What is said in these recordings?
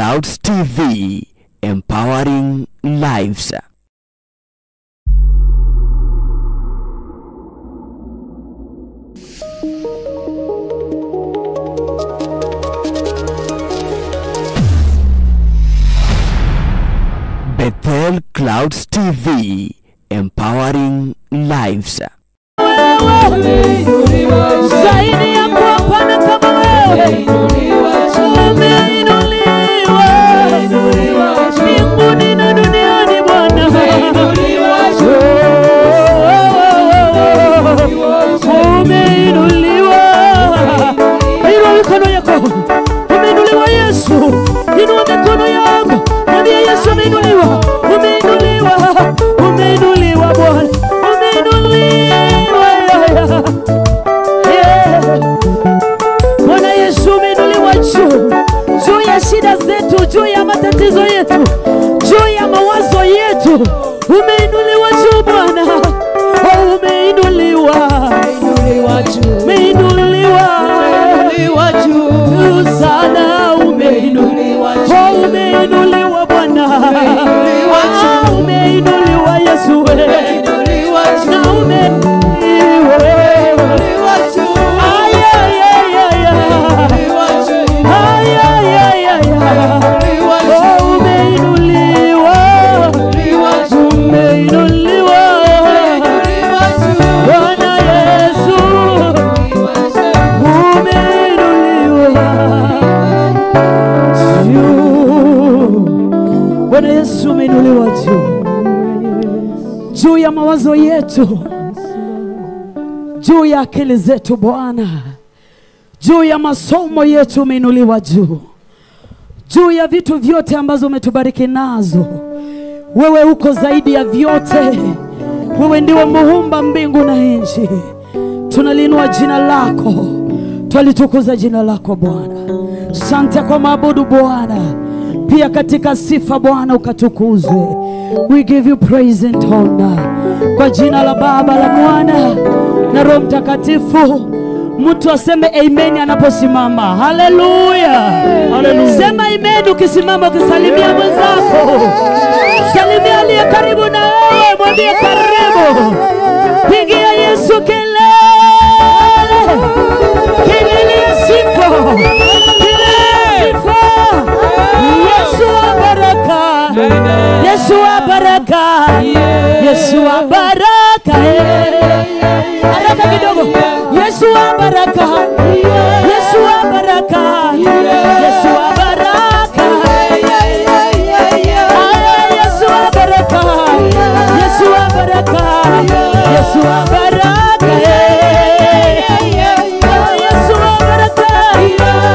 Clouds TV, empowering lives. Bethel Clouds TV, empowering lives. Zaidi ya kuapana kama wewe, umeinuliwa mbinguni na duniani Bwana. Umeinuliwa. Inua mikono yako. Umeinuliwa Yesu. Inua mikono yako. Mwambie Yesu umeinuliwa. Umeinuliwa. Umeinuliwa Bwana. Umeinuliwa. Bwana Yesu umeinuliwa juu ya shida zetu, juu ya matatizo yetu, juu ya mawazo yetu. Umeinuliwa juu Bwana. Oh, umeinuliwa. Umeinuliwa juu sana. Umeinuliwa. Oh, umeinuliwa Bwana. Umeinuliwa Yesu. Umeinuliwa na umeinuliwa juu. Bwana Yesu umeinuliwa juu ya mawazo yetu, juu ya akili zetu Bwana, juu ya masomo yetu umeinuliwa juu ya vitu vyote ambazo umetubariki nazo. Wewe uko zaidi ya vyote. Wewe ndiwe muumba mbingu na nchi. Tunaliinua jina lako, twalitukuza jina lako Bwana. Asante kwa maabudu Bwana, pia katika sifa Bwana ukatukuzwe. We give you praise and honor. Kwa jina la Baba, la Mwana na Roho Mtakatifu. Mtu aseme amen anaposimama. Hallelujah. Hallelujah. Sema amen ukisimama ukisalimia mwenzako. Salimia aliye karibu na wewe, mwambie karibu. Pigia Yesu kelele. Kelele ya sifa. Yesu wa baraka. Yesu wa baraka. Yesu wa baraka. Baraka kidogo. Yesu wa baraka. Yesu wa baraka. Yesu wa baraka. Yesu wa baraka. Yesu wa baraka. Yesu wa baraka. Yesu wa baraka.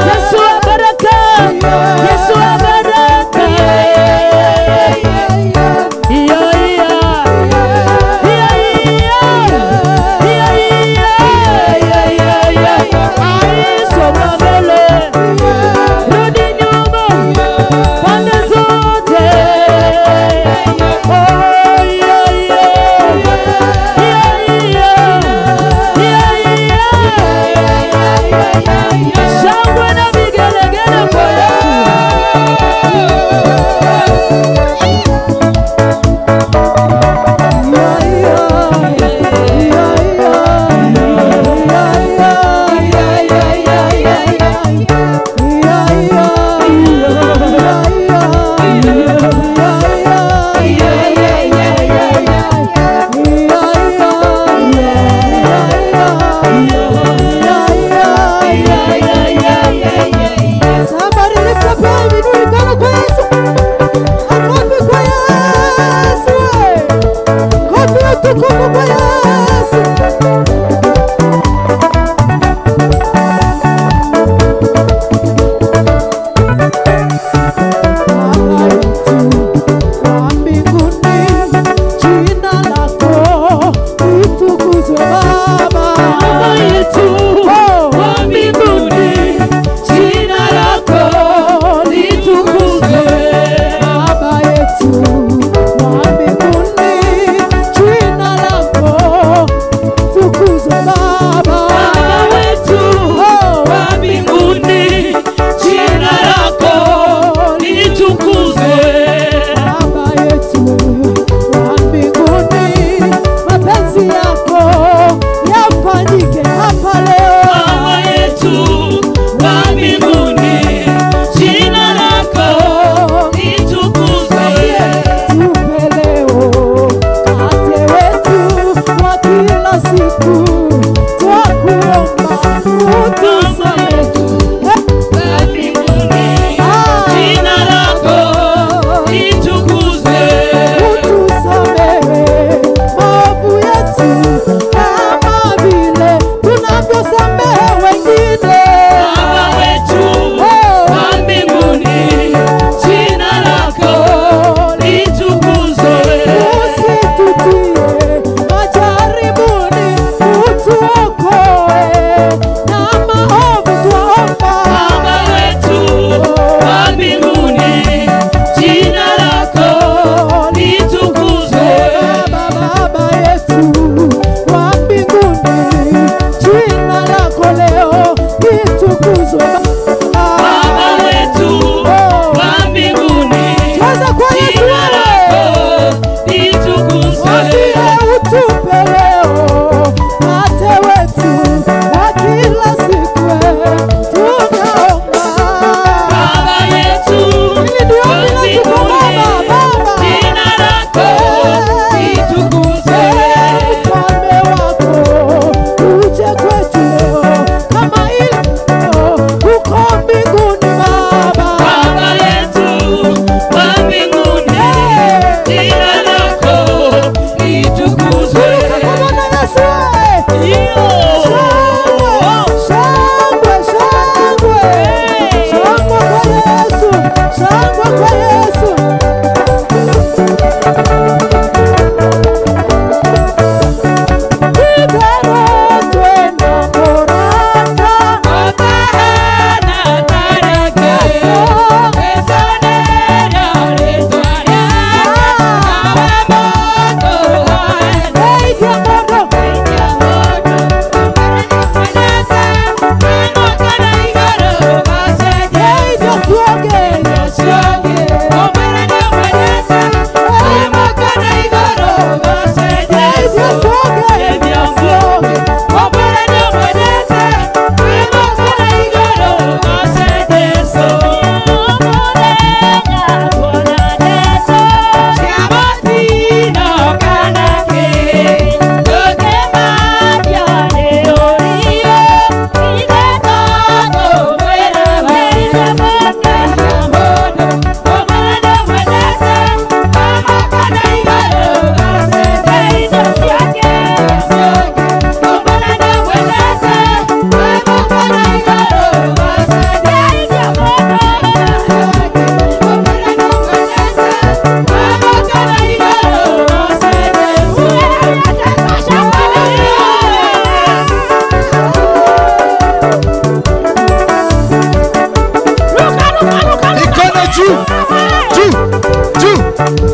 Yesu wa baraka. Yesu wa baraka. Yeah.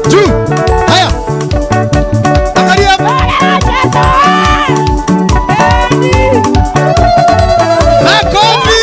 Juu. Haya. Angalia. Makofi.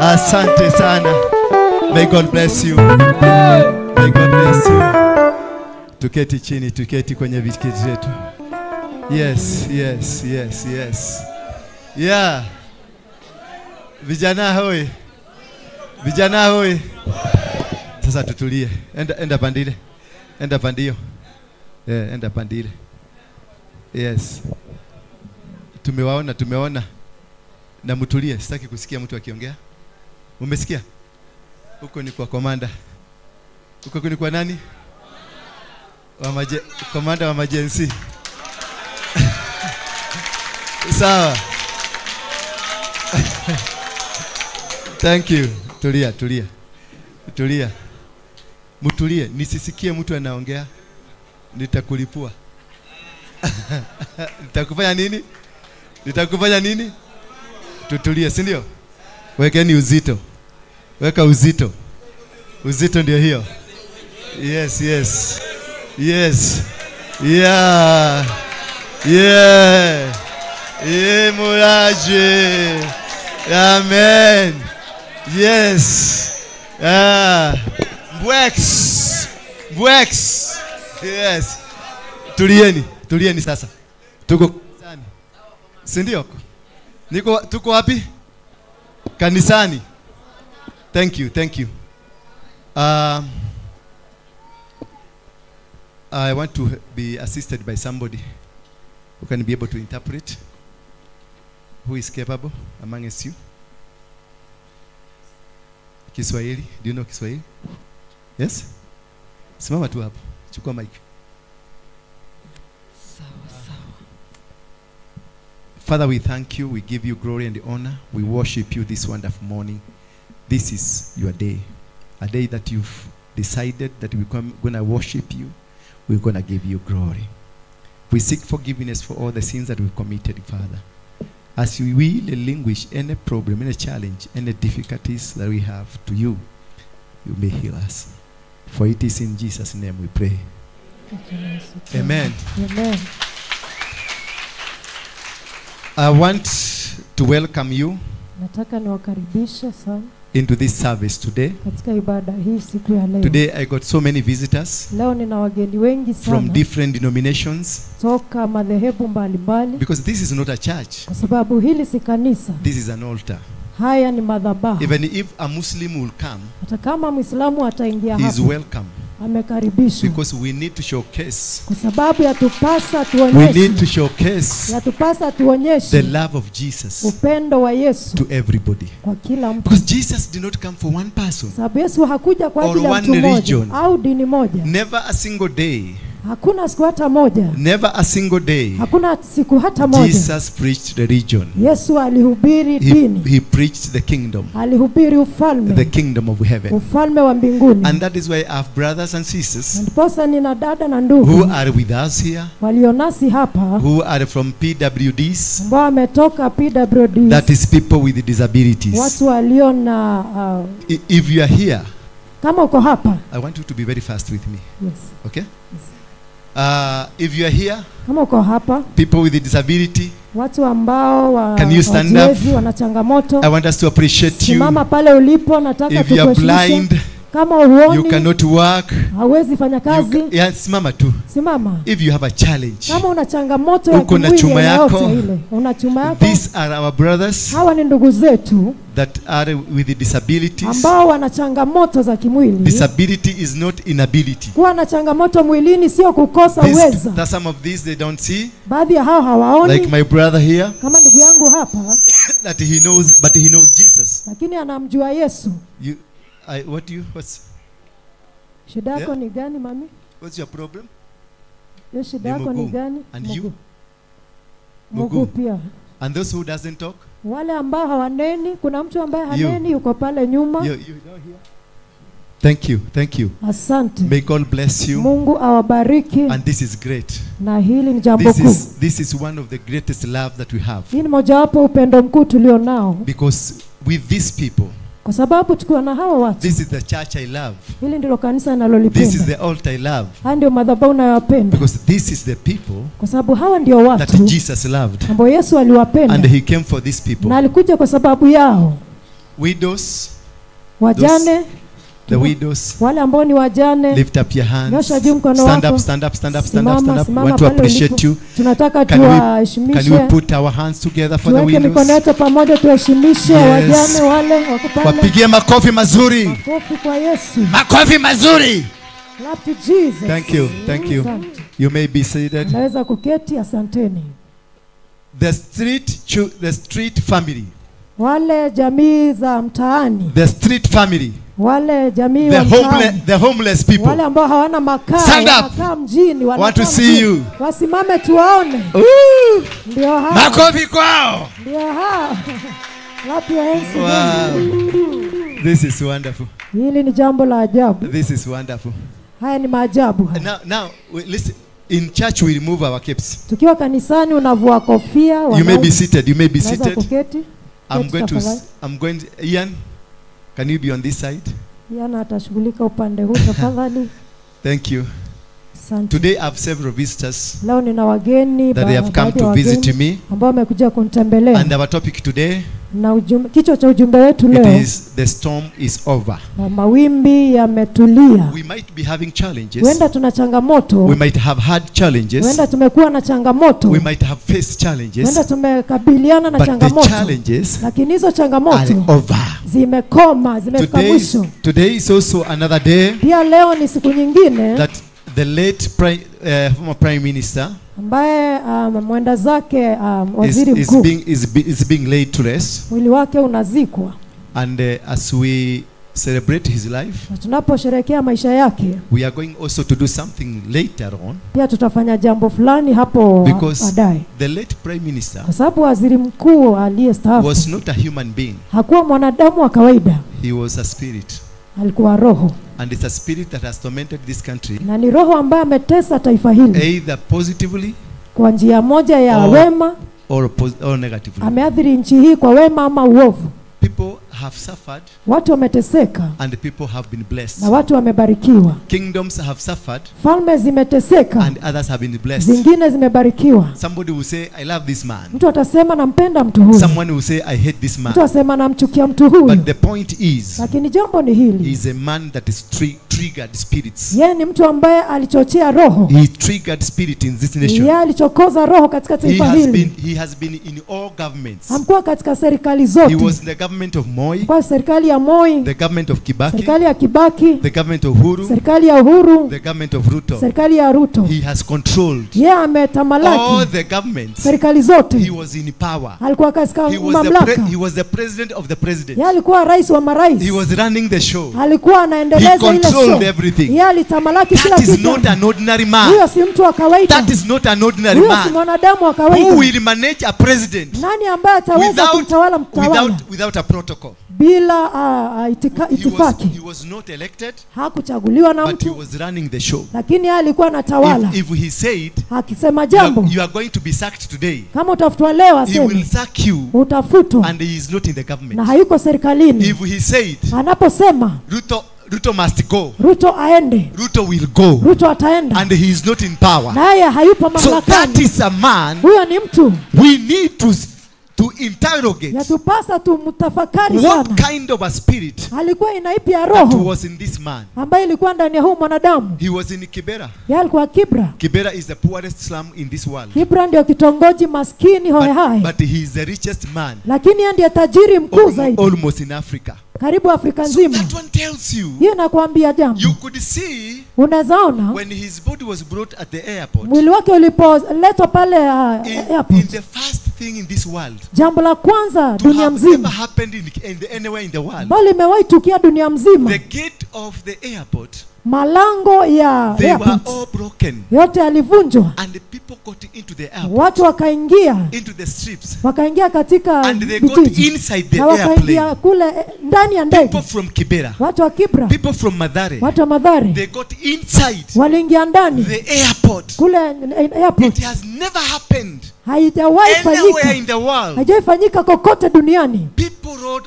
Asante sana. May God bless you. May God bless you. Tuketi chini, tuketi kwenye viti zetu. Yes. Yeah. Vijana hoi. Sasa tutulie. Enda pandile. Enda pandio. Enda pandile. Yes. Tumewaona. Na mtulie, sitaki kusikia mtu akiongea. Umesikia? Huko ni kwa komanda. Huko ni kwa nani? Komanda wa majensi. Sawa. Thank you. Tulia. Mtulie, nisisikie mtu anaongea. Nitakulipua. Nitakufanya nini? Tutulie, si ndio? Wekeni uzito. Weka uzito. Uzito ndio hiyo. Yes. Yeah. Muraje. Amen. Yes. Bwex. Yes. Tulieni sasa. Tuko kanisani. Si ndio? Tuko wapi? Kanisani. Thank you. I want to be assisted by somebody who can be able to interpret. Who is capable among you? Kiswahili. Do you know Kiswahili? Yes? Simama tu hapo. Chukua mic. Sawa. Father, we thank you. We give you glory and honor. We worship you this wonderful morning. This is your day. A day that you've decided that we're going to worship you. We're going to give you glory. We seek forgiveness for all the sins that we've committed, Father. as we relinquish any problem, any challenge, any difficulties that we have to you, you may heal us. For it is in Jesus' name we pray. Amen. Amen. I want to welcome you Nataka niwakaribishe sana into this service today. katika ibada hii siku ya leo. Today I got so many visitors Leo nina wageni wengi from sana different denominations, toka madhehebu mbalimbali, because this is not a church. kwa sababu hili si kanisa, This is an altar. haya ni madhabahu. Even if a Muslim will come, Hata kama Muislamu ataingia he is hapa, welcome, amekaribishwa, because we need to showcase. kwa sababu yatupasa We need to tuonyeshe, showcase yatupasa the tuonyeshe love of Jesus upendo wa Yesu to everybody. kwa kila mtu. Because Jesus did not come for one person. Sababu Yesu hakuja kwa Or ajili ya one mtu mmoja religion. au dini moja. Never a single day. Hakuna siku hata moja, Never a single day. hakuna siku hata moja Jesus preached religion. Yesu alihubiri dini, He preached the kingdom. alihubiri The ufalme, kingdom of heaven. ufalme wa mbinguni. And that is why I have brothers and sisters Ndiposa nina dada na who ndugu are with us here, walionasi hapa who are from PWDs, ambao wametoka PWD, that is people with disabilities. watu walio na If you are here, kama uko hapa, I want you to be very fast with me, yes. okay? If you are here, Kama uko hapa, people with disability, watu ambao Can you stand hawajiwezi, up? wana changamoto, I want us to appreciate you. simama pale ulipo. Nataka If you are tukuheshimishe. blind, Kama you uoni, cannot work, hawezi fanya kazi, yeah, simama tu. simama. If you have a challenge, Kama una changamoto ya Uko na kimwili chuma yako. yoyote ile, una chuma yako. these are our brothers Hawa ni ndugu zetu that are with disabilities. ambao wana changamoto za kimwili. Disability is not inability. Kuwa na changamoto mwilini sio kukosa uweza. That some of these they don't see, Baadhi ya hao hawaoni, like my brother here, kama ndugu yangu hapa, that he knows, but he knows Jesus. lakini anamjua Yesu. Shida yako Yeah. ni gani mami? What's your problem? Hiyo shida Ni yako ni mguu. gani? And you? Mguu Mguu. pia. And those who doesn't talk, Wale ambao hawaneni, kuna mtu ambaye haneni yuko pale nyuma. you don't hear. Thank you. Asante. May God bless you. Mungu awabariki. And this is great. Na hili ni jambo kuu. This is one of the greatest love that we have, Hii ni mojawapo upendo mkuu tulio nao, because with these people, kwa sababu tukiwa na hawa watu, this is the church I love. hili ndilo kanisa This is ninalolipenda. the altar I love, Haya ndio madhabahu ninayopenda, because this is the people kwa sababu hawa ndio that watu Jesus loved, ambao Yesu aliwapenda, and he came for these people. na alikuja kwa sababu yao. Widows, Wajane, the widows, wale ambao ni wajane, lift up your hands. nyosha juu mkono Stand wako. up, stand up, stand up, stand up, Simama, stand up. We simama want to pale appreciate ulipo. you. Tunataka Can we tuwaheshimishe, put our hands together for the tuweke mikono widows? yetu pamoja, tuheshimishe Yes. wajane wale wako pale. Wapigie makofi mazuri. Makofi kwa Yesu. Makofi mazuri. Clap to Jesus. Thank you. Thank you. Asante. You may be seated. Naweza kuketi, asanteni. The street family. Wale jamii za mtaani, The street family. wale jamii wa mtaani, The homeless people. wale ambao hawana makao, Stand up. wanakaa mjini, Want to wanakaa see mjini. you. Wasimame tuwaone. Ooh. Ndio hao. Makofi kwao. Ndio hao. Clap your hands. Wow. This is wonderful. Hili ni jambo la ajabu. This is wonderful. Haya ni maajabu haya. Now listen. In church we remove our capes. Tukiwa kanisani unavua kofia. You may be seated. You may be Unaweza seated. kuketi. I'm going to Ian. Can you be on this side? Yana atashughulika upande huu tafadhali. Thank you. Asante. Today I have several visitors Leo nina wageni that they have come baadhi ya to visit wageni me, ambao wamekuja kunitembelea. and our topic today, Na kichwa cha ujumbe wetu leo, it is the storm is over. mawimbi yametulia. We might be having challenges. Huenda tuna changamoto, We might have had challenges. huenda tumekuwa na changamoto, We might have faced challenges. huenda tumekabiliana na But the changamoto, challenges lakini hizo are changamoto over. zimekoma, zimefika mwisho. Today is also another day Pia leo ni siku nyingine that the late former Prime Minister ambaye mwenda zake waziri is mkuu being laid to rest. mwili wake unazikwa, And as we celebrate his life, na tunaposherehekea maisha yake, we are going also to do something later on, pia tutafanya jambo fulani hapo because baadaye, the late Prime Minister kwa sababu waziri mkuu aliyestaafu was not a human being. hakuwa mwanadamu wa kawaida, He was a spirit. alikuwa roho, And it's a spirit that has tormented this country, na ni roho ambaye ametesa taifa hili either positively kwa njia moja ya or wema or negatively. Ameathiri nchi hii kwa wema ama uovu. People have suffered Watu wameteseka and people have been blessed. na watu wamebarikiwa. Kingdoms have suffered Falme zimeteseka and others have been blessed. zingine zimebarikiwa. Somebody will say, I love this man. Mtu atasema nampenda mtu huyu. Someone will say, I hate this man. Mtu atasema namchukia mtu huyu. But the point is, Lakini jambo ni hili. he is a man that is triggered spirits. Yeye ni mtu ambaye alichochea roho. He triggered spirit in this nation. Yeye alichokoza roho katika taifa hili. He has been in all governments. Hamkuwa katika serikali zote. He was in the government of Moi, Kwa serikali ya Moi, the government of Kibaki, serikali ya Kibaki, the government of Uhuru, serikali ya Uhuru, the government of Ruto. serikali ya Ruto. He has controlled Yeye all ametamalaki the governments. serikali zote. He was in power. Alikuwa katika He mamlaka. was the president of the president. Yeye alikuwa rais wa marais. He was running the show. Alikuwa anaendeleza ile controlled show. everything. Yeye alitamalaki kila That is kitu. not an ordinary man. Huyo si mtu wa kawaida. That is not an ordinary Huyo si man. mwanadamu wa Who kawaida. will manage a president Nani ambaye ataweza kumtawala mtawala without a protocol? bila itifaki? He was not elected, Hakuchaguliwa na but he mtu, was running the show. lakini yeye alikuwa anatawala. If he said, Akisema jambo, you are going to be sacked today, kama utafutwa leo he will aseme sack you, utafutwa, and he is not in the na government. hayuko serikalini. If he said, Anaposema Ruto must go, Ruto aende, Ruto will go, Ruto ataenda, and he is not in power. naye hayupo So that mamlakani. is a man Huyo ni mtu we need to interrogate. yatupasa tumtafakari What sana. kind of a spirit Alikuwa inaipi ya that roho was in this man? ambayo ilikuwa ndani ya huu mwanadamu. He was in Kibera. Yeye alikuwa Kibra. Kibera is the poorest slum in this world. Kibra ndio kitongoji maskini hohe hai, But he is the richest man lakini yeye ndiye tajiri mkuu zaidi almost in Africa. karibu Afrika So nzima. that one tells you, Hiyo nakwambia jambo. you could see Unaweza ona when his body was brought at the airport, mwili wake ulipoletwa pale in airport. the first thing in this world Jambo la kwanza to dunia have ever mzima happened anywhere in the world. ambalo limewahi tukia dunia mzima, The gate of the airport, malango ya they were airport all broken, yote yalivunjwa, and the people got into the airport, watu wakaingia into the strips, katika and they got vijiji inside the na wakaingia airplane. kule ndani ya People ndege. from Kibera, Watu wa Kibra, people from Madare, watu wa Madhari they got inside waliingia ndani the airport. kule airport. It has never happened Haijawahi anywhere fanyika, in the world. haijawahi fanyika kokote duniani. People rode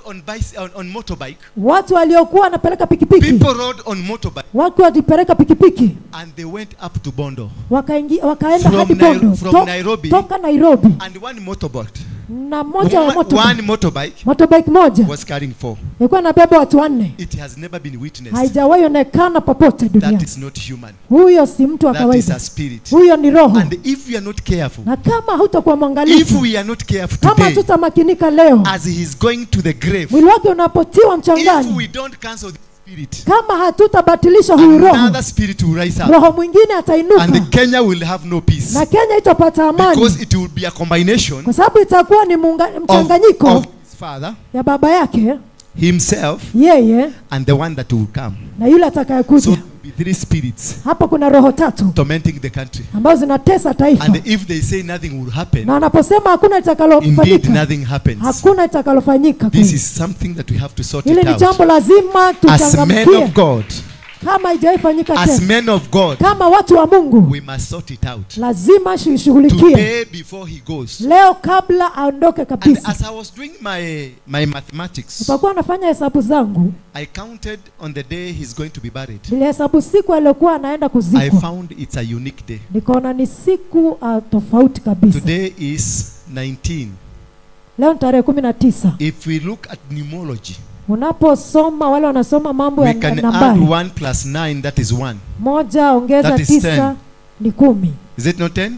on motorbike. Watu waliokuwa wanapeleka pikipiki, People rode on motorbike, watu walipeleka pikipiki and they went up to Bondo. wakaenda From hadi Bondo, from Nairobi. toka Nairobi, And one motorbike, na moja wa one motorbike motorbike moja was carrying 4. ilikuwa inabeba watu 4. It has never been witnessed. Haijawahi onekana popote That duniani. is not human. Huyo si mtu wa That is kawaida, a spirit. huyo ni roho. And if we are not careful, Na kama hutakuwa if mwangalifu, we are not careful kama today, hatutamakinika leo, as he is going to the grave, mwili wake unapotiwa if mchangani, we don't cancel the spirit, kama hatutabatilisha huyu roho, another spirit will rise up, roho mwingine atainuka, and Kenya will have no peace, na Kenya itapata amani, because it will be a combination kwa sababu itakuwa ni mchanganyiko of his father, ya baba yake himself, yeye and the one that will come. na yule So atakayekuja. there will be 3 spirits Hapa kuna roho 3 tormenting the country. ambazo zinatesa taifa, And if they say nothing will happen, na wanaposema hakuna indeed litakalofanyika, nothing happens. hakuna litakalofanyika. This is something that we have to sort Hili it ni out. jambo lazima As men tuchangamkie, of God, kama haijawahi fanyika as tena. men of God, Kama watu wa Mungu we must sort it out lazima shughulikie today before he goes. leo kabla aondoke And kabisa. as I was doing my mathematics, Nilipokuwa nafanya hesabu zangu, I counted on the day he's going to be buried. nilihesabu siku aliyokuwa anaenda I kuzikwa, found it's a unique day. nikaona ni siku tofauti kabisa. Today is 19. Leo ni tarehe 19. If we look at numerology, Unaposoma wale wanasoma mambo we ya can add nambari, 1 plus 9, that is 1. moja ongeza That is 9 10. ni 10. Is it not 10?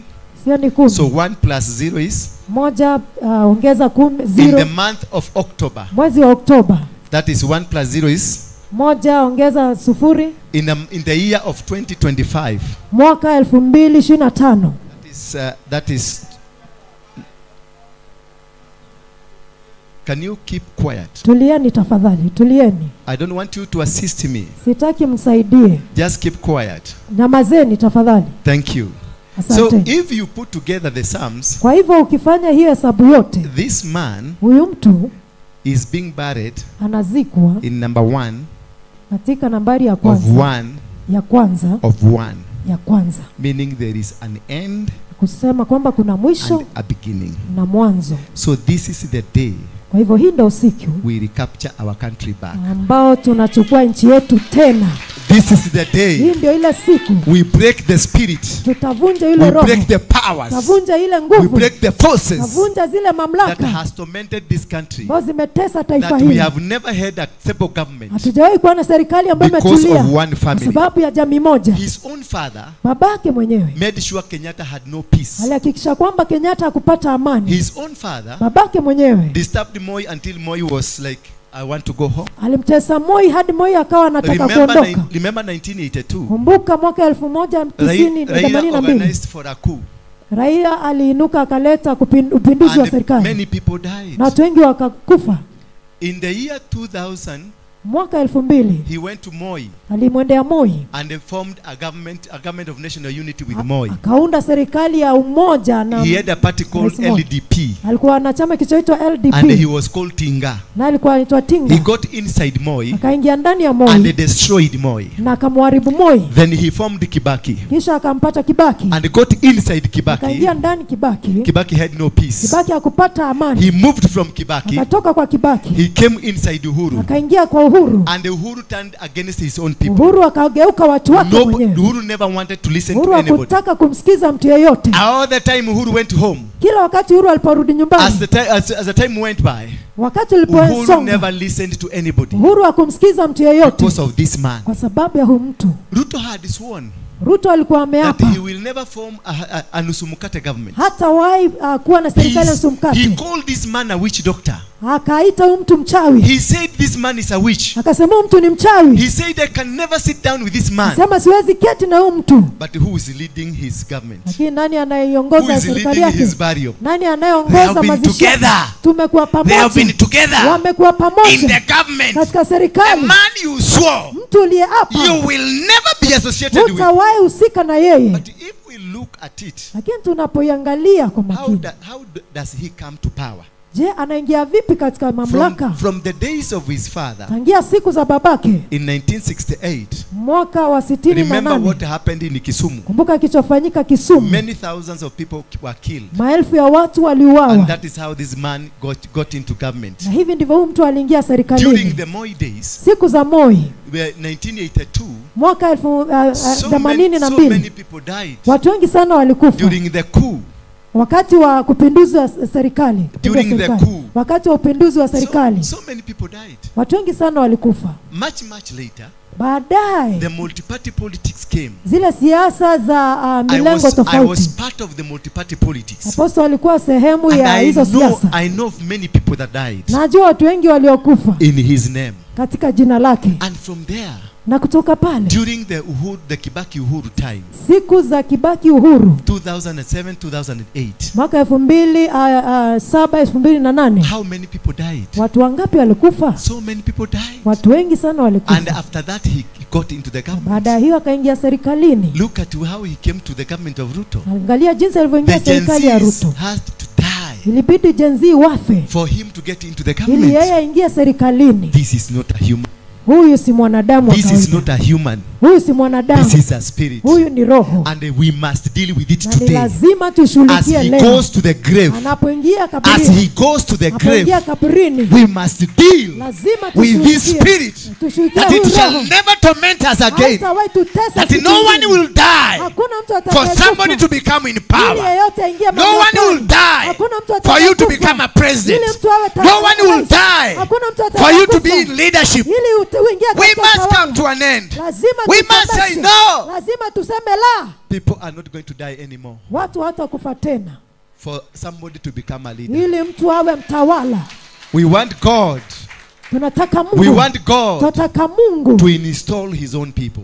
Sio ni 10. So 1 plus 0 is Moja ongeza 10 in the 0 month of October. mwezi wa Oktoba. That is 1 plus 0 is Moja ongeza 0 in the year of 2025. mwaka 2025. That is. Can you keep quiet? Tulieni tafadhali, tulieni. I don't want you to assist me. Sitaki msaidie. Just keep quiet. Nyamazeni tafadhali. Thank you. So Asante. if you put together the Psalms, Kwa hivyo ukifanya hiyo hesabu yote, this man huyu mtu is being buried anazikwa in number 1 katika nambari ya of kwanza 1 ya kwanza of 1, ya kwanza, meaning there is an end kusema kwamba kuna mwisho and a beginning. na mwanzo. So this is the day Kwa hivyo hii ndio usiku we recapture our country back. ambao tunachukua nchi yetu tena. This is the Hii day ndio ile siku we break the spirit. tutavunja ile We roho, break the powers. tutavunja ile We nguvu, break the forces tutavunja zile that mamlaka has tormented this country. ambazo zimetesa taifa That we hili. have never had a stable government Hatujawahi kuwa na serikali ambayo because imetulia of one kwa family. sababu ya jamii moja. His own father Babake mwenyewe made sure Kenyatta had no peace. alihakikisha kwamba Kenyatta hakupata amani. His own father Babake mwenyewe disturbed Moi until Moi was like, I want to go home. alimtesa Moi hadi Moi akawa anataka kuondoka. Remember 1982? Kumbuka mwaka Raila 1982 organized for a coup Raila aliinuka akaleta upinduzi wa and serikali many people died. na watu wengi wakakufa. In the year 2000, Mwaka 2000 he went to Moi alimwendea Moi and they formed a government of national unity with Moi. akaunda serikali ya umoja na He had a party called Rais Moi. LDP alikuwa na chama kichoitwa and he LDP was called Tinga. na alikuwa anaitwa He Tinga. got inside Moi Akaingia ndani ya and Moi they destroyed Moi. na akamharibu Moi, Then he formed Kibaki kisha akampata Kibaki, and got inside Kibaki. akaingia ndani Kibaki. Kibaki had no peace. Kibaki hakupata amani, He moved from Kibaki. akatoka kwa Kibaki He came inside Uhuru akaingia kwa Uhuru. and Uhuru turned against his own people. Uhuru akageuka watu wake No, mwenyewe. Uhuru never wanted to listen Uhuru to anybody. hakutaka kumsikiza mtu yeyote. All the time Uhuru went home. Kila wakati Uhuru aliporudi As nyumbani, the time went by, wakati Uhuru uliposonga, never listened to anybody Uhuru hakumsikiza mtu yeyote because of this man. kwa sababu ya huyu mtu. Ruto had sworn Ruto alikuwa that ameapa he will never form a nusu mkate government. hata wahi kuwa na serikali ya nusu He mkate. called this man a witch doctor. Akaita huyu mtu mchawi, He said this man is a witch. akasema huyu mtu ni mchawi, He said I can never sit down with this man. sema siwezi keti na huyu mtu. But who is leading his government? Lakini nani Who anayeongoza is serikali leading his yake? burial? Nani They have anayeongoza been mazishi? together. Tumekuwa They have been pamoja, together wamekuwa in pamoja the government. katika The serikali. man you swore Mtu uliyeapa you will never be associated with. hutawahi husika na yeye. But if we look at it, Lakini tunapoiangalia kwa makini, how does he come to power? je, anaingia vipi katika mamlaka? From the days of his father Tangia siku za babake in 1968. mwaka wa 68. Remember what happened in Kisumu? Kumbuka kilichofanyika Kisumu. Many thousands of people were killed. Maelfu ya watu And waliuawa, that is how this man got into government. na hivi ndivyo huyu mtu aliingia During serikalini. the Moi days, Siku za Moi where 1982, mwaka so 82, many people died watu wengi sana walikufa during the coup. wakati wa kupinduzi wa serikali. During the coup. Wakati wa upinduzi wa serikali So many people died. watu wengi sana walikufa. Much later, Baadaye the multi-party politics came. zile siasa za milengo I was tofauti, part of the multi-party politics. Apostle alikuwa sehemu And ya hizo siasa. I know of many people that died Najua watu wengi waliokufa in his name. katika jina lake, And from there, na kutoka pale during the Kibaki Uhuru time, siku za Kibaki Uhuru 2007, 2008, mwaka 2007 2008, how many people died? watu wangapi walikufa? So many people died. Watu wengi sana And walikufa. after that, he got into the Baada government. ya hiyo akaingia serikalini. Look at how he came to the government of Ruto. Angalia jinsi alivyoingia The Gen serikali ya Zs Ruto. had to die Ilibidi Gen Z wafe for him to get into the ili government. yeye aingie serikalini. This is not a human. Huyu si mwanadamu wa This is kawaida. not a human. Huyu si mwanadamu. This is a spirit. Huyu ni roho. And we must deal with it Na ni today. lazima As tushughulikie he leo. goes to the grave, Anapoingia as kaburini, he goes to the anapoingia grave, kaburini, we must deal lazima with this tushughulikie. spirit Tushughulikie that it huyu shall roho. never torment us again. Haitawahi tutesa That siku no one nyingine. will die Hakuna mtu for atakayekufa somebody to become in ili power. yeyote aingie No one mamlakani. will die Hakuna mtu for you to atakayekufa become a president. ili mtu awe No one will rais. die Hakuna mtu for you to be atakayekufa in leadership. ili uingie We katika must utawala. come to an end. Lazima We must tukomeshe. say no. Lazima tuseme la. People are not going to die anymore Watu hawatakufa tena for somebody to become a leader. ili mtu awe mtawala. We want God. Tunataka We Mungu. want God Tunataka Mungu to install his own people.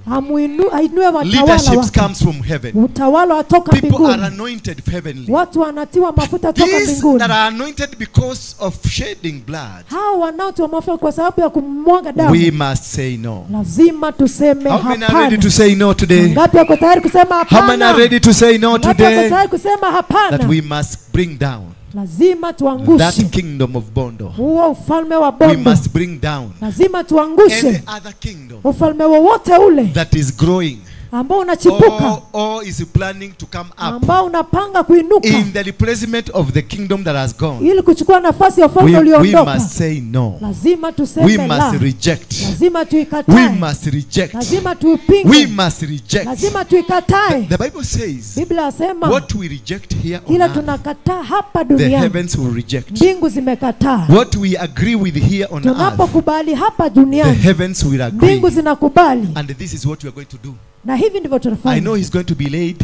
ainue watawala Leadership wake. comes from heaven. Utawala watoka People are mbinguni. anointed heavenly. Watu wanatiwa mafuta toka These mbinguni. that are anointed because of shedding blood, Hao wanaotiwa mafuta kwa sababu ya kumwaga damu. we must say no. Lazima tuseme How many are hapana. ready to say no today? Ngapi wako tayari kusema How many are hapana? ready to say no Ngapi wako today? tayari kusema That hapana? we must bring down Lazima that tuangushe kingdom of Bondo. huo ufalme wa We Bondo. must bring down Lazima any tuangushe other kingdom ufalme wowote ule that is growing ambao unachipuka, or is planning to come up ambao unapanga kuinuka in the replacement of the kingdom that has gone, ili kuchukua nafasi ya ufalme we ulioondoka. must say no. Lazima tuseme We la. must reject. Lazima We tuikatae. must reject. Lazima tuipinge. We must reject. Lazima tuikatae. The Bible says, Biblia inasema what we reject here on kila earth, tunakataa hapa the duniani, heavens will reject. mbingu zimekataa. What we agree with here on earth, Tunapokubali hapa the duniani, heavens will agree. mbingu zinakubali. And this is what we are going to do. Na hivi ndivyo I tunafanya. know he's going to be laid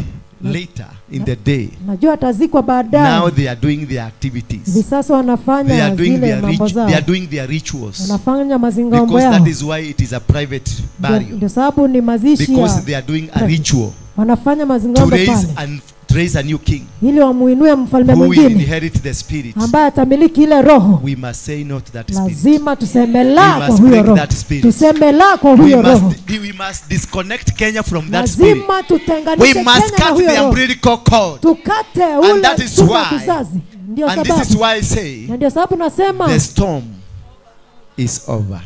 later in the day. Najua atazikwa Now baadaye. they are doing their Hivi activities. sasa They wanafanya are doing zile their mambo zao. they are doing their rituals. Wanafanya mazingaombo Because yao. that is why it is a private burial. Ndio sababu ni mazishi Because ya they are doing a ritual wanafanya to mazingaombo raise pale a new king ili wamuinue mfalme who will mwingine inherit the spirit. ambaye atamiliki ile roho. We must say no to that spirit. Lazima tuseme la We kwa must huyo break roho. that spirit. Tuseme la kwa huyo roho. We must disconnect Kenya from that spirit. Lazima We tutenganishe must Kenya na cut huyo the roho. umbilical cord. Tukate And that ule is chuma why- kizazi. Ndio And this is sababu. why I say Na ndio sababu nasema the storm is over.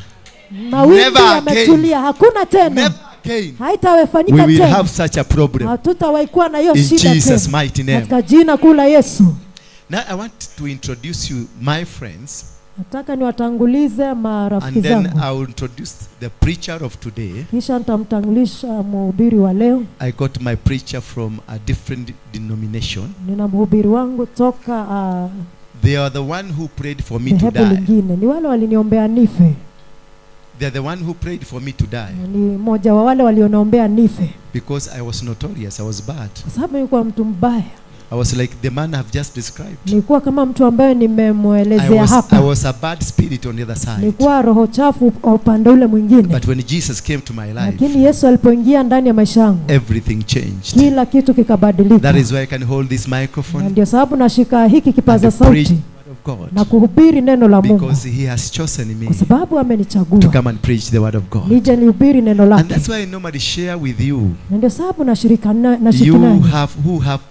mawimbi Never again. yametulia, hakuna tena. Never again we Haitawefanyika will tena. have such a problem. Hatutawahi kuwa na hiyo In shida Jesus' tena. mighty name. Katika jina kuu la Yesu. Now I want to introduce you, my friends, Nataka niwatangulize marafiki and then zangu. I will introduce the preacher of today. Kisha nitamtangulisha mhubiri wa leo. I got my preacher from a different denomination. Nina mhubiri wangu toka They are the one who prayed for me to dhehebu die. lingine. Ni wale waliniombea nife. They are the one who prayed for me to die Ni mmoja wa wale walioniombea nife. because I was notorious. I was bad. Kwa sababu nilikuwa mtu mbaya. I was like the man I've just described. Nilikuwa kama mtu ambaye I nimemwelezea was hapa. a bad spirit on the other side. Nilikuwa roho chafu kwa upande ule mwingine. But when Jesus came to my life, Lakini Yesu alipoingia ndani ya maisha yangu, everything changed. kila kitu kikabadilika. That is why I can hold this Na microphone ndio sababu nashika hiki kipaza and preach sauti the word of God, na kuhubiri neno la Mungu. because He has chosen me Kwa sababu to amenichagua come and preach the word of God. nije nihubiri neno And lake. that's why I normally share with you. Na ndio sababu nashirika You nanyi. who have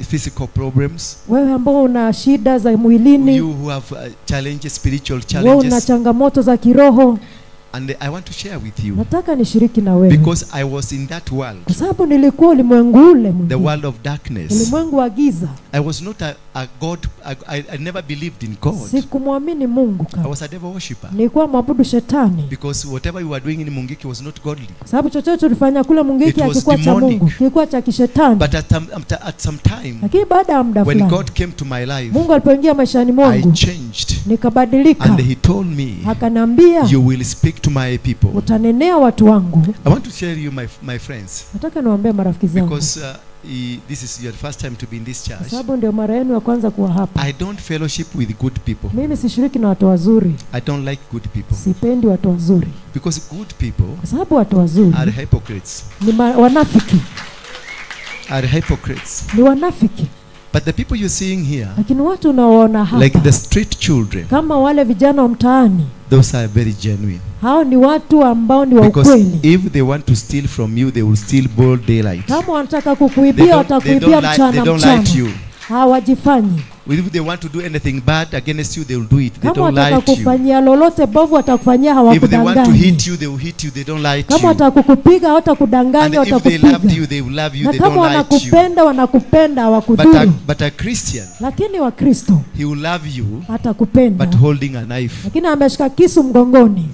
physical problems. Wewe ambao una shida za mwilini, You who have challenges, spiritual wewe una challenges. changamoto za kiroho, And I want to share with you nataka nishiriki na wewe. because I was in that world, Kwa sababu nilikuwa ulimwengu ule the mwingine. world of darkness. Ulimwengu wa giza. I was not a God. I never believed in God. Sikumwamini Mungu I kama. was a devil worshipper Nilikuwa mwabudu shetani. because whatever you were doing in Mungiki was not godly. Kwa sababu chochote tulifanya kule Mungiki It was hakikuwa cha demonic. Mungu, kilikuwa cha kishetani. But at some time, Lakini baada ya muda when fulani, God came to my life, Mungu alipoingia maishani I mwangu, changed, nikabadilika. and He told me, Akanambia, "You will speak to my people." utanenea watu wangu. I want to tell you, my friends, Nataka niwaambie marafiki zangu, because this is your first time to be in this kwa church. sababu ndio mara yenu ya kwanza kuwa hapa. I don't fellowship with good people. Mimi sishiriki na watu wazuri, I don't like good people sipendi watu wazuri, because good people kwa sababu watu wazuri are hypocrites. ni wanafiki, Are hypocrites. ni wanafiki. But the people you're seeing here, Lakini watu unaoona hapa, like the street children, kama wale vijana wa mtaani, those are very genuine. hao ni watu ambao ni wa Because ukweli. if they want to steal from you, they will steal broad daylight. Kama wanataka They kukuibia, don't watakuibia lie, mchana they don't lie to mchana. you. Hawajifanyi. If they want to do anything bad against you, they will do it. They Kama don't lie wataka to you. kufanyia lolote bovu, watakufanyia, If they want to hawakudanganyi. hit you, they will hit you. They don't lie to Kama you. wataka kukupiga, And hawatakudanganya, if they loved watakupiga. you, they will love you. Na They kama don't lie to you. wanakupenda, wanakupenda, hawakudhuru. But a Christian, Lakini wa Kristo he will love you, atakupenda, but holding a knife. lakini ameshika kisu mgongoni.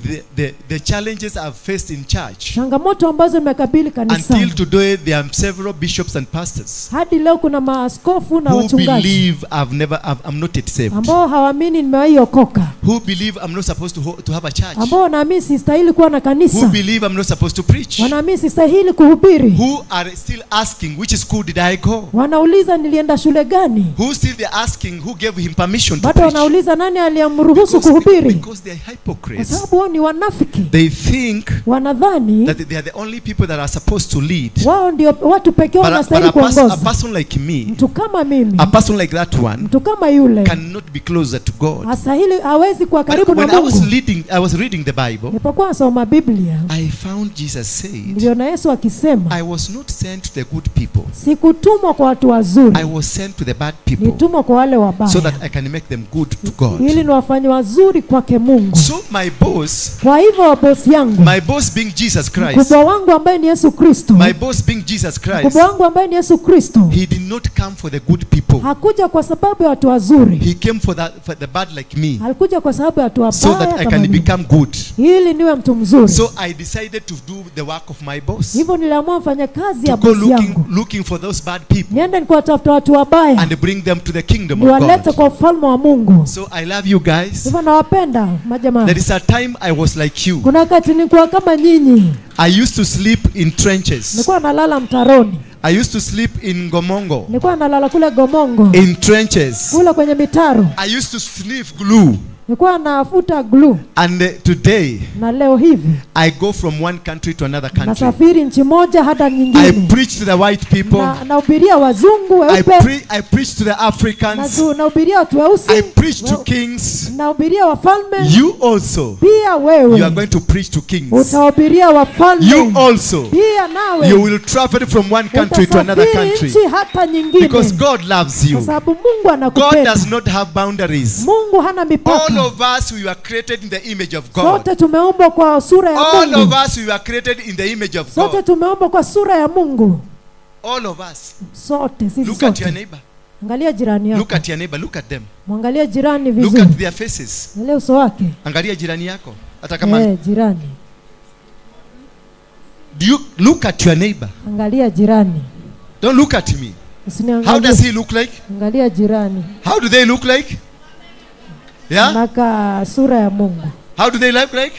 The challenges I've faced in church, Changamoto ambazo nimekabili until kanisani, today, there are several bishops and pastors hadi leo kuna maaskofu na who wachungaji believe I'm not yet saved. ambao hawaamini nimewahi okoka, Who believe I'm not supposed to have a church. ambao wanaamini sistahili kuwa na Who kanisa, believe I'm not supposed to preach. wanaamini sistahili kuhubiri, Who are still asking which school did I go. wanauliza nilienda shule gani, Who still they're asking who gave him permission to bado preach. wanauliza nani aliyemruhusu kuhubiri, Because they are kwa hypocrites. sababu wao ni wanafiki. They think Wanadhani that they are the only people that are supposed to lead. wao ndio watu pekee But wanastahili a kuongoza. person like me, Mtu kama mimi, a person like that one, mtu kama yule cannot be closer to God. hastahili, hawezi kuwa karibu na When I Mungu. was reading the Bible, Nilipokuwa nasoma Biblia, I found Jesus said, niliona Yesu akisema, I was not sent to the good people. sikutumwa kwa watu wazuri, I was sent to the bad people, nilitumwa kwa wale wabaya, so that I can make them good to God. ili niwafanye wazuri kwake Mungu. So my boss, Kwa hivyo bosi yangu, my boss being Jesus Christ, mkubwa wangu ambaye ni Yesu Kristo, my boss being Jesus Christ, mkubwa wangu ambaye ni Yesu Kristo, he did not come for the good people. hakuja kwa sababu ya watu wazuri, He came for the bad like me, alikuja kwa sababu ya watu wabaya so that I kama can mimi, become good. ili niwe mtu mzuri. So I decided to do the work of my boss, Hivyo niliamua mfanye kazi ya to go bosi yangu, looking for those bad people niende nikuwatafuta watu wabaya, and bring them to the kingdom of niwalete God. kwa ufalme wa Mungu. So I love you guys. Hivyo nawapenda majamaa. There is a time I was like you. Kuna wakati nilikuwa kama nyinyi, I used to sleep in trenches. nilikuwa nalala mtaroni, I used to sleep in Gomongo, nilikuwa nalala kule Gomongo, in trenches. kule kwenye mitaro, I used to sniff glue. nilikuwa nafuta glue. And today, Na leo hivi I go from one country to another country. nasafiri nchi moja hata I nyingine, preach to the white people. nahubiria wazungu I weupe, preach to the Africans. nahubiria watu weusi, I preach to kings. nahubiria wafalme. You also, Pia you are wewe going to preach to kings. utahubiria wafalme. You also, Pia nawe you will travel from one country to another utasafiri country. nchi hata nyingine, Because God loves kwa you. sababu Mungu God anakupenda. does not have boundaries. Mungu hana All mipaka. of us, we were created in the image of God. Sote tumeumbwa kwa sura ya All of Mungu. us, we were created in the image of Sote God. tumeumbwa kwa sura ya Mungu. All of us. Sote sisi Look at your sote. neighbor. Angalia jirani Look yako. at your neighbor. Look at them. Mwangalie jirani Look vizuri. at their faces. Angalia uso wake. Angalia jirani yako. Hata kama Jirani. do you look at your neighbor? Angalia jirani. Don't look at me. Usiniangalie. How does he look like? Angalia jirani. How do they look like? Yeah? Anaka sura ya Mungu. How do they look like?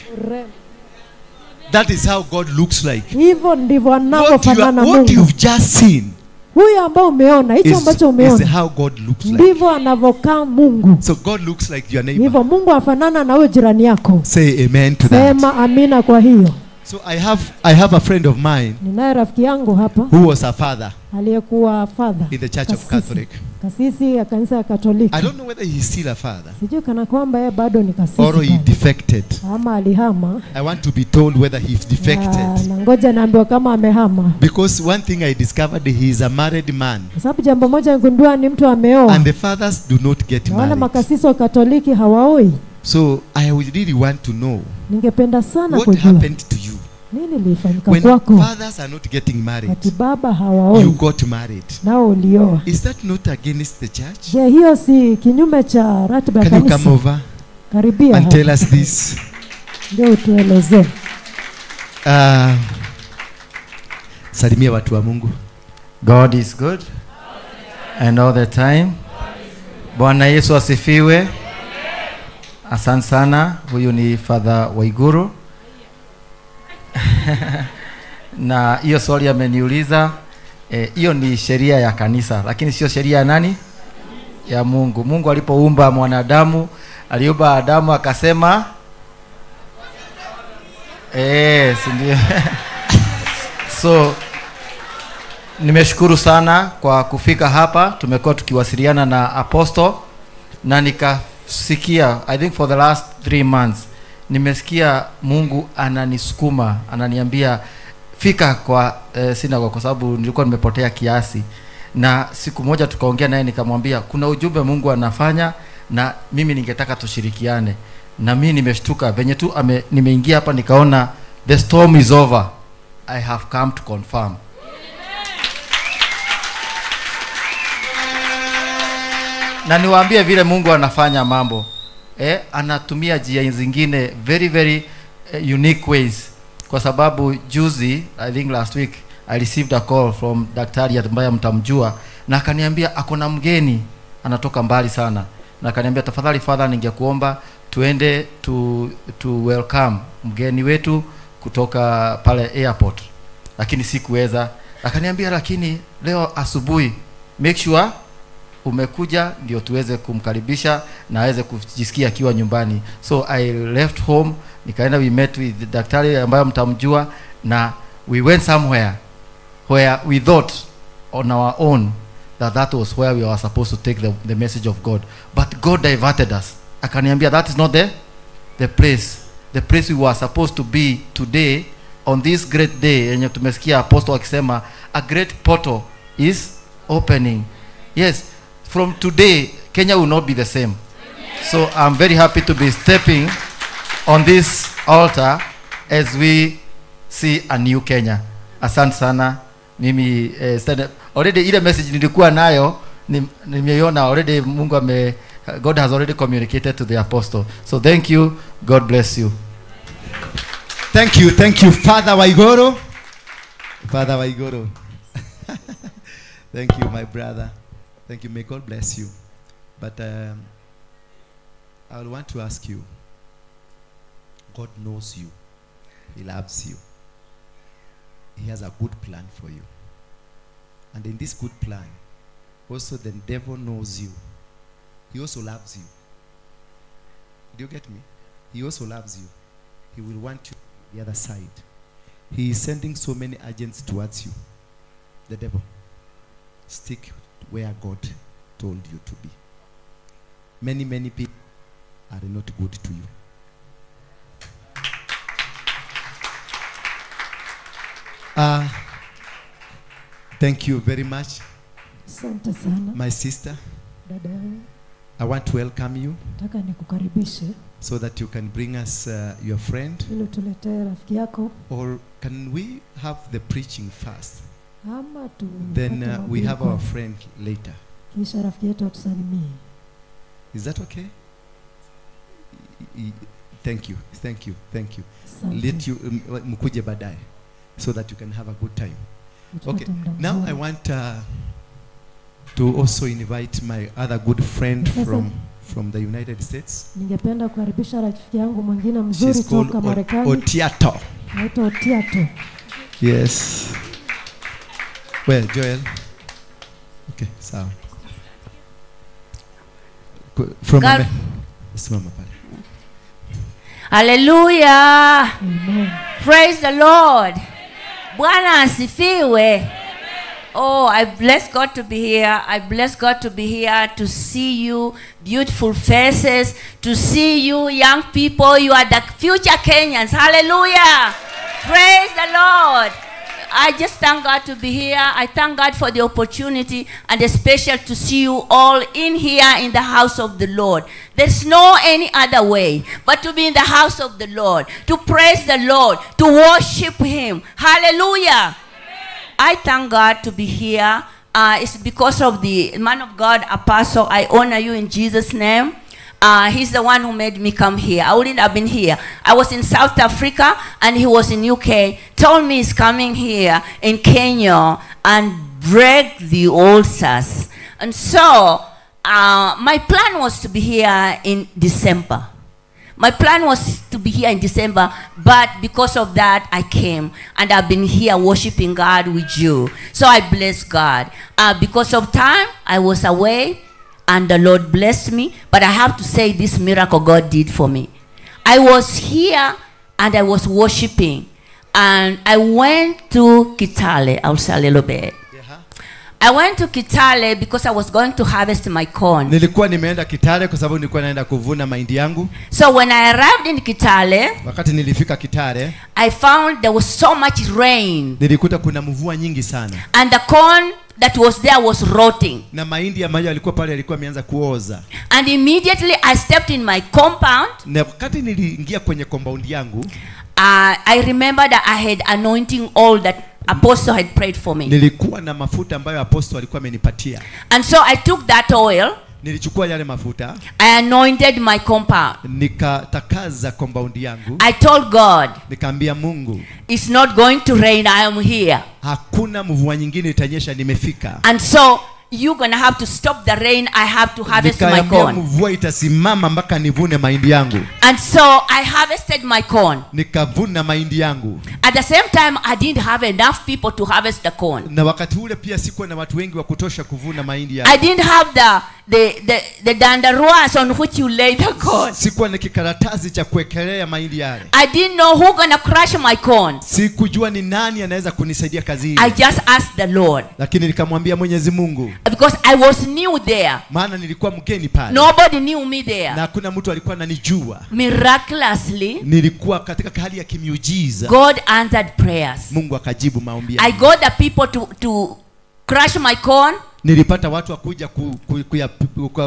That is how God looks like. Hivyo ndivyo anavyofanana What Mungu. you've just seen Huyu ambao umeona, hicho ambacho is umeona, how God looks like. ndivyo anavyokaa Mungu. So God looks like your neighbor. Hivyo Mungu afanana na wewe jirani yako. Say amen to that. Sema amina kwa hiyo. So I have a friend of mine Ninaye rafiki yangu hapa who was a father aliyekuwa father in the Church of kasisi. Catholic. Kasisi ya kanisa ya Katoliki. I don't know whether he's still a father Sijui kana kwamba yeye bado ni kasisi or he pale. defected. Ama alihama. I want to be told whether he's defected. Na ngoja naambiwa kama amehama. Because one thing I discovered, he is a married man. Kwa sababu jambo moja nigundua ni mtu ameoa. And the fathers do not get Na wale married. makasisi wa Katoliki hawaoi. So I would really want to know Ningependa sana what kujua happened to you nini lilifanyika when kwako fathers are not getting married. ati baba You hawaoi got married. nao ulioa. Is that not against the church? Je, hiyo si kinyume cha ratiba ya Can you come kanisa? over Karibia and hapa. tell us this? Ndio utuelezee. Salimia watu wa Mungu. God is good and all the time. Bwana Yesu asifiwe. Asante sana. Huyu ni Father Waiguru. Na hiyo swali ameniuliza, hiyo ni sheria ya kanisa, lakini sio sheria ya nani? Ya Mungu. Mungu alipoumba mwanadamu, aliumba Adamu akasema si ndio? So nimeshukuru sana kwa kufika hapa. Tumekuwa tukiwasiliana na apostle na nikasikia, I think for the last 3 months nimesikia Mungu ananisukuma, ananiambia fika kwa synagogue, kwa sababu nilikuwa nimepotea kiasi. Na siku moja tukaongea naye, nikamwambia kuna ujumbe Mungu anafanya na mimi ningetaka tushirikiane. Na mimi nimeshtuka venye tu nimeingia hapa nikaona the storm is over. I have come to confirm. Na niwaambie vile Mungu anafanya mambo. Anatumia njia zingine very very unique ways. Kwa sababu juzi, I think last week, I received a call from daktari ambaye mtamjua, na akaniambia akona mgeni anatoka mbali sana, na akaniambia tafadhali Father, ningekuomba tuende to welcome mgeni wetu kutoka pale airport. Lakini sikuweza. Akaniambia lakini leo asubuhi make sure umekuja ndio tuweze kumkaribisha na aweze kujisikia akiwa nyumbani. So I left home, nikaenda, we met with the daktari ambaye mtamjua, na we went somewhere where we thought on our own that was where we were supposed to take the message of God, but God diverted us. Akaniambia that is not the place we were supposed to be today on this great day. Yenye tumesikia apostle akisema a great portal is opening. Yes, from today Kenya will not be the same. So I'm very happy to be stepping on this altar as we see a new Kenya. Asante sana. Mimi already ile message nilikuwa nayo nimeiona already. God has already communicated to the apostle. So thank you. God bless you. Thank you, Father Waigoro. Father Waigoro. Thank you, my brother. Thank you. May God bless you. But I want to ask you. God knows you. He loves you. He has a good plan for you. And in this good plan, also the devil knows you. He also loves you. Do you get me? He also loves you. He will want you on the other side. He is sending so many agents towards you. The devil. Stick where God told you to be. Many people are not good to you. Thank you very much. Asante sana. My sister, Dada yangu, I want to welcome you nataka nikukaribishe so that you can bring us your friend. ili tuletee rafiki yako, Or can we have the preaching first? ama tu Then we have our friend later. kisha rafiki yetu atusalimie. Is that okay? Thank you. Asante. Let you mkuje baadaye so that you can have a good time. Okay. Tupate muda Now mzuri. I want to also invite my other good friend from the United States. Ningependa kukaribisha rafiki yangu mwingine mzuri She's called toka Marekani. Otiato. Anaitwa Otiato. Yes. Well, Joel. Okay, so from God. Simama pale. Hallelujah. Amen. Praise the Lord. Bwana asifiwe. Oh, I bless God to be here. I bless God to be here to see you, beautiful faces, to see you, young people. You are the future Kenyans. Hallelujah. Praise the Lord. I just thank God to be here. I thank God for the opportunity, and especially to see you all in here in the house of the Lord. There's no any other way but to be in the house of the Lord, to praise the Lord, to worship Him. Hallelujah. I thank God to be here. It's because of the man of God, Apostle. I honor you in Jesus' name. He's the one who made me come here. I wouldn't have been here. I was in South Africa and he was in UK. Told me he's coming here in Kenya and break the ulcers. And so my plan was to be here in December. My plan was to be here in December, but because of that, I came. And I've been here worshiping God with you. So I bless God. Because of time, I was away. And the Lord blessed me. But I have to say this miracle God did for me. I was here and I was worshiping. And I went to Kitale. I'll say a little bit. I went to Kitale because I was going to harvest my corn. Nilikuwa nimeenda Kitale kwa sababu nilikuwa naenda kuvuna mahindi yangu. So when I arrived in Kitale, wakati nilifika Kitale, I found there was so much rain. Nilikuta kuna mvua nyingi sana. And the corn that was there was rotting. Na mahindi ambayo yalikuwa pale yalikuwa yameanza kuoza. And immediately I stepped in my compound. Na wakati niliingia kwenye compound yangu, I remember that I had anointing oil that Apostle had prayed for me. Nilikuwa na mafuta ambayo Apostle alikuwa amenipatia. And so I took that oil. Nilichukua yale mafuta. I anointed my compound. Nikatakaza compound yangu. I told God, nikaambia Mungu, it's not going to rain, I am here. Hakuna mvua nyingine itanyesha, nimefika. And so you're going to have to stop the rain. I have to harvest my corn. Mvua itasimama mpaka nivune mahindi yangu. And so I harvested my corn. Nikavuna mahindi yangu. At the same time, I didn't have enough people to harvest the corn. Na wakati ule pia sikuwa na watu wengi wa kutosha kuvuna mahindi yangu. I didn't have the dandaruas on which you lay the corn. Sikuwa na kikaratasi cha kuwekelea mahindi yale. I didn't know who gonna crush my corn. Sikujua ni nani anaweza kunisaidia kazi hii. I just asked the Lord. Lakini nikamwambia Mwenyezi Mungu, because I was new there. maana nilikuwa mgeni pale Nobody knew me there. na hakuna mtu alikuwa ananijua. Miraculously, Nilikuwa katika hali ya kimiujiza. God answered prayers. Mungu akajibu maombi I yangu. got the people to crush my corn, Nilipata watu wakuja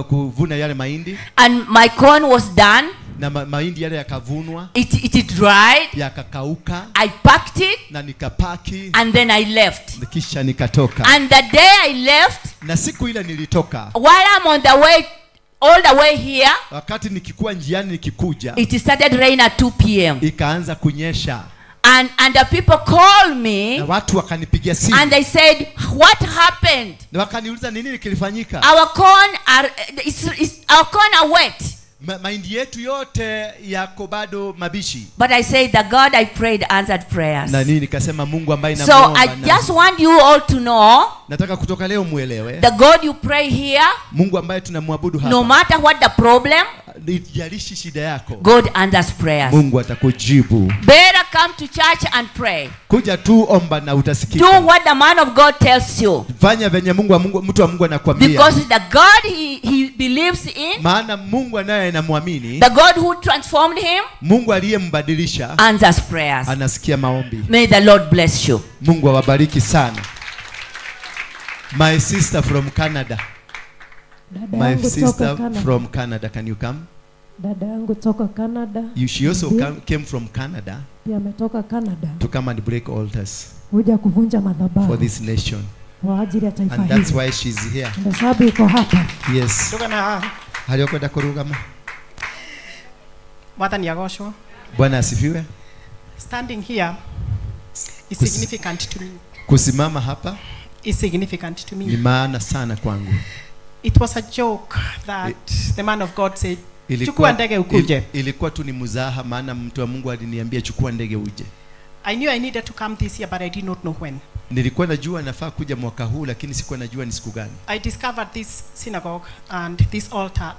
kuvuna yale mahindi and my corn was done. na mahindi yale yakavunwa It dried. yakakauka I packed it na nikapaki and then I left. kisha nikatoka. And the day I left, Na siku ile nilitoka, while I'm on the way, all the way here, wakati nikikuwa njiani nikikuja, it started rain at 2 p.m. ikaanza kunyesha And the people called me na watu wakanipigia simu and they said, what happened? na wakaniuliza nini kilifanyika. Our corn our corn are wet. Mahindi yetu yote yako bado mabichi. But I said, the God I prayed answered prayers. Na nini nikasema Mungu ambaye So namuomba. I just want you all to know, Nataka kutoka leo muelewe, the God you pray here, Mungu ambaye tunamwabudu hapa, no matter what the problem, ijalishi shida yako, God answers prayers. Mungu atakujibu. Better come to church and pray. Kuja tu omba na Do utasikika. what the man of God tells you. Fanya venye mtu wa Mungu anakuambia. Because the God he believes in, Maana Mungu anaye anamwamini, the God who transformed him, Mungu aliyembadilisha answers prayers. anasikia maombi. May the Lord bless you. Mungu awabariki sana. My sister from Canada. Dada My yangu sister toka Canada. from Canada, can you come? Dada yangu toka Canada. She also Ndiyo. came from Canada Pia ametoka Canada. to come and break altars Kuja kuvunja for madhabahu this nation. kwa ajili ya taifa And that's hili. why she's here. Ndio sababu iko hapa. Yes. Aliyokwenda kurugama. Mwathani agoshwo. Bwana asifiwe. Standing here is Kus- significant to me. Kusimama hapa Is significant to ni me. maana sana kwangu. It was a joke that the man of God said, chukua ndege ukuje. Ilikuwa tu ni mzaha, maana mtu wa Mungu aliniambia chukua ndege uje. I knew I needed to come this year, but I did not know when. Nilikuwa najua nafaa kuja mwaka huu, lakini sikuwa najua ni siku gani. I discovered this synagogue and this altar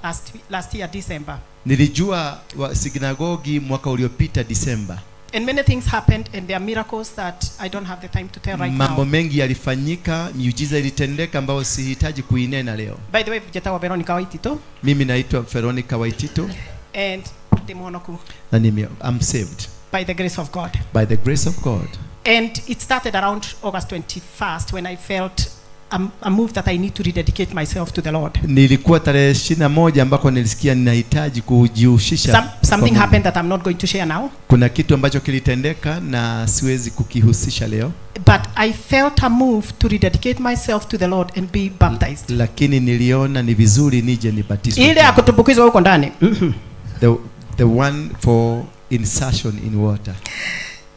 last year, December. Nilijua sinagogi mwaka uliopita Disemba. And many things happened, and there are miracles that I don't have the time to tell right Mambo now. mengi yalifanyika, miujiza ilitendeka ambayo sihitaji kuinena leo. By the way, Jetawa Veronica Waitito Mimi naitwa Veronica Waitito and Demonoku, na I'm saved by the grace of God. by the grace of God. And it started around August 21st when I felt a move that I need to rededicate myself to the Lord. Nilikuwa tarehe 21 ambako nilisikia ninahitaji kujihusisha. Something happened that I'm not going to share now. Kuna kitu ambacho kilitendeka na siwezi kukihusisha leo. But I felt a move to rededicate myself to the Lord and be baptized. Lakini niliona ni vizuri nije nibatizwe. Ile ya kutumbukizwa huko ndani. The one for insertion in water.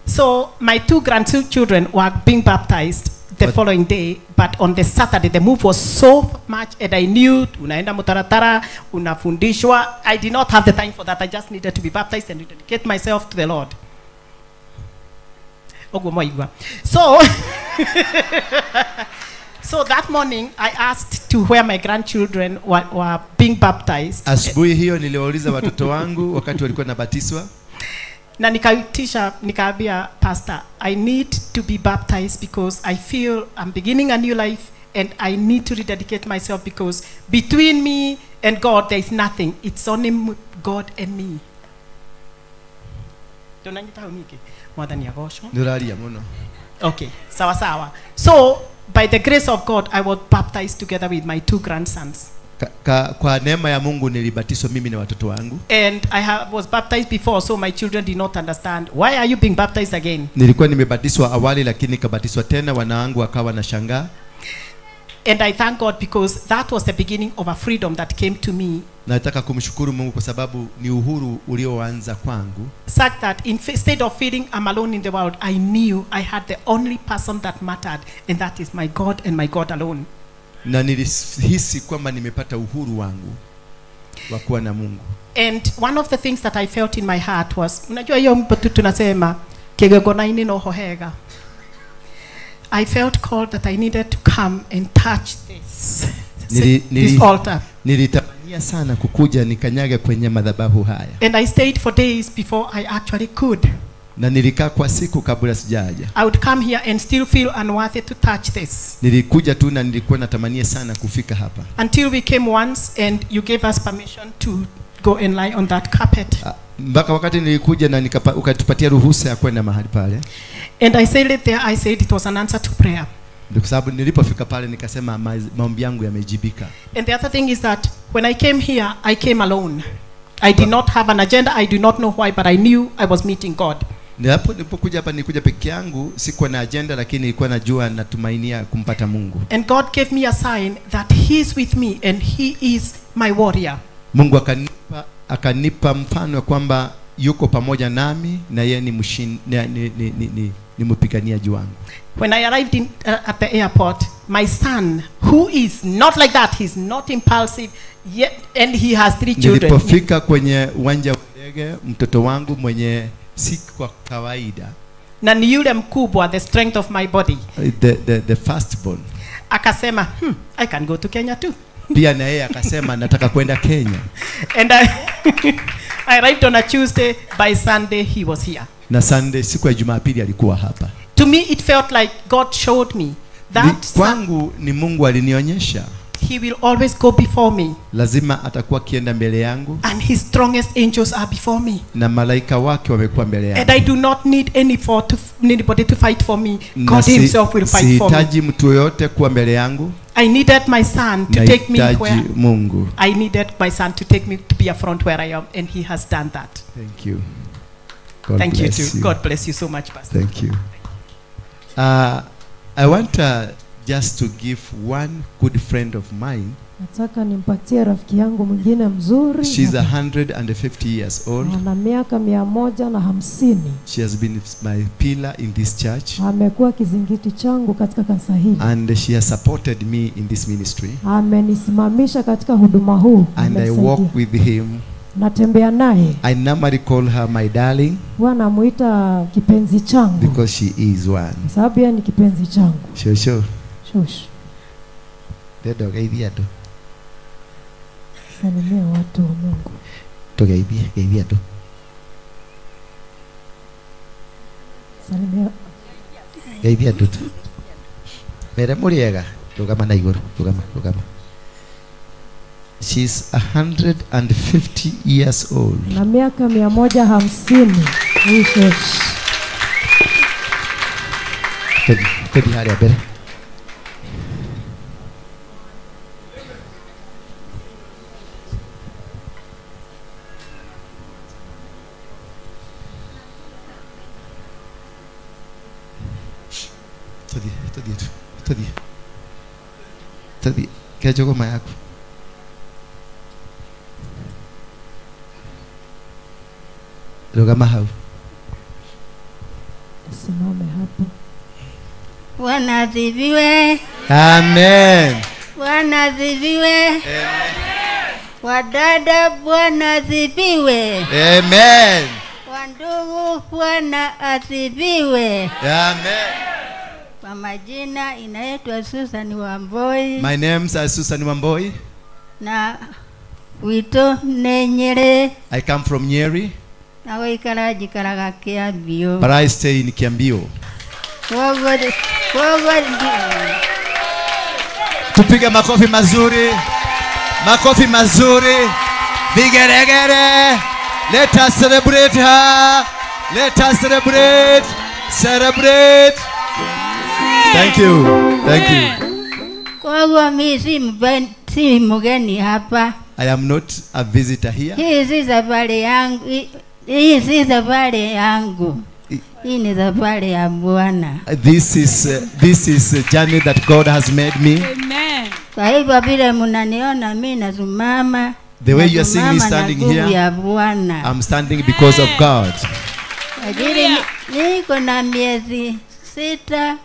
So my 2 grandchildren were being baptized the following day, but on the Saturday the move was so much and I knew unaenda mutaratara, unafundishwa. I did not have the time for that. I just needed to be baptized and dedicate myself to the Lord. So so that morning I asked to where my grandchildren were being baptized. Asubuhi hiyo niliwauliza watoto wangu wakati walikuwa nabatizwa. Na nikaambia pastor, I need to be baptized because I feel I'm beginning a new life and I need to rededicate myself because between me and God there is nothing. It's only God and me. Okay, sawa. So by the grace of God I was baptized together with my 2 grandsons. Kwa neema ya Mungu nilibatizwa mimi na watoto wangu. And was baptized before, so my children did not understand. Why are you being baptized again? Nilikuwa nimebatizwa awali lakini nikabatizwa tena, wanangu wakawa na shangaa. And I thank God because that was the beginning of a freedom that came to me. Nataka kumshukuru Mungu kwa sababu ni uhuru ulioanza kwangu. Such that instead of feeling I'm alone in the world, I knew I had the only person that mattered, and that is my God and my God alone. Na nilihisi kwamba nimepata uhuru wangu wa kuwa na Mungu. And one of the things that I felt in my heart was, unajua hiyo mtu tunasema kigegona no hohega. I felt called that I needed to come and touch this altar. Nilitamania sana kukuja nikanyage kwenye madhabahu haya. And I stayed for days before I actually could. Na nilikaa kwa siku kabla sijaja. I would come here and still feel unworthy to touch this. Nilikuja tu na nilikuwa natamania sana kufika hapa. Until we came once and you gave us permission to go and lie on that carpet. Mpaka wakati nilikuja na ukatupatia ruhusa ya kwenda mahali pale. And I said it there, I said it was an answer to prayer. Ndio sababu nilipofika pale nikasema maombi yangu yamejibika. And the other thing is that when I came here, I came alone. I did not have an agenda, I do not know why, but I knew I was meeting God. Nilipokuja hapa nilikuja peke yangu, sikuwa na agenda lakini nilikuwa najua natumainia kumpata Mungu. And God gave me a sign that he is with me and he is my warrior. Mungu akanipa mfano kwamba yuko pamoja nami na yeye ni mpiganiaji wangu. When I arrived at the airport, my son, who is not like that, he's not impulsive yet, and he has 3 children. Nilipofika kwenye uwanja wa ndege, mtoto wangu mwenye si kwa kawaida, na ni yule mkubwa, the strength of my body, the firstborn, akasema I can go to Kenya too. Pia na yeye akasema nataka kwenda Kenya. And I arrived on a Tuesday, by Sunday he was here. Na Sunday siku ya Jumapili alikuwa hapa. To me it felt like God showed me that kwangu ni Mungu alinionyesha he will always go before me. Lazima atakuwa kienda mbele yangu. And his strongest angels are before me. Na malaika wake wamekuwa mbele yangu. And I do not need anybody to fight for me. God himself will fight for me. Sihitaji mtu yote kuwa mbele yangu. I needed my son to take me where Mungu. I needed my son to take me to be a front where I am, and he has done that. Thank you. God Thank you bless too. God bless you so much, Pastor. Thank you. I want just to give one good friend of mine. Nataka nimpatie rafiki yangu mwingine mzuri. She's 150 years old. Ana miaka 150. She has been my pillar in this church. Amekuwa kizingiti changu katika kanisa hili. And she has supported me in this ministry. Amenisimamisha katika huduma huu. And I walk with him. Natembea naye. I normally call her my darling. Wanamuita kipenzi changu. Because she is one. Sababu yeye ni kipenzi changu. Shosho. Shush. Dedo gaidia tu. Salimia watu wa Mungu. To gaidia tu. Salimia. Gaidia tu. Mere muriega. Tugama na iguru. Tugama. She's 150 years old. Na miaka 150. Shush. Tedi hari abere. Tadi kaja goma yako. Rogama hau. Simame hapo. Bwana asifiwe. Amen. Bwana asifiwe. Amen. Wadada, Bwana asifiwe. Amen. Wandugu, Bwana asifiwe. Amen. Kwa majina inaitwa Susan Wamboi. My name is Susan Wamboi. Na wito Nyeri. I come from Nyeri. Na waikara jikaraga Kiambio. But I stay in Kiambio. Tupige makofi mazuri. Makofi mazuri. Vigeregere. Let us celebrate her. Let us celebrate. Celebrate. Thank you. Thank you. Kwa mimi si mgeni hapa. I am not a visitor here. Hii si safari yangu. Hii si safari yangu. Hii ni safari ya Bwana. This is a journey that God has made me. Amen. Kwa hivyo vile mnaniona mimi nasimama. The way you are seeing me standing here, I'm standing because of God. Niko na miezi 6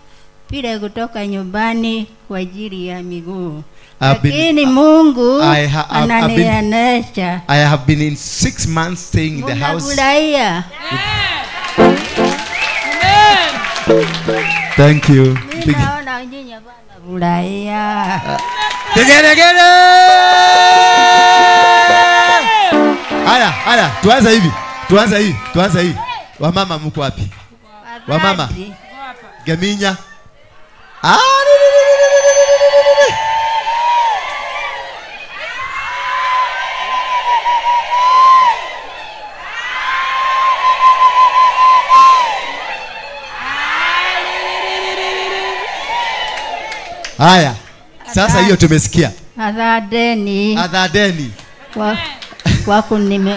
bila kutoka nyumbani kwa ajili ya miguu. Lakini Mungu ananianesha. I have been in 6 months staying in the house. Thank you. Ninaona nyinyi bana bulaya. Tegere. Haya, tuanza hivi. Wamama mko wapi? Wamama. Padri. Geminya. Haya. Sasa hiyo tumesikia. Adhadeni. Adhadeni. Wako nime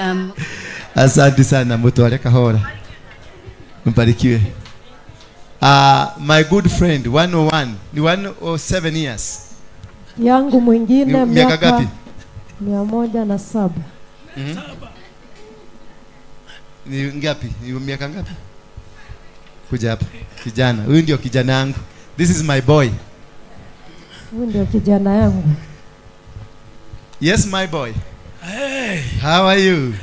Asante sana mtwale kahora. Mbarikiwe. My good friend 101 ni 107 years. Yangu mwingine miaka gapi? 107. Ni ngapi? Ni miaka ngapi? Kuja hapa. Kijana. Huyu ndio kijana yangu. This is my boy. Huyu ndio kijana yangu. Yes, my boy. Hey. How are you?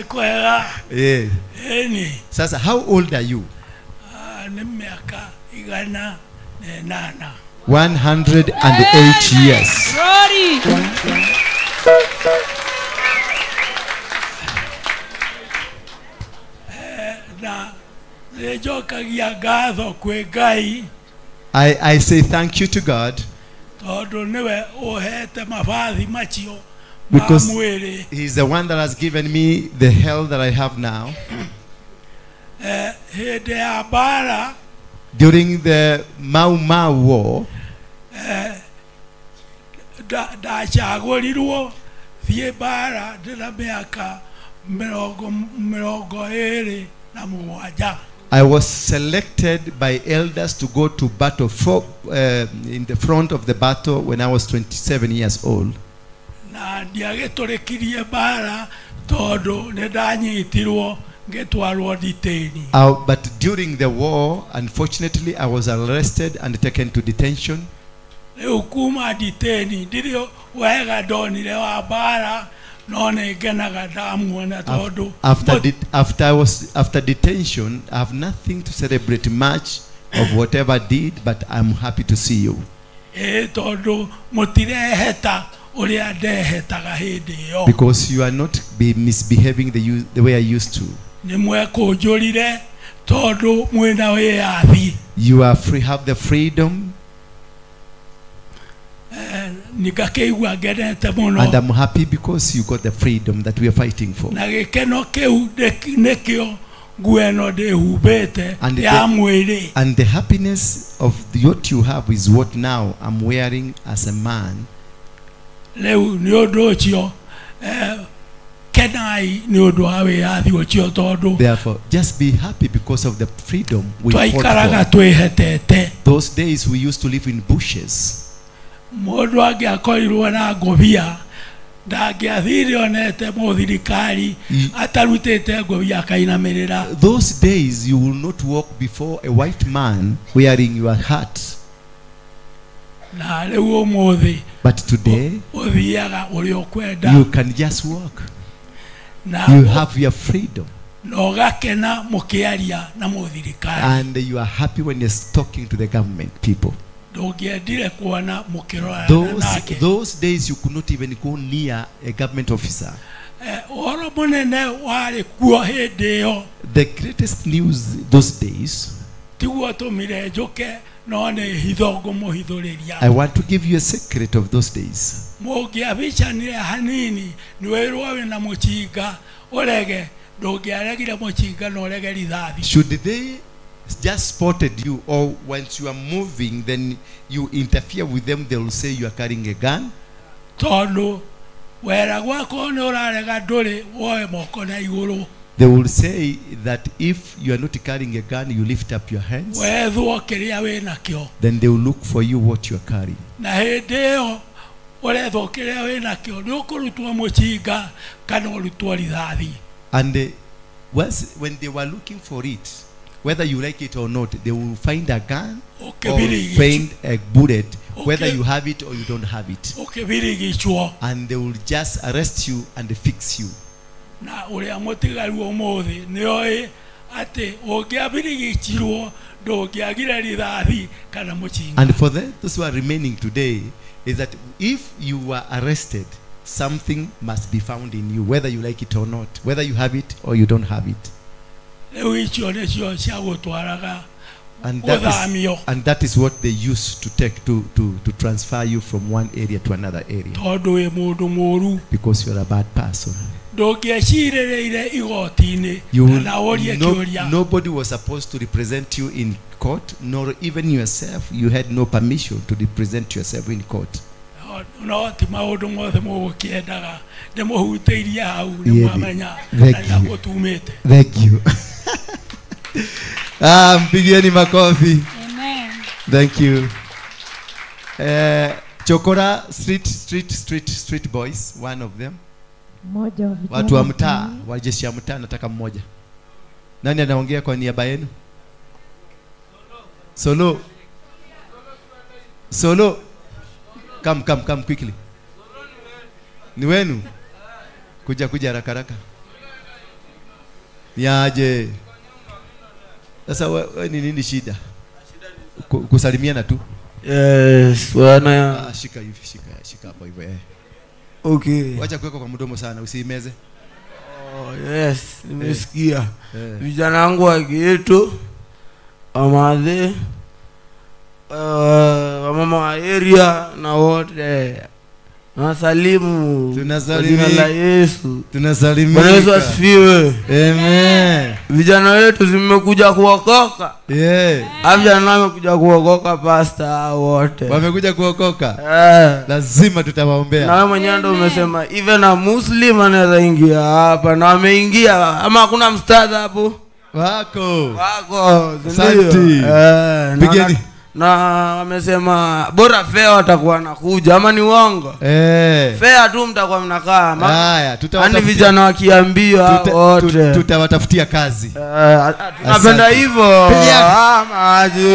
Kwela. Yeah. Eni. Sasa, how old are you? Ni miaka 108 years. Glory. Na lejokagia gatho kwe Ngai. I say thank you to God. Tondu niwe uhete mabathi macio. Because he's the one that has given me the health that I have now. Hede ya bara. During the Mau Mau War, ndacagurirwo thie bara ndina miaka mirongo iri na mugwanja. I was selected by elders to go to battle in the front of the battle when I was 27 years old. Na ndiagiturikirie bara tondu nindanyitirwo ngitwarwo detaini. But during the war, unfortunately, I was arrested and taken to detention. Riu kuma detaini ndirio wega ndonire wa bara no ningenaga ndamuona tondu after detention, I have nothing to celebrate much of whatever I did, but I'm happy to see you. Tondu mutireheta uria ndehetaga hindi yo. Because you are not misbehaving the way I used to. Nimwe kunjurire tondu mwina wiathi. You are free, have the freedom. Nikakeigua ngenete muno. And I'm happy because you got the freedom that we are fighting for. Na gikeno kiu nikio ngueno ndihubite ya mwiri. And the happiness of what you have is what now I'm wearing as a man. Leu ni undu ucio kenai ni undu wa wiathi ucio tondu. Therefore, just be happy because of the freedom we fought for. Those days we used to live in bushes. Mundu angiakorirwo na ngobia ndangiathire onete muthirikari atarutite ngobia akainamirira. Those days you will not walk before a white man wearing your hat. Na leo umuthi. But today uthiaga uri ukwenda. You can just walk. You have your freedom. No gakena mukiaria na muthirikari. And you are happy when you're talking to the government people. Those days you could not even go near a government officer. The greatest news those days, I want to give you a secret of those days. Should they just spotted you, or once you are moving, then you interfere with them, they will say you are carrying a gun. They will say that if you are not carrying a gun, you lift up your hands. Then they will look for you what you are carrying. And when they were looking for it, whether you like it or not, they will find a gun or find a bullet, whether you have it or you don't have it. And they will just arrest you and fix you. And for those who are remaining today, is that if you were arrested, something must be found in you, whether you like it or not, whether you have it or you don't have it. rĩu icio nĩcio cia gũtwaraga And gũthamio that is what they use to take to transfer you from one area to another area. tondũ wĩ mũndũ mũũru Because you're a bad person. ndũngĩecirĩrĩire igoti-inĩ kana ũrie kĩũria. Nobody was supposed to represent you in court, nor even yourself. You had no permission to represent yourself in court. no ti maũndũ mothe mũgũkĩendaga ndĩmũhutĩirie hau nĩmwamenya na gũtumĩte. Thank you. Mpigieni makofi. Amen. Thank you. Chokora street boys, one of them. Mmoja wa vijana Watu wa mtaa, wa jeshi ya mtaa, nataka mmoja. Nani anaongea kwa niaba yenu? Solo. Come quickly. Ni wenu? Kuja haraka. Niaje. Sasa wewe ni nini shida? Kusalimiana tu. Yes, wana. Shika hivi, shika hapo hivyo. Okay. Wacha kuweka kwa mdomo sana, usiimeze. Oh, yes, nimesikia. Vijana wangu wa Geto, amadhe, mama wa area na wote. Tunasalimu. Jina la Yesu. Tunasalimika. Bwana Yesu asifiwe. Amen. Vijana wetu zimekuja kuokoka. Vijana wamekuja kuokoka pastor wote. Wamekuja kuokoka. Lazima tutawaombea. Na wewe mwenyewe ndio umesema even a Muslim anaweza ingia hapa na ameingia ama hakuna mstadha hapo? Wako. Asante. Pigeni. Na wamesema bora fair watakuwa nakuja ama ni uongo? Fair tu mtakuwa mnakaa. Haya, tutawatafutia. Ani vijana wakiambiwa wote. Tutawatafutia kazi. Tunapenda hivyo.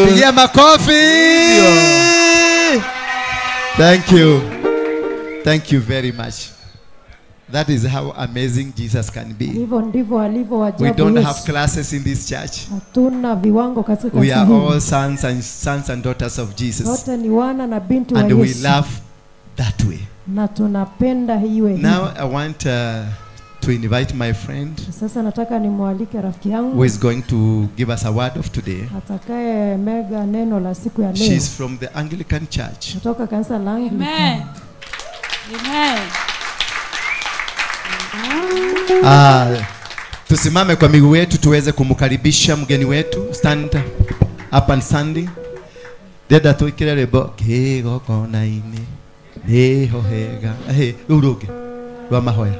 Pigia makofi. Thank you very much. That is how amazing Jesus can be. Hivyo ndivyo alivyo ajabu. We don't have classes in this church. Hatuna viwango katika kanisa. We are all sons and daughters of Jesus. Wote ni wana na binti wa Yesu. And we love that way. Na tunapenda hiwe. Now I want to invite my friend. Sasa nataka nimwalike rafiki yangu. Who is going to give us a word of today. Atakaye mega neno la siku ya leo. She is from the Anglican Church. Kutoka kanisa la Anglican. Amen. Tusimame kwa miguu yetu tuweze kumkaribisha mgeni wetu. Stand up and standing. Deda tuikire rebo kego kona ine neho hega uruge rwa mahoya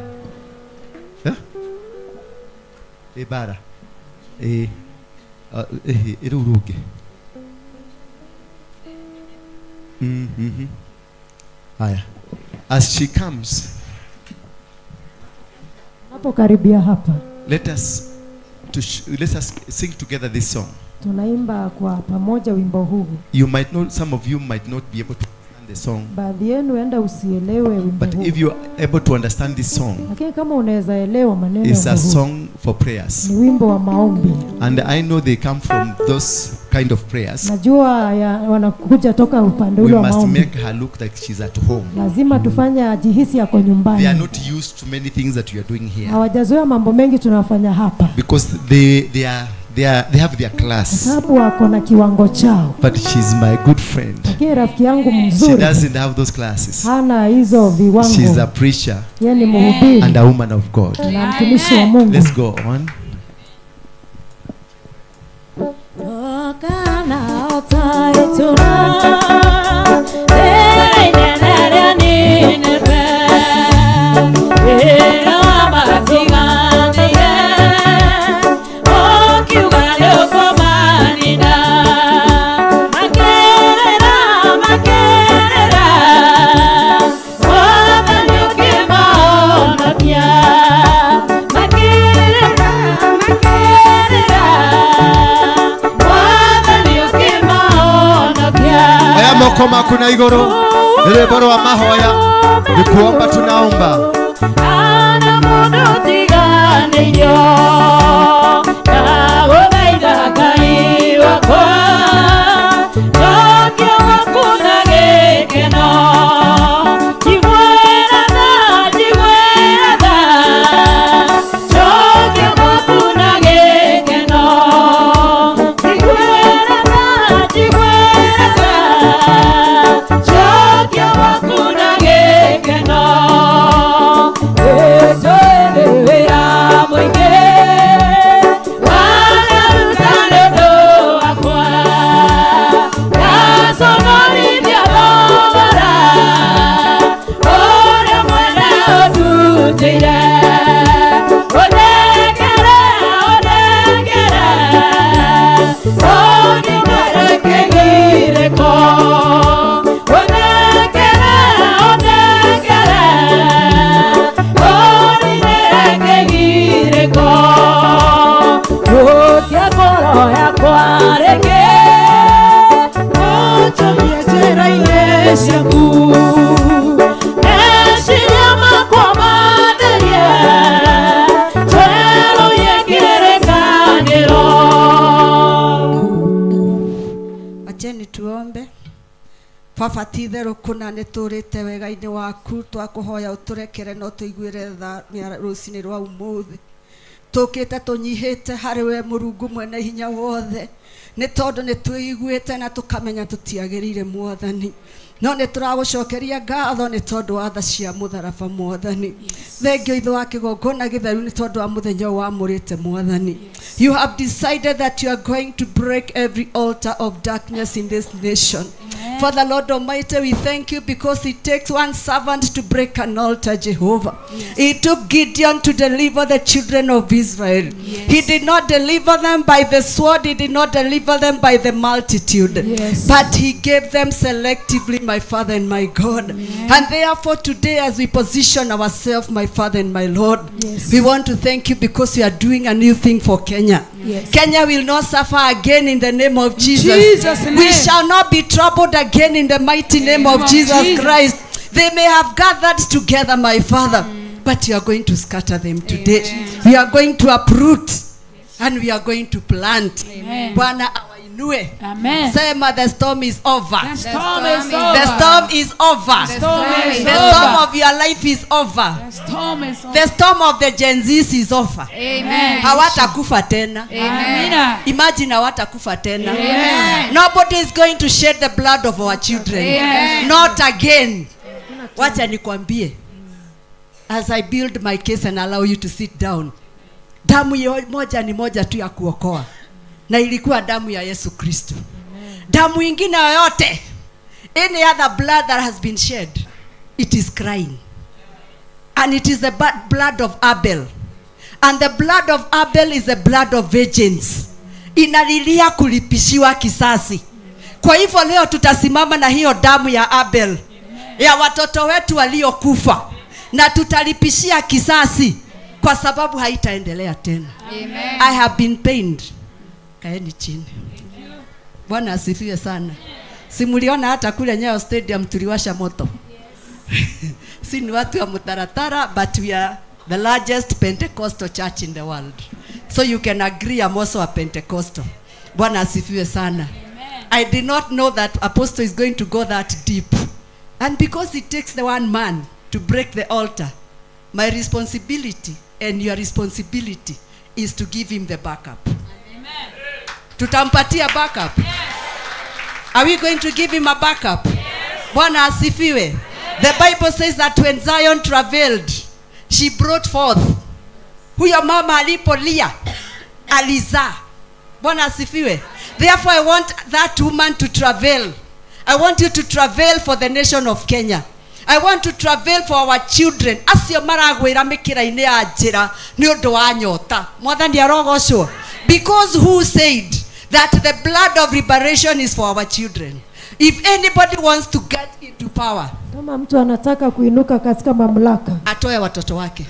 bara uruge haya. As she comes, hapo karibia hapa, let us sing together this song. Tunaimba kwa pamoja wimbo huu. Some of you might not be able to understand the song. Baadhi yenu enda usielewe wimbo huu. But if you are able to understand this song, lakini kama unaweza elewa maneno huu, it's a song for prayers. Ni wimbo wa maombi. And I know they come from those kind of prayers. Najua wanakuja toka upande ule wa maombi. We must make her look like she's at home. Lazima tufanye ajihisi yako nyumbani. They are not used to many things that you are doing here. Hawajazoea mambo mengi tunafanya hapa. Because they have their class. Sababu wako na kiwango chao. But she's my good friend. Lakini rafiki yangu mzuri. She doesn't have those classes. Hana hizo viwango. She's a preacher. Yeye ni mhubiri. And a woman of God. Na mtumishi wa Mungu. Let's go on. Koma kuna igoro ile boro wa mahoya ni kuomba tunaomba ana mono tigane yo na wobaida kai wako tokyo kuna gekeno jiwera da tokyo kuna gekeno wacheni tuombe. Baba titherũ kuna nĩ tũrĩte wega-inĩ waku, twakuhoya ũtũrekere no tũiguĩre tha rũcinĩ rwa ũmũthĩ. Tũkĩte tũnyihĩte harĩ we Mũrungu mwene hinya wothe, nĩ tondũ nĩ twĩiguĩte na tũkamenya tũtiagĩrĩire Mwathani. No nĩ tũragũcokeria ngatho nĩ tondũ wa tha cia mũtharaba Mwathani. Thengio ithe wa kĩgongona gĩtheru nĩ tondũ wa mũthenya ũyũ wamũrĩte Mwathani. You have decided that you are going to break every altar of darkness in this nation. Father Lord Almighty, we thank you because it takes one servant to break an altar, Jehovah. It took Gideon to deliver the children of Israel. He did not deliver them by the sword, he did not deliver them by the multitude, but he gave them selectively, my Father and my God. And therefore today, as we position ourselves, my Father and my Lord, we want to thank you because you are doing a new thing for Kenya. Kenya will not suffer again in the name of Jesus. We shall not be troubled again in the mighty name of Jesus Christ. They may have gathered together, my Father, but you are going to scatter them today. We are going to uproot and we are going to plant. Bwana awainue. Amen. Sema, the storm is over. The storm is over. The storm is over. The storm is The over. storm of your life is over. The storm is over. The storm of the Gen Zs is over. Amen. Hawatakufa tena. Amen. Imagine hawatakufa tena. Amen. Nobody is going to shed the blood of our children. Amen. Not again. Wacha nikwambie. As I build my case and allow you to sit down. Damu moja ni moja tu ya kuokoa. Na ilikuwa damu ya Yesu Kristo. Damu ingine yoyote, any other blood that has been shed, it is crying. And it is the blood of Abel. And the blood of Abel is the blood of vengeance. Inalilia kulipishiwa kisasi. Kwa hivyo leo tutasimama na hiyo damu ya Abel, ya watoto wetu waliokufa, na tutalipishia kisasi kwa sababu haitaendelea tena. Amen. I have been pained. Kaeni chini. Bwana asifiwe sana. Simuliona hata kule Nyayo Stadium tuliwasha moto. Si ni watu wa mutaratara, but we are the largest Pentecostal church in the world. So you can agree I'm also a Pentecostal. Bwana asifiwe sana. I did not know that Apostle is going to go that deep. And because it takes the one man to break the altar, my responsibility and your responsibility is to give him the backup. Amen. Tutampatia backup. Yes. Are we going to give him a backup? Yes. Bwana asifiwe. Yes. The Bible says that when Zion travailed, she brought forth. Huyo mama alipolia, alizaa. Bwana asifiwe. Therefore I want that woman to travail. I want you to travail for the nation of Kenya. I want to travel for our children. Asio maragwira mikira-ini ya njira ni undu wa nyota. Mwathani arogocwo. Because who said that the blood of liberation is for our children? If anybody wants to get into power, kama mtu anataka kuinuka katika mamlaka, atoe watoto wake.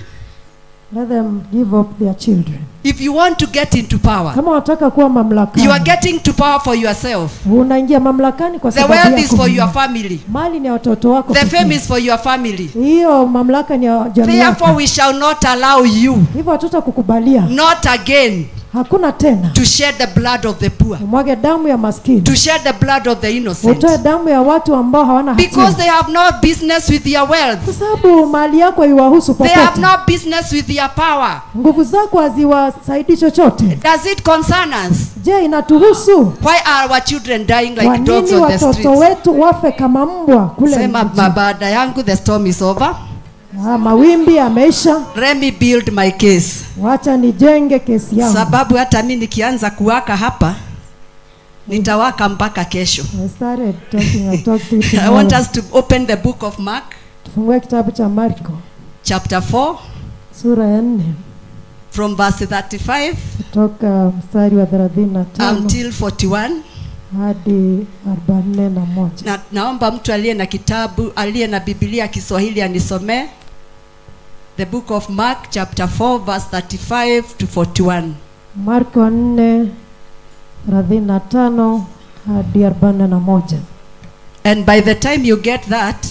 Let them give up their children. If you want to get into power, kama unataka kuwa mamlakani, you are getting to power for yourself. Unaingia mamlakani kwa sababu the wealth is for your family. Mali ni watoto wako. The fame is for your family. Hiyo mamlaka ni ya jamii. Therefore we shall not allow you. Hivyo hatutakukubalia. Not again. Hakuna tena. To shed the blood of the poor. Mwage damu ya maskini. To shed the blood of the innocent. Utoe damu ya watu ambao hawana hatia. Because they have no business with your wealth. Kwa sababu mali yako haiwahusu popote. They have no business with your power. Nguvu zako haziwasaidii chochote. Does it concern us? Je, inatuhusu? Why are our children dying like dogs on the streets? Watoto wetu wafe kama mbwa kule. Sema baada yangu, the storm is over. Mawimbi yameisha. Let me build my case. Wacha nijenge kesi yangu. Sababu hata mimi nikianza kuwaka hapa nitawaka mpaka kesho. I want us to open the book of Mark. Tufungue kitabu cha Marko. Chapter 4. Sura ya 4. From verse 35. Kutoka mstari wa 35 until 41. Hadi 41. Naomba mtu aliye na kitabu, aliye na Biblia Kiswahili anisomee. The book of Mark chapter 4 verse 35 to 41. Marko 4:35 hadi 41. And by the time you get that,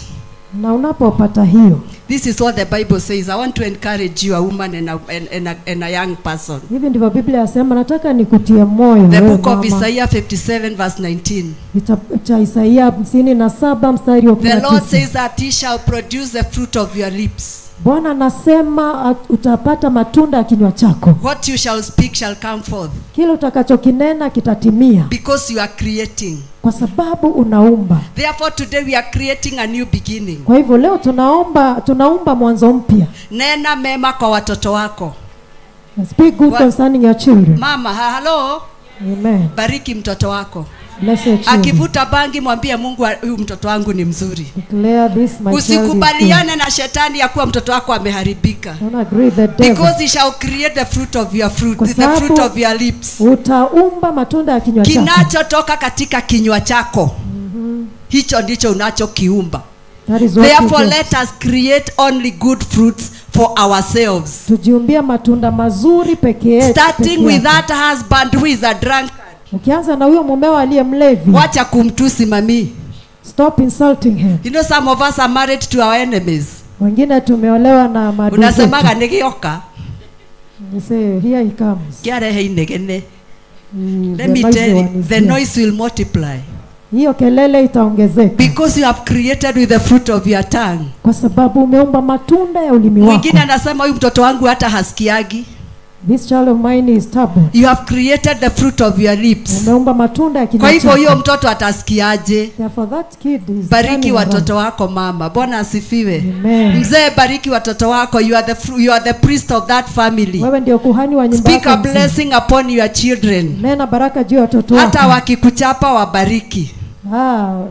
Na unapopata hiyo, this is what the Bible says. I want to encourage you, a woman and a young person. hivi ndivyo Biblia yasema, nataka nikutie moyo The wewe book of mama. Isaiah 57 verse 19. Kitabu cha Isaia 57 mstari wa The Lord 19. says that he shall produce the fruit of your lips. Bwana anasema utapata matunda ya kinywa chako. What you shall speak shall come forth. Kile utakachokinena kitatimia. Because you are creating. Kwa sababu unaumba. Therefore today we are creating a new beginning. Kwa hivyo leo tunaumba mwanzo mpya. Nena mema kwa watoto wako. Speak good concerning your children. Mama, hello. Amen. Bariki mtoto wako. Bless your children. Akivuta bangi mwambie Mungu, huyu mtoto wangu ni mzuri. Declare this, my Usikubaliane na shetani ya kuwa mtoto wako ameharibika. Don't agree the devil. Because he shall create the fruit of your fruit, the fruit of your lips. Utaumba matunda ya kinywa chako. Kinachotoka katika kinywa chako. Hicho ndicho unachokiumba. That is what Therefore you get. let us create only good fruits for ourselves. Tujiumbie matunda mazuri peke yetu. Starting with that husband who is a drunkard. Ukianza na huyo mumeo aliye mlevi. Wacha kumtusi mami. Stop insulting him. You know some of us are married to our enemies. Wengine tumeolewa na maadui. Unasemaga nigioka. You say here he comes. Kiare hei negene. Let me tell you, the noise will multiply. Hiyo kelele itaongezeka. Because you have created with the fruit of your tongue. Kwa sababu umeumba matunda ya ulimi wako. Mwingine anasema huyu mtoto wangu hata hasikiagi. This child of mine is stubborn. You have created the fruit of your lips. Umeumba matunda ya kinywa Kwa chako. hivyo huyo mtoto atasikiaje? Therefore that kid is Bariki watoto wako mama. Bwana asifiwe. Amen. Mzee, bariki watoto wako. You are the priest of that family. Wewe ndio kuhani wa nyumba yako. Speak a blessing upon your children. Nena baraka juu ya watoto wako. Hata wakikuchapa wabariki.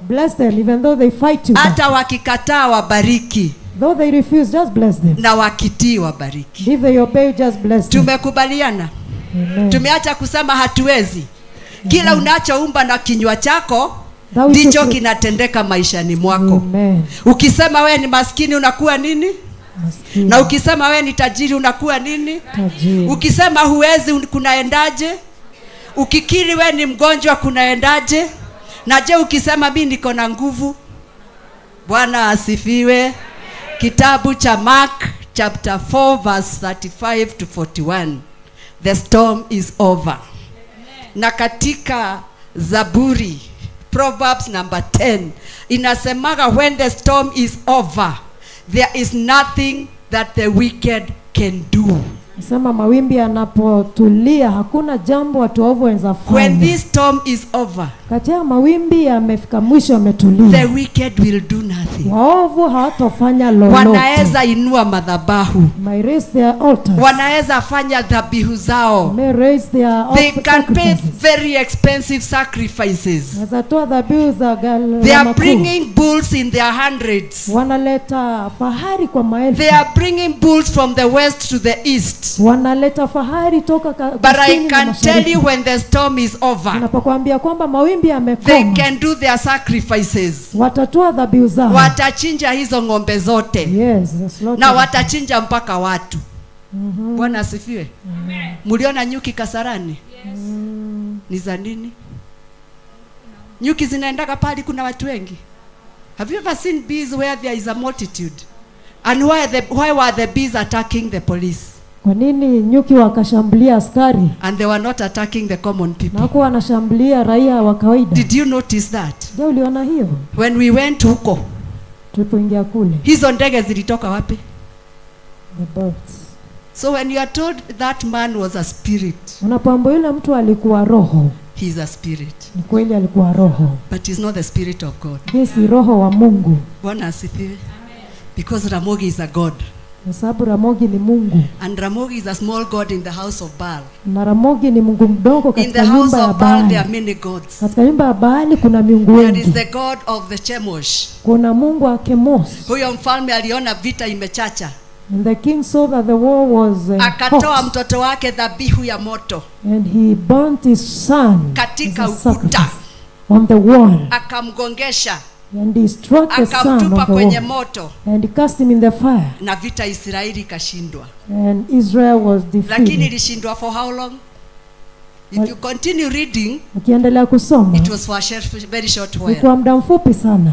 Bless them even though they fight you. Hata wakikataa wabariki. Though they refuse, just bless them. Na wakitii wabariki. If they obey, just bless them. Tumekubaliana? Amen. Tumeacha kusema hatuwezi. Kila unachoumba na kinywa chako That ndicho kinatendeka maishani mwako. Amen. Ukisema wewe ni maskini unakuwa nini? Maskini. Na ukisema wewe ni tajiri unakuwa nini? Tajiri. Ukisema huwezi kunaendaje? Ukikiri wewe ni mgonjwa kunaendaje? Na je ukisema mimi niko na nguvu? Bwana asifiwe. Kitabu cha Mark chapter 4 verse 35 to 41. The storm is over. Na katika Zaburi Proverbs number 10 inasemaga when the storm is over there is nothing that the wicked can do. Sema mawimbi yanapotulia hakuna jambo watu waovu wanaweza fanya. When this storm is over, kati ya mawimbi yamefika mwisho yametulia. The wicked will do nothing. Waovu hawatofanya lolote. Wanaweza inua madhabahu. May raise their altars. Wanaweza fanya dhabihu zao. May raise their They can pay very expensive sacrifices. Wanatoa dhabihu za They are bringing bulls in their hundreds. Wanaleta fahari kwa maelfu. They are bringing bulls from the west to the east. Wanaleta fahari toka But I can tell you when the storm is over, ninapokuambia kwamba mawimbi yamekoma, they can do their sacrifices. watatoa dhabihu zao. Watachinja hizo ng'ombe zote. Yes, na watachinja mpaka watu. Bwana asifiwe. Mliona nyuki Kasarani? Yes. Ni za nini? Nyuki zinaendaga pale kuna watu wengi. Have you ever seen bees where there is a multitude? And why were the bees attacking the police? Kwa nini nyuki wakashambulia askari? And they were not attacking the common people. Na kwa wanashambulia raia wa kawaida. Did you notice that? Je, uliona hiyo? When we went huko, tulipoingia kule, hizo ndege zilitoka wapi? The birds. So when you are told that man was a spirit, unapoambiwa yule mtu alikuwa roho, he is a spirit. ni kweli alikuwa roho, but he's not the spirit of God. Yeye si roho wa Mungu. Bwana asifiwe. Because Ramogi is a god. Kwa sababu Ramogi ni Mungu. And Ramogi is a small god in the house of Baal. Na Ramogi ni Mungu mdogo katika nyumba ya Baal. Baali. There are many gods. Katika nyumba ya Baali kuna miungu wengi. There is the god of the Chemosh. Kuna Mungu wa Chemosh. Huyo mfalme aliona vita imechacha. And the king saw that the war was akatoa mtoto wake dhabihu ya moto. And he burnt his son katika ukuta on the wall. Akamgongesha. And he struck the son on the kwenye wall. moto. And he cast him in the fire. Na vita Israeli ikashindwa. And Israel was defeated. Lakini ilishindwa for how long? If you continue reading, ukiendelea kusoma, it was for a very short while. kwa muda mfupi sana.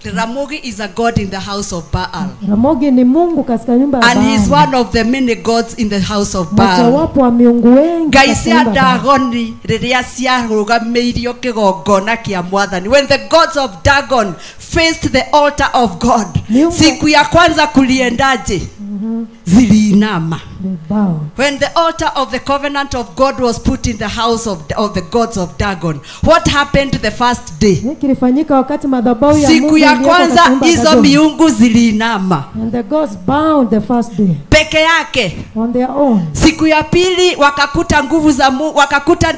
Ramogi is a god in the house of Baal. Ramogi ni mungu katika nyumba ya And Baali. he's one of the many gods in the house of Baal. Mojawapo wa miungu wengi Ngai katika cia nyumba ya Baali. Dagoni riria ciarũgamĩirio kĩgongona kĩa Mwathani. When the gods of Dagon faced the altar of God, siku ya kwanza kuliendaje? Ziliinama. When the altar of the covenant of God was put in the house of the gods of Dagon, what happened the first day? Kilifanyika wakati madhabahu ya Mungu Siku ya iliwekwa kwanza katika nyumba ya hizo Dagon. miungu ziliinama And the gods bowed the first day. peke yake. On their own. Siku ya pili wakakuta nguvu za wakakuta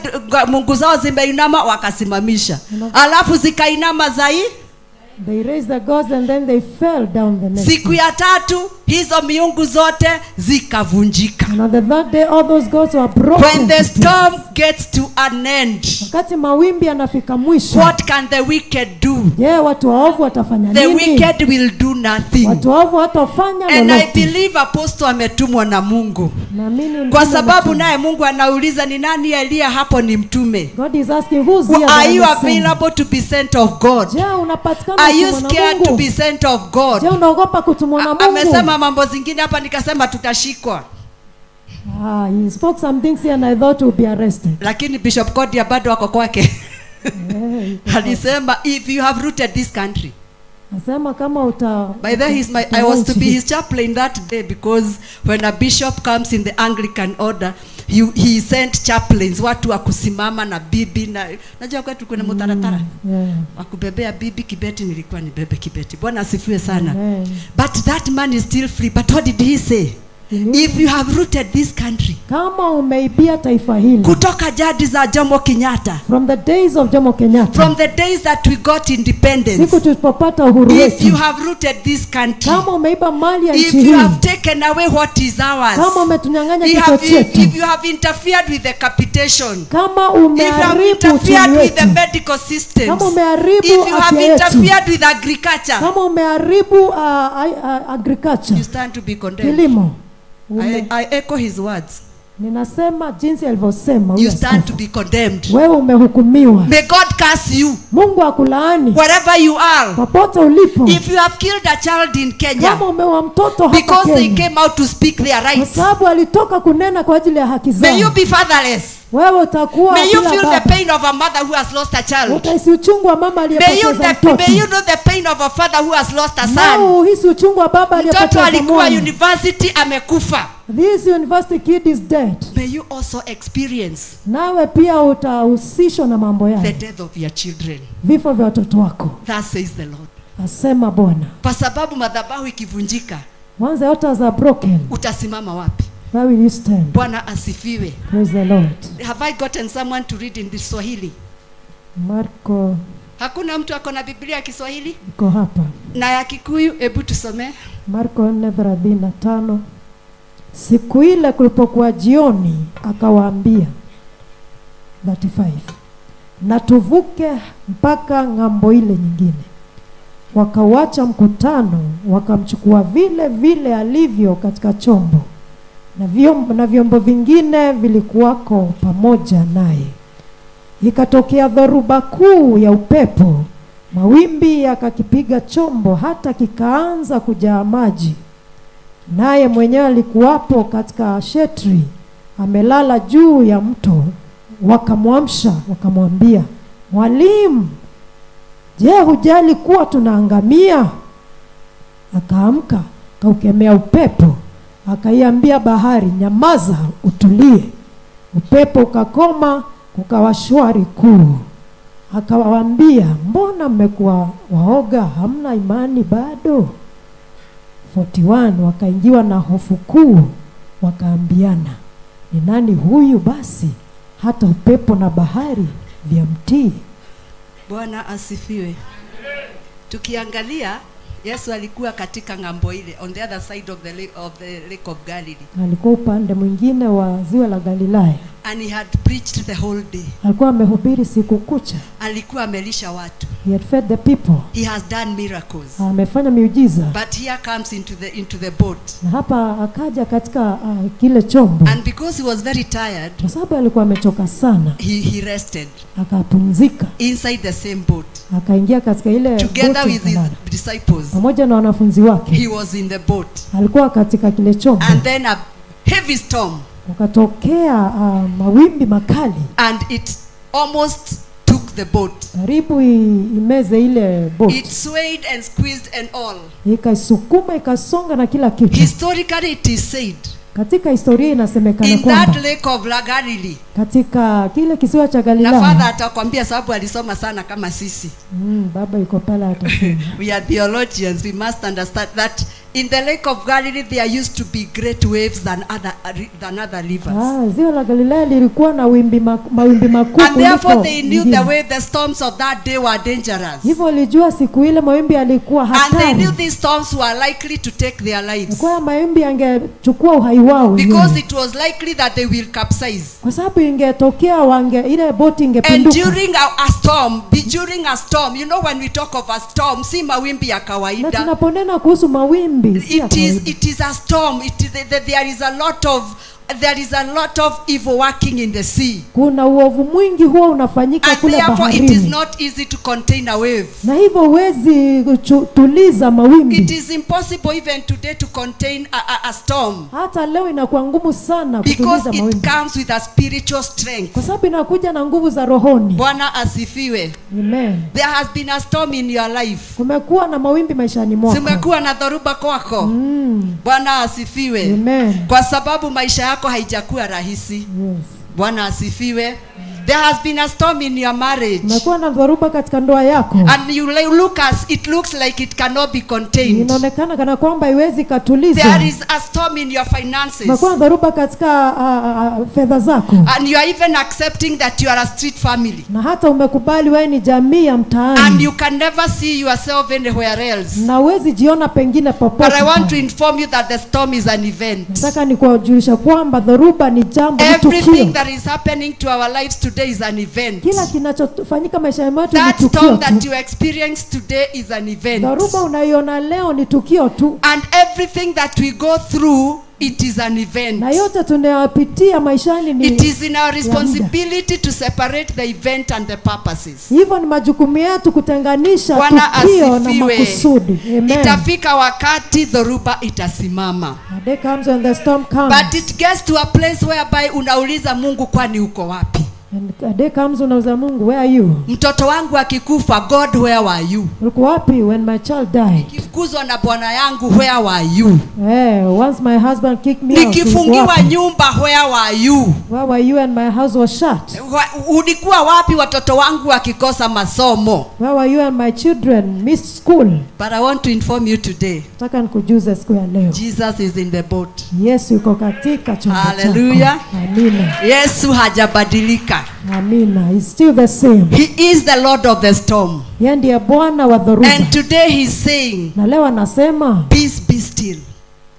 mungu zao zimeinama, wakasimamisha, alafu zikainama zaidi. They raised the gods and then they fell down the next. Siku ya tatu hizo miungu zote zikavunjika. And on the third day all those gods were broken. When the storm gets to an end, wakati mawimbi yanafika mwisho, what can the wicked do? watu waovu watafanya The nini? wicked will do nothing. Watu waovu watafanya And I lolote. believe apostle ametumwa na Mungu. Naamini Kwa sababu naye Mungu anauliza ni nani Elia hapo ni mtume. God is asking who's here. Are you available to be sent of God? Je, unapatikana Are you scared to be sent of God? Je, unaogopa kutumwa na Mungu? Amesema mambo zingine hapa nikasema tutashikwa. He spoke some things here and I thought we'll be arrested. Lakini Bishop Kodia bado wako kwake. Alisema if you have rooted this country. Nasema kama By the way, I was to be his chaplain that day because when a bishop comes in the Anglican order, he sent chaplains, watu wa kusimama na bibi na najua kwetu kuna mutaratara. Wakubebea bibi kibeti, nilikuwa nibebe kibeti. Bwana asifiwe sana. But that man is still free. But what did he say? If you have rooted this country, kama umeibia taifa hili kutoka jadi za Jomo Kenyatta, from the days of Jomo Kenyatta, from the days that we got independence, siku tulipopata uhuru if wetu, you have rooted this country, kama umeiba mali ya if nchi you hii, have taken away what is ours, kama umetunyang'anya kitu chetu, if you have interfered with the capitation, kama if you have umeharibu interfered uchumi with the wetu, medical systems, kama umeharibu if you have afya yetu, interfered with agriculture, kama umeharibu agriculture, you stand to be condemned. kilimo. I echo his words. Ninasema jinsi alivyosema. You stand to be condemned. Wewe umehukumiwa. May God curse you. Mungu akulaani. Wherever you are. Popote ulipo. If you have killed a child in Kenya. Kama umeua mtoto hapa because Kenya. they came out to speak their rights. Kwa sababu alitoka kunena kwa ajili ya haki zao. May you be fatherless. Wewe utakuwa May you bila feel baba. the pain of a mother who has lost a child. Utahisi uchungu wa mama aliyepoteza mtoto. May you know the pain of a father who has lost a son. Na uhisi uchungu wa baba aliyepoteza mtoto alikuwa mwana. university amekufa. This university kid is dead. May you also experience nawe pia utahusishwa na mambo yale. The death of your children. Vifo vya watoto wako. That says the Lord. Asema Bwana. Kwa sababu madhabahu ikivunjika, once the altars are broken, utasimama wapi? where will you stand? Bwana asifiwe. Praise the Lord. Have I gotten someone to read in this Swahili? Marko. Hakuna mtu ako na Biblia ya Kiswahili? Iko hapa. Na ya Kikuyu, hebu tusome. Marko 4:35. Siku ile kulipokuwa jioni akawaambia 35. Na tuvuke mpaka ng'ambo ile nyingine. Wakawacha mkutano, wakamchukua vile vile alivyo katika chombo. Na vyombo vingine vilikuwako pamoja naye. Ikatokea dhoruba kuu ya upepo, mawimbi yakakipiga chombo hata kikaanza kujaa maji. Naye mwenyewe alikuwapo katika shetri, amelala juu ya mto. Wakamwamsha, wakamwambia, Mwalimu, je, hujali kuwa tunaangamia? Akaamka, akaukemea upepo, akaiambia bahari, nyamaza, utulie. Upepo ukakoma, kukawa shwari kuu. Akawaambia, mbona mmekuwa waoga, hamna imani bado? 41. Wakaingiwa na hofu kuu, wakaambiana, ni nani huyu basi hata upepo na bahari vyamtii? Bwana asifiwe. Tukiangalia Yesu alikuwa katika ng'ambo ile, on the other side of the lake of Galilee. Alikuwa upande mwingine wa ziwa la Galilaya. And he had preached the whole day. Alikuwa amehubiri siku kucha. Alikuwa amelisha watu. He had fed the people. He has done miracles. Amefanya miujiza. But here comes into the boat. Na hapa akaja katika kile chombo. And because he was very tired, kwa sababu alikuwa amechoka sana, he rested. Akapumzika. Inside the same boat. Akaingia katika ile together with his disciples, pamoja na wanafunzi wake. he was in the boat. Alikuwa katika kile chombo. And then a heavy storm. Ukatokea mawimbi makali. And it almost took the boat. Karibu imeze ile boat. It swayed and squeezed and all. Ikasukuma ikasonga na kila kitu. Historically it is said, katika historia inasemekana kwamba in that lake of Galilee, katika kile kisiwa cha Galilaya. Na father atakwambia sababu alisoma sana kama sisi. Baba yuko pale atasema. We are theologians, we must understand that in the lake of Galilee there used to be great waves than other rivers. Ziwa la Galilaya lilikuwa na mawimbi makubwa. And therefore they knew the way the storms of that day were dangerous. Hivyo walijua siku ile mawimbi yalikuwa hatari. And they knew these storms were likely to take their lives. Kwa mawimbi yangechukua uhai wao. Because it was likely that they will capsize. Kwa sababu ingetokea ile boti ingepinduka. And during a storm, you know when we talk of a storm, si mawimbi ya kawaida. Na tunaponena kuhusu mawimbi, it is a storm. There is a lot of evil working in the sea. Kuna uovu mwingi huwa unafanyika kule baharini. And therefore it is not easy to contain a wave. Na hivyo huwezi tuliza mawimbi. It is impossible even today to contain a storm. Hata leo inakuwa ngumu sana kutuliza mawimbi. Because it comes with a spiritual strength. Kwa sababu inakuja na nguvu za rohoni. Bwana asifiwe. Amen. There has been a storm in your life. Kumekuwa na mawimbi maishani mwako. Kumekuwa na dhoruba kwako. Bwana asifiwe. Amen. Kwa sababu maisha yako haijakuwa rahisi. Yes. Bwana asifiwe. There has been a storm in your marriage. Kumekuwa na dhoruba katika ndoa yako. And it looks like it cannot be contained. Inaonekana kana kwamba haiwezi katulizwa. There is a storm in your finances. Kumekuwa na dhoruba katika fedha zako. And you are even accepting that you are a street family. Na hata umekubali wewe ni jamii ya mtaani. And you can never see yourself anywhere else. Na huwezi jiona pengine popote. But I want to inform you that the storm is an event. Nataka nikujulisha kwamba dhoruba ni jambo, ni tukio. Everything that is happening to our lives today is an event. Kila kinachofanyika maishani mwetu ni That tukio. storm that you experience today is an event. Dhoruba unaiona leo ni tukio tu. And everything that we go through, it is an event. Na yote tunayopitia maishani ni It is in our responsibility to separate the event and the purposes. Hivyo ni majukumu yetu kutenganisha Bwana tukio na asifiwe. makusudi. Amen. Itafika wakati dhoruba itasimama. A day comes when the storm comes. But it gets to a place whereby unauliza Mungu, kwani uko wapi? And a day comes unauza Mungu, where are you? Mtoto wangu akikufa, God, where were you? Uko wapi when my child died? Nikifukuzwa na bwana yangu, where were you? Once my husband kicked me out. Nikifungiwa nyumba, where were you? Where were you and my house was shut? Ulikuwa wapi watoto wangu wakikosa masomo? Where were you and my children missed school? But I want to inform you today. Nataka nikujuze siku ya leo. Jesus is in the boat. Yesu yuko katika chombo chako. Hallelujah. Amina. Yesu hajabadilika. Amina. He's still the same. He is the Lord of the storm. Yeye ndiye Bwana wa dhoruba. And today he's saying, na leo anasema, peace be still.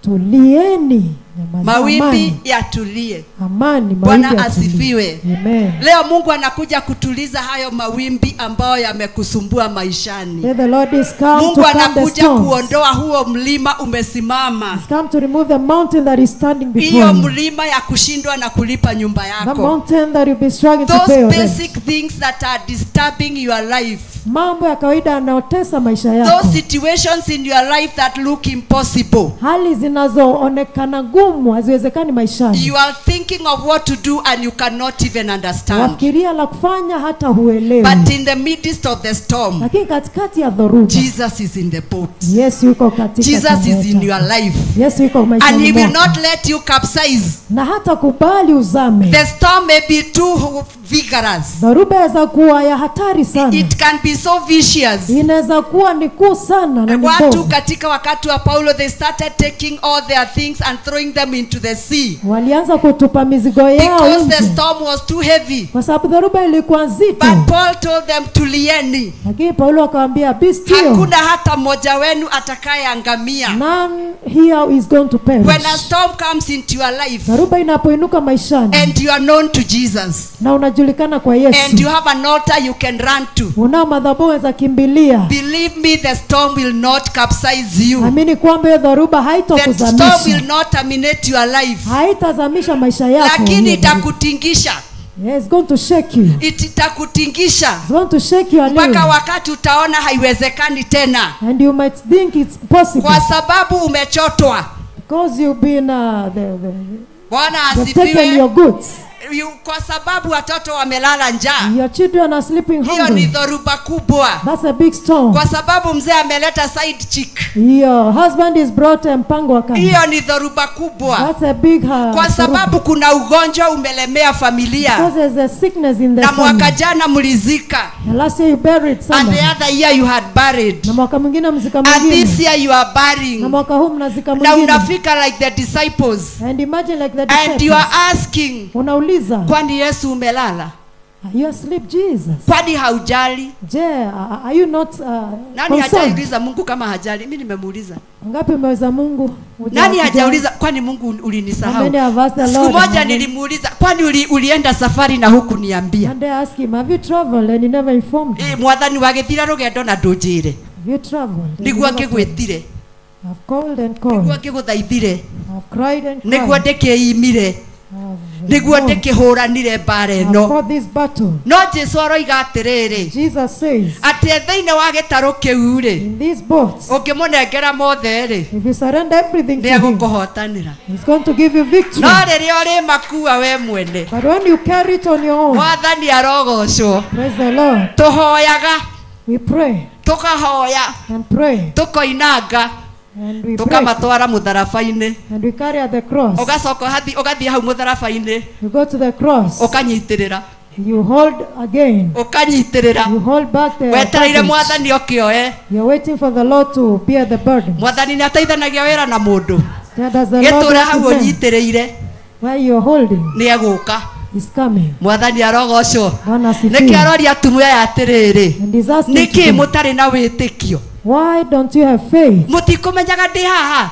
Tulieni. Mawimbi yatulie. Amani, Bwana asifiwe. Amen. Leo Mungu anakuja kutuliza hayo mawimbi ambayo yamekusumbua maishani. The Lord is come Mungu to calm the anakuja storms. kuondoa huo mlima umesimama. He's come to remove the mountain that is standing before Hiyo you. mlima ya kushindwa na kulipa nyumba The yako. mountain that you'll be struggling to pay Those your rent. basic things that are disturbing your life. Mambo ya kawaida yanayotesa maisha yako. Those situations in your life that look impossible. Hali zinazoonekana gumu haziwezekani maishani. You are thinking of what to do and you cannot even understand. Wafikiria la kufanya hata huelewi. But in the midst of the storm, lakini katikati ya dhoruba, Jesus is in the boat. Yesu yuko katika Jesus is in your life. Yesu yuko maishani And he will mwako. not let you capsize. Na hata kubali uzame. The storm may be too vigorous. Dhoruba inaweza kuwa ya hatari sana. It can be so vicious. Inaweza kuwa ni kuu sana na Watu mbovu. katika wakati wa Paulo, they started taking all their things and throwing them into the sea. Walianza kutupa mizigo yao Because the nje. storm was too heavy. Kwa sababu dhoruba ilikuwa nzito. But Paul told them, tulieni. Lakini Paulo akamwambia, be still. Hakuna hata mmoja wenu atakayeangamia. None here is going to perish. When a storm comes into your life, dhoruba inapoinuka maishani, and you are known to Jesus, na unajulikana kwa Yesu, and you have an altar you can run to, unao madhabahu za kimbilia, believe me, the storm will not capsize you. amini kwamba hiyo dhoruba The haitokuzamisha. storm will not terminate your life. Haitazamisha maisha yako. Lakini itakutingisha. Yeah, it's going to shake you. Itakutingisha It's going to shake you a mpaka little. wakati utaona haiwezekani tena, And you might think it's possible. kwa sababu umechotwa. Because you've been Bwana they've taken asifiwe. your goods. Kwa sababu watoto wamelala njaa. Your children are sleeping Hiyo ni hungry. dhoruba kubwa. That's a big storm. Kwa sababu mzee ameleta side chick. Your husband is brought a mpango wa kando. Hiyo ni dhoruba kubwa. That's a big Kwa sababu kuna ugonjwa umelemea familia. Because there's a sickness in the na family. mwaka jana mlizika. And last year you buried And somebody. the other year you had buried. Na mwaka mwingine mzika And mwingine. this year you are burying. Na mwaka huu mnazika Na mwingine. unafika like the disciples. And imagine like the And disciples. you are asking. Unauliza. Kwani Yesu umelala? Are you asleep, Jesus? Kwani haujali? Je, are you not Nani concerned? hajauliza Mungu kama hajali? Mimi nimemuuliza. Ngapi umeweza Mungu? Nani hajauliza kwani Mungu ulinisahau? How many have asked the Siku Lord? moja nilimuuliza kwani ulienda safari na huku niambia? And they ask him, have you traveled and he never informed you? Mwathani wagithira rugendo na ndunjire. Have you traveled? Niguo ngigwitire. I've called and called. Niguo ngiguthaithire. I've cried and cried. Niguo ndikiimire. Niguo ndikihuranire mbara ino. For this battle. No Jesu aroiga atiriri. Jesus says. Ati thiini wa gitaru kiu ri. In these boats. Ungimunengera mothe ri. If you surrender everything to him. Niagukuhotanira. He's going to give you victory. No riria uri makua we mwene. But when you carry it on your own. Mwathani arogocwo. Praise the Lord. Tuhoyaga. We pray. Tukahoya. And pray. Tukoinanga. And we tukamatwara mutharabaini. And we carry at the cross. Ugacoka ugathie hau mutharabaini. You go to the cross. Ukanyitirira. You hold again. Ukanyitirira. You hold back the wetereire mwathani okioe. You're waiting for the Lord to bear the burden. Mwathani ni ateithanagia wira na mundu. Does the Lord gitura hau unyitiriire. Where you're holding. Ni aguka. Is coming. Mwathani arogocwo. Niki Niki aroria atumia atiriri. Niki mutari na witikio. Why don't you have faith? Mutikumenyaga ndi haha.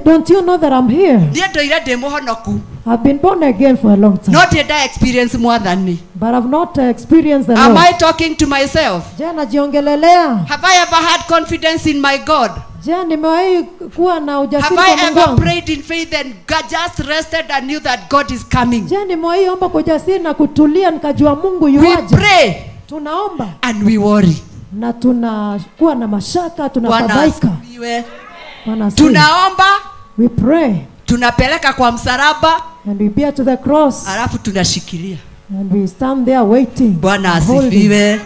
Don't you know that I'm here? Ndie ndoire ndi muhonoku. I've been born again for a long time. Not yet I experience mwathani. But I've not experienced the Am Lord. I talking to myself? Je, najiongelelea? Have I ever had confidence in my God? Je, nimewahi kuwa na ujasiri kwa Mungu? Have I ever wangu? prayed in faith and God just rested and knew that God is coming? Je, nimewahi omba kwa ujasiri na kutulia nikajua Mungu yuaje? We pray. Tunaomba. And we worry. Na tunakuwa na mashaka, tunafadhaika. Tunaomba. We pray. Tunapeleka kwa msalaba. And we bear to the cross. Alafu tunashikilia. And we stand there waiting. Bwana asifiwe.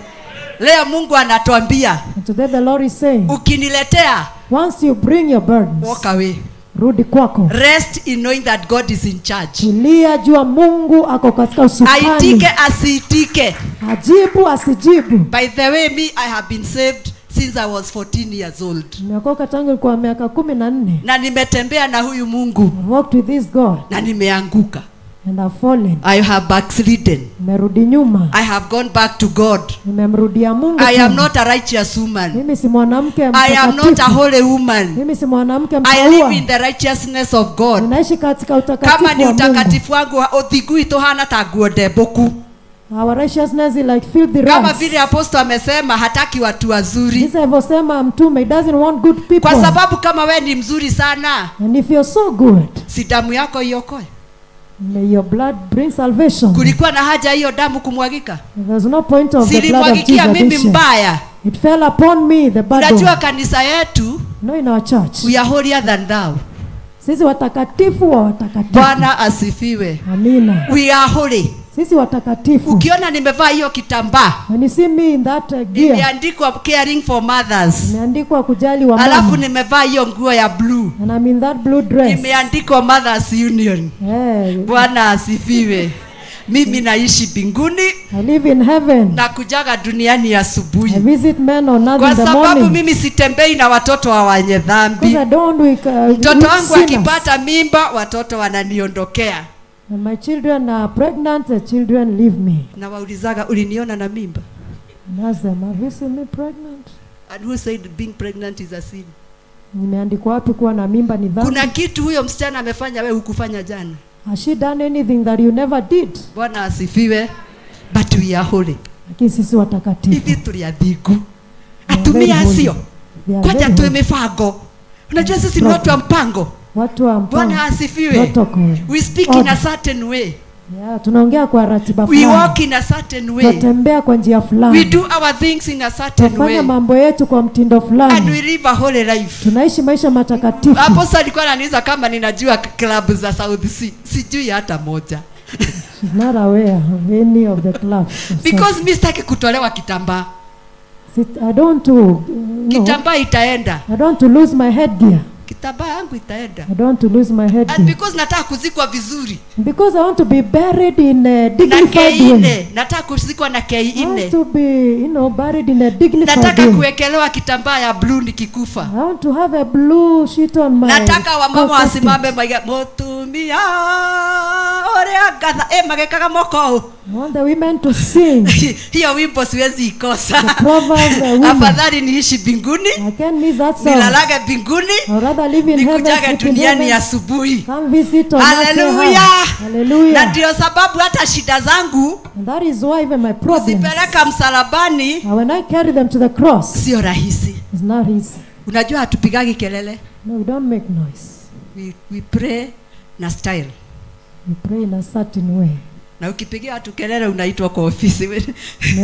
Leo Mungu anatuambia. And today the Lord is saying. Ukiniletea. Once you bring your burdens. Walk away. Rudi kwako. Rest in knowing that God is in charge. Tulia, jua Mungu ako katika usukani. Aitike asiitike. Ajibu asijibu. By the way, me I have been saved since I was 14 years old. Nimeokoka tangu kwa miaka 14. Na nimetembea na huyu Mungu. I've walked with this God. Na nimeanguka. And I've fallen. I have backslidden. Nimerudi nyuma. I have gone back to God. Nimemrudia Mungu. I am not a righteous woman. Mimi si mwanamke I am not a holy woman. Mimi si mwanamke I live in the righteousness of God. Ninaishi katika utakatifu kama ni wa Mungu. utakatifu wangu uthigu itohana ta nguo ndembuku. Our righteousness is like filthy rags. Kama vile apostle amesema hataki watu wazuri. This alivyosema mtume, he doesn't want good people. Kwa sababu kama we ni mzuri sana. And if you're so good. Si damu yako iokoe. May your blood bring salvation. Kulikuwa na haja hiyo damu kumwagika? There's no point of the blood of Jesus. Mimi mbaya. It fell upon me, the bad. Unajua kanisa yetu. No, in our church. We are holier than thou. Sisi watakatifu wa watakatifu. Bwana asifiwe. Amina. We are holy. Sisi watakatifu. Ukiona nimevaa hiyo kitambaa. When you see me in that gear. Imeandikwa caring for mothers. Imeandikwa kujali wa mama. Alafu nimevaa hiyo nguo ya blue. And I'm in that blue dress. Imeandikwa Mothers Union. Hey. Bwana asifiwe. Mimi naishi mbinguni. I live in heaven. Na kujaga duniani asubuhi. I visit men on earth in the morning. Kwa sababu mimi sitembei na watoto wa wenye dhambi. Mtoto wangu akipata mimba, watoto wananiondokea. When my children are pregnant, the children leave me. Na waulizaga uliniona na mimba? And ask them, have you seen me pregnant? And who said being pregnant is a sin? Nimeandikwa wapi kuwa na mimba ni dhambi? Kuna kitu huyo msichana amefanya wewe hukufanya jana. Has she done anything that you never did? Bwana asifiwe. But we are holy. Lakini sisi watakatifu. Hivi tuliadhigu. Atumia sio. Kwaja tuwe mipango. Unajua sisi ni watu wa mpango. Watu wa mpango. Bwana asifiwe. We speak in a certain way. Yeah, tunaongea kwa ratiba We fulani. walk in a certain way. Tunatembea kwa njia fulani. We do our things in a certain Tunafanya way. mambo yetu kwa mtindo And fulani. we live a holy life. Tunaishi maisha matakatifu. Hapo sasa alikuwa ananiuliza kama ninajua club za South Sea. Sijui hata moja. She's not aware of any of the clubs. Because mimi sitaki kutolewa kitambaa. I don't to Kitambaa itaenda. I don't to lose my headgear. Kitambaa yangu itaenda. I don't want to lose my And headgear. because nataka kuzikwa vizuri. Because I want to be buried in a Na dignified way. K4, nataka kuzikwa na I K4. want to be, buried in a dignified Nataka way. kuwekelewa kitambaa ya blue nikikufa. I want to have a blue sheet on my Nataka wamama casket. wasimame mutumia oria gatha magekaga moko. I want the women to sing. Hiyo wimbo siwezi ikosa. The proverbs, the women. Afadhali niishi binguni. I can miss that song. Nilalage binguni. I'd rather live in heaven. Nikujage sleep in duniani heaven. asubuhi. Come visit on Monday. Hallelujah. Hallelujah. Na ndio sababu hata shida zangu And that is why even my problems, kuzipeleka msalabani when I carry them to the cross, sio rahisi. it's not easy. Unajua hatupigagi kelele. No, we don't make noise. We pray na style. We pray in a certain way. Na ukipigia watu kelele unaitwa kwa ofisi. When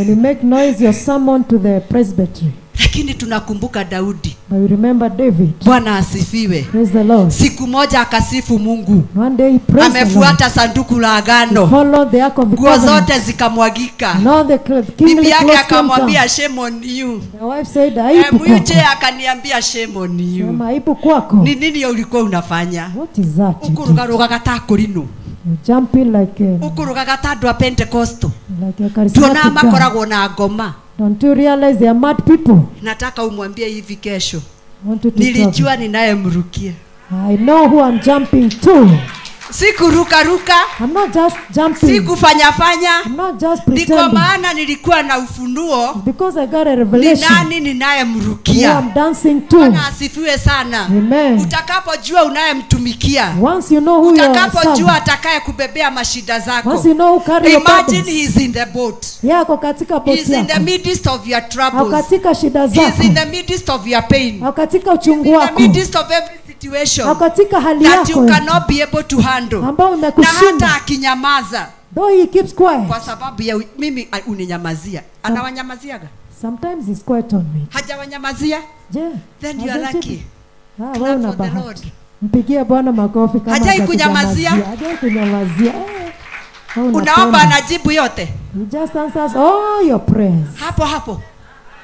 you make noise, you're summoned to the presbytery. Lakini tunakumbuka Daudi. But we remember David. Bwana asifiwe. Praise the Lord. Siku moja akasifu Mungu. One day he praised the Lord. Amefuata sanduku la agano. He followed the ark of the Nguo covenant. zote zikamwagika. And all the kingly Bibi yake clothes came akamwambia down. shame on you. The wife said, aibu Muje kwako. akaniambia shame on you. Sema aibu kwako. Ni nini ulikuwa unafanya? What is that? you do? Ukurugaruga katakurino. You jumping like a Ukurugaga tandũ a Pentecostal. like a Tuona charismatic guy. makoragwo na ngoma. Don't you realize they are mad people? Nataka umwambie hivi kesho. I want you to tell Nilijua ninayemrukia. them. I know who I'm jumping to. Sikurukaruka. I'm not just jumping. Sikufanya. I'm not just Ni kwa pretending. maana nilikuwa na ufunuo. Because I got a Ni revelation. nani Who ninayemrukia. I'm dancing to. Bwana asifiwe sana. Amen. Utakapojua unayemtumikia. Once you know who you are Utakapojua serving. atakaye kubebea mashida zako. Once you know who carry your Imagine burdens. he's in the boat. Yeye ako katika He's boti in the yako. midst of your Ako troubles. katika shida He's zako. in the midst of your pain. Ako katika uchungu In the wako. midst of every situation Ako katika hali that yako you cannot be able to handle. ambao Na umekushinda. hata akinyamaza Though he keeps quiet. kwa sababu ya mimi uninyamazia. Anawanyamaziaga? Sometimes he's quiet on me. Hajawanyamazia? Yeah. Then you are Hasn't lucky. he? Wewe Clap una for the bahati. Lord. Mpigie Bwana makofi kama Hajai hajakunyamazia. kunyamazia? Hajai kunyamazia. Wewe Unaomba unapenda. anajibu yote. He just answers all your prayers. Hapo hapo.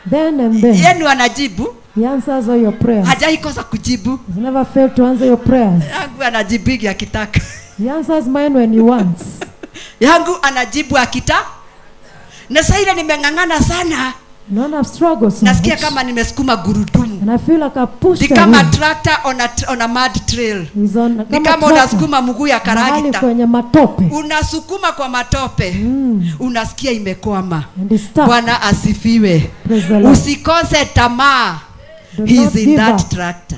Then and then. Yenu anajibu. He answers all your prayers. Hajai kosa kujibu. He's never failed to answer your prayers. Yangu anajibigi akitaka. He answers mine when he wants. Yangu anajibu akita. Na sasa ile nimeng'ang'ana sana. None have struggled so Nasikia much. kama nimesukuma gurudumu. And I feel like I pushed Ni kama away. tractor on a mud trail. He's on, Ni kama kama tractor. unasukuma mguu ya Mahali karagita. kwenye matope. Unasukuma kwa matope. Unasikia imekwama. And he's stuck. Bwana asifiwe. Praise the Lord. Usikose tamaa. Do He's not in give that up. tractor.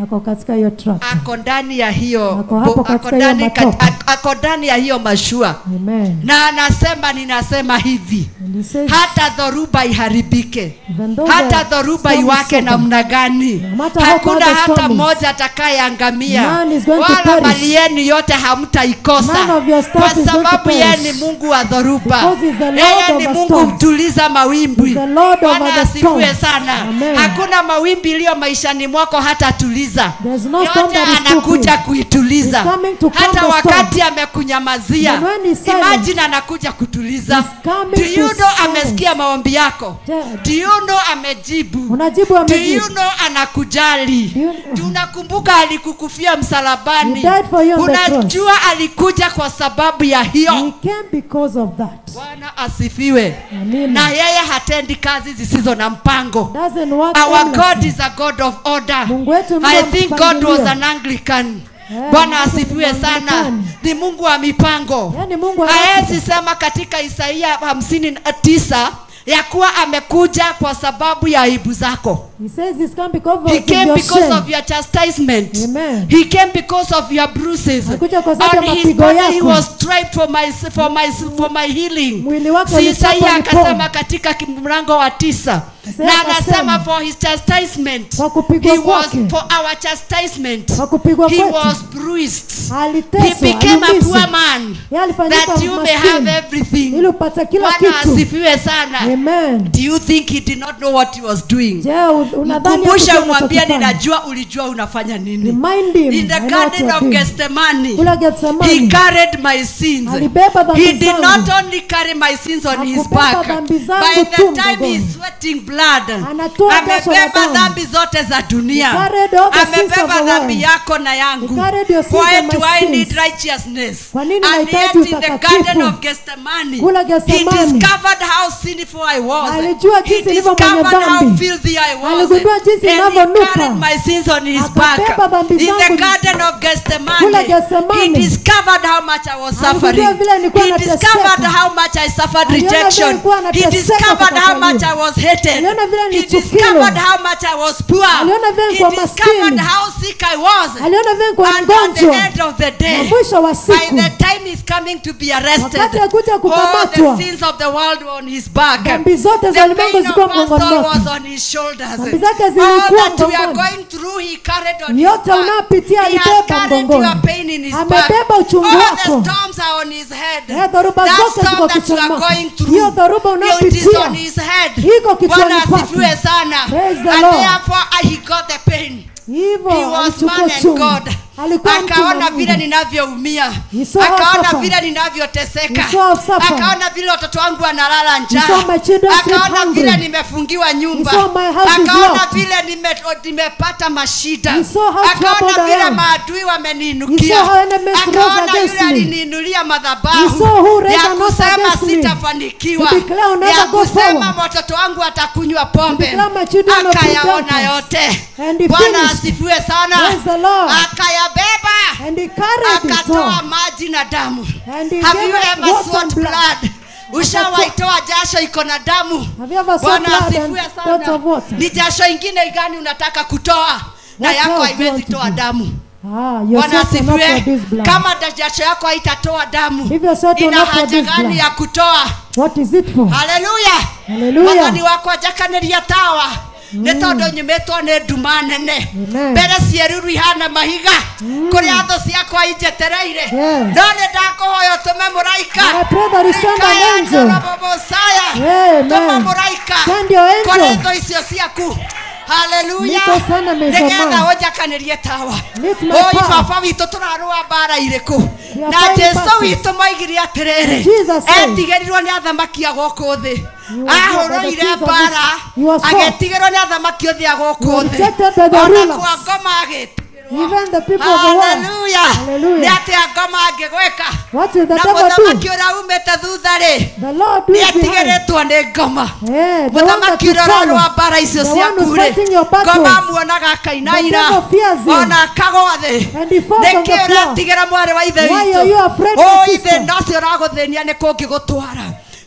Ako katika hiyo tractor. Ako ndani ya hiyo Ako hapo katika hiyo matope. ako ndani ya hiyo mashua. Amen. Na anasema ninasema hivi. And he says, Hata dhoruba iharibike. even though Hata the dhoruba storm is iwake so namna gani. no matter how Hakuna bad the hata storm is, mmoja atakayeangamia. none is going to Wala perish. mali yenu yote hamtaikosa. None of your stuff Kwa is going to sababu yeye perish. ni Mungu wa dhoruba. Because he's the Lord Yeye of ni the Mungu storms. mtuliza mawimbi. He's the Lord over Bwana the asifiwe storms. sana. Amen. Hakuna mawimbi iliyo maishani mwako hata tuliza. There's no storm Yote that is too anakuja big. kuituliza. He's coming to calm Hata the storm. wakati amekunyamazia. And when he's silent, Imagine anakuja kutuliza. he's coming Do you to know silence. amesikia maombi yako? Yeah. Do you know amejibu? Unajibu Do amejibu. you know anakujali? Tunakumbuka alikukufia msalabani. He died for you on the cross. Unajua alikuja kwa sababu ya hiyo. He came because of that. Bwana asifiwe. Amen. Na yeye hatendi kazi zisizo na mpango. Doesn't work Our God aimlessly. is a God of order. Mungu wetu ni I wa think God mpangilio. was an Anglican. Yeah, Bwana Mungu ni asifiwe sana. Mwanglikani. Ni Mungu wa mipango. Yaani Mungu wa Haezi sema katika Isaia 59 ya kuwa amekuja kwa sababu ya aibu zako. He says he's come because He of came your because shame. of your chastisement. Amen. He came because of your bruises. Alikuja kwa sababu On ya his mapigo body he yako. was striped for my healing. Mwili wake Si ulipakwa Isaia mikono. akasema katika mlango wa 9 Isaya na anasema akasema, for his chastisement kwa kupigwa he was kwake, for our chastisement kwa kupigwa he kwetu, was bruised, he aliteswa, became a aliumizwa. poor man Yeye alifanyika that you may maskini, have everything. ili upate kila Bwana kitu. asifiwe sana. Amen. Do you think he did not know what he was doing? Je, unadhani Mkumbushe, hakujua umwambie anachokifanya? ninajua ulijua unafanya nini. Remind him, In the I know what garden you are of doing. Gethsemane, Kula Gethsemane, he carried my sins. alibeba dhambi He did zangu. not only carry my sins on his Hakubeba back. dhambi zangu By tu the time mgongoni. he's sweating blood, Anatoa jasho la amebeba damu. dhambi zote za dunia. He carried all the sins of Amebeba the dhambi world. yako na yangu. He carried your sins Why and do my I sins. need righteousness? Kwa nini And yet nahitaji in the utakatifu? garden of Gethsemane, Kula he Gethsemane, discovered how sinful I was. alijua He jinsi nilivyo mwenye discovered how dhambi. filthy I was. Aligundua jinsi And he ninavyonuka. carried my sins on his back. Akabeba dhambi In the zangu. garden of Kula Gethsemane, Gethsemane. he discovered how much I was Aligundua suffering. vile nilikuwa He nateseka. discovered how much I suffered Aliona vile rejection. nilikuwa He nateseka discovered how kukataliwa. much I was hated. Aliona vile He nilichukiwa. discovered how much I was poor. Aliona vile He nilikuwa discovered maskini. how sick I was. Aliona vile nilikuwa And at the mgonjwa. end of the Na day, mwisho wa by siku, the time he's coming to be arrested, wakati akuja all kukamatwa, the sins of the world were on his back. dhambi zote The za ulimwengu pain zilikuwa of us mgongoni all mwake. was on his shoulders. Dhambi zake All zilikuwa that we are mgongoni. going through, he carried on his Yote back. unayopitia He has alibeba carried mgongoni. your pain in his back. Amebeba uchungu All the wako. storms are on his head. Dhoruba That zote storm ziko that you are kichwani going mwako. through, Hiyo dhoruba it is unayopitia on his head. iko kichwani Bwana kwake. asifiwe sana. Praise the And Lord. therefore he got the pain. Hivyo He was alichukua man and chungu. God. Alikuwa mtu na Akaona Mungu. vile ninavyoumia, He saw how akaona suffer. vile ninavyoteseka, He saw how suffer. akaona vile watoto wangu wanalala He njaa, saw my children sleep akaona hungry. vile nimefungiwa nyumba, He saw my house is akaona locked. vile nimepata mashida, He saw how akaona troubled I vile am. maadui He wameniinukia, saw how enemies rose akaona against yule me. aliniinulia He madhabahu saw who raised ya an altar kusema against me. sitafanikiwa, To declare I'll never ya go kusema forward. watoto wangu watakunywa pombe, declare my children will drink akayaona alcohol. yote. And he Bwana finished. asifiwe sana. Praise the Lord. Akayabeba, And he carried it akatoa all. maji na damu. And he Have gave you us ever water sweat and blood. blood? Ushawaitoa jasho iko na damu? Have you ever sweat Bwana blood asifiwe and lots sana. of water? Ni jasho ingine gani unataka kutoa na What yako else do you haiwezi want to toa do? damu? Ah, your Bwana sweat will not asifiwe. produce blood. Kama jasho yako haitatoa damu, If your sweat will ina not haja produce gani blood, ya kutoa? what is it for? Haleluya. Hallelujah. Mwathani wakwa njakaniria tawa nä tondå nyumätwo nä nduma nene mbere cieruru ihana mahiga kå rä a thå ciakwa injetereire no nä ndakå hoya å tå me må raika tå me må raika kå rä thå icio ciaku haleluya nä getha å njakanä rie tawa oi baba witå tå rarå mbara irä kå na jesu witå maigire atä rä rä etigä rirwo nä athamaki a gå thä ahå rå ire mbara agetigä rwo nä athamaki othe a gå thä ona kwa ngoma agä Even the people of the world. haleluya nä atä a ngoma angä gwä ka What will the na devil må do? thamaki å rä a umä te thutha rä The Lord nä is atigä rä behind. two nä ngoma Yeah, the må one that thamaki you å rä a follow. rwa mbara icio The one ciaku who's rä fighting your battles. ngoma muonaga akainaina The devil fears him. ona akagwa thä And he falls nä on the kä å floor. ratigä ra mwarä wa ithe Why are you witå afraid, my å sister? ithä nacio å ragå thä nia nä kå ngä gå twara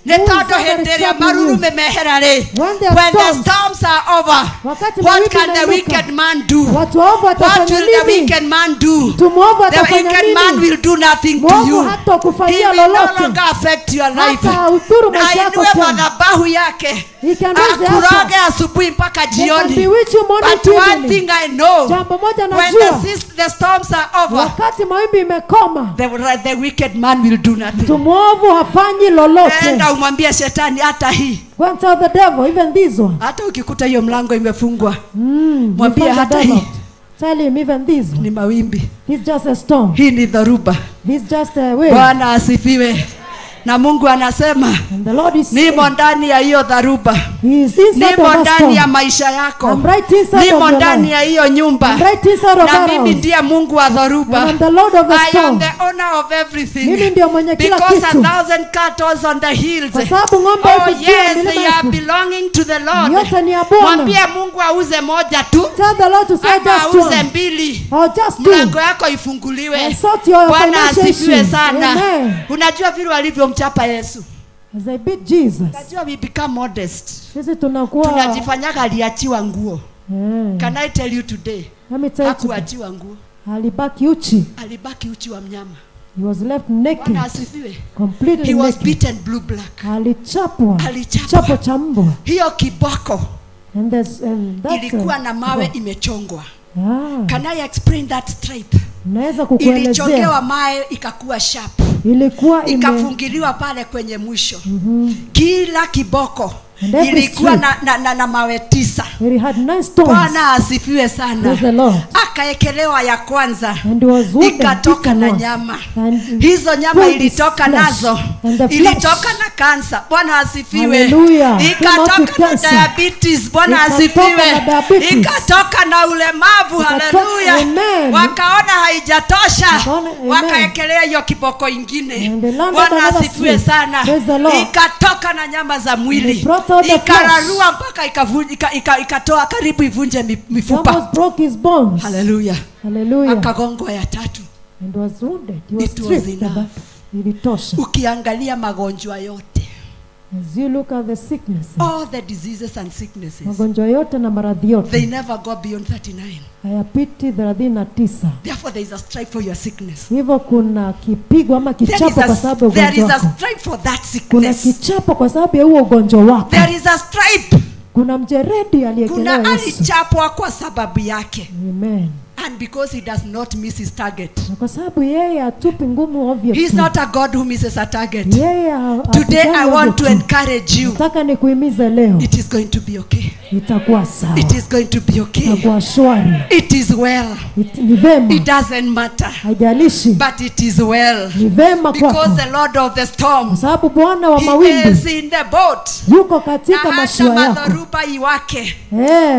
nä Who is tondå that hä that ndä is ä rä a troubling maruru you? mä mehera rä When there are when the storms, storms are over wakati what mawimbi can the yanainuka, wicked man do watu waovu what watafanya will the nini? wicked man do Mtu mwovu the atafanya wicked man nini? will do nothing to Mwovu you hatakufanyia he will no lolote. longer affect your life Hata udhuru maisha yako ainue tena. madhabahu yake He can raise the akuroge altar. asubuhi mpaka They can jioni bewitch you morning but to one evening. thing I know Jambo moja when najua, the storms are over wakati mawimbi imekoma, the wicked man will do nothing mtu mwovu hafanyi lolote. enda umwambie shetani hata hii Go and tell the devil, even this one. hata ukikuta hiyo mlango imefungwa You mwambie find the hata devil. hii Tell him even this one. ni mawimbi He's just a storm. hii ni dharuba He's just a wave. Bwana asifiwe na Mungu anasema And the Lord is nimo ndani ya hiyo dharuba He is inside nimo of that ndani ya storm. maisha yako I'm right inside of nimo your ndani life. ya hiyo nyumba I'm right inside of na that mimi house. ndiye Mungu wa dharuba And I'm the Lord of the I am storm. the owner of everything Mimi ndio mwenye kila because kitu. 1,000 cattle on the hills Kwa sababu ng'ombe oh elfu juu ya yes milima they are elfu. belonging to the Lord Yote ni ya Bwana. mwambie Mungu auze moja tu Tell the Lord to say ama just auze one. mbili Or just two. mlango yako ifunguliwe And sort your Bwana financial asifiwe issues. sana Amen. unajua vile walivyomchapa Yesu As I beat Jesus. unajua we become modest Sisi tunakuwa tunajifanyaga aliachiwa nguo yeah. can I tell you today Let me tell you today. hakuachiwa nguo Alibaki uchi. alibaki uchi wa mnyama He was left naked. Bwana asifiwe Completely he was naked. beaten blue black Alichapwa. Alichapwa. Chapo cha mbwa. hiyo kiboko And that's ilikuwa na mawe imechongwa. Ah. Can I explain that stripe? Naweza kukuelezea. Ilichongewa mawe ikakuwa sharp. Ilikuwa ikafungiliwa pale kwenye mwisho. Kila kiboko ilikuwa na mawe 9. It had 9 stones. Bwana asifiwe sana. Akaekelewa ya kwanza. Ikatoka na nyama. Hizo nyama ilitoka nazo. Ilitoka na kansa. Bwana asifiwe. Ikatoka na diabetes. Bwana asifiwe. Ikatoka na ulemavu. Haleluya. Wakaona haijatosha. Wakaekelea hiyo kiboko ingine. Bwana asifiwe sana. Ikatoka na nyama za mwili. Ikararua mpaka ikatoa karibu ivunje mifupa. Hallelujah. Hallelujah. Akagongwa ya 3. And was wounded. He was stripped. Ilitosha. Ukiangalia magonjwa yote, as you look at the sicknesses, all the diseases and sicknesses, magonjwa yote na maradhi yote, they never go beyond 39. Hayapiti 39. Therefore there is a stripe for your sickness. Hivyo kuna kipigo ama kichapo kwa sababu ya ugonjwa wako. There is a stripe for that sickness. Kuna kichapo kwa sababu ya huo ugonjwa wako. There is a stripe. Kuna mjeredi aliyekelewa Yesu. Kuna alichapwa kwa sababu yake. Amen. And because he does not miss his target. Kwa sababu yeye atupi ngumu ovyo. He is not a God who misses a target. Today I want to encourage you. Nataka nikuhimize leo. It is going to be okay. Itakuwa sawa. It is going to be okay. Itakuwa shwari. It is well. Ni vema. It doesn't matter. Haijalishi. But it is well. Ni vema kwako. Because the Lord of the storm. Sababu Bwana wa mawimbi. He is in the boat. Yuko katika mashua yako. Na hata madhoruba iwake.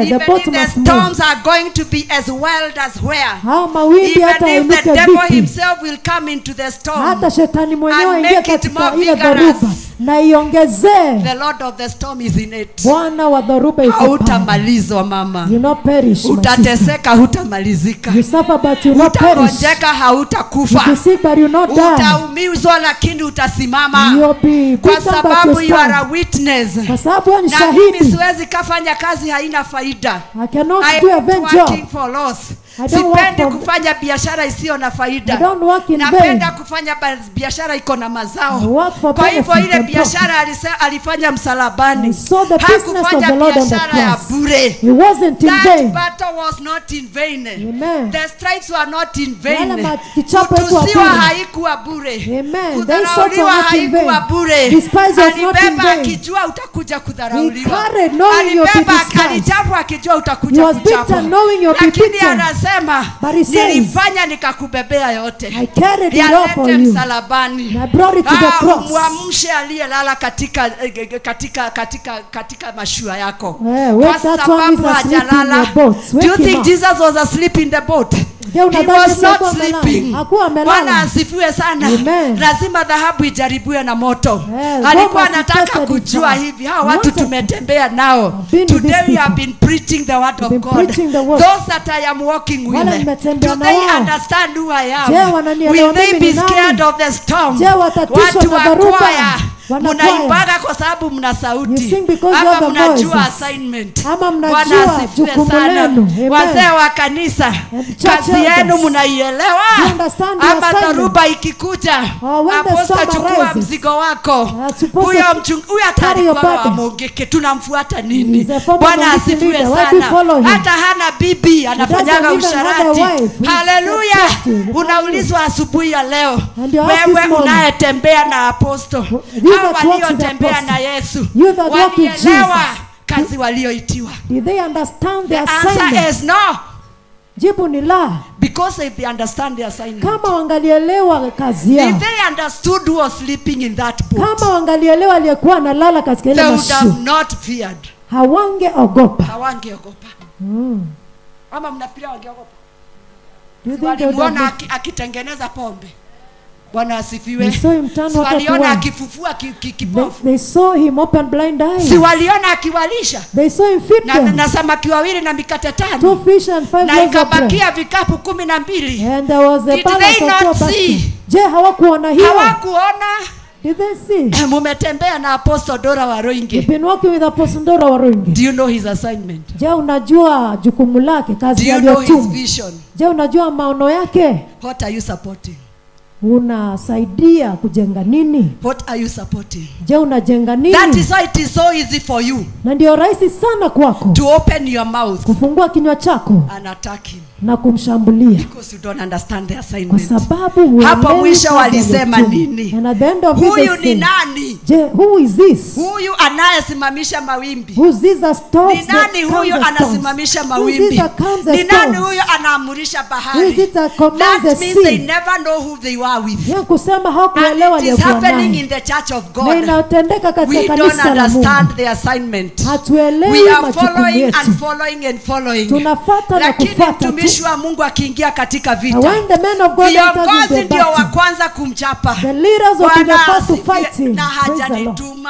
The boat Even if the storms are going to be as wild as where. Even if the devil himself will come into the storm. Hata shetani mwenyewe and ingia make it katika more ile dhoruba na iongezee. The Lord of the storm is in it. Bwana wa dhoruba yuko. Hautamalizwa mama. You not perish. Utateseka hutamalizika. You suffer but you not perish. Utagonjeka hautakufa. You sick but you not die. Utaumizwa lakini utasimama. Kwa sababu you are a witness. Kwa sababu ni shahidi. Na mimi siwezi kafanya kazi haina faida. I cannot do a venture. Working for loss. Sipendi kufanya biashara isiyo na faida. Napenda kufanya biashara iko na mazao. Kwa hivyo ile biashara alifanya msalabani. Hakufanya biashara ya bure. That battle was not in vain. The stripes were not in vain. Kutusiwa haikuwa bure. Kudharauliwa haikuwa bure. Alibeba akijua utakuja kudharauliwa. Alibeba alichapwa akijua utakuja kuchapwa. Lakini anasema nilifanya nikakubebea yote. Yalete msalabani. Muamshe aliyelala katika mashua yako. Kwa sababu hajalala. Do you think Jesus was asleep in the boat? He was not sleeping. Bwana asifiwe sana. Lazima dhahabu ijaribiwe na moto. Alikuwa anataka kujua hivi hawa watu tumetembea nao. Today we have been preaching the word of God. Those that I am walking with, do they understand who I am? Will they be scared of the storm? Watu wa kwaya mnaimbaga kwa sababu mna sauti ama mnajua assignment. Bwana asifiwe sana. Wazee wa kanisa, kazi yenu mnaielewa? Ama dharuba ikikuja, aposta chukua mzigo wako. Huyo atalikuwa amongeke, tunamfuata nini? Bwana asifiwe sana. Hata hana bibi anafanyaga usharati. Haleluya. Unaulizwa asubuhi ya leo, wewe unayetembea na aposto, waliotembea na Yesu walielewa kazi walioitiwa? Did they understand the assignment? The answer is no. Jibu ni la. Because if they understand the assignment, kama wangalielewa kazi yao, if they understood who was sleeping in that boat, kama wangalielewa aliyekuwa analala katika ile mashua, they would have not feared. Hawangeogopa. Ama mnafikiria wangeogopa? Walimuona akitengeneza pombe. Bwana asifiwe. Waliona akifufua kipofu. They saw him open blind eyes. Si waliona akiwalisha. They saw him feed them. Na samaki 2 na mikate 5. 2 fish and 5 loaves of bread. Na ikabakia vikapu 12. And there was a balance of 2 baskets. Je, hawakuona hiyo? Hawakuona. Did they see? Mumetembea na Apostle Dora Waroinge. You've been working with Apostle Dora Waroinge. Do you know his assignment? Je, unajua jukumu lake, kazi aliyotumwa? Do you know his vision? Je, unajua maono yake? What are you supporting? unasaidia kujenga nini? What are you supporting? Je, unajenga nini? That is why it is so easy for you Na ndio rahisi sana kwako to open your mouth kufungua kinywa chako and attack him na kumshambulia because you don't understand the kwa assignment. sababu Hapo mwisho kazi walisema aliyotumwa. nini? And at the end of it, Huyu they ni say, nani? Je, who is this? Huyu anayesimamisha mawimbi. Who is this that stops Ni nani the huyu calms the storms? anasimamisha Who is mawimbi? this that calms the Ni nani storms? huyu anaamurisha Who is bahari? it that commands the That means they sea? never know who they were with. Ya kusema hawakuelewa And it is aliyokuwa happening naye. in the church of Na God. inatendeka We katika don't kanisa la Mungu. understand the assignment. Hatuelewi We are majukumu following yetu. and following and following. Tunafuata na Lakini kufuata tu. mtumishi wa Mungu akiingia katika And vita, when the men of God enters in viongozi the ndio wa battle, kwanza kumchapa. the leaders will be the Bwana first to asifiwe. fight him. Na Praise the Lord. hajanituma,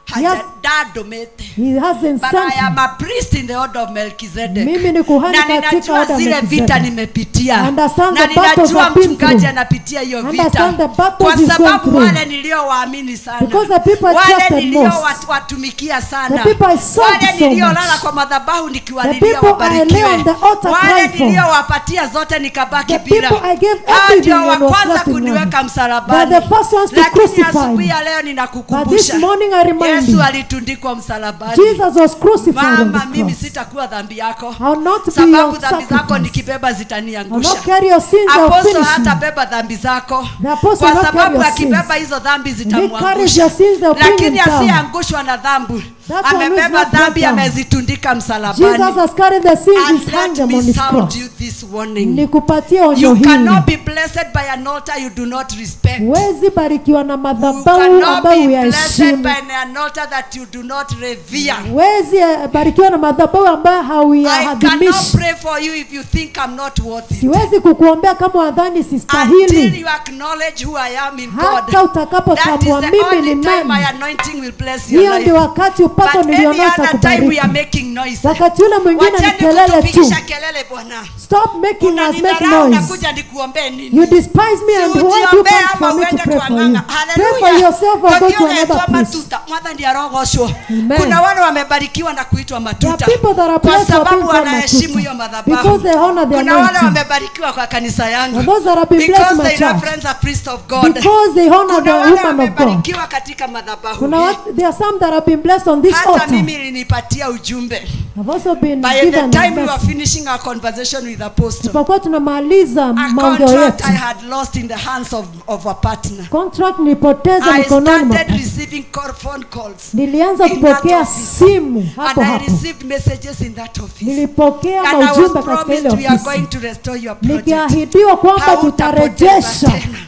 hajadadomete. He hasn't But sent I am me. a priest in the order of Melchizedek. Mimi ni kuhani Na katika ninajua order of zile Melchizedek. vita nimepitia. Understand Na the battles ninajua I've been mchungaji through. anapitia hiyo vita. Understand the battles Kwa he's going sababu through. wale niliowaamini sana. Because the people I Wale trusted most. niliowatumikia sana. The people I served Wale so niliolala much. kwa madhabahu The nikiwalilia people I wabarikiwe. lay on the altar Wale crying for. niliowapatia zote nikabaki The bila. people I gave Hao everything ndio wa and was kwanza left in kuniweka none. msalabani. They're the first ones to Lakini crucify asubuhi me. ya leo But this ninakukumbusha. morning I remind Yesu you, alitundikwa msalabani. Jesus was crucified on the Mama, mimi cross. sitakuwa dhambi yako. I'll not be Sababu your dhambi zako sacrifice. nikibeba I'll zitaniangusha. not carry your sins, I'll Apostle finish you. hatabeba dhambi zako. The apostle Kwa will not carry sababu your akibeba sins. hizo dhambi He carries zitamwangusha. your sins, they'll bring him Lakini down. asiyeangushwa na dhambi That one who is amebeba not brought dhambi, down. amezitundika Jesus msalabani. has carried the sins, And he's hanged let them me on his sound cross. you this warning. Nikupatie onyo You hili. cannot be blessed by an altar you do not respect. Huwezi barikiwa na You madhabahu cannot ambayo be blessed huyaheshimu. by an altar that you do not revere. Huwezi barikiwa na madhabahu ambayo I cannot hauyaadhimishi. pray for you if you think I'm not worth it. Siwezi kukuombea kama wadhani Until sistahili. you acknowledge who I am in God. Hata That is utakapotambua the mimi only ni time my nani. anointing will bless your Hiyo life. ndio wakati upako But any nilionao other time we are utakubariki. making noise. Wakati ule mwingine ni Wacheni kelele tu. kutupigisha kelele Bwana. Stop making us make Unanidharau noise. nakuja nikuombee nini? You despise me and Si why do you ujiombee come ama for me to uende pray for you? tuang'anga. Pray for Hallelujah. yourself or go Kwa to hiyo another unaitwa place. matuta. Mwadha ndiye arogoshwa. Amen. Kuna wale wamebarikiwa na kuitwa There matuta. are people that are Kwa blessed for being sababu called wanaheshimu hiyo matuta. madhabahu. Because they honor the Kuna wale anointing. wamebarikiwa kwa kanisa yangu. And those that have been blessed Because in my they church. reference a priest of God. Because they honor Kuna the wale woman of God. wamebarikiwa katika madhabahu Kuna hii. there are some that have been blessed on this Hata altar. mimi ilinipatia ujumbe. I've also been By the given time a we were message. finishing our conversation with Apostle, Tulipokuwa tunamaliza a maongeo contract yetu, I had lost in the hands of a partner. contract nilipoteza I mikononi mwa started receiving phone calls. nilianza in that kupokea office. simu hapo And I hapo. received messages in that office. Nilipokea And I was maujumbe katika promised ile we are ofisi. going to restore your project. Nikiahidiwa kwamba Hautapoteza tutarejesha. tena.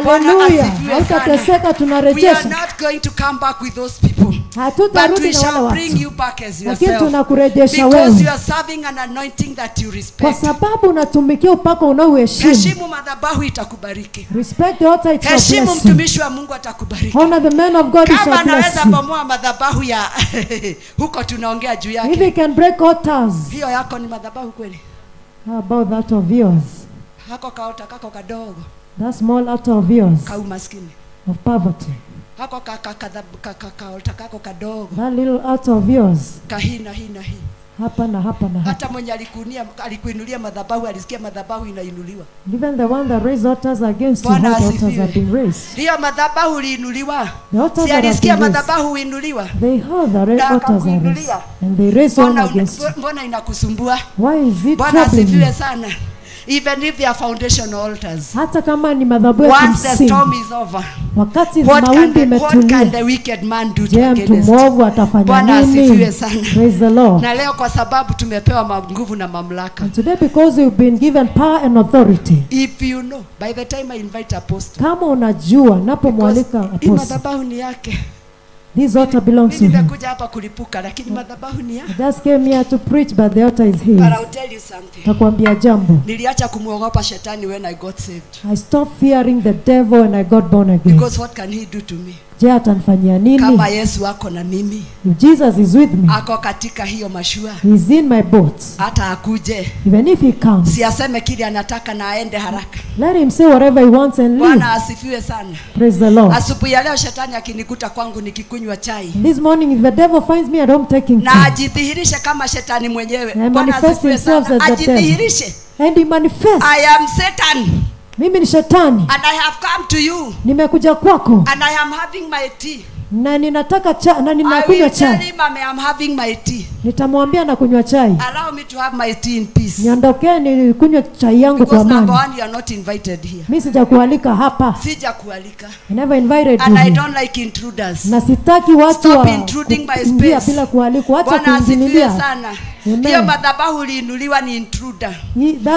Bwana Haleluya. asifiwe Hautateseka, sana. We are tunarejesha. not going to come back with those people. But Hatutarudi we na wale shall bring watu. you back as Lakini yourself. tunakurejesha Because you wewe. are serving an anointing that you Kwa respect. sababu unatumikia upako unaoheshimu. Heshimu madhabahu itakubariki. Respect the altar, it shall Heshimu bless you. mtumishi wa Mungu atakubariki. Honor the man of God, it Kama shall bless anaweza you. bomoa madhabahu ya huko tunaongea juu If yake. he can break altars, Hiyo yako ni madhabahu kweli? how about that of yours? Hako kaota kako kadogo That small altar of yours, ka umaskini. of poverty. Hako kaota kako kadogo That little altar of yours, ka hii na hii na hii. hapa na hapa na hapa. Hata mwenye alikuinulia madhabahu alisikia madhabahu inainuliwa. Even the one that raised altars against you, Bwana how the altars asifiwe. have been raised. Hiyo madhabahu iliinuliwa. The altars Si that have alisikia been raised, madhabahu inuliwa. they heard the Na altars are raised, akakuinulia. and they raised one Mbona against you. mbona inakusumbua? Why is it Bwana troubling asifiwe you? sana. Even if they are foundational altars. Hata kama ni madhabahu ya Once the kimsingi, storm is over, wakati what can mawimbi the imetulia, wicked man do to je, mtu against? mwovu atafanya Bwana asifiwe nini? sana. Praise the Lord. Na leo kwa sababu tumepewa nguvu na mamlaka. And today, because you've been given power and authority, If you know, by the time I invite apostle, kama unajua napomwalika hii apostle, madhabahu ni yake. this altar belongs to Mimi him. nimekuja hapa kulipuka lakini madhabahu ni yake. I just came here to preach, but the altar is his. But I'll tell you something. Takwambia jambo. Niliacha kumwogopa shetani when I got saved. I stopped fearing the devil when I got born again. Because what can he do to me? Je, atanifanyia nini? Kama Yesu ako na mimi, If Jesus is with me, ako katika hiyo mashua, he's in my boat. hata akuje, Even if he comes, si aseme kile anataka na aende haraka. let him say whatever he wants and leave. Bwana asifiwe sana. Praise the Lord. Asubuhi ya leo shetani akinikuta kwangu nikikunywa chai, This morning, if the devil finds me at home taking na tea, ajidhihirishe kama shetani mwenyewe. and Bwana manifest asifiwe himself sana. as the devil, Ajidhihirishe. and he manifests, I am Satan. Mimi ni shetani. And I have come to you. Nimekuja kwako. And I am having my tea. Na ninataka na I ninakunywa will tell chai. him I am having my tea. Nitamwambia na kunywa chai. Allow me to have my tea in peace. Niondokee nikunywe chai yangu kwa Because number amani. one, you are not invited here. Mimi sijakualika hapa. Sijakualika. I never invited And you. I don't like intruders. Na sitaki watu Stop intruding my kuingia space. bila kualikwa. Acha Bwana asifiwe kuingililia. sana. Amen. Hiyo madhabahu uliinuliwa ni intruder.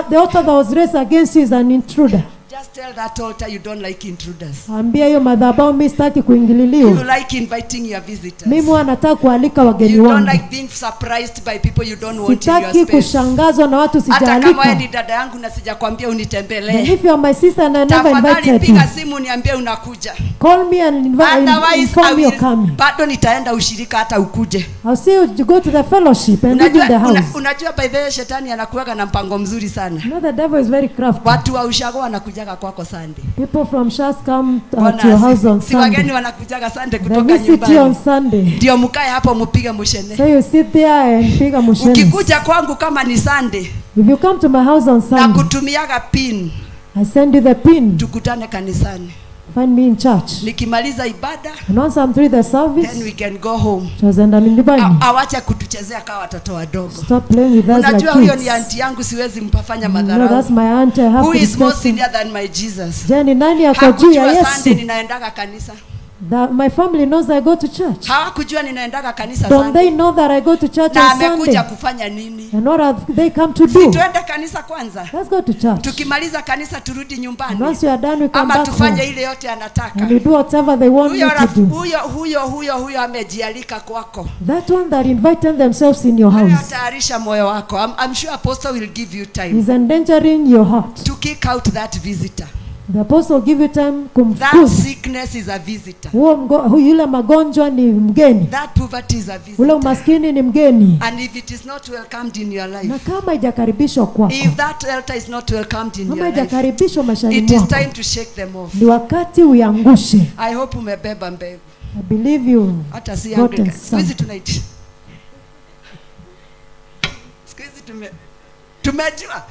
The altar that was raised against you is an intruder. Just tell that altar you don't like intruders. Ambia hiyo madhabahu mimi sitaki You kuingililiwa. like inviting your visitors. Mimi nataka kualika wageni You don't wangu. like being surprised by people you don't want in your Sitaki space. kushangazwa na watu Hata kama wewe sijaalika. ni dada yangu na sijakwambia And unitembelee. if you are my sister and I never Tafadhali invited you, piga simu niambie unakuja. call me and Otherwise, inform me you're coming. bado nitaenda ushirika hata ukuje. I'll see you go to the fellowship and live in the house. Unajua by the way shetani anakuwaga na mpango mzuri sana. You know the devil is very crafty. Watu wa ushago wanakujaga kwako Sunday. People from Shas come Bwana to your house on si wageni Sunday. wanakujaga Sunday They kutoka visit you on nyumbani. Sunday. Ndio mkae hapo mpige mushene. So you sit there and piga mushene. Ukikuja kwangu kama ni Sunday, If you come to my house on na Sunday, kutumiaga pin, I send you the pin. tukutane kanisani. Find me in church. Nikimaliza ibada, And once I'm through the service, then we can go home. tutaenda nyumbani. Awache kutuchezea kama watoto wadogo. Stop playing with us like Unajua huyo ni kids. auntie yangu, siwezi mpafanya No, madharau. that's my auntie. I have Who to is more respect him. senior than my Jesus? Je, ni nani ako juu ya Hakujua Sunday Yesu? ninaendaga kanisa. My family knows I go to church. Hawakujua ninaendaga kanisa Don't Sunday. they know that I go to church Na on amekuja Sunday? kufanya nini? And what have they come to Si do? tuende kanisa kwanza. Let's go to church. Tukimaliza kanisa turudi And nyumbani. once you are done, we come Ama back tufanye home. ile yote anataka. And we do whatever they want me to do. Huyo amejialika kwako. That one that invited themselves in your house Tayarisha moyo wako. I'm sure apostle will give you time is endangering your heart. to kick out that visitor. The apostle will give you time That kumfukuza. sickness is a visitor. Yule magonjwa ni mgeni. That poverty is a Ule visitor. umaskini ni mgeni. And if it is not welcomed in your Na life, kama haijakaribishwa kwako, if that altar is not welcomed in kama your life, haijakaribishwa maishani it is mwako, time to shake them off. ni wakati uiangushe. I hope umebeba mbegu. I believe you Hata si gotten Anglican. Siku hizi some. tunaiti. Siku hizi tumejua.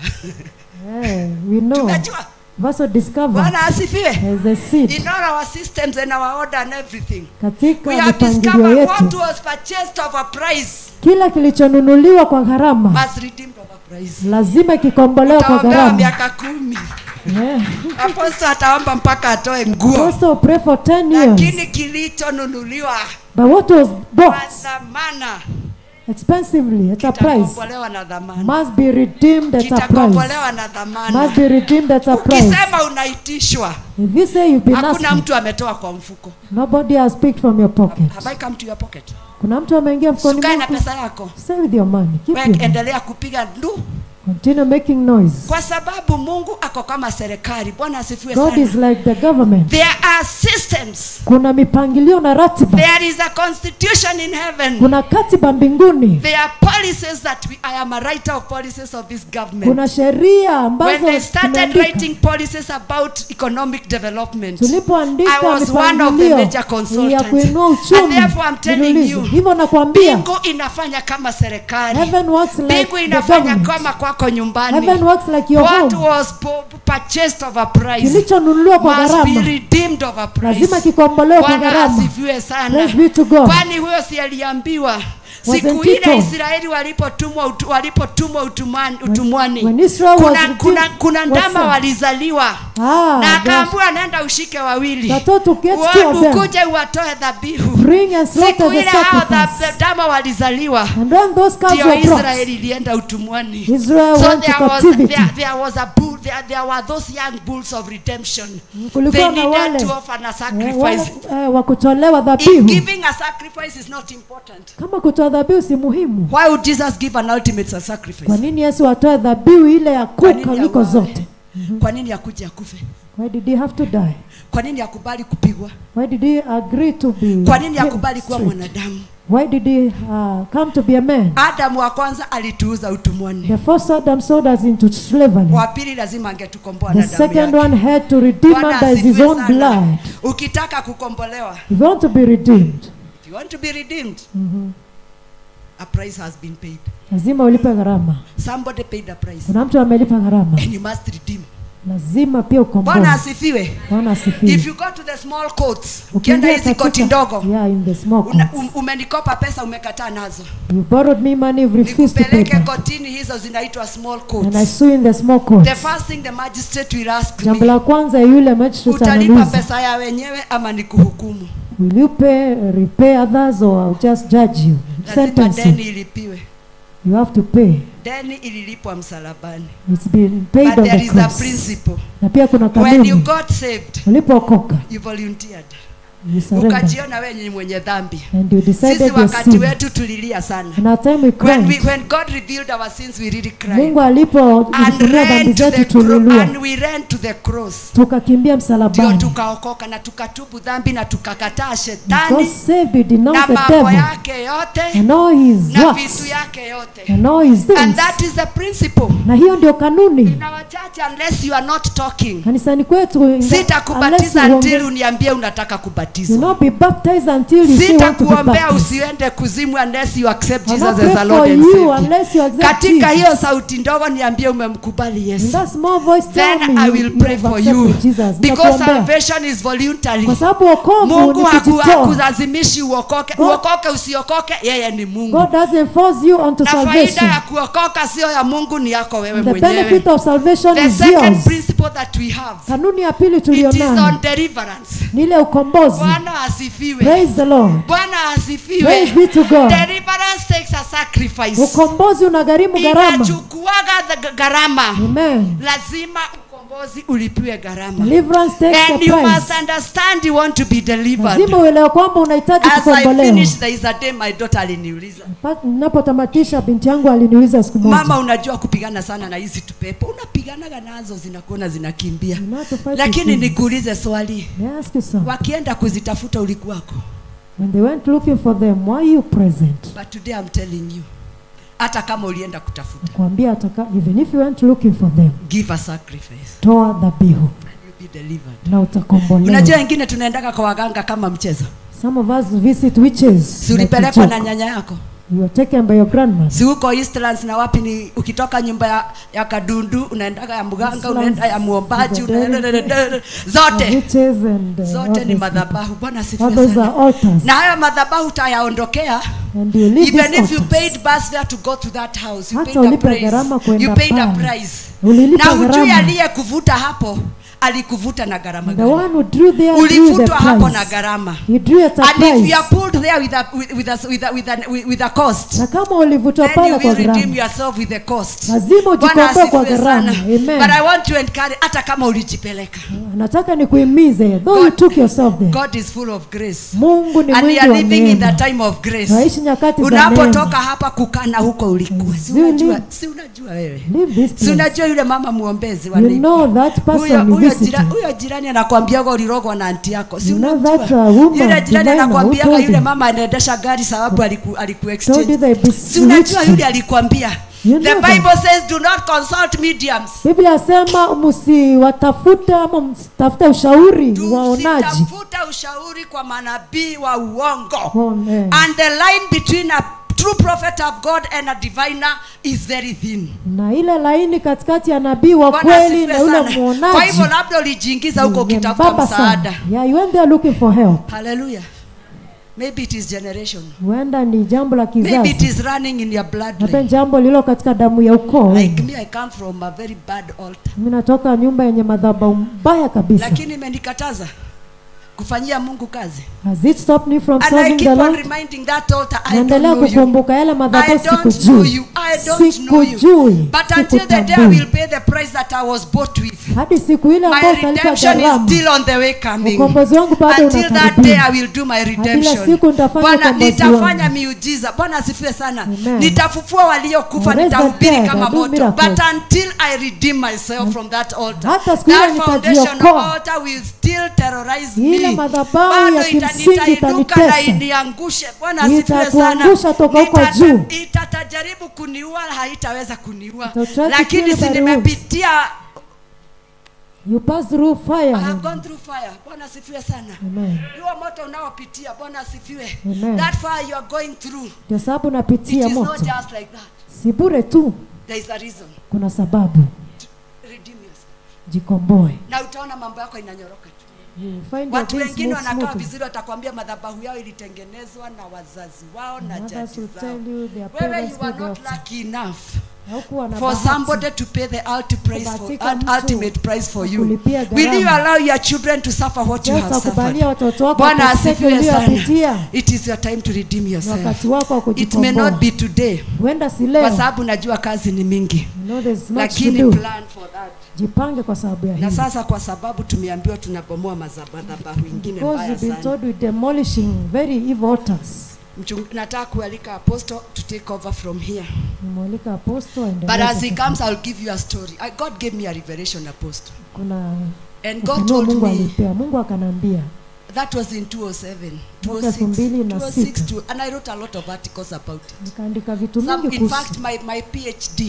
Yeah, we know. Tumejua. We've also discovered Bwana asifiwe. there's a seed In all our systems and our order and everything. katika We have mipangilio discovered yetu. what was purchased of a price Kila kilichonunuliwa kwa gharama must redeemed of a price. lazima kikombolewa kwa Utaombewa gharama. miaka 10. Yeah. Apostle ataomba mpaka atoe nguo. Also pray for 10 years. Lakini kilichonunuliwa But what was bought kwa dhamana expensively at a price kitakombolewa na dhamana. must be redeemed at a price. Kitakombolewa na dhamana. Must be redeemed at a price. Ukisema unaitishwa, If you say you've been hakuna asked, mtu ametoa kwa mfuko. nobody has picked from your pocket. Have I come to your pocket? Kuna mtu ameingia mfukoni Sukae na mwako. pesa yako. Stay with your money. Keep Wewe your money. endelea kupiga ndu. Continue making noise. Kwa sababu Mungu ako kama serikali. Bwana asifiwe God sana. is like the government. There are systems. Kuna mipangilio na ratiba. There is a constitution in heaven. Kuna katiba mbinguni. There are policies that I am a writer of policies of this government. Kuna sheria ambazo When I started tumeandika. writing policies about economic development, Tulipoandika I was one of the mipangilio major ya consultants. kuinua And uchumi. therefore I'm telling Niulize. you, Hivyo nakwambia, Bingu inafanya kama serikali. heaven works like Bingu the inafanya government. kama kwako nyumbani. Heaven works like your What home. was purchased of a price Kilichonunuliwa kwa must be gharama redeemed of a price. lazima kikombolewe kwa Bwana gharama. asifiwe sana. Praise be to God. Kwani huyo si aliambiwa siku Wasn't ile he told? Israeli walipotumwa utumwani, When Israel was kuna ndama was walizaliwa Ah, na gosh. akaambiwa nenda ushike wawili, The told to get two of them. ukuje uwatoe dhabihu. Bring and slaughter Siku the ile hao sacrifice. ndama walizaliwa, And when those calves ndio were brought, Israeli ilienda utumwani. Israel So went to there was captivity. there was a bull, there were those young bulls of redemption. Kulikuwa They na needed wale to offer a wale sacrifice. wa kutolewa If dhabihu. giving a sacrifice is not important, Kama kutoa dhabihu si muhimu, why would Jesus give an ultimate sacrifice? kwa nini Yesu atoe dhabihu ile ya Kwa kuu nini kuliko auawe? zote? Kwa nini akuje akufe? Why did he have to die? Kwa nini akubali kupigwa? Why did he agree to be Kwa nini akubali kuwa stripped? mwanadamu? Why did he come to be a man? Adamu wa kwanza alituuza utumwani. The first Adam sold us into slavery. Wa pili lazima angetukomboa The na damu second yake. one had to redeem Bwana us by his asifiwe own sana. blood. Ukitaka kukombolewa, If you want to be redeemed, if you want to be redeemed, mhm, a price has been paid. lazima ulipe gharama. Somebody paid a price. Kuna mtu amelipa gharama. And you must redeem. lazima pia ukomboe. Bwana asifiwe. Bwana asifiwe. If you go to the small courts, ukienda hizi koti ndogo, yeah, in the small courts, umenikopa pesa umekataa nazo, you borrowed me money, you've refused to pay nikupeleke back. kotini, hizo zinaitwa small courts. And I sue in the small courts. The first thing the magistrate will ask me, jambo la kwanza yule magistrate utalipa anauliza, pesa ya wenyewe ama nikuhukumu? will you repay others or I'll just judge you, sentence Deni you. ilipiwe. You have to pay. Deni ililipwa msalabani. It's been paid But on there the is cross. a principle. Na pia kuna When you kanuni. got saved, Ulipookoka, you volunteered. you surrendered. Ukajiona wewe ni mwenye dhambi. And you decided Sisi your wakati sin. wetu tulilia sana. And at time we cried. When God revealed our sins, we really cried. Mungu alipofunulia dhambi zetu tulilia. And we ran to the cross. Tukakimbia Ndio msalabani. tukaokoka na tukatubu dhambi na tukakataa God shetani saved, we na denounced the mambo devil yake yote and all his na works vitu yake yote. and all his And things. that is the principle. Na hiyo ndio kanuni. In our church, unless you are not talking, Kanisani kwetu sitakubatiza until uniambie unataka kubatizwa. you not be baptized until you say you want to be Sitakuombea baptized. usiende kuzimu unless you accept I'll Jesus not as pray a Lord for and you Savior. unless you accept Katika Jesus. hiyo sauti ndogo niambie umemkubali In Yesu. that small voice tell Then me I you will pray have for you. accepted Jesus. Because Nitakuombea. salvation is voluntary. Kwa sababu wokovu Mungu ni kujitoa. hakulazimishi uokoke. Uokoke usiokoke, yeye ni Mungu. God doesn't force you onto Na faida salvation. ya kuokoka sio ya Mungu, ni yako wewe The mwenyewe. benefit of salvation The is second yours. principle that we have, Kanuni ya pili it is tulionayo on deliverance. ni ile ukombozi. Bwana asifiwe. Praise the Lord. Bwana asifiwe. Praise be to God. Deliverance takes a sacrifice. Ukombozi unagharimu gharama. Inachukuaga gharama. Amen. Lazima ukombozi ulipiwe gharama. Deliverance takes And a you price. must understand you want to be delivered. Lazima uelewe kwamba unahitaji As I kukombolewa. finish, there is a day my daughter aliniuliza, Ninapotamatisha binti yangu aliniuliza siku moja, mama, unajua kupigana sana na hizi tupepo, unapiganaga nazo zinakuona zinakimbia, lakini nikuulize swali, wakienda kuzitafuta ulikuwako? when they went looking for them, why you present? But today I'm telling you, hata kama ulienda kutafuta, Kwambia ataka, even if you went looking for them, give a sacrifice, toa dhabihu and you'll be delivered. na utakombolewa. Unajua wengine tunaendaka kwa waganga kama mchezo. Some of us visit witches. Si ulipelekwa na nyanya yako? You were taken by your grandma. Si huko Eastlands na wapi, ni ukitoka nyumba ya Kadundu unaendaga ya mganga, unaenda ya muombaji, unaenda zote. Zote ni madhabahu. Bwana asifiwe sana. Na haya madhabahu utayaondokea. Even if you paid bus fare to go to that house, you paid a price. You paid a price. Na hujui aliyekuvuta hapo alikuvuta na gharama gani? Ulivutwa hapo na gharama. And if you are pulled there with a cost, na kama ulivutwa then pale you kwa will redeem gharama, yourself with the cost. lazima ujikomboe kwa asifiwe gharama. sana. Amen. But I want to encourage, hata kama ulijipeleka, Nataka nikuhimize, though you took yourself there, God is full of grace. Mungu ni And we mwingi are wa living in the neema. time of grace. Tunaishi nyakati za Unapotoka neema. hapa kukana huko ulikuwa. Si unajua wewe. Leave this Si place. unajua yule mama muombezi wa You neighbor. know that person you visited. Huyo jirani anakuambia ulirogwa na anti yako. Si You know unajua. that woman, Yule jirani Divina, anakuambia who told yule you? mama anaendesha gari sababu Told you exchange. they Si unajua bewitched yule him. alikwambia. You The know Bible that. says do not consult mediums. Biblia yasema msiwatafute ama msitafute ushauri waonaji. Tafuta ushauri kwa manabii wa uongo. Amen. And the line between a true prophet of God and a diviner is very thin. Na ile laini katikati ya nabii wa Bwana kweli asifiwe na yule sana. muonaji. Kwa hivyo labda ulijiingiza huko ukitafuta nyembamba sana. msaada. Yeah, you went there looking for help. Hallelujah. Maybe it is generation. Huenda ni jambo la Maybe it kizazi. is running in your Hata bloodline. jambo lilo katika damu ya ukoo. Like me, I come from a very bad altar. Mimi natoka nyumba yenye madhabahu mbaya kabisa. Lakini imenikataza kufanyia Mungu kazi. Has it stopped me from And I serving the keep on Lord? reminding that altar, I don't Naendelea know you. kukumbuka yale I madhabahu don't know sikujui. you. I don't know you. Sikujui. But until the day I Sikutambui. will pay the price that I was bought with. Hadi siku ile My ambayo utalipa redemption is gharama. still on the way coming. Ukombozi wangu bado Until that day unakaribia. I will do my Hadi ile redemption. siku nitafanya Bwana, ukombozi nitafanya wangu. miujiza. Bwana asifiwe sana. Amen. Nitafufua waliokufa, I raise the nitahubiri dead, kama I do moto. miracles. But until I redeem myself from that altar, Hata siku ile that foundation nitajiokoa. altar will still terrorize Ile me. madhabahu Bado ya kimsingi nitainuka na itanitesa. iniangushe. Bwana asifiwe sana. Itakuangusha toka huko juu. Itatajaribu kuniua, haitaweza kuniua. Itatry to Lakini kill you si by the nimepitia, You pass through fire. I have gone through fire. Bwana asifiwe sana. Amen. Huo moto unaopitia, Bwana asifiwe. Amen. That fire you are going through, Kwa sababu it napitia is not moto. just like that. Si bure tu, There is a reason. kuna sababu. Redeem yourself. Jikomboe. Na utaona mambo yako inanyoroka tu. You find your Watu things wengine move wanakaa smoothly. vizuri, watakwambia madhabahu yao ilitengenezwa na wazazi wao na Others jaji will zao. tell you their Wewe parents you are did not that. lucky enough Haukuwa na for bahati. somebody to pay the Kubahatika mtu ultimate price for you. kulipia Will you gharama. allow your children to suffer what you have Utakubalia suffered? watoto wako Bwana wateseke asifiwe uliyoyapitia. sana. It is your time to redeem yourself. Wakati wako wa It may kujikomboa. not be today. Huenda si Kwa leo. sababu najua kazi ni mingi. You know there's much to Lakini do. plan for that. Jipange kwa sababu ya Na hili. sasa kwa sababu tumeambiwa tunabomoa madhabahu ingine Because mbaya we've been sana. told we're demolishing very evil altars. Nataka kualika apostle to take over from here. Nimwalika apostle aendelee. But as he comes, I'll give you a story. God gave me a revelation, apostle. Kuna And God ufunuo told Mungu me alipea. Mungu akanambia. that was in 2007, Mwaka 2006, and I wrote a lot of articles about it. Nikaandika vitu Some, mingi in kuhusu. fact, my PhD,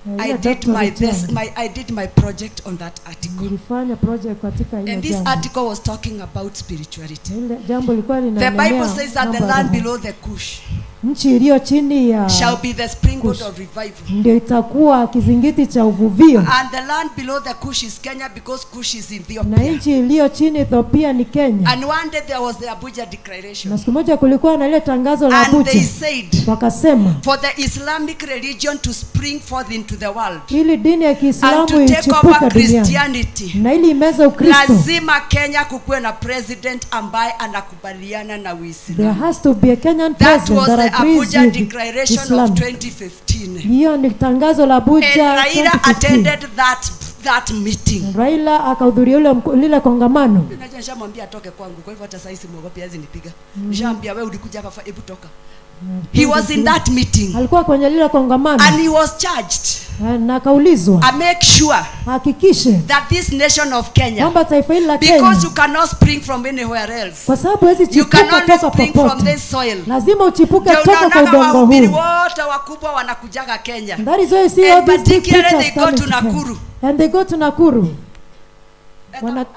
ile I did doctorate yangu. I did my project on that article. Nilifanya project katika ile And this jambo. article was talking about spirituality. Ile jambo lilikuwa The linaelezea Bible says that the mambo ya land roho. below the Kush Nchi iliyo chini ya shall be the springboard Kush of revival. ndio itakuwa kizingiti cha uvuvio. And the land below the Kush is Kenya because Kush is Na Ethiopia. nchi iliyo chini Ethiopia ni Kenya. And one day there was the Abuja declaration. Na siku moja kulikuwa na ile tangazo la And Abuja. they said, wakasema for the Islamic religion to spring forth into the world ili dini ya and Kiislamu to take ichipuka over duniani Christianity, na ili imeze Ukristo, lazima Kenya kukuwe na president ambaye anakubaliana na there Uislamu. has to be a Kenyan That president was that the agrees Abuja with declaration Islam. of 2015. Hiyo ni tangazo la Abuja And Raila 2015. attended that meeting. Raila akahudhuria lile kongamano. Unajua nishamwambia atoke kwangu, kwa hivyo hata sasa simwogopi azi nipiga. Nishamwambia wewe ulikuja hapa, hebu toka. He was in that meeting. Alikuwa kwenye lile kongamano. And he was charged. Na akaulizwa. I make sure hakikishe that this nation of Kenya, kwamba taifa hili la Kenya, because you cannot spring from anywhere else. Kwa sababu huwezi You chipuka can only toka spring from popote. this soil. Lazima uchipuke Ndio toka kwa unaonaga udongo wahubiri huu. wote wakubwa wanakujaga Kenya. That is why you see all And these big particularly preachers they go coming to to Kenya. Nakuru. And they go to Nakuru.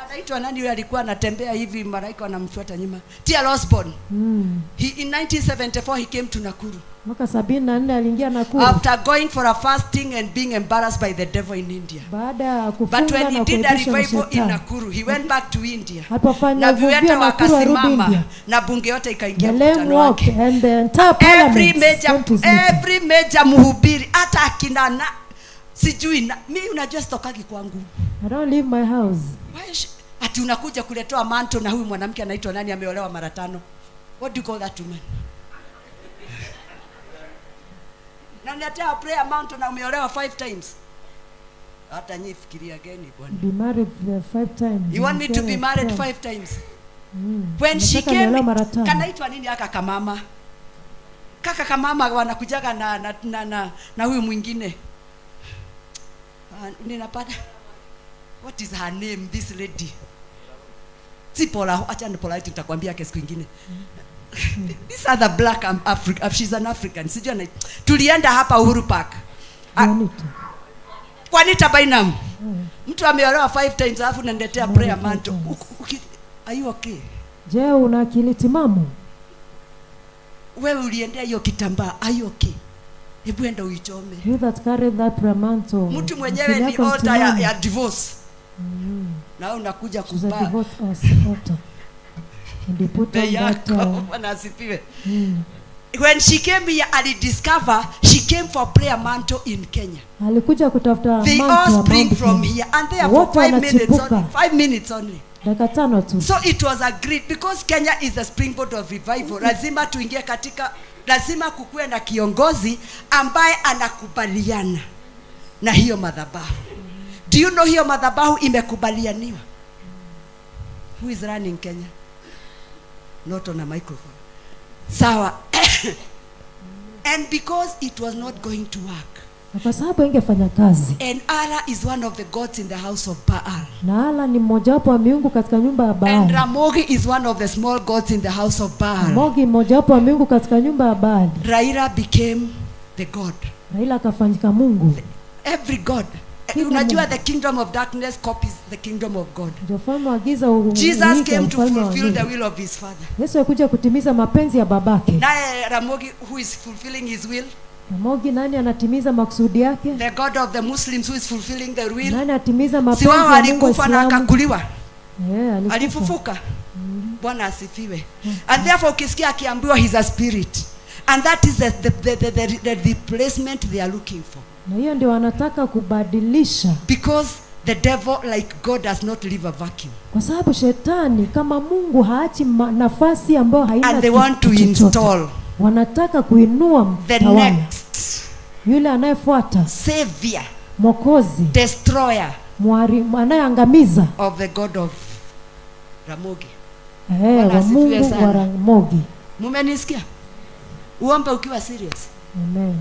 Anaitwa nani yule alikuwa anatembea hivi malaika wanamfuata nyuma? T.L. Osborne. In 1974 he came to Nakuru. Mwaka 74 aliingia Nakuru. After going for a fasting and being embarrassed by the devil in India. Baada ya But kufunga when he na did a kuepishwa na revival in shetani. Nakuru, he went back to India. Alipofanya Na uvuvio viwete Nakuru arudi wakasimama India. na bunge yote ikaingia The lame mkutano walked wake. and the entire parliament went to his meeting. Every major mhubiri hata akina na sijui na mimi unajua sitokagi kwangu. I don't leave my house. Ati unakuja kuletewa manto na huyu mwanamke anaitwa nani ameolewa mara 5. What do you call that woman? Na niletea prayer manto na umeolewa 5 times. Hata nyinyi fikiria gani bwana? Be married 5 times. You want me to be married 5 times? When she Nataka came, niolewe mara 5. kanaitwa nini aka kamama? Kaka kamama wanakujaga na huyu mwingine. Ninapata. What is her name, this lady? Si Paula, acha ni polite nitakwambia kesho nyingine. These are the black African, she's an African. Sijui na tulienda hapa Uhuru Park. Juanita Bainam. Mtu ameolewa 5 times alafu unaniletea prayer mantle. Are you okay? Je, una akili timamu? Wewe uliendea hiyo kitambaa, are you okay? Hebu enda uichome. You that carry that prayer mantle. Mtu mwenyewe ni altar ya divorce. Na unakuja kuvaa. And they put on that. Wanasifiwe. When she came here, Ali discover she came for prayer mantle in Kenya. Alikuja kutafuta they all spring from here and they are for 5 minutes only. 5 minutes only. Dakika 5 tu. So it was agreed because Kenya is the springboard of revival. Lazima tuingie katika, lazima kukuwe na kiongozi ambaye anakubaliana na hiyo madhabahu. Do you know hiyo madhabahu imekubalianiwa? Who is running Kenya? Not on a microphone. Sawa. And because it was not going to work. Kwa sababu ingefanya kazi. And Allah is one of the gods in the house of Baal. Na Allah ni mmoja wapo wa miungu katika nyumba ya Baal. And Ramogi is one of the small gods in the house of Baal. Ramogi mmoja wapo wa miungu katika nyumba ya Baal. Raila became the god. Raila akafanyika Mungu. Every god. Unajua the kingdom of darkness copies the kingdom of God. Jesus came to fulfill the will of his father. Yesu alikuja kutimiza mapenzi ya babake. Naye Ramogi who is fulfilling his will Ramogi, nani anatimiza makusudi yake? The God of the Muslims who is fulfilling the will. Nani atimiza mapenzi si ya Mungu? alikufa na akakuliwa. Alifufuka. Bwana asifiwe. And therefore ukisikia akiambiwa he's a spirit. And that is the replacement they are looking for. Na hiyo ndio wanataka kubadilisha. Because the devil, like God, does not leave a vacuum. Kwa sababu shetani kama Mungu haachi nafasi ambayo haina. And they want to install. Wanataka kuinua the next. Yule anayefuata. Savior. Mwokozi. Destroyer. Anayeangamiza. Of the God of Ramogi. Wa Mungu wa Ramogi. Mumenisikia? Uombe ukiwa serious. Amen.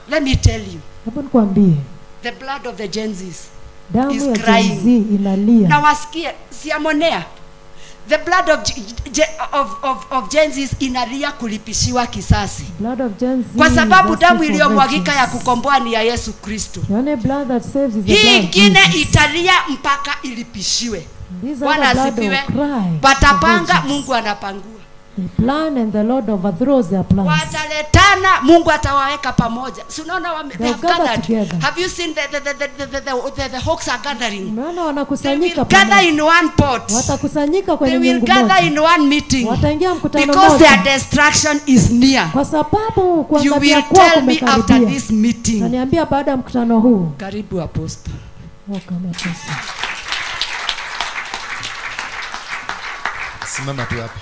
Let me tell you. Hebu nikwambie. The blood of the Genzis damu is ya crying. Gen Z inalia. Na wasikie siamonea. The blood of Gen Z inalia kulipishiwa kisasi. Blood of Gen Z. Kwa sababu damu iliyomwagika ya kukomboa ni ya Yesu Kristo. Blood that saves is the hii blood ingine italia mpaka ilipishiwe. Bwana asifiwe. Batapanga, Mungu anapangua. The plan and the Lord overthrows their plans. Wataletana, Mungu atawaweka pamoja. Si unaona they have gathered. Have you seen the hawks are gathering? Unaona wanakusanyika pamoja. Gather in one pot. Watakusanyika kwenye nyungu moja. They will gather in one meeting. Wataingia mkutano mmoja. Because their destruction is near. Kwa sababu kuangamia kwao kumekaribia. You will tell me after this meeting. Utaniambia baada ya mkutano huu. Karibu apostle. Welcome apostle. Simama tu hapa.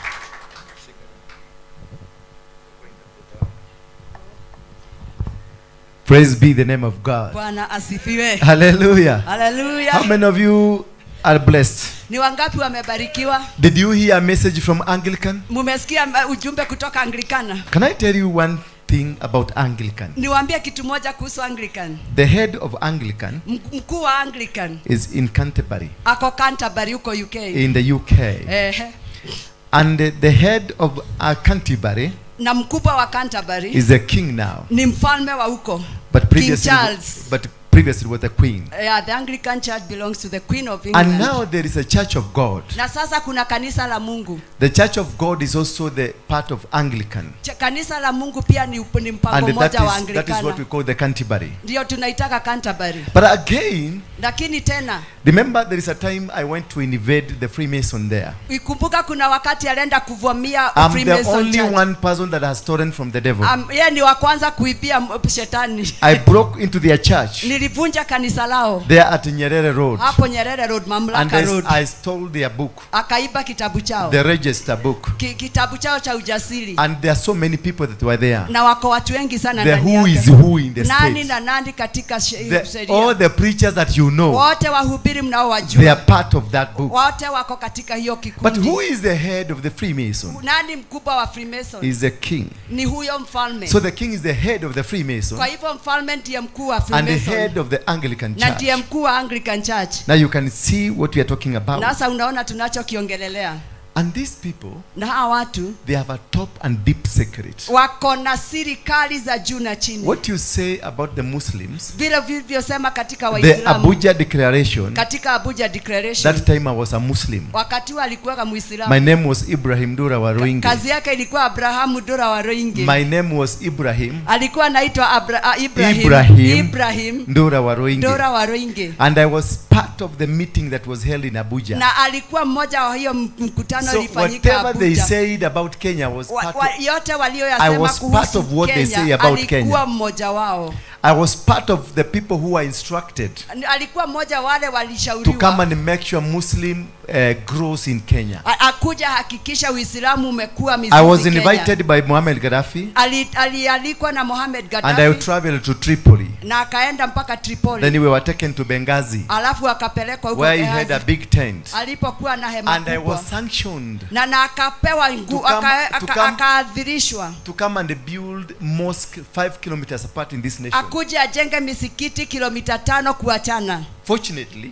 Praise be the name of God. Bwana asifiwe. Hallelujah. Hallelujah. How many of you are blessed? Ni wangapi wamebarikiwa? Did you hear a message from Anglican? Mumesikia ujumbe kutoka Anglikana? Can I tell you one thing about Anglican? Niwaambie kitu moja kuhusu Anglican. The head of Anglican mkuu wa Anglican is in Canterbury. Ako Canterbury huko UK. In the UK. And the head of Canterbury na mkubwa wa Canterbury is the king now. Ni mfalme wa huko. But previously, King Charles. But previously was the queen. Yeah, the Anglican church belongs to the Queen of England. And now there is a church of God. Na sasa kuna kanisa la Mungu. The church of God is also the part of Anglican. Kanisa la Mungu pia ni mpango moja wa Anglikana. That is what we call the Canterbury. Ndio tunaitaka Canterbury. But again, lakini tena remember there is a time I went to invade the Freemason there. Ikumbuka kuna wakati alienda kuvamia I'm Freemason the only church. one person that has stolen from the devil. Yeye ni wa kwanza kuibia shetani. I broke into their church. Nilivunja kanisa lao. There at Nyerere Road. Hapo Nyerere Road, Mamlaka Road. I stole their book. Akaiba kitabu chao. The register book. Kitabu chao cha ujasiri. And there are so many people that were there. Na wako watu wengi sana ndani yake. Who is who in the nani state? na nani katika sheria. All the preachers that you know. Wote wahubiri mnaowajua. They are part of that book. Wote wako katika hiyo kikundi. But who is the head of the Freemason? Nani mkubwa wa Freemason? Is the king. Ni huyo mfalme. So the king is the head of the Freemason. Kwa hivyo mfalme ndiye mkuu wa Freemason. And the head of the Anglican church. Na ndiye mkuu wa Anglican church. Now you can see what we are talking about. Sasa unaona tunachokiongelelea. And these people, na hawa watu, they have a top and deep secret. Wako na siri kali za juu na chini. What you say about the Muslims, vile vilivyosema katika Waislamu. The Abuja Declaration. Katika Abuja Declaration. That time I was a Muslim. Wakati alikuwa Muislamu. My name was Ibrahim Dura Waroinge. Kazi yake ilikuwa Abrahamu Dura Waroinge. My name was Ibrahim. Alikuwa anaitwa Ibrahim Dura Waroinge. Dura Waroinge. And I was part of the meeting that was held in Abuja. Na alikuwa mmoja wa hiyo mkutano. So whatever they said about Kenya was part of, yote walioyasema kuhusu Kenya, alikuwa mmoja wao. I was part of the people who were instructed alikuwa mmoja wale walishauriwa to come and make sure Muslim grows in Kenya. Akuja hakikisha Uislamu umekuwa mizuri I was invited by Muammar Gaddafi. Alialikwa na Muammar Gaddafi. And I traveled to Tripoli. Na akaenda mpaka Tripoli. Then we were taken to Benghazi. Alafu akapelekwa huko where he had a big tent. Alipokuwa na hema and kubwa. I was sanctioned. Na akapewa akaadhirishwa. To come and build mosque 5 kilometers apart in this nation. Akuja ajenge misikiti kilomita 5 kuachana. Fortunately,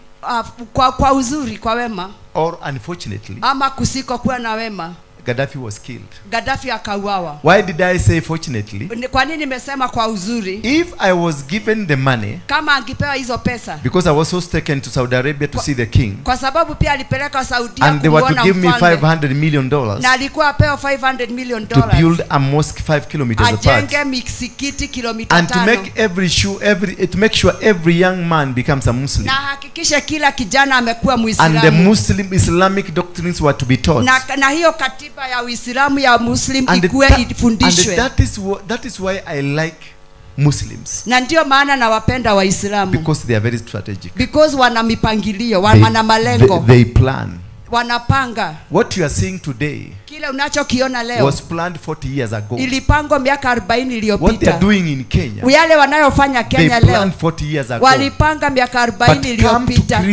kwa uzuri, kwa wema. Or unfortunately, ama kusiko kuwa na wema. Gaddafi was killed. Gaddafi akauawa. Why did I say fortunately? Kwa nini nimesema kwa uzuri? If I was given the money, kama angepewa hizo pesa, because I was also taken to Saudi Arabia to see the king, kwa sababu pia alipeleka Saudi and they were to give me $500 million, na alikuwa apewa $500 million to build a mosque 5 kilometers apart, ajenge misikiti kilomita 5, and to make sure every young man becomes a Muslim, na hakikisha kila kijana amekuwa Muislamu, and the Muslim Islamic doctrines were to be taught, na hiyo katiba ya Uislamu ya Muslim ikuwe ifundishwe. And that is why I like Muslims, na ndio maana nawapenda Waislamu, because they are very strategic, because wana mipangilio, wana malengo, they plan, wanapanga. What you are seeing today kile unachokiona leo was planned 40 years ago. Ilipangwa miaka 40 iliyopita. What they are doing in Kenya, yale wanayofanya Kenya leo, they planned 40 years ago. Walipanga miaka 40 iliyopita.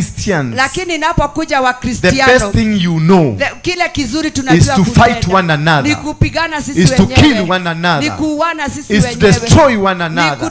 Lakini inapokuja wa Kristiano, the best thing you know kile kizuri tunajua is to fight one another, ni kupigana sisi wenyewe, is to kill one another, ni kuuana sisi wenyewe, is to destroy one another.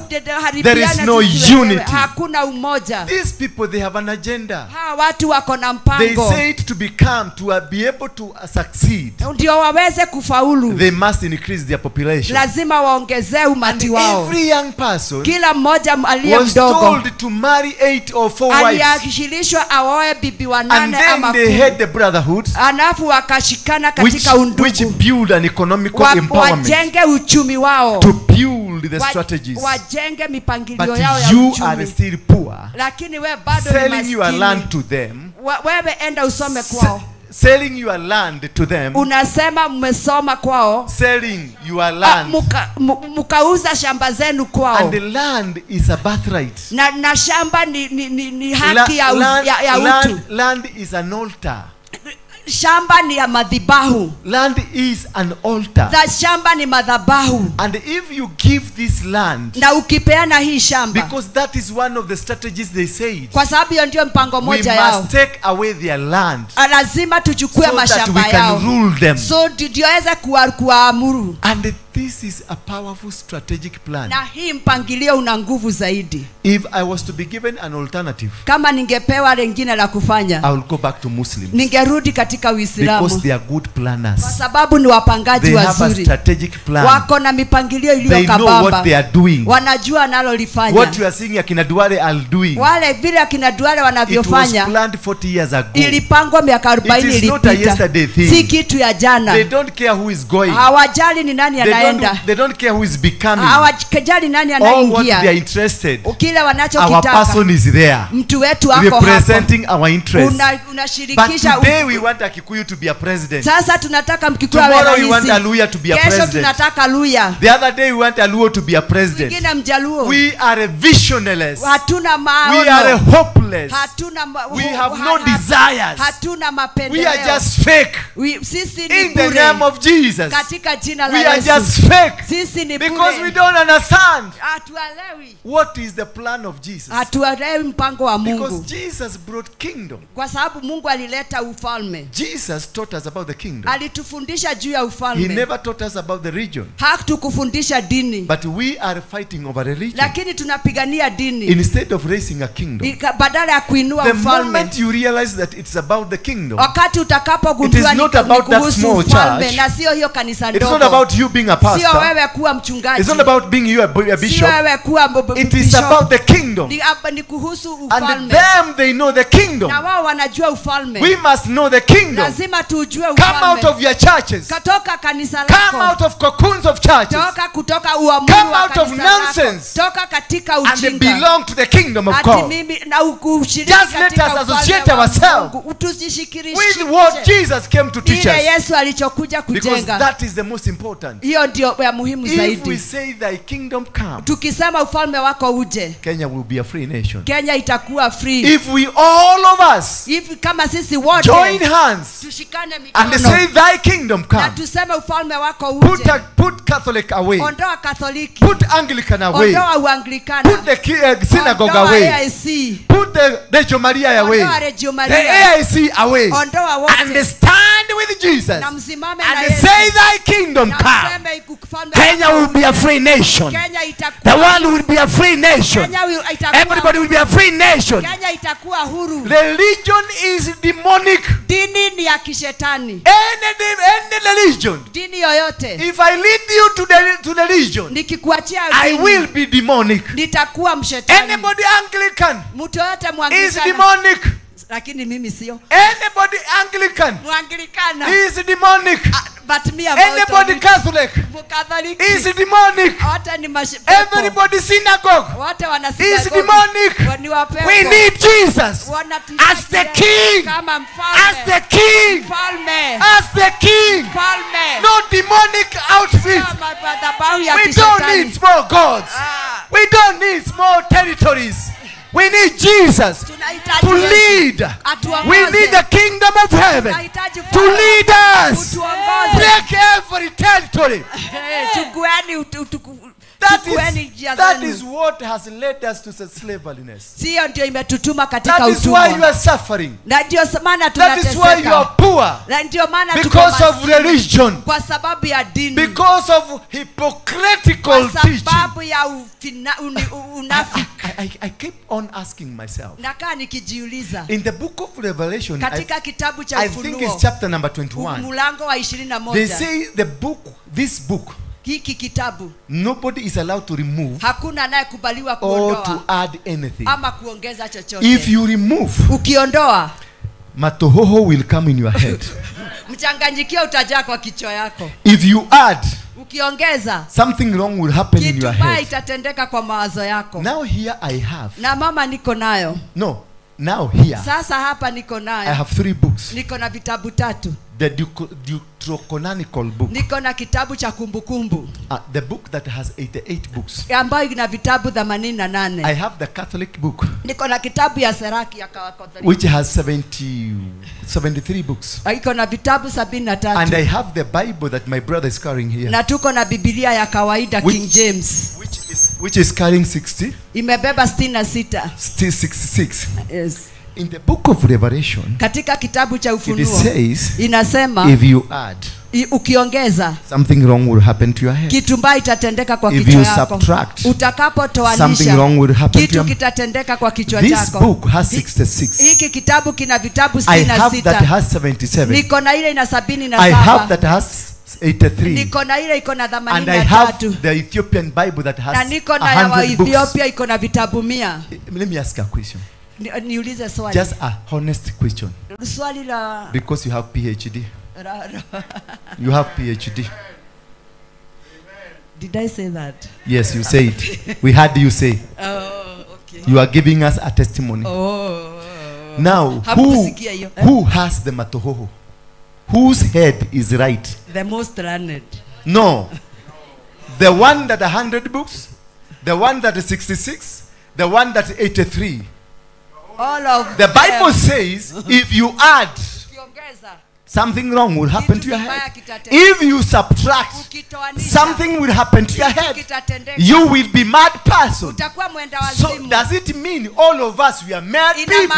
There is no unity. Hakuna umoja. These people, they have an agenda. Watu wako na mpango. They say it to become, to be able to succeed, ndio waweze kufaulu, they must increase their population. Lazima waongezee umati wao. Every young person, kila mmoja aliye was mdogo, told to marry 8 or 4 wives, aliashirishwa aoe bibi wanane ama 10. And then they had the brotherhood, alafu wakashikana katika undugu, which build an economical empowerment, wajenge uchumi wao, to build the strategies. Wajenge mipangilio but yao ya you uchumi. Are still poor, lakini wewe bado ni selling maskini. your land to them, wewe enda usome kwao, selling your land to them, unasema mmesoma kwao, selling your land, mukauza shamba zenu kwao, and the land is a birthright, na shamba ni haki ya utu. Land is an altar. Shamba ni ya madhabahu. Land is an altar. That shamba ni madhabahu. And if you give this land, na ukipeana hii shamba, because that is one of the strategies they said, kwa sababu hiyo ndio mpango moja yao, we must take away their land, lazima tuchukue mashamba yao, so tuweze kuwaamuru. And this is a powerful strategic plan. Na hii mpangilio una nguvu zaidi. If I was to be given an alternative, kama ningepewa lingine la kufanya, I will go back to Muslims, ningerudi katika Uislamu, because they are good planners, kwa sababu ni wapangaji wazuri, they have a strategic plan, wako na mipangilio iliyo kabamba, they know what they are doing, wanajua nalolifanya. What you are seeing akina Duale are doing, wale vile akina Duale wanavyofanya, it was planned 40 years ago, ilipangwa miaka 40 ilipita. It is not a yesterday thing, si kitu ya jana. They don't care who is going, hawajali ni nani anaenda, they don't care who is becoming, hawajali nani anaingia, all what they are interested, kile wanachokitaka. Our person is there, mtu wetu wako hapo, representing our interests. Unashirikisha. But today we want a Kikuyu to be a president. Sasa tunataka Mkikuyu awe Tomorrow rais. we want a Luya to be a president. Kesho tunataka Luya. The other day we want a Luo to be a president. Mwingine Mjaluo. We are a visionless. Hatuna maono. We are a hopeless. We have no desires. Hatuna mapendeleo. We are just fake. Sisi ni in the name of Jesus. Katika jina la Yesu. We are just fake. Sisi ni bure. Because we don't understand. Hatuelewi. What is the plan of Jesus? Hatuelewi mpango wa Mungu. Because Jesus brought kingdom. Kwa sababu Mungu alileta ufalme. Jesus taught us about the kingdom. Alitufundisha juu ya ufalme. He never taught us about the region. Hakutukufundisha dini. But we are fighting over a region. Lakini tunapigania dini. Instead of raising a kingdom. Badala ya kuinua ufalme. The moment you realize that it's about the kingdom. Wakati utakapogundua ni kuhusu ufalme na sio hiyo kanisa ndogo. It's not about you being a pastor. Sio wewe kuwa mchungaji. It's not about being you a bishop. Sio wewe kuwa bishop. It is about the kingdom. Ni kuhusu ufalme. And them they know the kingdom. Na wao wanajua ufalme. We must know the kingdom. Lazima tujue ufalme. Come out of your churches. Katoka kanisa lako. Come out of cocoons of churches. Toka kutoka uamuru wa kanisa. Come out of nonsense. Toka katika ujinga. And belong to the kingdom of God. Just let us associate ourselves with what Jesus came to teach us. Yesu alichokuja kujenga. Because that is the most important. Hiyo ndio ya muhimu zaidi. If we say thy kingdom come, tukisema ufalme wako uje, Kenya will be a free nation. Kenya itakuwa free. If we all of us, if kama sisi wote join hands, tushikane mikono and say thy kingdom come, na tuseme ufalme wako uje, put Catholic away, ondoa Katoliki, put Anglican away, ondoa Uanglikana, put the synagogue away, AIC, put the Reggio Maria away, the AIC away, ondoa wote, and stand with Jesus na msimame and na Yesu, say thy kingdom come. Kenya will be a free nation. Kenya itakuwa, The world will be a free nation. Kenya itakuwa, Everybody will be a free nation. Kenya itakuwa huru. Religion is demonic. Dini ni ya kishetani. Any religion. Dini yoyote. If I lead you to the religion, nikikuachia I will be demonic. Nitakuwa mshetani. Anybody Anglican mtu yote mwanglikana is demonic. Lakini mimi sio. Anybody Anglican Mwanglikana is demonic. But me anybody Catholic is demonic. Everybody synagogue is demonic. We need Jesus as the king. As the king. As the king. No demonic outfit. We don't need small gods. We don't need small territories. We need Jesus to lead. We need the kingdom of heaven to lead us. Break every territory. That is what has led us to slaveliness. That is why you are suffering. That is why you are poor. Because of religion. Because of hypocritical teaching. I keep on asking myself. In the book of Revelation, I think it's chapter number 21. They say this book, hiki kitabu nobody is allowed to remove hakuna anayekubaliwa or kuondoa to add anything. ama kuongeza chochote. If you remove, ukiondoa, matohoho will come in your head. mchanganyikio utajaa kwa kichwa yako. If you add, ukiongeza, something wrong will happen in your head. itatendeka kwa mawazo yako. Now here I have. Na mama niko nayo. No, now here. Sasa hapa niko nayo. I have 3 books. Niko na vitabu 3. The Deuterocanonical book. Niko na kitabu cha kumbukumbu. The book that has 88 books. Ambayo ina vitabu 88. I have the Catholic book. Niko na kitabu ya Seraki ya Catholic. Which has 73 books. Iko na vitabu 73. And I have the Bible that my brother is carrying here. Na tuko na Biblia ya kawaida King James. Which is carrying 60. Imebeba 66. Still 66. Yes. In the book of Revelation, katika kitabu cha Ufunuo, it says, inasema, if you add, ukiongeza, something wrong will happen to your head. Kitu mbaya itatendeka kwa if kichwa you yako. Subtract, utakapotoanisha, something wrong will happen kitu to your kitatendeka kwa kichwa chako. This book has 66. Hiki kitabu kina vitabu 66. I have that has 77. Niko na ile ina 77. I have that has 83. Niko na ile iko na 83. And I have the Ethiopian Bible that has 100 books. Na niko na ya Ethiopia iko na vitabu 100. Let me ask a question. Niulize swali. Just a honest question. Swali la, because you have PhD. You have PhD. Did I say that? Yes, you said. We heard you say. Oh, okay. You are giving us a testimony. Oh. Now, who has the matohoho? Whose head is right? The most learned. No. The one that 100 books, the one that is 66, the one that 83. All of the Bible says if you add, something wrong will happen to your head. If you subtract, something will happen to your head. You will be mad person. So does it mean all of us we are mad people?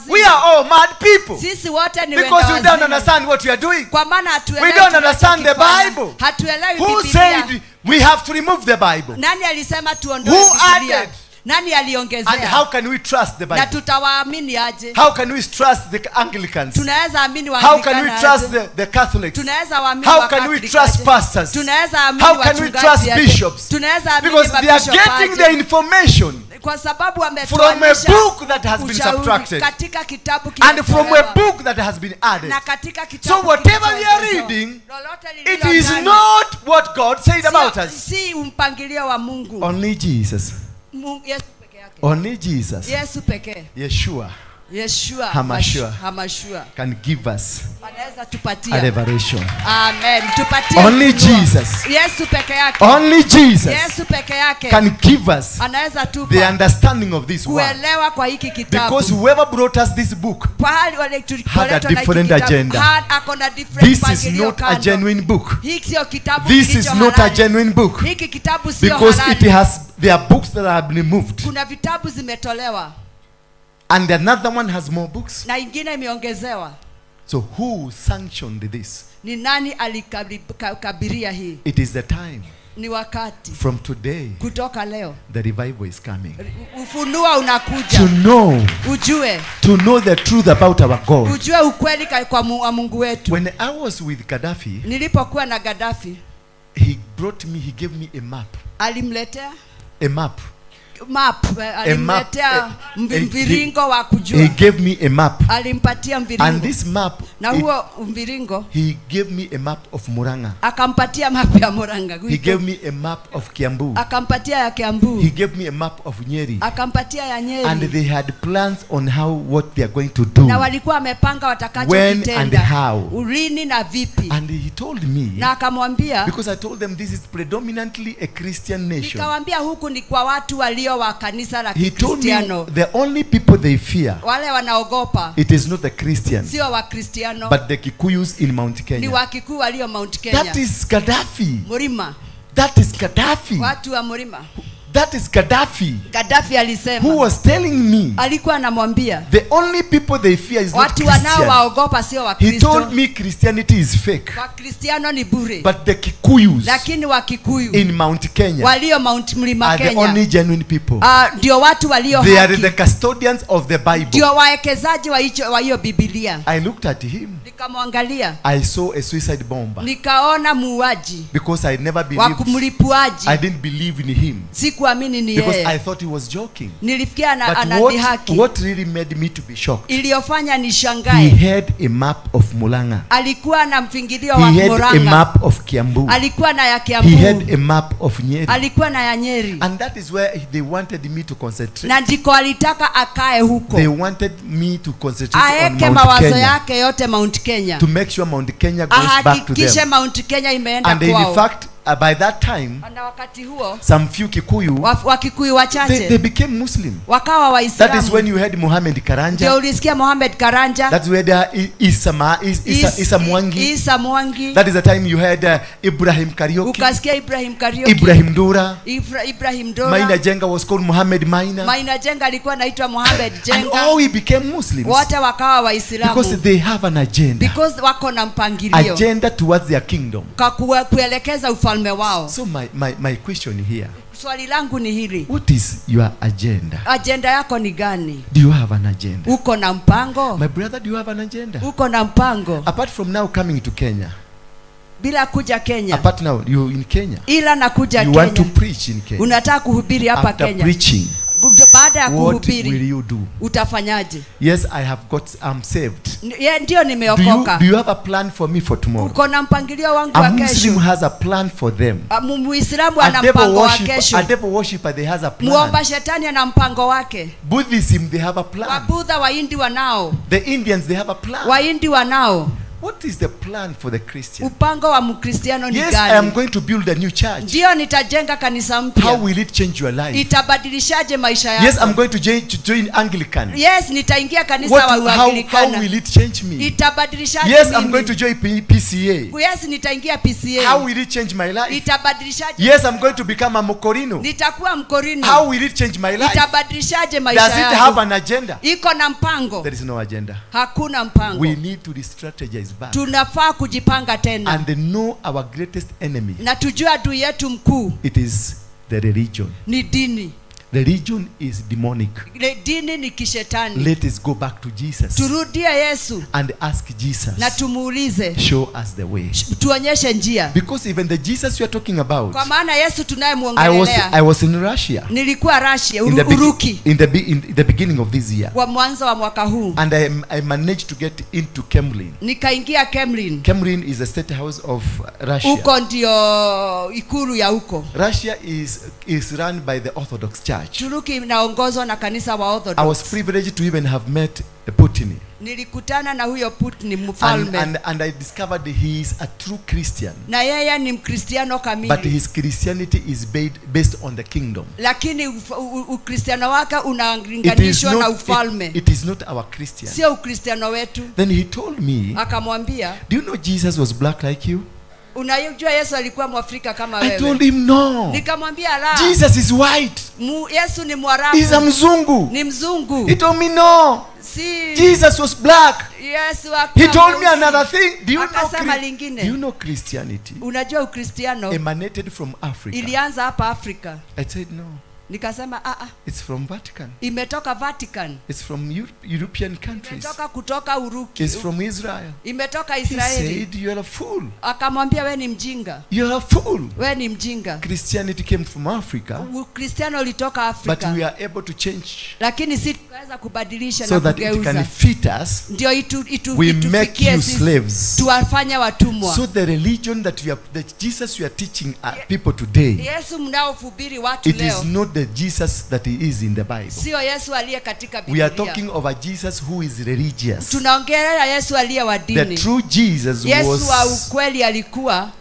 We are all mad people. Because we don't understand what we are doing. We don't understand the Bible. Who said we have to remove the Bible? Who added? Nani aliongezea? And how can we trust the Bible? Na tutawaamini aje? How can we trust the Anglicans? Tunaweza amini wa How can we trust the Catholics? Tunaweza waamini How can we trust pastors? Tunaweza amini How can we trust bishops? Tunaweza amini because they are getting the information kwa sababu from a book that has been subtracted katika kitabu and from a book that has been added. Na katika kitabu so whatever we are reading, it is not what God said about us. Si mpangilio wa Mungu. Only Jesus. Yesu peke yake. Only Jesus. Yesu pekee. Yeshua. Hamashua can give us anaweza tupatia a revelation. Amen. Tupatie. Only Jesus. Yesu peke yake. Only Jesus. Yesu peke yake can give us anaweza tupa the understanding of this word. Kuelewa kwa hiki kitabu. Because whoever brought us this book had a different agenda. This is not a genuine book. This is not a genuine book. Because it has, there are books that have been removed. Kuna vitabu zimetolewa. And another one has more books. Na ingine imeongezewa. So who sanctioned this? Ni nani alikabiria hii? It is the time. Ni wakati. From today, kutoka leo, the revival is coming. Ufunuo unakuja. To know. Ujue. To know the truth about our God. Ujue ukweli kwa Mungu wetu. When I was with Gaddafi, nilipokuwa na Gaddafi, he gave me a map. Alimletea a map. Alimletea mviringo wa kujua. He gave me a map. Alimpatia mviringo. And this map, na huo mviringo, he gave me a map of Murang'a. Akampatia map ya Murang'a. He gave me a map of Kiambu. Akampatia ya Kiambu. He gave me a map of Nyeri. Akampatia ya Nyeri. And they had plans on what they are going to do. Na walikuwa wamepanga watakacho kitenda. When and how. Ulini na vipi. And he told me. Na akamwambia. Because I told them this is predominantly a Christian nation. Nikamwambia huku ni kwa watu walio wa kanisa la Kristiano. He told me the only people they fear. Wale wanaogopa. It is not the Christians. Sio wa Kristiano. But the Kikuyus in Mount Kenya. Ni wa Kikuyu walio Mount Kenya. That is Gaddafi. Murima. That is Gaddafi. Watu wa Murima. That is Gaddafi. Gaddafi alisema. Who was telling me. Alikuwa anamwambia. The only people they fear is not Christian. Watu wanaowaogopa sio wa Kristo. He told me Christianity is fake. Wa Kristiano ni bure. But the Kikuyus. Lakini wa Kikuyu. In Mount Kenya. Walio Mount Mlima Kenya. Are the only genuine people. Ndio watu walio haki. They are the custodians of the Bible. Ndio waekezaji wa hiyo Biblia. I looked at him. Nikamwangalia. I saw a suicide bomber. Nikaona muuaji. Because I never believed. Wa kumlipuaji. I didn't believe in him. Sikuamini ni yeye. I thought he was joking. Nilifikia anadhihaki. What really made me to be shocked? Iliyofanya nishangae. He had a map of Murang'a. Alikuwa na mfingilio wa Murang'a. He had a map of Kiambu. Alikuwa na ya Kiambu. He had a map of Nyeri. Alikuwa na ya Nyeri. And that is where they wanted me to concentrate. Na ndiko alitaka akae huko. They wanted me to concentrate on Mount Kenya. Mawazo yake yote Mount Kenya. To make sure Mount Kenya goes back to them. Ahakikishe Mount Kenya imeenda kwao. And in fact, by that time, some few Kikuyu, Wakikuyu wachache, they became Muslim. Wakawa Waislamu. That is when you had Muhammad Karanja. Ndio ulisikia Muhammad Karanja. That's where there Isa Mwangi. That is the time you had Ibrahim Kariuki. Ukasikia Ibrahim Kariuki. Ibrahim Dura. Ibrahim Dura. Maina Jenga was called Muhammad Maina. Maina Jenga alikuwa anaitwa Muhammad Jenga. And all we became Muslims. Wote wakawa Waislamu. Because they have an agenda. Because wako na mpangilio. Agenda towards their kingdom. Kuelekeza ufalme wao. So my question here. Swali langu ni hili. What is your agenda? Agenda yako ni gani? Do you have an agenda? Uko na mpango? My brother, do you have an agenda? Uko na mpango? Apart from now coming to Kenya. Bila kuja Kenya. Apart now you in Kenya. Ila nakuja Kenya. You want to preach in Kenya. Unataka kuhubiri hapa Kenya. After preaching. Baada ya kuhubiri. What will you do? Utafanyaje? Yes, I'm saved. Ndio nimeokoka. Do you have a plan for me for tomorrow? Uko na mpangilio wangu wa kesho. A Muslim has a plan for them. Muislamu ana mpango wa kesho. A devil worshipper they has a plan. Muomba shetani ana mpango wake. Buddhism they have a plan. Wabudha Wahindi wanao. The Indians they have a plan. Wahindi wanao. What is the plan for the Christian? Upango wa Mkristiano ni gani? Yes, I am going to build a new church. Ndio nitajenga kanisa mpya. How will it change your life? Itabadilishaje maisha yako? Yes, I'm going to join Anglican. Yes, nitaingia kanisa wa Anglikana. How will it change me? Itabadilishaje mimi? Yes, I'm going to join PCA. Yes, nitaingia PCA. How will it change my life? Itabadilishaje? Yes, I'm going to become a Mokorino. Nitakuwa Mkorino. How will it change my life? Itabadilishaje maisha yako? Does it have an agenda? Iko na mpango. There is no agenda. Hakuna mpango. We need to re-strategize back. Tunafaa kujipanga tena. And know our greatest enemy. Na tujue adui yetu mkuu. It is the religion. Ni dini. The religion is demonic. Dini ni kishetani. Let us go back to Jesus. Turudie Yesu. And ask Jesus. Na tumuulize. Show us the way. Tuonyeshe njia. Because even the Jesus you are talking about. Kwa maana Yesu tunayemwongelea. I was in Russia. Nilikuwa Russia, Uruki. In the beginning of this year. Wa mwanzo wa mwaka huu. And I managed to get into Kremlin. Nikaingia Kremlin. Kremlin is the state house of Russia. Uko ndio ikulu ya uko. Russia is run by the Orthodox Church. Turuki inaongozwa na kanisa wa Orthodox. I was privileged to even have met Putin. Nilikutana na huyo Putin mfalme. And I discovered he is a true Christian. Na yeye ni Mkristiano kamili. But his Christianity is based on the kingdom. Lakini Ukristiano wake unalinganishwa na ufalme. It is not our Christian. Sio Ukristiano wetu. Then he told me, akamwambia, do you know Jesus was black like you? Unajua Yesu alikuwa Mwafrika kama wewe. I told him no. Nikamwambia la. Jesus is white. Yesu ni Mwarabu. He's a mzungu. Ni mzungu. He told me no. Si. Jesus was black. He told me another thing. Do you know Christianity? Unajua Ukristiano emanated from Africa. Ilianza hapa Afrika. I said no. Nikasema it's from Vatican. Imetoka Vatican. It's from European countries. Imetoka kutoka Uruki. It's from Israel. Imetoka Israeli. He said you are a fool. Akamwambia wewe ni mjinga. You are a fool. Wewe ni mjinga. Christianity came from Africa. Ukristiano ulitoka Afrika. But we are able to change. Lakini sisi tukaweza kubadilisha so na kugeuza. So that it can fit us. Ndio we make you slaves. Tuwafanya watumwa. So the religion that Jesus you are teaching people today. Yesu mnaohubiri watu leo. It is not the Jesus that he is in the Bible. Sio Yesu aliye katika Biblia. We are talking of a Jesus who is religious. Tunaongelea Yesu aliye wa dini. The true Jesus Yesu was wa ukweli alikuwa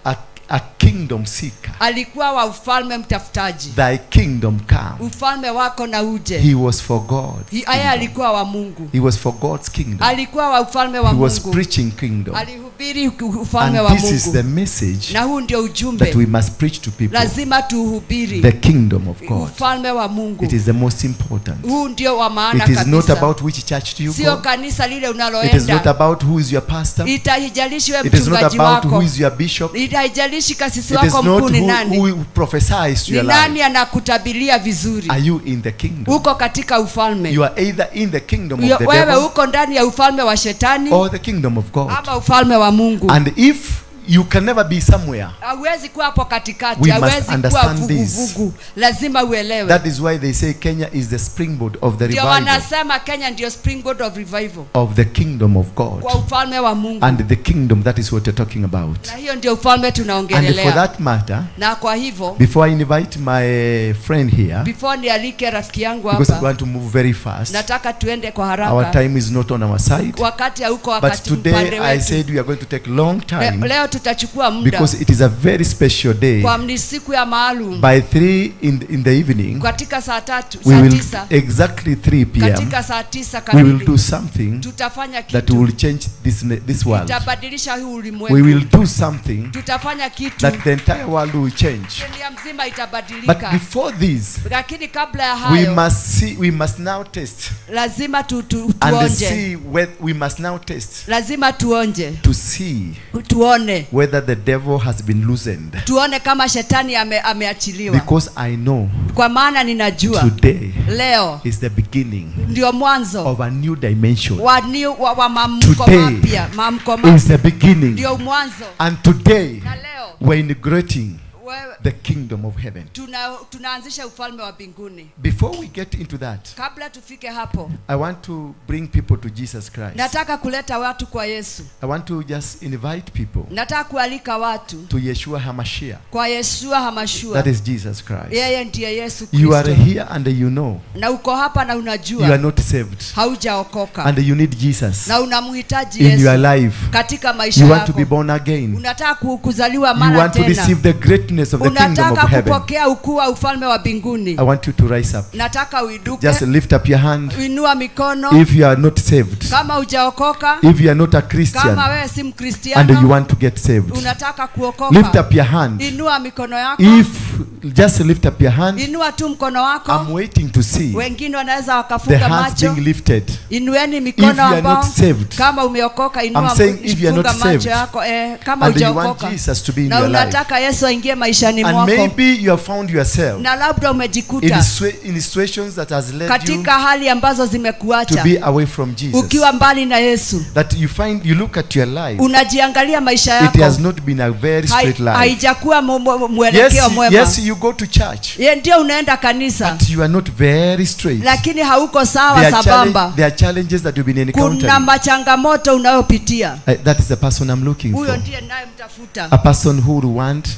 a kingdom seeker. Alikuwa wa ufalme mtafutaji. Thy kingdom come. Ufalme wako na uje. He was for God. Yeye alikuwa wa Mungu. He was for God's kingdom. Alikuwa wa ufalme wa Mungu. He was preaching kingdom. Alihubiri ufalme wa Mungu. And this is the message. Na huu ndio ujumbe. That we must preach to people. Lazima tuhubiri. The kingdom of God. Ufalme wa Mungu. It is the most important. Huu ndio wa maana kabisa. It is not about which church do you go. Sio kanisa lile unaloenda. It is not about who is your pastor. Itahijalishi wewe mchungaji wako. It is not about who is your bishop. Itahijalishi kasisi wako mkuu ni nani. Who prophesies to your life. Ni nani anakutabilia vizuri. Are you in the kingdom? Uko katika ufalme. You are either in the kingdom of the devil. Wewe uko ndani ya ufalme wa shetani. Or the kingdom of God. Ama ufalme wa Mungu. And if you can never be somewhere. Hawezi kuwa hapo katikati, hawezi kuwa vuguvugu. Lazima uelewe. That is why they say Kenya is the springboard of the revival. Ndio wanasema Kenya ndio springboard of revival. Of the kingdom of God. Kwa ufalme wa Mungu. And the kingdom, that is what you're talking about. Na hiyo ndio ufalme tunaongelea. And for that matter, na kwa hivyo, before I invite my friend here, before nialike rafiki yangu hapa, because we want to move very fast. Nataka tuende kwa haraka. Our time is not on our side. Wakati hauko wakati upande wetu. But today I said we are going to take long time. Leo tutachukua muda. Because it is a very special day. Kwa siku ya maalum. By 3 in the evening. Katika saa 3, we will exactly 3 p.m. Katika saa 9 kamili. We will do something. Tutafanya kitu. That will change this world. Itabadilisha huu ulimwengu. We will do something. Tutafanya kitu. That the entire world will change. Dunia mzima itabadilika. But before this, lakini kabla ya hayo, we must now test. Lazima tuonje. And see whether we must now test. Lazima tuonje. To see. Tuone. Whether the devil has been loosened. Tuone kama shetani ameachiliwa. Because I know. Kwa maana ninajua. Today. Leo. Is the beginning. Ndio mwanzo. Of a new dimension. Wa mamko mapya. Mamko mapya. Is the beginning. Ndio mwanzo. And today. Na leo. We're integrating. The kingdom of heaven. Tunaanzisha ufalme wa mbinguni. Before we get into that, kabla tufike hapo, I want to bring people to Jesus Christ. Nataka kuleta watu kwa Yesu. I want to just invite people. Nataka kualika watu to Yeshua HaMashiach. Kwa Yeshua HaMashiach. That is Jesus Christ. Yeye ndiye Yesu Kristo. You are here and you know. Na uko hapa na unajua. You are not saved. Haujaokoka. And you need Jesus. Na unamhitaji Yesu. In your life. Katika maisha yako. You want to be born again. Unataka kuzaliwa mara tena. You want to receive the greatness of the kingdom of heaven. Kupokea ukuu wa ufalme wa mbinguni. I want you to rise up. Nataka uinuke. Just lift up your hand. Inua mikono. If you are not saved. Kama hujaokoka. If you are not a Christian. Kama wewe si Mkristiano. And you want to get saved. Unataka kuokoka. Lift up your hand. Inua mikono yako. Just lift up your hand. Inua tu mkono wako. I'm waiting to see. Wengine wanaweza wakafunga macho. The hands being lifted. Inueni mikono ambao. Kama umeokoka inua macho yako. Kama hujaokoka. Na unataka Yesu aingie maishani mwako. And maybe you have found yourself. Na labda umejikuta. In situations that has led katika hali ambazo zimekuacha. To be away from Jesus. Ukiwa mbali na Yesu. That you look at your life. Unajiangalia maisha yako. It has not been a very straight life. Haijakuwa mwelekeo mwema. Yes, you go to church. Ndio unaenda kanisa. But you are not very straight. Lakini hauko sawa sabamba. There are challenges that you've been encountering. Kuna machangamoto unayopitia. That is the person I'm looking for. Huyo ndiye ninayemtafuta. A person who will want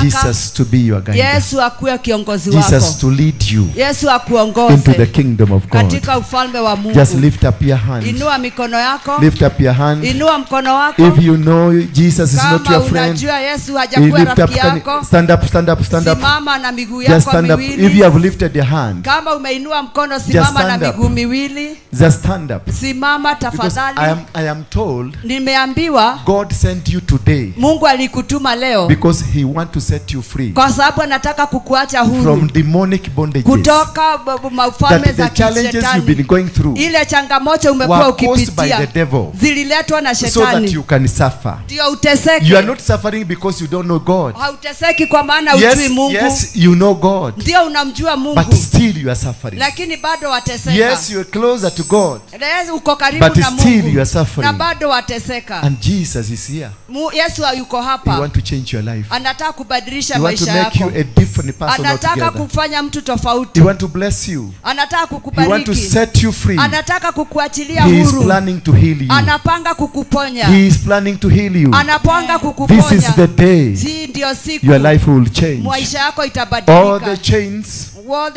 Jesus to be your guide. Yesu akuwe kiongozi wako. Jesus to lead you. Yesu akuongoze into the kingdom of God. Katika ufalme wa Mungu. Just lift up your hand. Inua mikono yako. Lift up your hand. Inua mkono wako. If you know Jesus is not your friend. Kama unajua Yesu hajakuwa rafiki yako. Stand up, stand up, stand up. Simama na miguu yako miwili. If you have lifted your hand. Kama umeinua mkono simama na miguu miwili. Just stand up. Simama tafadhali. I am told. Nimeambiwa God sent you today Mungu alikutuma leo because he want to set you free kwa sababu anataka kukuacha huru from demonic bondages. kutoka mafalme That za the challenges you've kishetani. been going through Ile changamoto umekuwa were caused by ukipitia the devil zililetwa na so that shetani you can suffer. ndio uteseke. You are not suffering because you don't know God. Hauteseki kwa maana hujui Mungu. Yes, you know God. Ndio unamjua Mungu. But still you are suffering. Lakini bado wateseka. Yes, you are closer to God. Yes, uko karibu But na still Mungu. you are suffering. Na bado wateseka. And Jesus is here. Yesu yuko He hapa. want to change your life. Anataka kubadilisha He want to maisha make yako. you a different person Anataka altogether. kufanya mtu tofauti. He want to bless you. Anataka He kukubariki. want to set you free. Anataka kukuachilia He is huru. planning to heal you. Anapanga kukuponya. He is planning to heal you. Anapanga kukuponya. This is the day Hii ndio siku. your life will change. Maisha yako itabadilika. All the chains all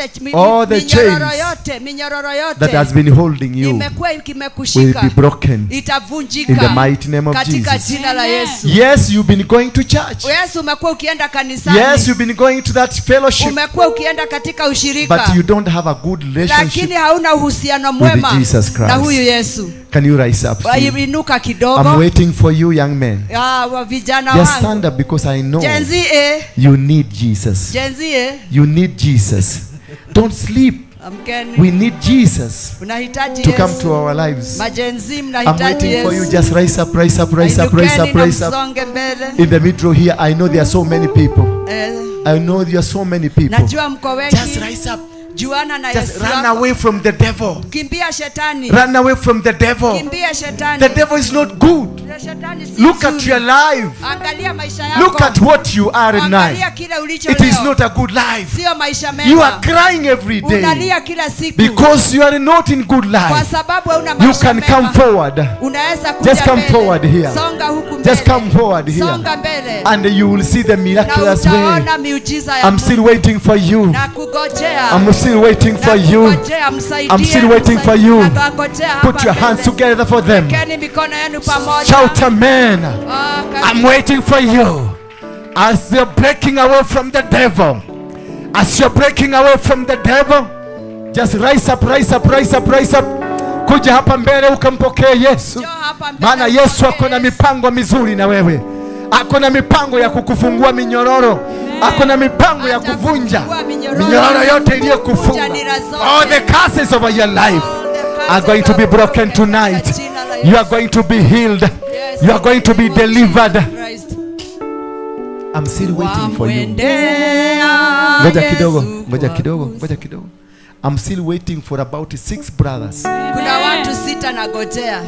the chains minyororo yote that has been holding you imekuwa will kimekushika be broken itavunjika in the mighty name of katika Jesus. jina la Yesu. Yes, you've been going to church. Yesu umekuwa ukienda kanisani. Yes, you've been going to that fellowship. Umekuwa ukienda katika ushirika. But you don't have a good relationship lakini hauna uhusiano with mwema Jesus Christ. na huyu Yesu. Can you rise up? Inuka kidogo. I'm waiting for you, young men. Wa vijana Just wangu. stand up because I know Gen Z, you need Jesus. Gen Z, You need Jesus. Don't sleep. We need Jesus to come to our lives. I'm waiting for you. Just rise up, rise up, rise up, rise up, rise up. In the middle here, I know there are so many people. I know there are so many people. Just rise up. Just run away from the devil. Kimbia shetani. Run away from the devil. Kimbia shetani. The devil is not good. Look at your life. Angalia maisha yako. Look at what you are at night. Angalia kile ulicho It is leo. not a good life. Sio maisha mema. You are crying every day Unalia kila siku. because you are not in good Kwa life. sababu hauna You maisha can mema. come forward. Unaweza kuja Just come mbele. forward here. Songa huku mbele. Just come forward here. Songa mbele. And you will see the miraculous Na way. utaona miujiza ya I'm still waiting for you. na kugojea. I'm still waiting for you. Ngojea, msaidie, I'm still waiting for you. Ngojea hapa Put your hands mbele. together for them. Wekeni mikono yenu pamoja. Shout amen. Ah, I'm waiting for you. As you're breaking away from the devil. As you're breaking away from the devil. Just rise up, rise up, rise up, rise up. Kuja hapa mbele ukampokee Yesu. Maana Yesu ako na mipango mizuri na wewe. Ako na mipango ya kukufungua minyororo. Ako na mipango ya kuvunja minyororo yote iliyokufunga. All the curses over your life are going to be broken tonight. You are going to be healed. You are going to be delivered. I'm still waiting for you. Ngoja kidogo, ngoja kidogo, ngoja kidogo. I'm still waiting for about 6 brothers. Kuna watu 6 nagojea.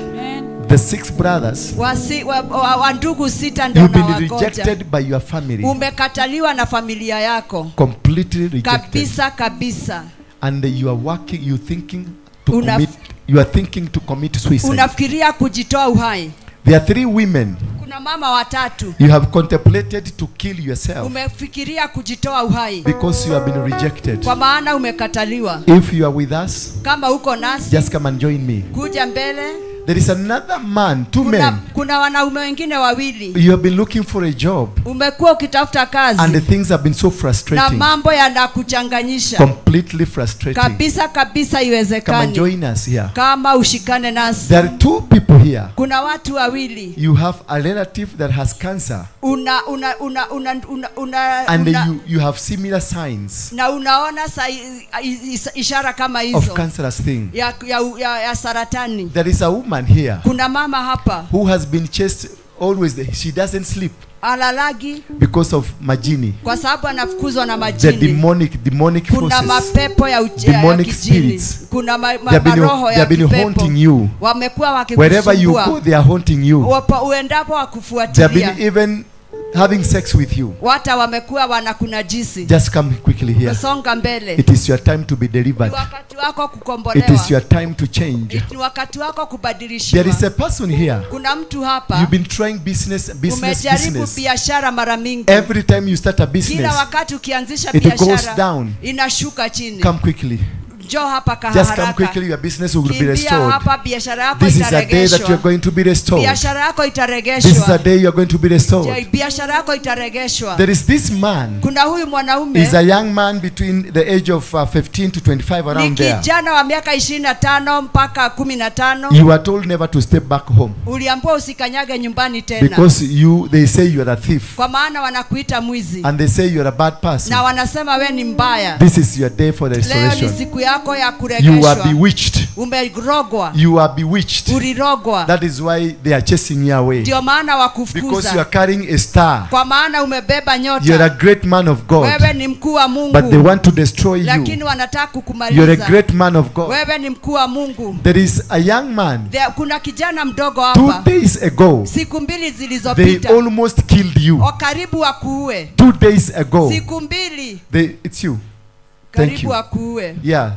The 6 brothers. Wa ndugu 6 ndio You've been nawagoja. rejected by your family. Umekataliwa na familia yako. Completely rejected. Kabisa kabisa. And you are working, you thinking to commit, you are thinking to commit suicide. Unafikiria kujitoa uhai. There are 3 women. Kuna mama watatu. You have contemplated to kill yourself. Umefikiria kujitoa uhai. Because you have been rejected. Kwa maana umekataliwa. If you are with us, kama uko nasi, just come and join me. Kuja mbele. There is another man, 2 men. Kuna wanaume wengine wawili. You have been looking for a job. Umekuwa ukitafuta kazi. And the things have been so frustrating. Na mambo yanakuchanganyisha. Completely frustrating. Kabisa kabisa iwezekani. Come and join us here. Kama ushikane nasi. There are 2 people here. Kuna watu wawili. You have a relative that has cancer. And you have similar signs. Na unaona ishara kama hizo. Of cancerous thing. Ya saratani. There is a woman here. Kuna mama hapa. Who has been chased always. She doesn't sleep. Alalagi. Because of majini. Kwa sababu anafukuzwa na majini. The demonic forces. Kuna mapepo ya demonic spirits. Kuna maroho ya kipepo. Haunting you. Wamekuwa wakikusumbua. Wherever you go, they are haunting you. Uendapo wakufuatilia. They have been even having sex with you. Wata wamekuwa wanakunajisi. Just come quickly here. Songa mbele. It is your time to be delivered. Wakati wako kukombolewa. It is your time to change. Ni wakati wako kubadilishiwa. There is a person here. Kuna mtu hapa. You've been trying business. Umejaribu biashara mara mingi. Every time you start a business, kila wakati ukianzisha biashara, biashara, it goes down. Inashuka chini. Come quickly. njoo hapa Just come quickly, your business will be Kimbia restored. hapa, biashara yako This is a day that itaregeshwa. you are going to be restored. Biashara yako This is a itaregeshwa. day you are going to be restored. Biashara yako itaregeshwa. There is this man. Kuna huyu mwanaume He's a young man between the age of 15 to 25, around ni there. kijana wa miaka 25 mpaka 15. You are told never to step back home Uliambiwa usikanyage nyumbani tena. because they say you are a thief, Kwa maana wanakuita mwizi. and they say you are a bad person. Na wanasema we ni mbaya. This is your day for the Leo ni restoration. siku yako ya You are kuregeshwa. bewitched. Umerogwa. You are bewitched. Ulirogwa. That is why they are chasing you away. Ndio maana Because wakufukuza. you are carrying a star. Kwa maana umebeba nyota. You are a great man of God. Wewe ni mkuu wa Mungu. But they want to destroy you. Lakini wanataka You kukumaliza. are a great man of God. Wewe ni mkuu wa Mungu. There is a young man. Kuna kijana mdogo 2 hapa. days ago, Siku mbili they zilizopita. almost killed you. Karibu wakuue. 2 days ago, Siku mbili. it's you. Thank Karibu you. wakuue. Yeah,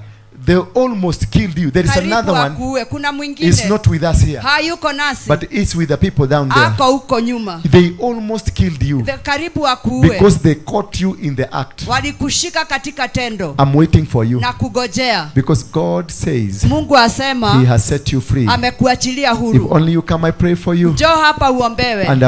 they almost killed you. There is Karibu another one. wakuue. Kuna mwingine. It's not with us here, Hayuko nasi. but it's with the people down there. Ako huko nyuma. They almost killed you Karibu wakuue. because they caught you in the act. Walikushika katika tendo. I'm waiting for you Na kugojea. because God says Mungu asema He has set you free. amekuachilia If huru. only you come, I pray for you, Njoo hapa uombewe. and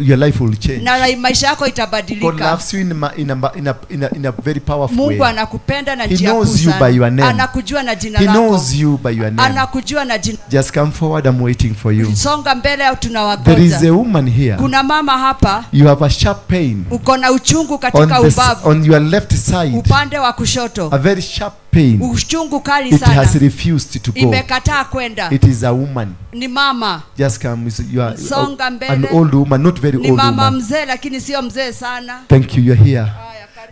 your life will change. Na maisha yako God itabadilika. loves you in a very powerful Mungu way. anakupenda na He njia kuu knows you sana. by your name. Anakujua na jina He lako. knows you by your name. Anakujua na jina. Just come forward. I'm waiting for you. Songa mbele au There is tunawagoja. a woman here. Kuna mama hapa. You have a sharp pain Uko na uchungu katika ubavu. on your left side. Upande wa kushoto. A very sharp pain. Uchungu kali It sana. has refused to go. Imekataa kwenda. It is a woman. Ni mama. Just come. You are Songa mbele. an old woman, not very Ni old mama woman. mzee lakini sio mzee sana. Thank you. You're here.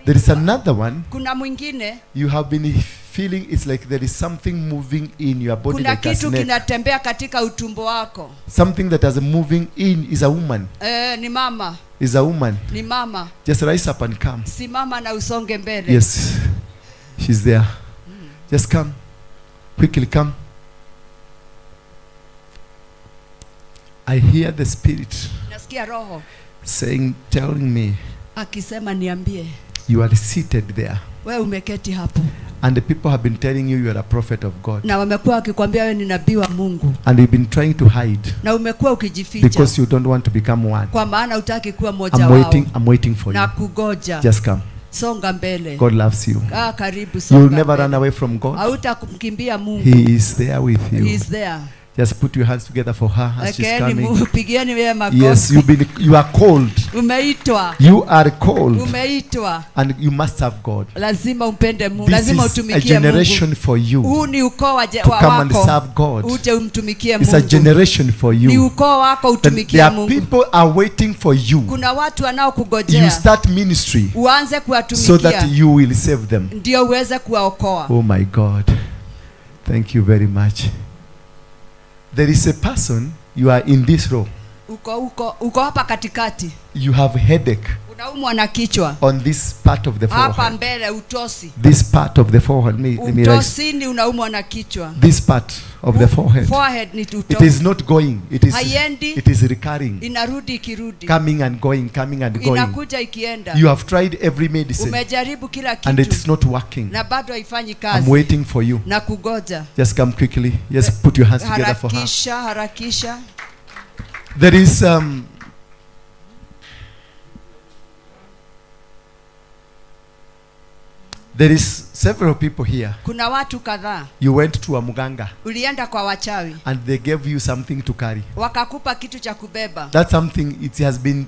There is another one. Kuna mwingine. You have been feeling it's like there is something moving in your body, Kuna like a kitu snake. kinatembea katika utumbo wako. Something that is moving in is a woman. Ni mama. Is a woman. Ni mama. Just rise up and come. Simama na usonge mbele. Yes, she's there. Just come. Quickly come. I hear the Spirit Nasikia roho telling me, akisema niambie. you are seated there. Wewe umeketi hapo. And the people have been telling you are a prophet of God. Na wamekuwa wakikwambia wewe ni nabii wa Mungu. And you've been trying to hide. Na umekuwa ukijificha. Because you don't want to become one. Kwa maana hutaki kuwa mmoja wao. I'm waiting for you. Na kugoja. Just come. Songa mbele. God loves you. Karibu songa. You'll never run away from God. Hautakumkimbia Mungu. He is there with you. He is there. Just put your hands together for her as she's coming. Pigieni wewe makofi. Yes, you are called. Umeitwa. You are called. Umeitwa. And you must serve God. Lazima umpende Mungu. This Lazima is utumikie a generation Mungu. for you. Huu ni ukoo to come and serve God. Uje umtumikie It's a Mungu. generation for you. Ni ukoo wako utumikie There are Mungu. people are waiting for you. Kuna watu wanaokugojea. You start ministry Uanze kuwatumikia. so that you will save them. Ndio uweze kuwaokoa. Oh my God. Thank you very much. There is a person, you are in this row. Uko hapa katikati. You have headache. Unaumwa na kichwa. On this part of the forehead. Hapa mbele utosi. This part of the forehead. Utosini unaumwa na kichwa. This part of the forehead. Forehead ni utosi. It is not going. Haiendi. It is recurring. Inarudi ikirudi. Coming and going, coming and going. Inakuja ikienda. You have tried every medicine. Umejaribu kila kitu. And it's not working. Na bado haifanyi kazi. I'm waiting for you. Na kugoja. Just come quickly. Just put your hands together for her. Harakisha. There is there is several people here. Kuna watu kadhaa. You went to a muganga. Ulienda kwa wachawi. And they gave you something to carry. Wakakupa kitu cha kubeba. That's something it has been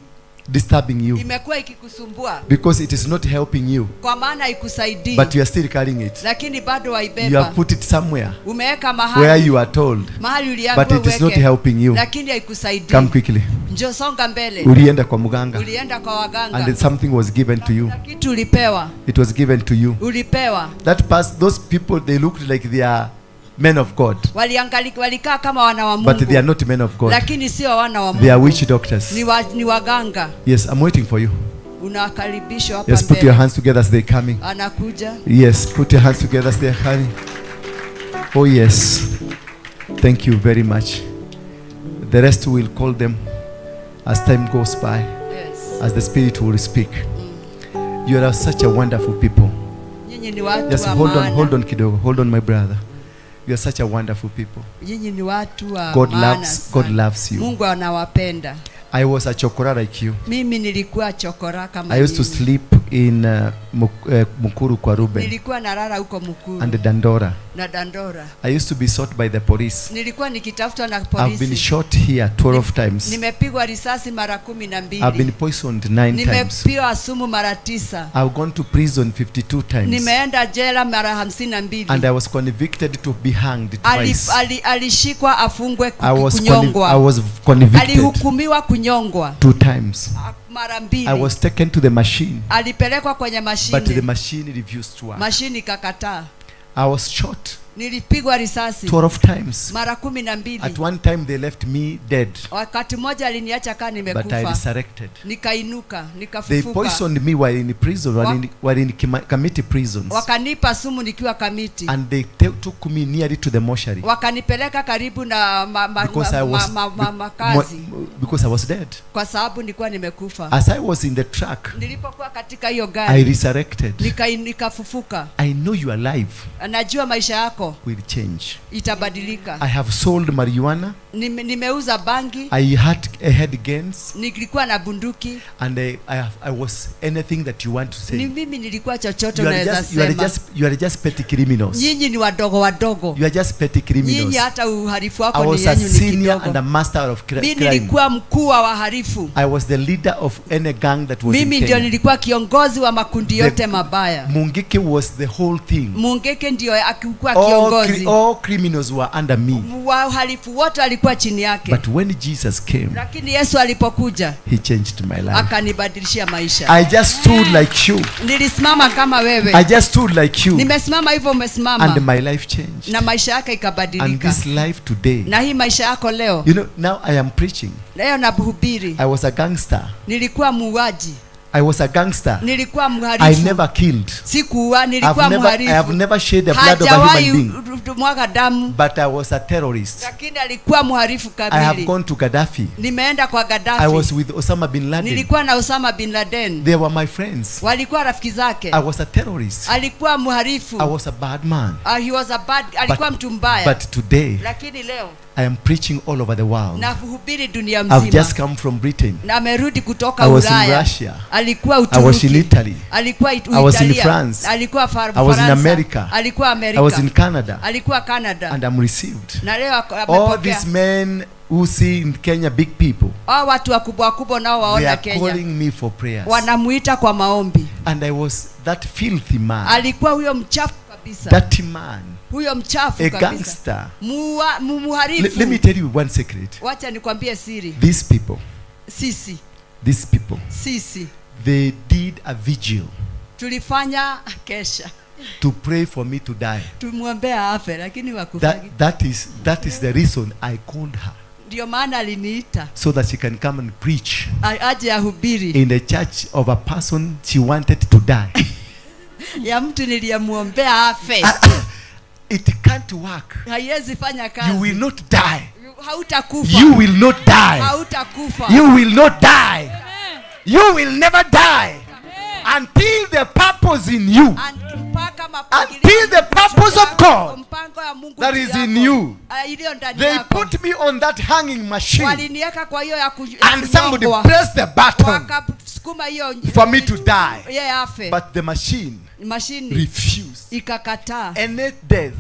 disturbing you. Imekuwa ikikusumbua. Because it is not helping you. Kwa maana ikusaidii. But you are still carrying it. Lakini bado waibeba. You have put it somewhere. Umeweka mahali. Where you are told. Mahali uliambiwa But it is not helping you. Lakini haikusaidii. Come quickly. Njoo songa mbele. Ulienda kwa muganga. Ulienda kwa waganga. And something was given to you. Kitu ulipewa. It was given to you. Ulipewa. Those people, they looked like they are men of God. Walikaa kama wana wa Mungu. But they are not men of God. Lakini sio wana wa Mungu. They are witch doctors. Ni waganga. Yes, I'm waiting for you. Unakaribishwa hapa Yes, put your hands together as they're coming. Anakuja. Yes, put your hands together as they're coming. Oh yes. Thank you very much. The rest will call them as time goes by. Yes. As the Spirit will speak. You are such a wonderful people. nyinyi ni watu Just wa hold on, maana. hold on kidogo. Hold on, my brother. You are such a wonderful people. Nyinyi ni watu wa God maana loves, God sana. loves you. Mungu anawapenda. I was a chokora like you. Mimi nilikuwa chokora kama I used to nyinyi. sleep in Mukuru kwa Ruben Nilikuwa nalala huko Mukuru and Dandora. na Dandora. I used to be sought by the police. Nilikuwa nikitafutwa na I've been polisi. shot here 12 times. Nimepigwa risasi mara 12. I've been poisoned 9 times. Nimepewa sumu mara 9. I've gone to prison 52 times. Nimeenda jela mara 52. And I was convicted to be hanged twice. Alishikwa afungwe I was kunyongwa. convicted Alihukumiwa kunyongwa 2 times. mara 2. I was taken to the machine. Alipelekwa kwenye But the mashine. machine refused to work. Mashine ikakataa. I was shot Nilipigwa risasi 12 times. mara 12. At one time they left me dead. Wakati mmoja aliniacha kama But I nimekufa. resurrected. Nikainuka, They nikafufuka. poisoned me while in prison, while in committee prisons. Wakanipa sumu nikiwa kamiti. And they took me nearly to the mortuary. Wakanipeleka karibu na makazi. Because I was dead. Kwa sababu nilikuwa nimekufa. As I was in the truck, Nilipokuwa katika hiyo I gari, resurrected. nikafufuka. I know you are alive. Najua maisha yako Will change. itabadilika. I have sold marijuana. Nimeuza bangi. I had guns. Nilikuwa na bunduki. And I was anything that you want to say. Mimi nilikuwa chochote You unaweza sema. you are just petty criminals. Nyinyi ni wadogo wadogo. You are just petty criminals. Nyinyi hata uhalifu wako I ni was a yenu ni senior kidogo. and a master of Mimi crime. nilikuwa mkuu wa wahalifu. I was the leader of any gang that was in Mimi ndio Kenya. nilikuwa kiongozi wa makundi yote mabaya. Mungiki was the whole thing. Mungeke ndio akikuwa kiongozi. All criminals were under me. Wahalifu wote walikuwa chini yake. But when Jesus came, Lakini Yesu alipokuja, he changed my life. akanibadilishia maisha. I just stood like you. Nilisimama kama wewe. I just stood like you. Nimesimama hivyo umesimama. And my life changed. Na maisha yake And ikabadilika. this life today. Na hii maisha yako leo. You know, now I am preaching. Leo nahubiri. I was a gangster. Nilikuwa muuaji. I was a gangster. Nilikuwa mhalifu. I never killed. Sikuua, nilikuwa mhalifu. I have never shed the blood of a human being. Mwaga damu. But I was a terrorist. Lakini alikuwa mhalifu kamili. I have gone to Gaddafi. Nimeenda kwa Gaddafi. I was with Osama bin Laden. Nilikuwa na Osama bin Laden. They were my friends. Walikuwa rafiki zake. I was a terrorist. Alikuwa mhalifu. I was a bad man. He was a bad, alikuwa mtu mbaya. But today, lakini leo I am preaching all over the world. Na kuhubiri dunia mzima. I've just come from Britain. Na amerudi kutoka I was Ulaya. in Russia. Alikuwa Uturuki. I was in Italy. Alikuwa I was in France. Alikuwa I was in America. Alikuwa Amerika. I was in Canada. Alikuwa Canada. And I'm received. Na leo all these men who see in Kenya big people. Watu wakubwa nao waona Kenya. They are calling me for prayers. Wanamuita kwa maombi. And I was that filthy man. Alikuwa huyo mchafu kabisa. Dirty man. Huyo mchafu kabisa. A gangster. Muharifu. Let me tell you one secret. Wacha nikwambie siri. These people. These people. They did a vigil. Tulifanya kesha. To pray for me to die. Tumwombea afe lakini wakufagi. That is the reason I called her. Ndio maana aliniita. So that she can come and preach. Aje ahubiri. In the church of a person she wanted to die. Ya mtu niliyemuombea afe. It can't work. Haiwezi fanya kazi. You will not die. Hautakufa. You will not die. Hautakufa. You will not die. You will never die. Until the purpose in you. Until the purpose of God that is in you. They put me on that hanging machine. And somebody pressed the button for me to die. But the machine refused. Any death.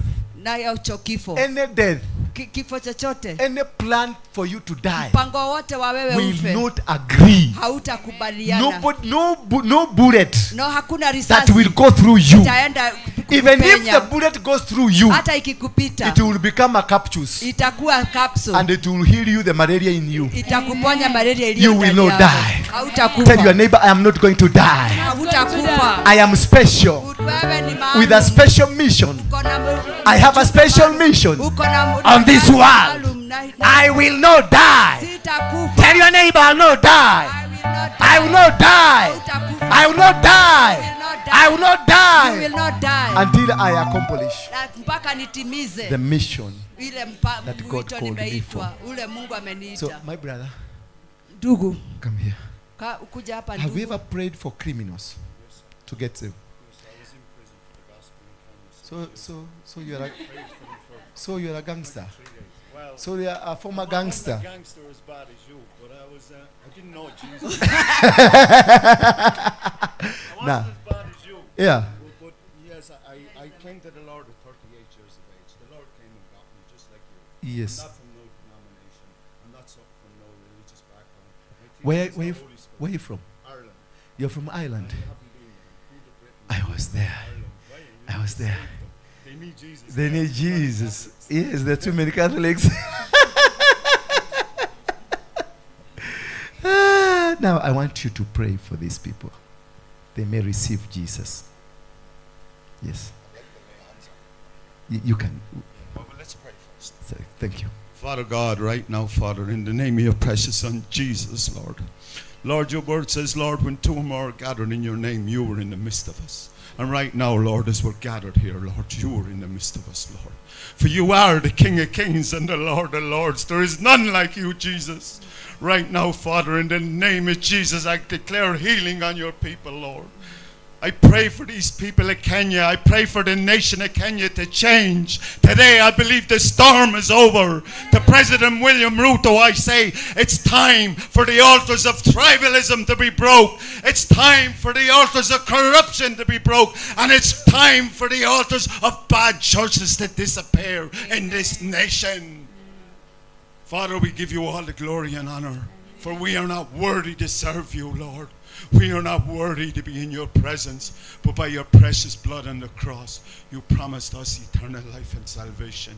Any death. Kifo chochote. Any plan for you to die. Mpango wote wa wewe ufe. Will not agree. Hautakubaliana. No bullet. No, hakuna risasi. That will go through you. Itaenda even if the bullet goes through you. Hata ikikupita. It will become a capsules. Itakuwa capsule. And it will heal you the malaria in you. Itakuponya malaria iliyo ndani yako. You will not die. Hautakufa. Tell your neighbor, I am not going to die. Hautakufa. I am special. With a special mission. I have a special mission on this world. I will not die. Tell your neighbor, I will not die. I will not die. I will not die. I will not die. You will not die until I accomplish mpaka nitimize the mission ile that God called me for. Ule Mungu ameniita. So my brother, ndugu, come here. Kuja hapa ndugu. Have you ever prayed for criminals to get saved? So you're a gangster. So you are a former gangster. I wasn't a gangster as bad as you, but I didn't know Jesus. I wasn't as bad as you. Yeah. But yes, I came to the Lord at 38 years of age. The Lord came and got me just like you. Yes. I'm not from no denomination. I'm not from no religious background. Where are you from? Ireland. You're from Ireland. I was there. I was there. They need Jesus. They need Jesus. Yes, there are too many Catholics. Now I want you to pray for these people. They may receive Jesus. Yes. You can. Well, let's pray first. Thank you. Father God, right now, Father, in the name of your precious Son, Jesus, Lord. Lord, your word says, Lord, when two or more are gathered in your name, you are in the midst of us. And right now, Lord, as we're gathered here, Lord, you are in the midst of us, Lord. For you are the King of Kings and the Lord of Lords. There is none like you, Jesus. Right now, Father, in the name of Jesus, I declare healing on your people, Lord. I pray for these people of Kenya. I pray for the nation of Kenya to change. Today, I believe the storm is over. To President William Ruto, I say, it's time for the altars of tribalism to be broke. It's time for the altars of corruption to be broke. And it's time for the altars of bad churches to disappear in this nation. Father, we give you all the glory and honor, for we are not worthy to serve you, Lord. We are not worthy to be in your presence, but by your precious blood on the cross, you promised us eternal life and salvation.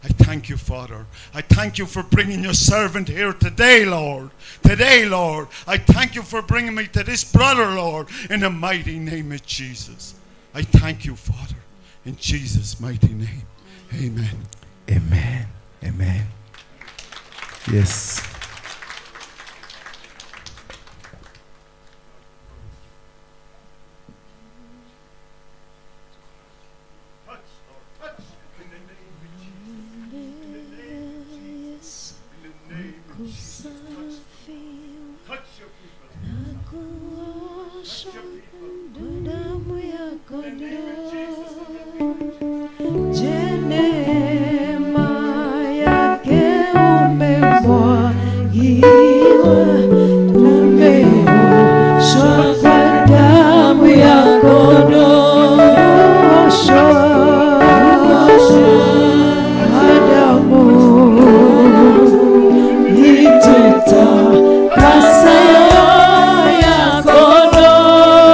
I thank you, Father. I thank you for bringing your servant here today, Lord. Today, Lord. I thank you for bringing me to this brother, Lord, in the mighty name of Jesus. I thank you, Father, in Jesus' mighty name. Amen. Amen. Amen. Yes. Kasa ya kono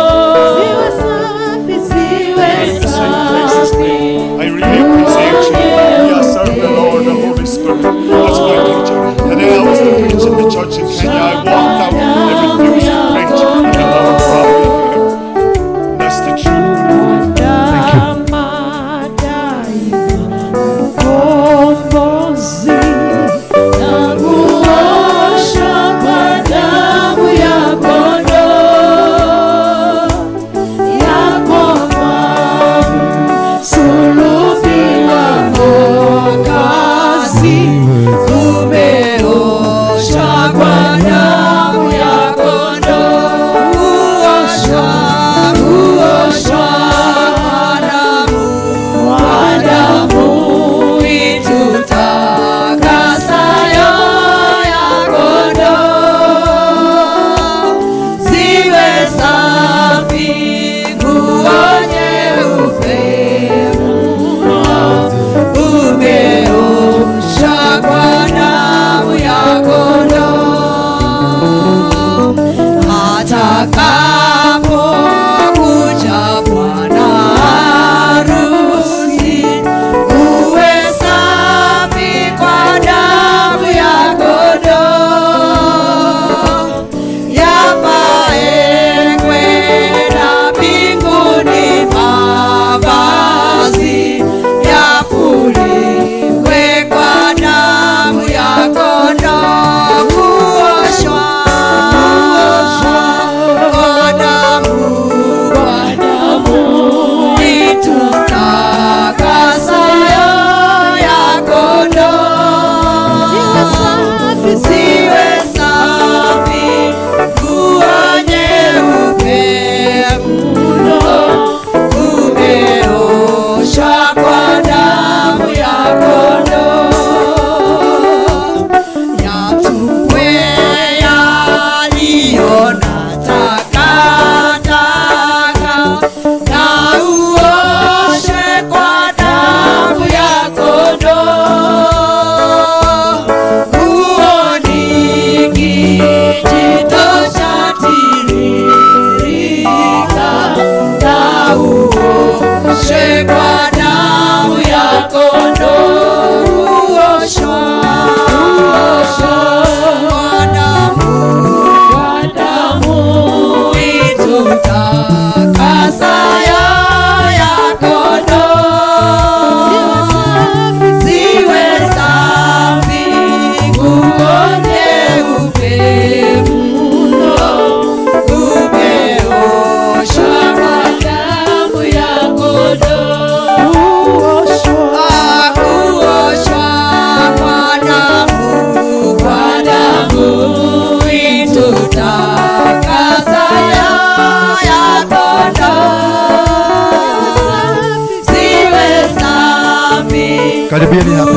Karibieni hapa.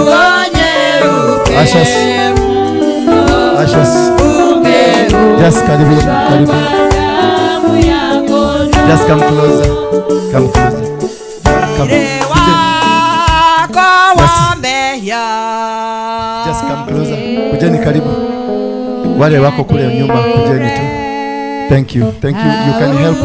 Ashes. Just karibieni, karibieni. Just come closer. Come closer. Come. Just come closer. Kujeni karibu. Wale wako kule nyuma kujeni tu. Thank you. Thank you. You can help.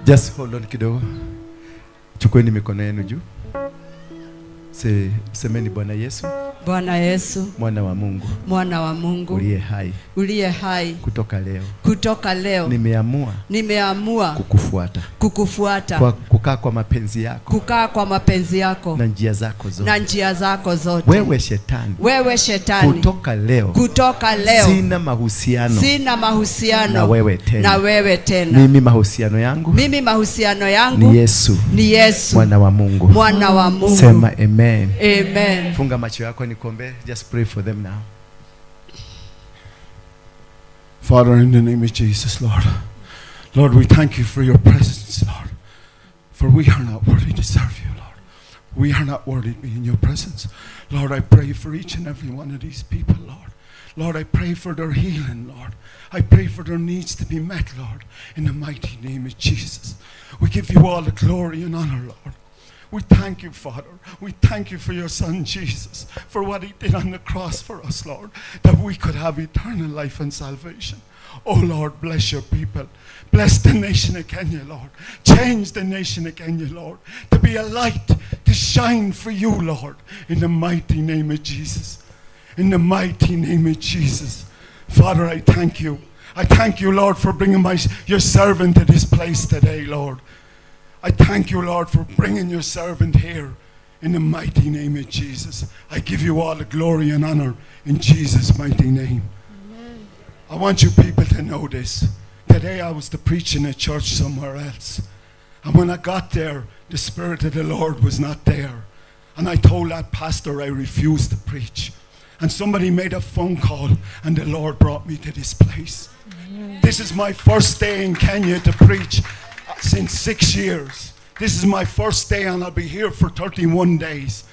Just hold on kidogo. Chukueni mikono yenu juu. Semeni Bwana Yesu. Bwana Yesu, mwana wa Mungu, mwana wa Mungu, uliye hai, uliye hai, kutoka leo nimeamua kukufuata kukaa kwa mapenzi yako na njia zako zote. Wewe shetani kutoka leo sina mahusiano na wewe tena. Mimi mahusiano yangu ni Yesu mwana wa Mungu. Sema amen. Amen. Funga macho yako nikombe. Just pray for them now. Father, in the name of Jesus, Lord. Lord, we thank you for your presence, Lord. For we are not worthy to serve you, Lord. We are not worthy to be in your presence. Lord, I pray for each and every one of these people, Lord. Lord, I pray for their healing, Lord. I pray for their needs to be met, Lord. In the mighty name of Jesus. We give you all the glory and honor, Lord. We thank you, Father. We thank you for your Son, Jesus, for what he did on the cross for us, Lord, that we could have eternal life and salvation. Oh, Lord, bless your people. Bless the nation of Kenya, Lord. Change the nation of Kenya, Lord, to be a light, to shine for you, Lord, in the mighty name of Jesus. In the mighty name of Jesus. Father, I thank you. I thank you, Lord, for bringing your servant to this place today, Lord. I thank you, Lord, for bringing your servant here in the mighty name of Jesus. I give you all the glory and honor in Jesus' mighty name. Amen. I want you people to know this. Today I was to preach in a church somewhere else. And when I got there, the Spirit of the Lord was not there. And I told that pastor I refused to preach. And somebody made a phone call and the Lord brought me to this place. Amen. This is my first day in Kenya to preach. Since 6 years. This is my first day and I'll be here for 31 days.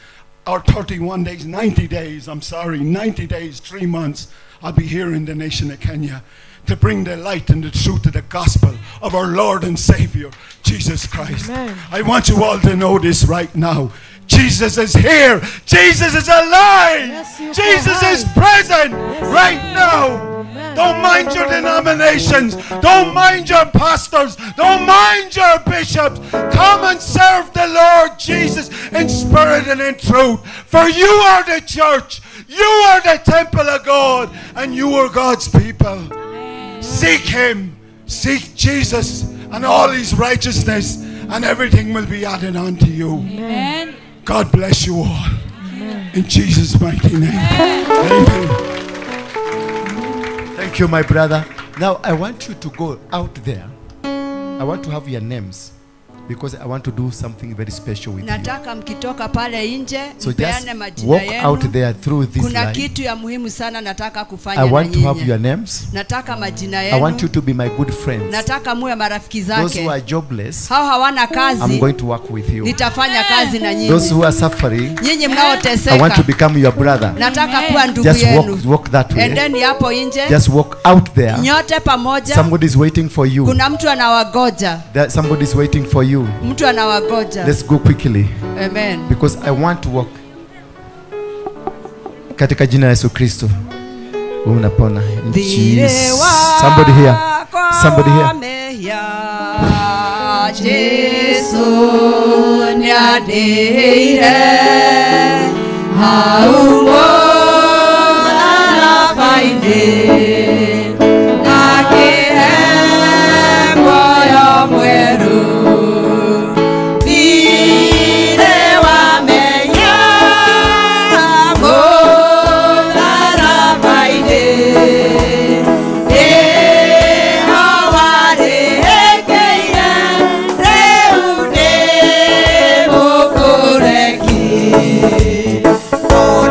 Or 31 days, 90 days, I'm sorry, 90 days, 3 months. I'll be here in the nation of Kenya to bring the light and the truth of the gospel of our Lord and Savior, Jesus Christ. Amen. I want you all to know this right now. Jesus is here. Jesus is alive. Yes, Jesus is present right now. Don't mind your denominations. Don't mind your pastors. Don't mind your bishops. Come and serve the Lord Jesus in spirit and in truth. For you are the church. You are the temple of God. And you are God's people. Seek Him. Seek Jesus and all His righteousness. And everything will be added unto you. Amen. God bless you all. Amen. In Jesus' mighty name. Amen. Thank you, my brother. Now, I want you to go out there. I want to have your names because I want to do something very special with nataka mkitoka pale nje so mpeane majina yenu. Walk out there through this kuna line. Kitu ya muhimu sana nataka kufanya I want to have your names. Nataka majina yenu. I want you to be my good friends. Nataka muwe marafiki zake. Those who are jobless, hao hawana kazi, I'm going to work with you. Nitafanya kazi na nyinyi. Those who are suffering, nyinyi mnaoteseka, I want to become your brother. Nataka kuwa ndugu yenu. Just walk that way. Endeni hapo nje. Just walk out there. Nyote pamoja. Somebody is waiting for you. Kuna mtu anawagoja. Somebody is waiting for you. Mtu anawagoja. Let's go quickly. Amen. Because I want to walk. Katika jina la Yesu Kristo. Unapona. Somebody here. Somebody here. Jesu nyadeire haumo alafaide nakihe moyo mweru vile wameya Oh,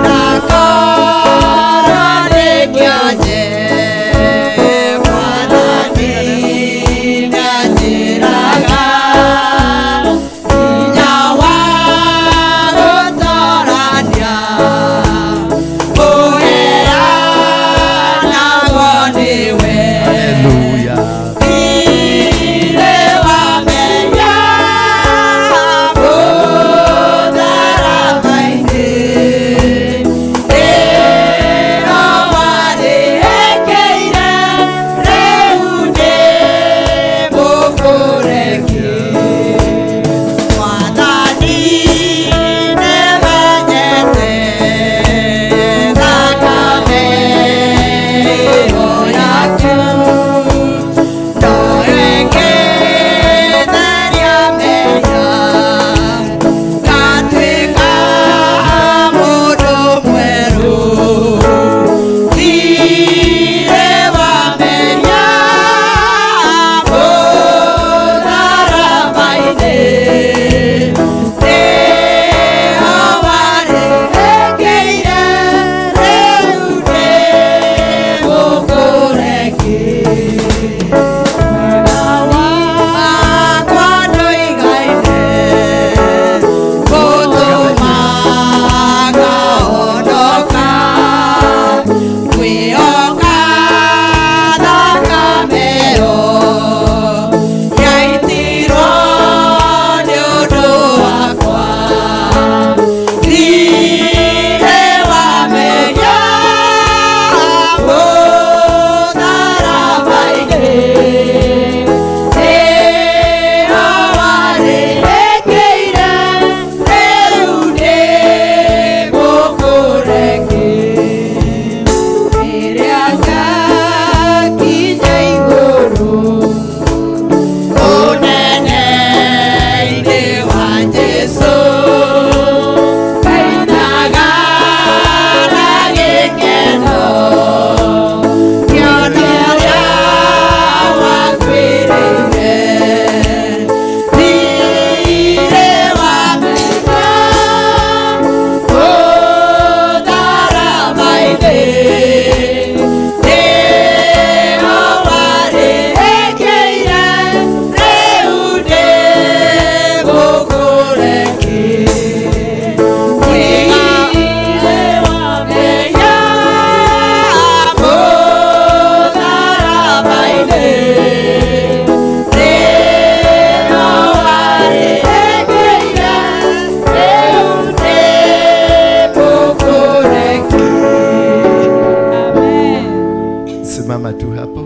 simama tu hapo.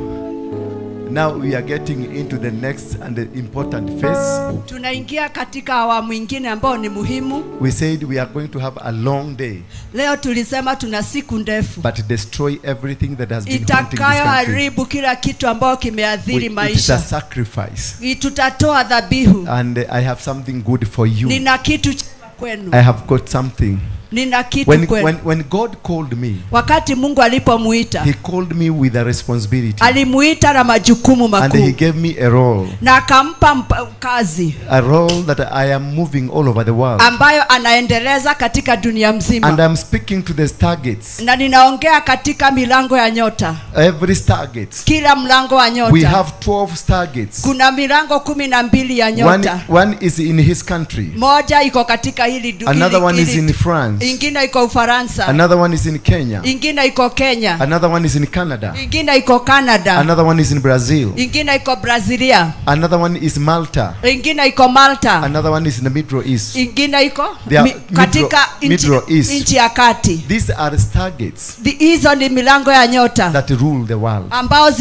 Now we are getting into the next and the important phase. Tunaingia katika awamu nyingine ambao ni muhimu. We said we are going to have a long day. Leo tulisema tuna siku ndefu. But destroy everything that has been haunting this Itakayo country. haribu kila kitu ambao kimeathiri maisha. It is a sacrifice. Tutatoa dhabihu. And I have something good for you. Nina kitu chema kwenu. I have got something. Nina kitu kwenu. When God called me, wakati Mungu alipomuita, He called me with a responsibility. Alimuita na majukumu makuu. And He gave me a role. Na akampa kazi. A role that I am moving all over the world. Ambayo anaendeleza katika dunia mzima. And I'm speaking to the stargates. Na ninaongea katika milango ya nyota. Every stargate. Kila mlango wa nyota. We have 12 stargates. Kuna milango 12 ya nyota. One is in his country. Moja iko katika hili dunia. Another one is in France. Ingine iko Ufaransa. Another one is in Kenya. Ingine iko Kenya. Another one is in Canada. Ingine iko Canada. Another one is in Brazil. Ingine iko Brazilia. Another one is Malta. Ingine iko Malta. Another one is in the Middle East. Ingine iko katika nchi ya kati. These are stargates. Hizo ni milango ya nyota that rule the world. Ambao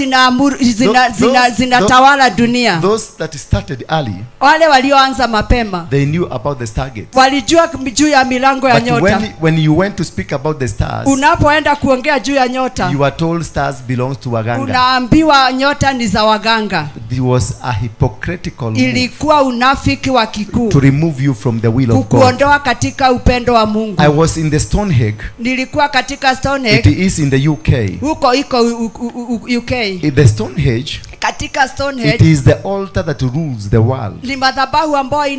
zinatawala dunia. Those that started early. Wale walioanza mapema. They knew about the stargates. Walijua juu ya milango ya nyota. When you went to speak about the stars, unapoenda kuongea juu ya nyota, you are told stars belongs to waganga. Unaambiwa nyota ni za waganga. It was a hypocritical move. Ilikuwa unafiki wa kikuu. To remove you from the will of God. Kukuondoa katika upendo wa Mungu. I was in the Stonehenge. Nilikuwa katika Stonehenge. It is in the UK. Huko iko UK. In the Stonehenge. Katika Stonehenge. It is the altar that rules the world. Ni madhabahu ambayo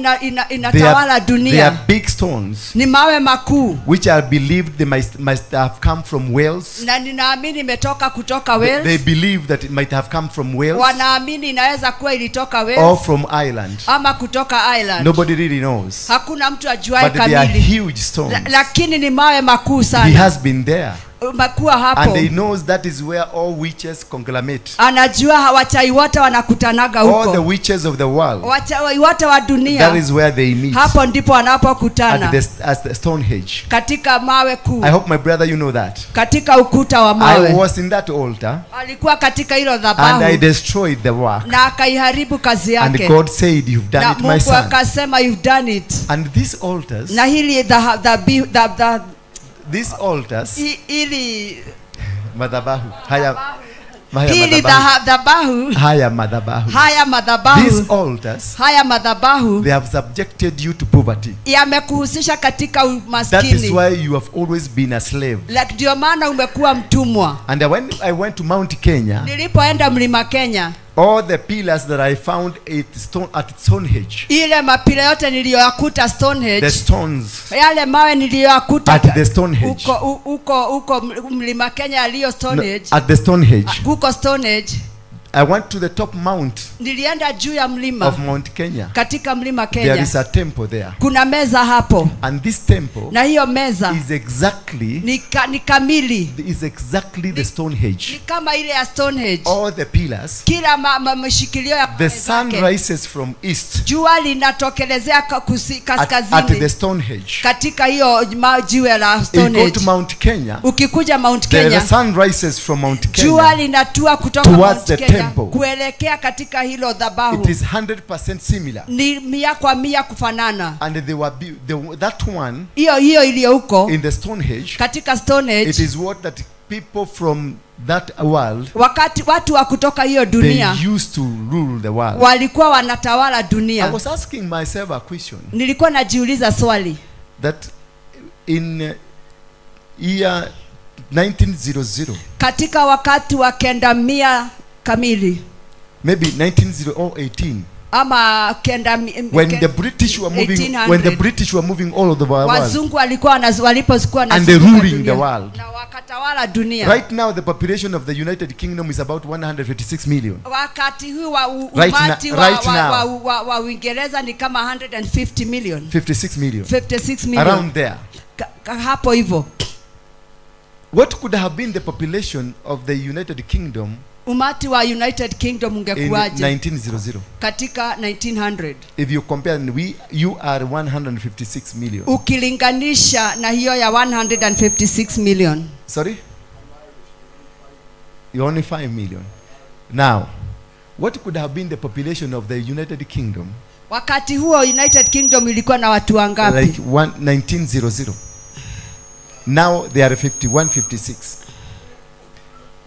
inatawala dunia. They are big stones. Ni mawe makuu. Which I believed they must have come from Wales. Na ninaamini imetoka kutoka Wales. They believe that it might have come from Wales. Wanaamini inaweza kuwa ilitoka Wales. Or from Ireland. Ama kutoka Ireland. Nobody really knows. Hakuna mtu ajuaye kamili. But they are huge stones. Lakini ni mawe makuu sana. He has been there. Makuwa hapo. And he knows that is where all witches conglomerate. Anajua wachai wote wanakutanaga huko. All the witches of the world. Wachai wote wa dunia. That is where they meet. Hapo ndipo wanapokutana. At the Stonehenge. Katika mawe kuu. I hope my brother you know that. Katika ukuta wa mawe. I was in that altar. Alikuwa katika hilo dhabahu. And I destroyed the work. Na akaiharibu kazi yake. And God said you've done it my son. Na Mungu akasema you've done it. And these altars. Na hili these altars. Ili madhabahu. Hili madhabahu. Haya madhabahu. Haya madhabahu. These altars. Haya madhabahu. They have subjected you to poverty. Yamekuhusisha katika umaskini. That is why you have always been a slave. Like ndio maana umekuwa mtumwa. And when I went to Mount Kenya. Nilipoenda mlima Kenya. All the pillars that I found at Stonehenge. Ile mapila yote niliyoyakuta Stonehenge. The stones. Yale mawe niliyoyakuta at the Stonehenge. Uko mlima Kenya aliyo Stonehenge. No, at the Stonehenge. Uko Stonehenge. I went to the top mount. Nilienda juu ya mlima. Of Mount Kenya. Katika mlima Kenya. There is a temple there. Kuna meza hapo. And this temple. Na hiyo meza. Is exactly. Ni kamili. Is exactly the Stonehenge. Ni kama ile ya Stonehenge. All the pillars. Kila mashikilio ya the sun rises from east. Jua linatokelezea kaskazini. At the Stonehenge. Katika hiyo jiwe la Stonehenge. You go to Mount Kenya. Ukikuja Mount Kenya. The sun rises from Mount Kenya. Jua linatua kutoka Mount Kenya. Kuelekea katika hilo dhabahu. It is 100% similar. Ni 100% kufanana. And they were that one. Hiyo iliyo huko. In the Stonehenge. Katika Stonehenge. It is what that people from that world. Wakati watu wa kutoka hiyo dunia. They used to rule the world. Walikuwa wanatawala dunia. I was asking myself a question. Nilikuwa najiuliza swali. That in year 1900. Katika wakati wa 900 kamili. Maybe 1918. Ama when the British were moving, when the British were moving all over the world. Wazungu walikuwa walipokuwa na and they ruling the world. Na wakatawala dunia. Right now the population of the United Kingdom is about 156 million. Wakati huu wa umati wa Uingereza ni kama 150 million. 56 million. 56 million. Around there. Hapo hivyo. What could have been the population of the United Kingdom? Umati wa United Kingdom ungekuwaje? 1900. Katika 1900. If you compare, you are 156 million. Ukilinganisha na hiyo ya 156 million. Sorry? You're only 5 million. Now, what could have been the population of the United Kingdom? Wakati huo United Kingdom ilikuwa na watu wangapi? Like 1900. Now they are 51, 56.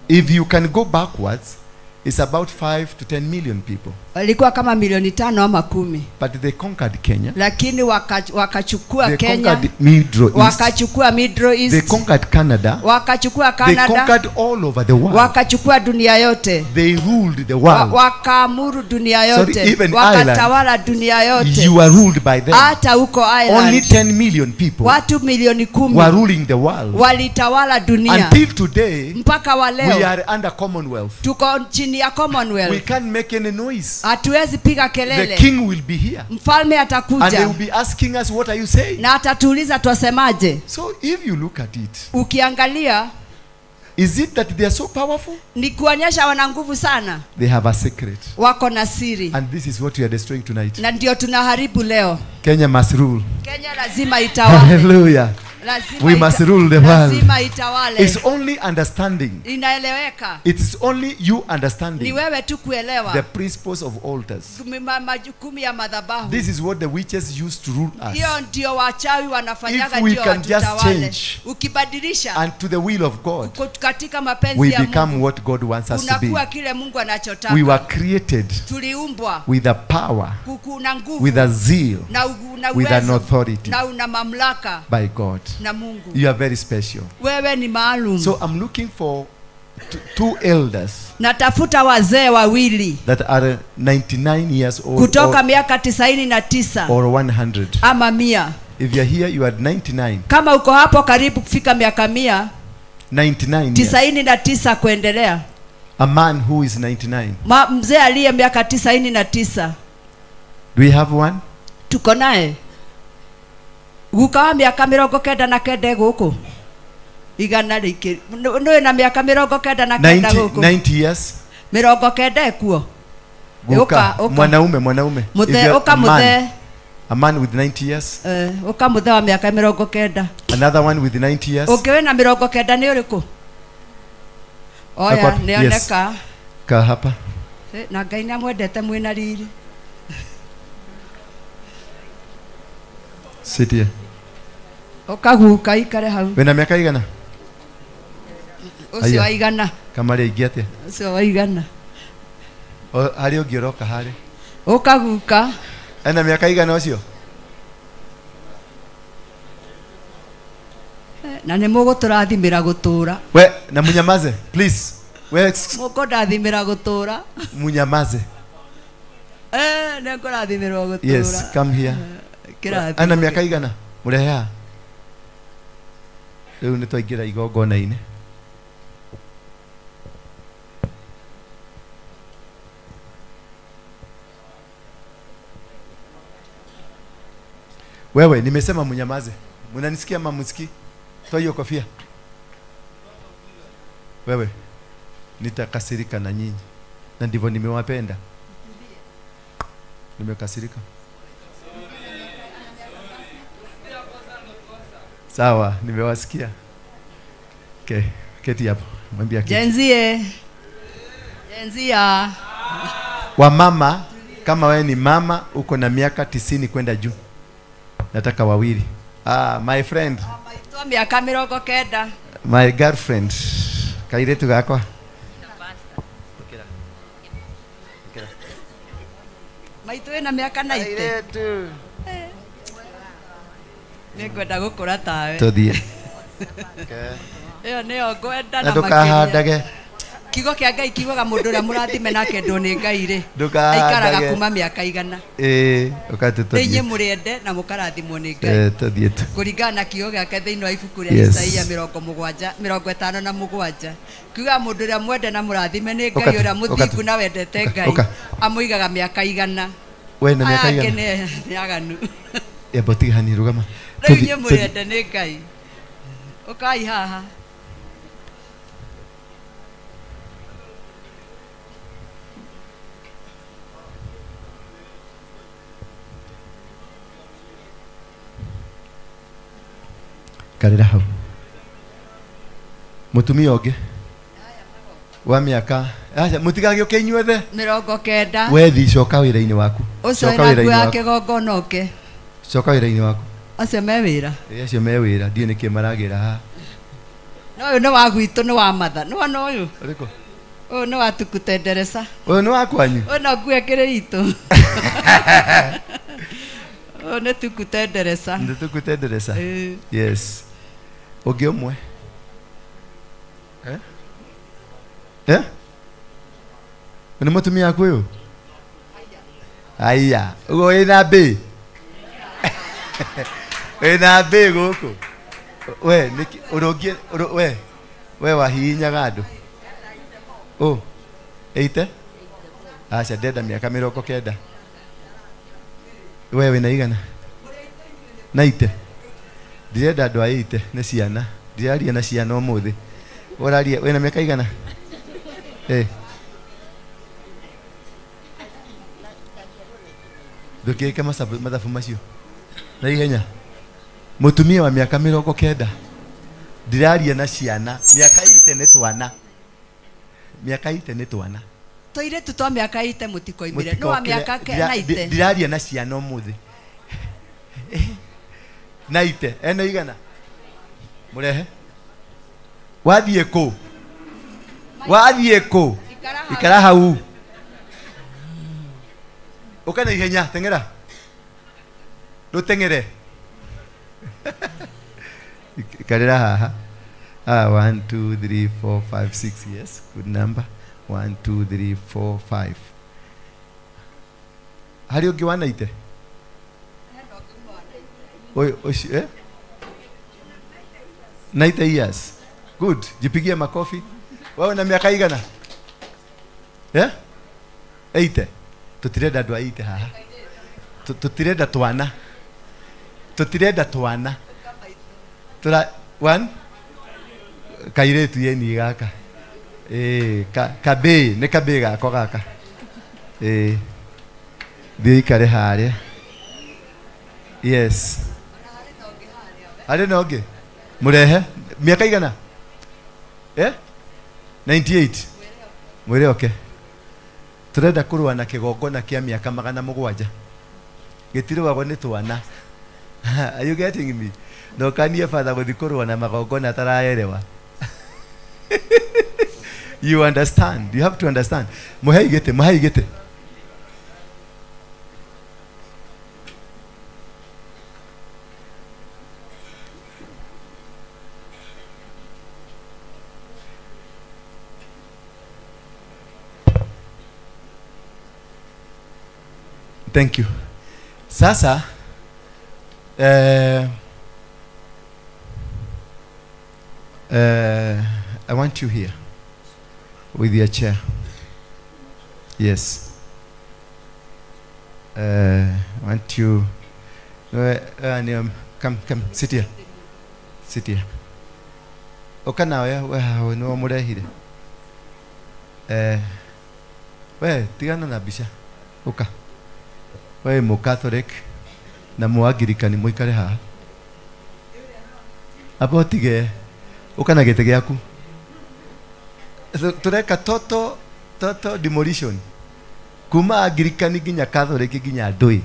If you can go backwards, it's about 5 to 10 million people. Walikuwa kama milioni 5 ama 10. But they conquered Kenya. Lakini wakachukua They Kenya. conquered Middle East. Wakachukua Middle East. They conquered Canada. Wakachukua Canada. They conquered all over the world. Wakachukua dunia yote. They ruled the world. Wakaamuru dunia yote. Sorry, even wakatawala Ireland, dunia yote. you are ruled by them. Hata huko Ireland. Only 10 million people watu milioni 10 were ruling the world. Walitawala dunia. Until today, mpaka wa leo, we are under Commonwealth. Tuko chini ya Commonwealth. We can't make any noise. Hatuwezi piga kelele. The king will be here. Mfalme atakuja. And they will be asking us, what are you saying? Na atatuuliza twasemaje. So if you look at it, ukiangalia, is it that they are so powerful? Ni kuonyesha wana nguvu sana. They have a secret. Wako na siri. And this is what we are destroying tonight. Na ndio tunaharibu leo. Kenya must rule. Kenya lazima itawale. Hallelujah. We must rule the world. Lazima itawale. It's only understanding. Inaeleweka. It is only you understanding. Ni wewe tu kuelewa. The principles of altars. Majukumu ya madhabahu. This is what the witches used to rule us. Hiyo ndio wachawi wanafanyaga ndio watutawale. Ukibadilisha and to the will of God, katika mapenzi we ya Mungu, become what God wants us to be. unakuwa kile Mungu anachotaka. We were created tuliumbwa with a power, na nguvu, with a zeal, na with an authority na una mamlaka by God. Na Mungu. You are very special. Wewe ni maalum. So I'm looking for two elders. Natafuta wazee wawili that are 99 years old. Kutoka miaka 99 or 100. Ama 100. If you are here, you are 99. Kama uko hapo karibu kufika miaka 100. 99 kuendelea. A man who is 99. Mzee aliye miaka 99. Do we have one? Tuko naye. Gukawa miaka 99 guku. Igana riki. No na miaka 99 guku. 90 years. 90 kuo. Guka mwanaume. Muthe oka muthe. A man with 90 years. Oka muthe wa miaka 90. Another one with 90 years. Ukiwe na 90 ni uriku? Oya, nioneka. Yes. Ka hapa. Na Ngai namwendete mwina riri. Sit here. Okaguka ikare hau. Wena miaka igana? Ucio wa igana. Kamari ingi atia? Ucio wa igana. Hari ungioroka hari. Okaguka. Ena miaka igana ucio? Na nĩ mũgũtũrathimĩra gũtũra. We na munyamaze please. We mũkũndathimĩra gũtũra. Munyamaze. Nĩ ngũrathimĩrwo gũtũra. Yes, come here. Ana miaka igana? Mũrehea. Rĩu nĩ twaingĩra igongona-inĩ. Wewe nimesema munyamaze. Mnanisikia ama msikii? Toa hiyo kofia. Wewe nitakasirika na nyinyi. Na ndivyo nimewapenda. Nimekasirika. Sawa, nimewasikia. Okay, keti hapo. Mwambie keti. Jenzia. Wa mama, kama wewe ni mama uko na miaka 90 kwenda juu. Nataka wawili. My friend. Maitwa miaka 90. My girlfriend. Kairetu gakwa. Maitwa na miaka 90. Kairetu. Nĩngwenda gũkũra tawe. Tũthiĩ. Ĩyo nĩyo ngwenda na ndũkahandage. Kiugo kĩa Ngai kiugaga mũndũ ũrĩa mũrathime nake ndũ nĩ Ngai rĩ. Aikaraga kuma mĩaka 100. Ũkatũtũthiĩ. Inyuĩ mũrĩende na mũkarathimwo nĩ Ngai. Tũthiĩ tu. Kũringana na kiugo gĩake thĩinĩ wa ibuku rĩa Isaia 57:57. Kiuga mũndũ ũrĩa mwende na mũrathime nĩ Ngai ũrĩa mũthingu na wendete Ngai. Amũigaga mĩaka 100. We na mĩaka 100. Nĩ aganu. Botigani rugama. Rĩu inyuĩ mũrĩende nĩ Ngai. Ũkai haha. Karira hau. Mutumia ũngĩ. wa miaka acha mutigage ukinyuethe 90 wethi coka wira-ini waku ucio na nguo ya kĩgongona ũke coka wira-ini waku acio me wĩra acio me wĩra ndiũ nĩkĩ maragira haha no ũyũ nĩ wa gwitũ nĩ wa matha nĩ wona ũyũ ũrĩkũ ũyũ nĩ wa tukute nderesa ũyũ nĩ wa kwanyu ũyũ no nguo ĩkĩrĩ itũ ũyũ nĩ tukute nderesa nĩ tukute nderesa yes ũngĩ ũmwe nĩ mũtumia waku ũyũ aya ũguo wĩna mbĩ wĩna mbĩ gũkũ we ũrũngie we wahihinyaga andũ ĩite aca ndenda mĩaka 90 we wĩna igana na ite ndirenda andũ a ite nĩ ciana ndiraria na ciana ũmũthĩ ũraria wĩna mĩaka igana ndũkĩke mathabu macio na ihenya mũtumia wa mĩaka 90 ndiraria na ciana mĩaka ite nĩ twana mĩaka ite nĩ twana tũirĩtu twa mĩaka ite mũtikoimire no wa mĩaka na ite ndiraria na ciana ũmũthĩ na ite ena igana mũrehe wathiĩ kũ wathiĩ kũ ikara hau ũka na ihenya teng'era rũteng'ere ikarĩra haha 1 2 3 4 5 6 yes good number 1 2 3 4 5 harĩ ũngĩ wa naite ũcio naite years good jipigie makofi wewe na miaka igana eite tutirenda andũ a ite haha tutirenda twana tutirenda twana tura 1 kairĩtu yeni gaka kabĩ nĩ kabĩ gako gaka thiĩ ikare harĩa yes harĩ na ũngĩ mũrehe mĩaka igana 98 mwĩre oke turenda kũrũa na kĩgongona kĩa mĩaka 700 gĩtirũagwo nĩ twana are you getting me no kanie father gũthiĩ kũrũa na magongona ataraerewa you understand you have to understand mũhei gĩtĩ thank you sasa I want you here with your chair yes I want you come sit here oka nawe we no murehire we tigana na bisha oka we mu Catholic na mu Anglikani muikare haha abotige uka na gĩtĩ gĩaku tureka total demolition kuma Anglikani nginya Catholic nginya ndũĩ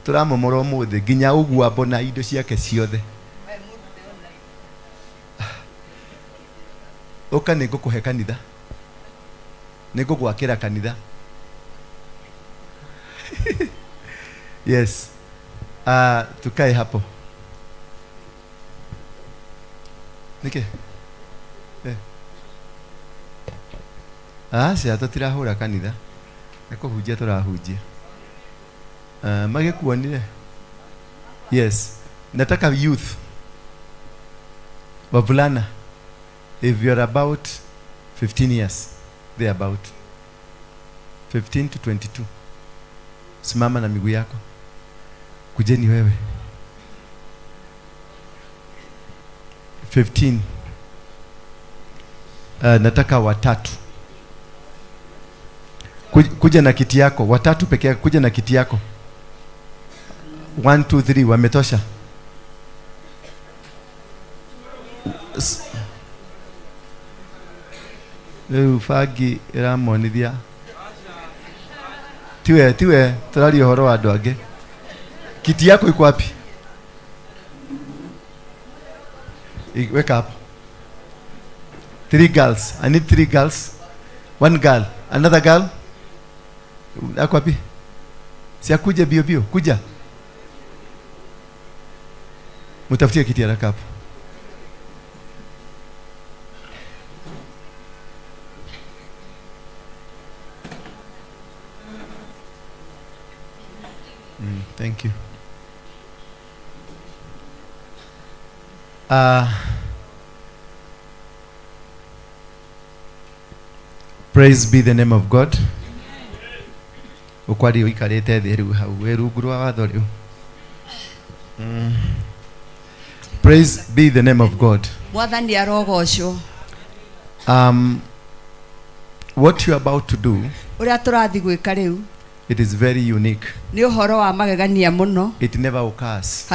turamomora ũmũthĩ nginya ũguo mbona indo ciake ciothe uka nĩngũkũhe kanitha nĩngũgwakĩra kanitha yes tukae hapo nike cia tũtirahũra kanitha nĩkũhunjia tũrahunjia magĩkuonire yes nataka youth wavulana if you're about 15 years they're about 15 to 22 simama na miguu yako kujeni wewe 15 nataka watatu kuja na kiti yako watatu peke yako kuja na kiti yako 1 2 3 wametosha Fagi iramonithia. Tiwe turari uhoro wa andu angi. Kiti yako iko wapi? Wake up. 3 girls. I need 3 girls. 1 girl. Another girl. Ako wapi? Si akuje bio bio. Kuja. Mutafutie kiti haraka hapo. Thank you. Praise be the name of God. Ukwari uikarete thiru hau erungurwa watho riu. Praise be the name of God. Mwathani arogocwo. What you are about to do, uria turathi gwika riu, it is very unique. Ni uhoro wa magegania muno. It never occurs.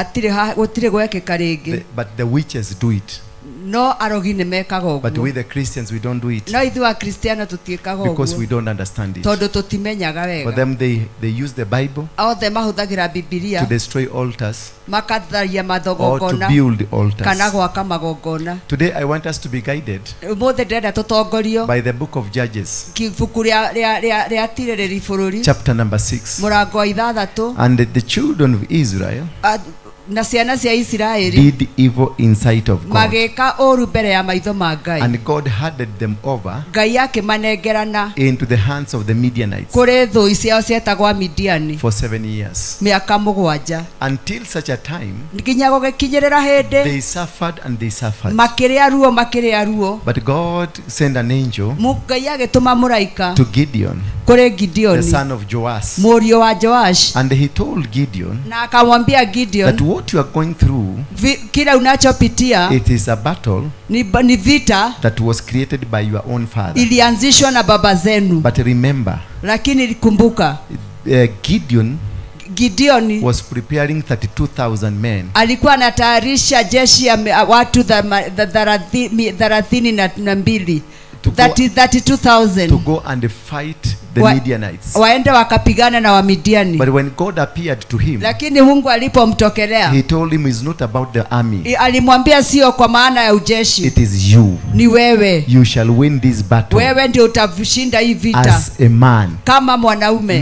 Gutire gwekeka ringi. But the witches do it. No arogi ne mekaga uguo. But we the Christians, we don't do it. No ithu wa Kristiano tutiekaga uguo. Because we don't understand it. Tondu tutimenyaga wega. For them they use the Bible. Othe mahuthagira Biblia. To destroy altars. Makatharia mathogongona. Or to build altars. Kana gwaka magongona. Today I want us to be guided. Umuthe ndenda tutongorio. By the book of Judges. Kibuku ria tirereri bururi. Chapter number 6. Murango wa 6. And the children of Israel na ciana cia Israeli did evil in sight of God. Mageka oru mbere ya maitho ma Ngai. And God handed them over Ngai akimanengerana into the hands of the Midianites kuri thu ciao cietagwo Midiani for 7 years. Miaka 7. Until such a time nginya gugikinyirira hindi they suffered and they suffered. Makiria ruo. But God sent an angel Ngai agituma muraika to Gideon, kuri Gideon, the son of Joash. Murio wa Joash. And he told Gideon na akamwambia Gideon that what you are going through, kila unachopitia, it is a battle ni vita that was created by your own father. Ilianzishwa na baba zenu. But remember, lakini kumbuka, Gideon was preparing 32,000 men. Alikuwa anatayarisha jeshi ya watu 32,000 to go and fight the Midianites. Waende wakapigana na Wamidiani. But when God appeared to him, lakini Mungu alipomtokelea, he told him it's not about the army. Alimwambia sio kwa maana ya ujeshi. It is you. Ni wewe. You shall win this battle. Wewe ndio utashinda hii vita. As a man. Kama mwanaume.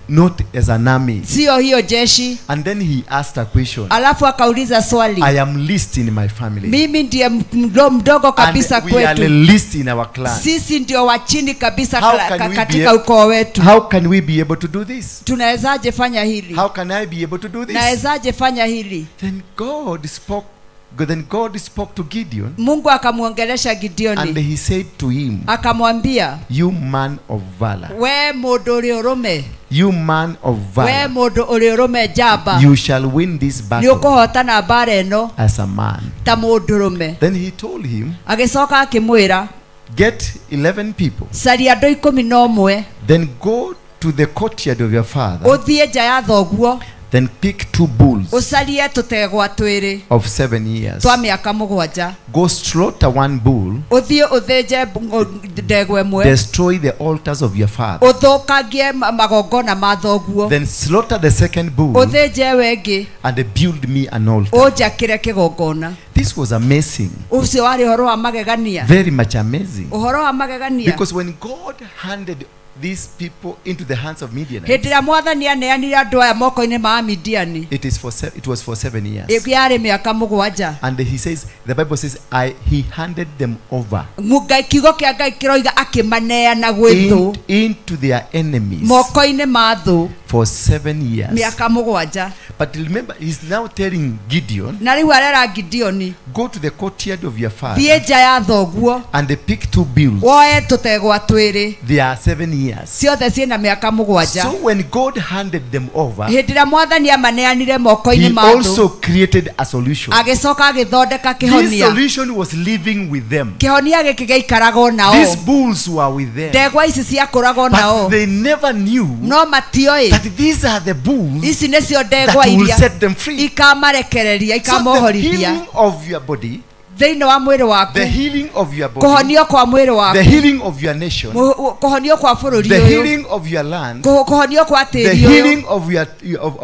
Not as an army. Sio hiyo jeshi. And then he asked a question. Alafu akauliza swali. I am least in my family. Mimi ndiye mdogo kabisa kwetu. We are least in our clan. Sisi ndio wa chini kabisa katika ukoo wetu. How can we be able to do this? Tunawezaje fanya hili? How can I be able to do this? Nawezaje fanya hili? Then God spoke to Gideon. Mungu akamuongelesha Gideoni. And he said to him, akamwambia, you man of valor. We mundu uri urume. You man of valor. We mundu uri urume jamba. You shall win this battle. Niukuhotana mbara eno as a man. Ta mundu urume. Then he told him, agicoka akimwira, get 11 people. Caria andu 11. Then go to the courtyard of your father. Uthie nja ya thoguo. Then pick 2 bulls ucarie tutegwa twiri of 7 years. Twa miaka 7. Go slaughter 1 bull. Uthie uthinje ndegwa imwe. Destroy the altars of your father. Uthukangie magongona ma thoguo. Then slaughter the second bull. Uthinje wengi. And build me an altar. Unjakire kigongona. This was amazing. Ucio wari uhoro wa magegania. Very much amazing. Uhoro wa magegania. Because when God handed these people into the hands of Midianites, hindira mwathani aneanire andu aya moko-ini ma Midiani, it was for 7 years. Yari miaka 7. And he says, the Bible says, he handed them over kiugo kia Ngai kiroiga akimaneana gwi thu into their enemies moko-ini ma thu for 7 years. Miaka 7. But remember, he's now telling Gideon, na riu arera Gideoni, go to the courtyard of your father. Thie nja ya thoguo. And they pick 2 bulls. Woe tutegwa twiri. They are 7 years. Ciothe ciina miaka 7. So when God handed them over, hindira mwathani amaneanire moko-ini ma he also created a solution. Agicoka agithondeka kihonia. This solution was living with them. Kihonia giki giikaraga nao. These bulls were with them. Ndegwa ici ciakũraga nao. But they never knew no matioi that these are the bulls ici nicio ndegwa that will iria set them free. Ikamarekereria, So the ikamohorithia. healing of your body thĩinĩ wa mwĩrĩ waku, the healing of your body, kũhonio kwa mwĩrĩ waku, the healing of your nation, kũhonio kwa bũrũri the ũyũ, healing of your land, kũhonio kwa the tĩĩri ũyũ, healing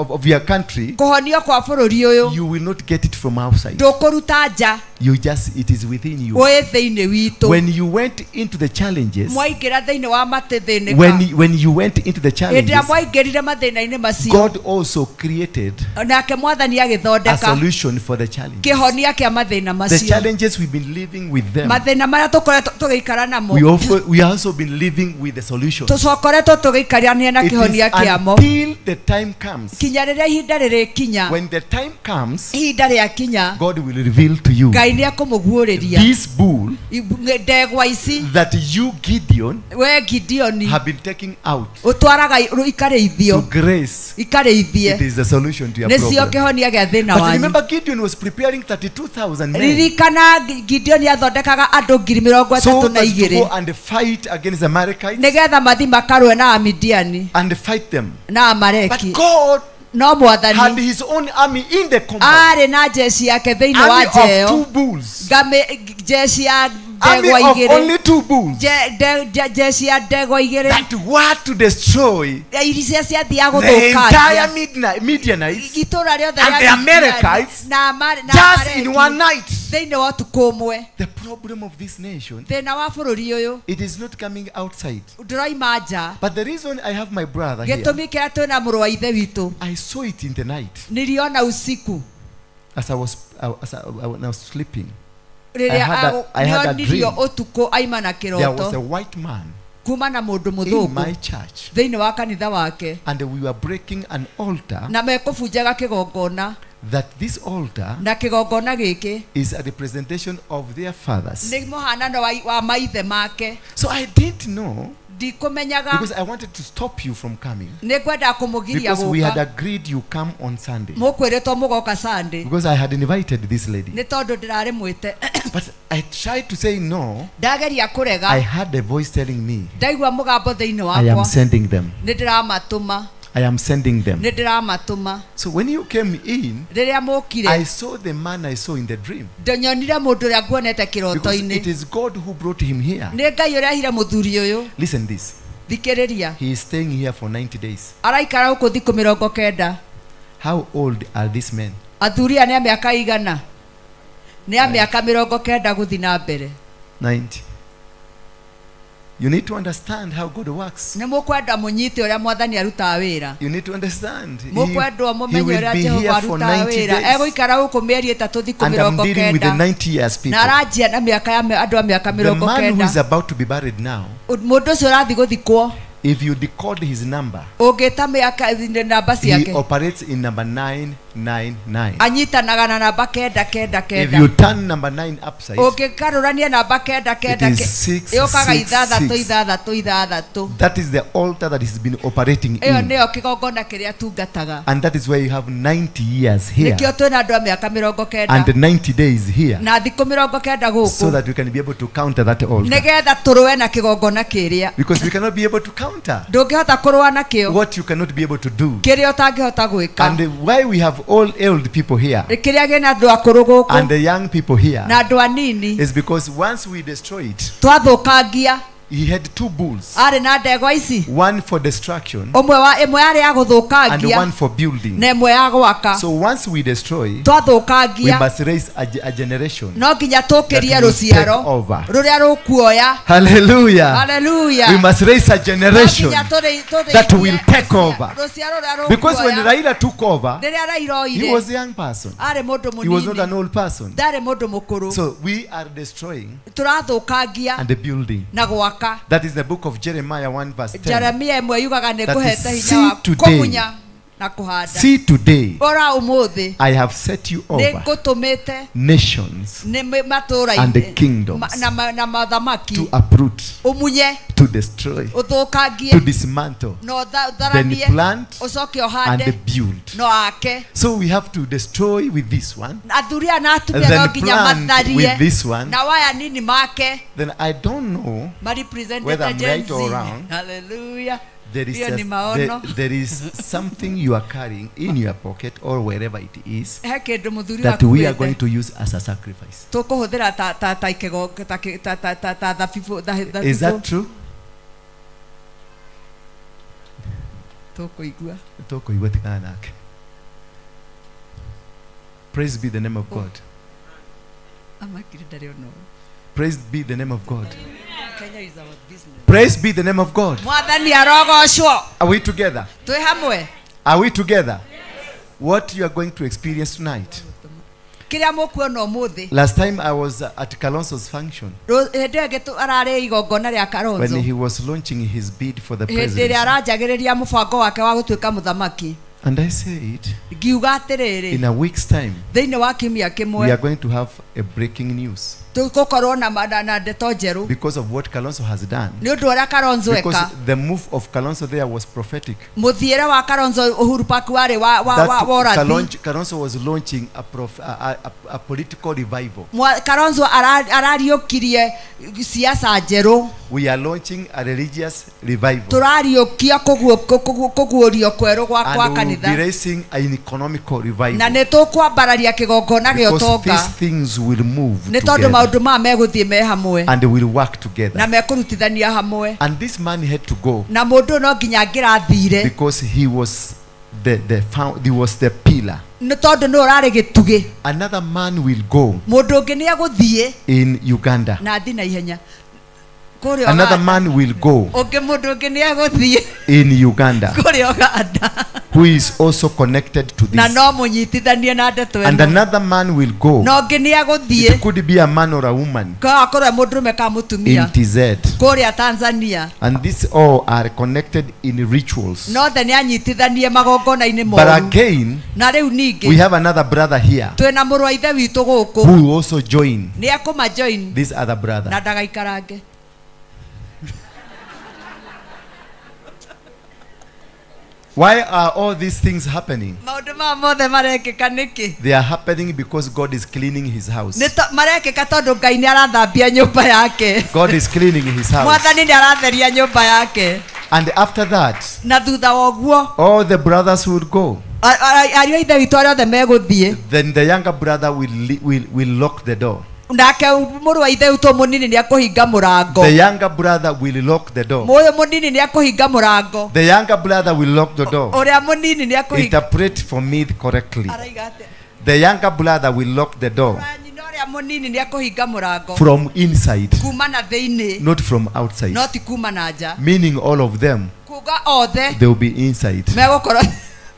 of your country, kũhonio kwa bũrũri ũyũ, you will not get it from outside. ndũkũruta nja, It is within you. wĩ thĩinĩ witũ. When you went into the challenges, mwaingĩra thĩinĩ wa matĩthĩnĩka, when you went into the hĩndĩ challenges, ĩrĩa mwaingĩrire mathĩna-inĩ macio, God also created nake mwathani a agĩthondeka solution for the challenge. kĩhonia kĩa mathĩna The macio. challenges we've been living with them, mathĩna marĩa tũkoretwo tũgĩikara namo, we also been living with the solution. tũcokoretwo tũgĩikarania na It is kĩhonia kĩamo, until the time comes. kinya rĩrĩa ihinda rĩrĩkinya, When the time comes, ihinda rĩakinya, God will reveal to you Ngai nĩakũmũguũrĩria this bull ndegwa ici that you, Gideon, we Gideoni, have been taking out ũtwaraga ikarĩithio, to grace. ikarĩithie, It is the solution to your nĩcio problem. kĩhonia gĩa thĩna But wanyu. remember, Gideon was preparing 32,000 men ririkana Gideoni athondekaga andũ 32,000 so that to go and fight against the Amalekites nĩgetha mathi makarũe na Amidiani and fight them. na Amaleki. But God no mwathani had his own army in the compound. arĩ na jeshi yake thĩinĩ wa Army of njeo, 2 bulls. jeshi ya Army ndegwa of igĩrĩ, only 2 bulls jeshi ya ndegwa igĩrĩ that were to destroy iria ciathiaga the entire gũthũkangia Midianites itũũra rĩothe and the Amalekites just in one night. thĩinĩ wa ũtukũ ũmwe. The problem of this nation, thĩna wa bũrũri ũyũ it is not coming outside. ndũroima nja. But the reason I have my brother here, gĩtũmi kĩrĩa twĩna mũrũ wa ithe witũ, I saw it in the night niliona usiku as I was when I was sleeping. rĩrĩa I had a nĩonirio dream. ũtukũ aima na There was a kĩroto white man kuma na mũndũ in mũthũku my church, thĩinĩ wa kanitha wake, and we were breaking an altar. na mekũbunjaga kĩgongona, That this altar na kĩgongona gĩkĩ is a representation of their fathers. nĩ mũhanano wa maithe make. So I didn't know, ndikũmenyaga because I wanted to stop you from coming, nĩngwenda kũmũgiria because we had gũka, agreed you come on Sunday, mũkwĩrĩtwo mũgoka Sunday, because I had invited this lady. nĩ tondũ ndĩrarĩ mwĩte. But I tried to say no. ndageria kũrega, I had a voice telling me, ndaigua mũgambo thĩinĩ I am wakwa, sending them. nĩ ndĩramatũma, I am sending them. nĩ ndĩramatũma. So when you came in, rĩrĩa mũkire, I saw the man I saw in the dream. ndonyonire mũndũ ũrĩa nguonete Because kĩroto-inĩ. it is God who brought him here. nĩ Ngai ũrehire mũthuri ũyũ. Listen this. thikĩrĩria, He is staying here for 90 days. araikara gũkũ thikũ 90. How old are these men? athuri aya nĩ a mĩaka igana? nĩ a mĩaka 90 gũthi na mbere. 90. You need to understand how God works. nĩ mũkwenda mũnyite ũrĩa mwathani arutaga wĩra. You need to understand. mũkwendwo He mũmenye will ũrĩa be Jehova here for arutaga 90 wĩra. days. egũikara gũkũ mĩeri 3 thikũ And I'm dealing with the 90. 90 years people. na aranjia na mĩaka ya andũ a mĩaka The man who is 90. about to be buried now, mũndũ ũcio ũrathiĩ gũthikwo, if you decode his number, ũngĩta mĩaka namba he ciake, operates in number 999. anyitanaga na namba 9 If you turn number 9 upside, ũngĩkarũrania namba 9 it is 6, yũkaga 6, ithathatũ 6. ithathatũ ithathatũ. That is the altar that has been operating ĩyo in. nĩyo kĩgongona kĩrĩa tungataga. And that is why you have 90 years here nĩkĩo twĩna andũ a mĩaka 90 and 90 days here, na thikũ 90 so gũkũ, that we can be able to counter that altar. nĩgetha tũrũe na kĩgongona kĩrĩa. Because we cannot be able to counter ndũngĩhota kũrũa nakĩo what you cannot be able to do. kĩrĩa ũtangĩhota gwĩka. And why we have all old people here kĩrĩa gĩna andũ akũrũ gũkũ and the young people here na andũ anini, is because once we destroy it, twathũkangia. he had 2 bulls, arĩ na ndegwa ici, one for destruction ĩmwe yarĩ ya and gũthũkangia one for building. na ĩmwe ya gwaka. So once we destroy, we twathũkangia, must raise a generation no nginya tũkĩrie that will take rũciaro over. rũrĩa rũkuoya. Hallelujah. Hallelujah. We must raise a generation No nginya tũrĩithie that will take over. rũciaro rũrĩa Because when rũkuoya. Raila took over, rĩrĩa Raila he oire, was a young person. arĩ mũndũ He was not mũnini, an old person. ndarĩ mũndũ mũkũrũ. So we are destroying tũrathũkangia and building. na gwaka. That is the book of Jeremiah 1 verse 10. Jeremia 1 yugaga nĩ That is, ngũhete see hinya wa today. kũmunya na kũhanda. See today, ora ũmũthĩ I have set you nĩ over ngũtũmĩte nations nĩ and matũũra-inĩ kingdoms na mathamaki to uproot, ũmunye, to to destroy, to dismantle, then plant and build. So we have to destroy with this one, and then plant with this one. Then I don't know whether I'm right or wrong. Hallelujah. There is something you are carrying in your pocket or wherever it is that we are going to use as a sacrifice. Is that true? Praise be the name of God. Praise be the name of God. Praise be the name of God. Are we together? Are we together? What you are going to experience tonight? Last time I was at Kalonzo's function, when he was launching his bid for the presidency. And I said, in a week's time, we are going to have a breaking news. Because of what Kalonzo has done. Because the move of Kalonzo there was prophetic. Kalonzo was launching a political revival. We are launching a religious revival. And we will be raising an economical revival. Because these things will move together. And they will work together. And this man had to go because he was the pillar. Another man will go in Uganda. Another man will go in Uganda who is also connected to this. And another man will go. It could be a man or a woman in TZ. And these all are connected in rituals. But again, we have another brother here who will also join this other brother. Why are all these things happening? They are happening because God is cleaning his house. God is cleaning his house. And after that, all the brothers will go. Then the younger brother will lock the door. The younger brother will lock the door. The younger brother will lock the door. Interpret for me correctly. The younger brother will lock the door from inside, not from outside. Meaning all of them, they will be inside.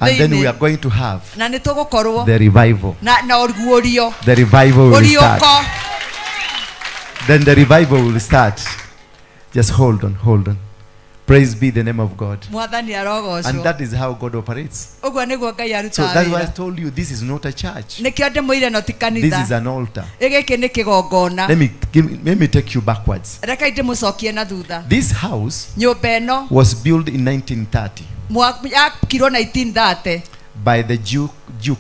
And then we are going to have the revival. The revival will start. Then the revival will start. Just hold on. Praise be the name of God. And that is how God operates. So that's why I told you this is not a church. This is an altar. Let me take you backwards. This house was built in 1930 by the Jew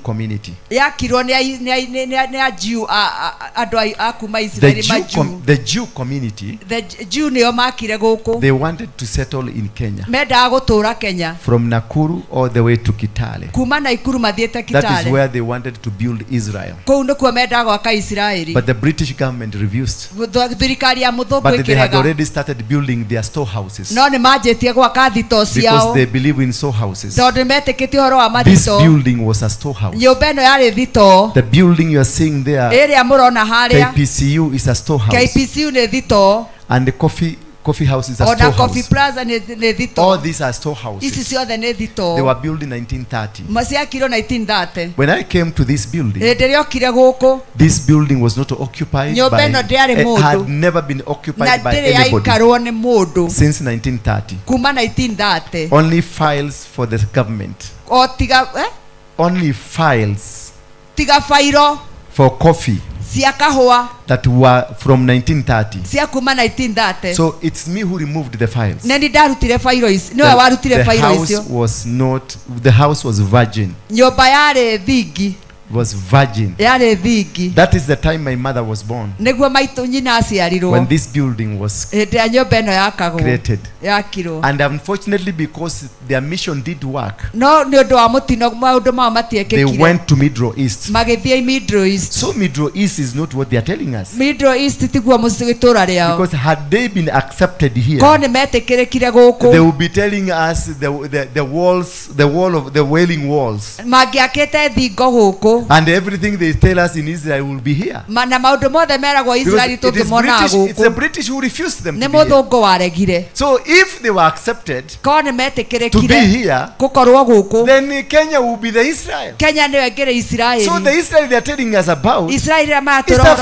community. The Jew community, they wanted to settle in Kenya. From Nakuru all the way to Kitale. That is where they wanted to build Israel. But the British government refused. But they had already started building their storehouses. Because they believe in storehouses. This building was a storehouse. The building you are seeing there, KPCU, is a storehouse. And the coffee house is a storehouse. All these are storehouses. They were built in 1930. When I came to this building, this building was not occupied by, it had never been occupied by anybody since 1930. Only files for the government. Only files for coffee cia kahua that were from 1930. cia kuma 1930. So it's me who removed the files. Neni ndarutire failo ici niwe warutire failo icio. The house was virgin. Nyumba yari thingi. Was virgin. Yari thingi. That is the time my mother was born. Niguo maitu nyina aciarirwo. When this building was nyumba ino yakagwo. Created. Yakirwo. And unfortunately, because their mission did work, no ni undu wa mutino maundu mao matiekekire. They went to Middle East. Magithie Middle East. So Middle East is not what they are telling us. Middle East tiguo mucigitura riao. Because had they been accepted here, ko ni metikirikire guku, they will be telling us the walls, the wall of the wailing walls. Magiakete thingo guku. And everything they tell us in Israel will be here. Mana maundu mothe meragwo Israeli tungimona guku. It's the British who refused them to be here. So if they were accepted to be here, then Kenya will be the Israel. So the Israel they are telling us about is a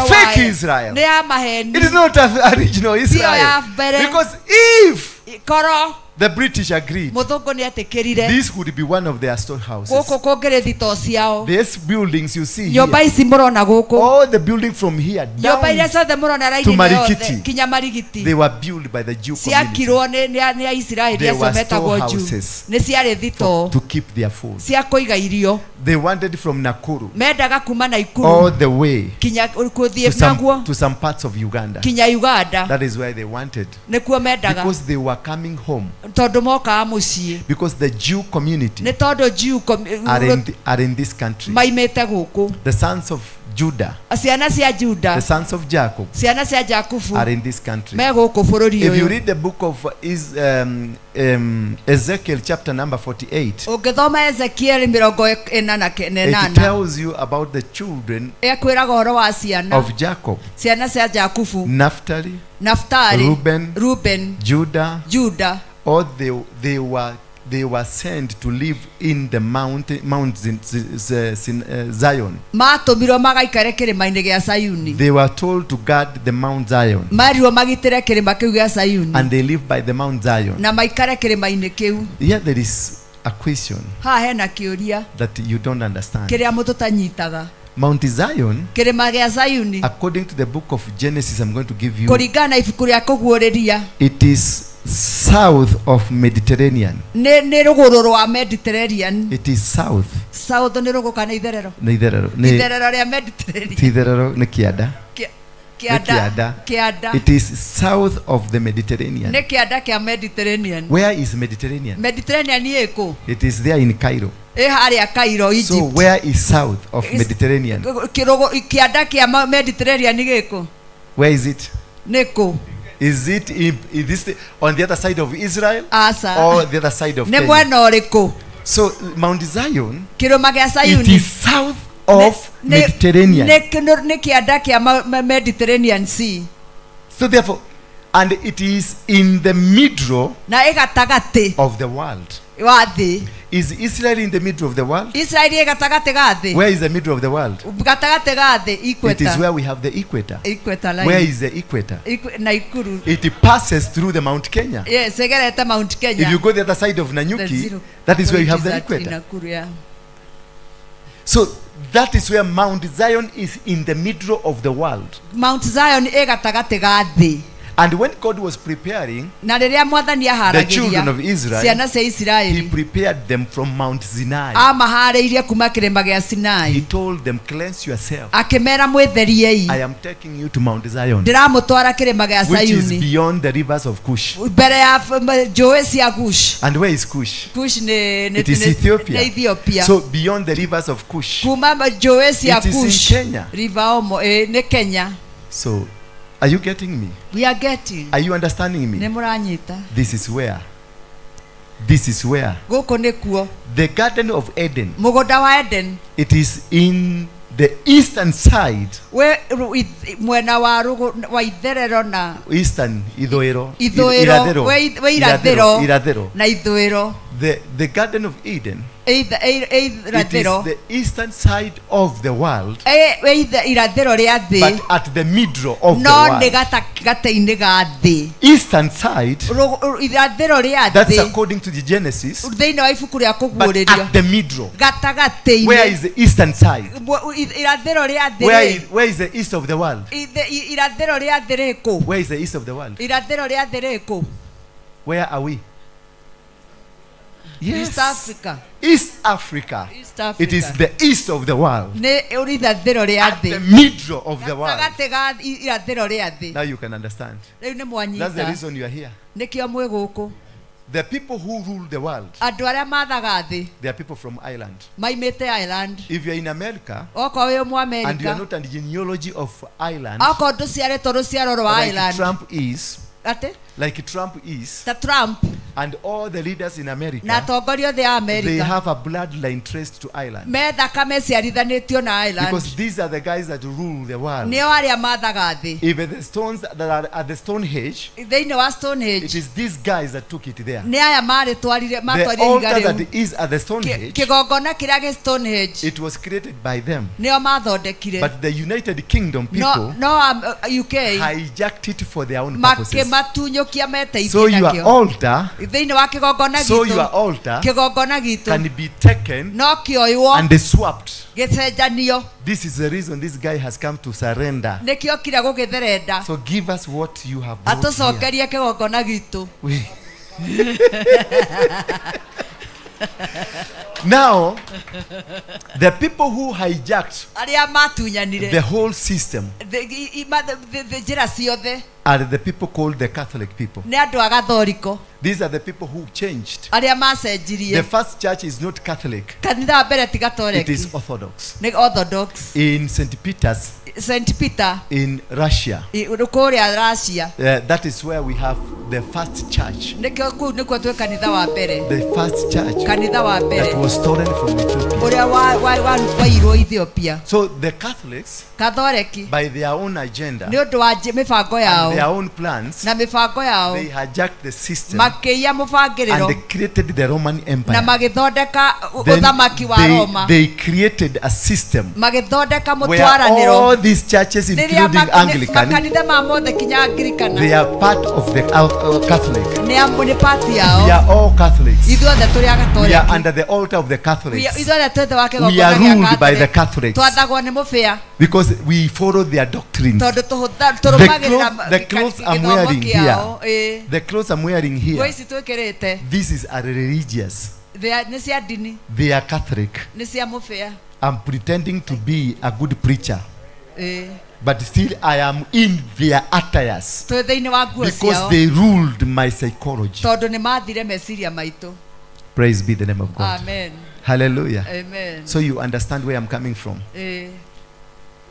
fake Israel. It is not a original Israel. Because if the British agreed, this would be one of their storehouses. These buildings you see here, all the buildings from here down to Marikiti, they were built by the Jew community. They were storehouses to keep their food. They wanted from Nakuru all the way to some parts of Uganda. That is why they wanted, because they were coming home. Because the Jew community are in this country. The sons of Judah, the sons of Jacob are in this country. If you read the book of Ezekiel chapter number 48, it tells you about the children of Jacob, Naphtali, Reuben, Judah. Or they were sent to live in the Mount Zion. They were told to guard the Mount Zion. And they live by the Mount Zion. Here there is a question that you don't understand. Mount Zion, according to the book of Genesis, I'm going to give you, it is south of Mediterranean. It is south. It is south of the Mediterranean. Where is Mediterranean? It is there in Cairo. So where is south of Mediterranean? Where is it? Is it on the other side of Israel or the other side of Kenya? So Mount Zion, it is south of Mediterranean. Mediterranean Sea. So therefore, and it is in the middle of the world. Is Israel in the middle of the world? Where is the middle of the world? It is where we have the equator. Where is the equator? It passes through the Mount Kenya. If you go the other side of Nanyuki, that is where you have the equator. So that is where Mount Zion is, in the middle of the world. Mount Zion And when God was preparing the children of Israel, He prepared them from Mount Sinai. He told them, cleanse yourself. I am taking you to Mount Zion, which is beyond the rivers of Cush. And where is Cush? It is Ethiopia. So beyond the rivers of Cush, it is in Kenya. So are you getting me? We are getting. Are you understanding me? This is where. This is where. The Garden of Eden. It is in the eastern side. Eastern, Iradero. The Garden of Eden It is the eastern side of the world, but at the middle of the world. Eastern side, that's according to the Genesis, but at the middle. Where is the eastern side? Where is the east of the world? Where is the east of the world? Where are we? Yes. East Africa. East Africa. East Africa. It is the east of the world. At the middle of the world. Now you can understand. That's the reason you are here. The people who rule the world, they are people from Ireland. If you are in America and you are not in the genealogy of Ireland, like Trump is, and all the leaders in America, they have a bloodline traced to Ireland. Because these are the guys that rule the world. Even the stones that are at the Stonehenge, it is these guys that took it there. The altar that is at the Stonehenge, it was created by them. But the United Kingdom people hijacked it for their own purposes. So your altar can be taken and swapped. This is the reason this guy has come to surrender. So give us what you have brought here. Now, the people who hijacked the whole system are the people called the Catholic people. These are the people who changed. The first church is not Catholic. It is Orthodox. In St. Peter's, in Russia, that is where we have the first church. The first church that was stolen from Ethiopia. So the Catholics, by their own agenda and their own plans, they hijacked the system and they created the Roman Empire. Then they created a system where all these churches, including Anglican, they are part of the Catholic. We are all Catholics. We are under the altar of the Catholics. We are ruled by the Catholics because we follow their doctrines. The clothes I'm wearing here, the clothes I'm wearing here, this is a religious. They are Catholic. I'm pretending to be a good preacher, but still I am in their attires because they ruled my psychology. Praise be the name of God. Amen. Hallelujah. Amen. So you understand where I'm coming from.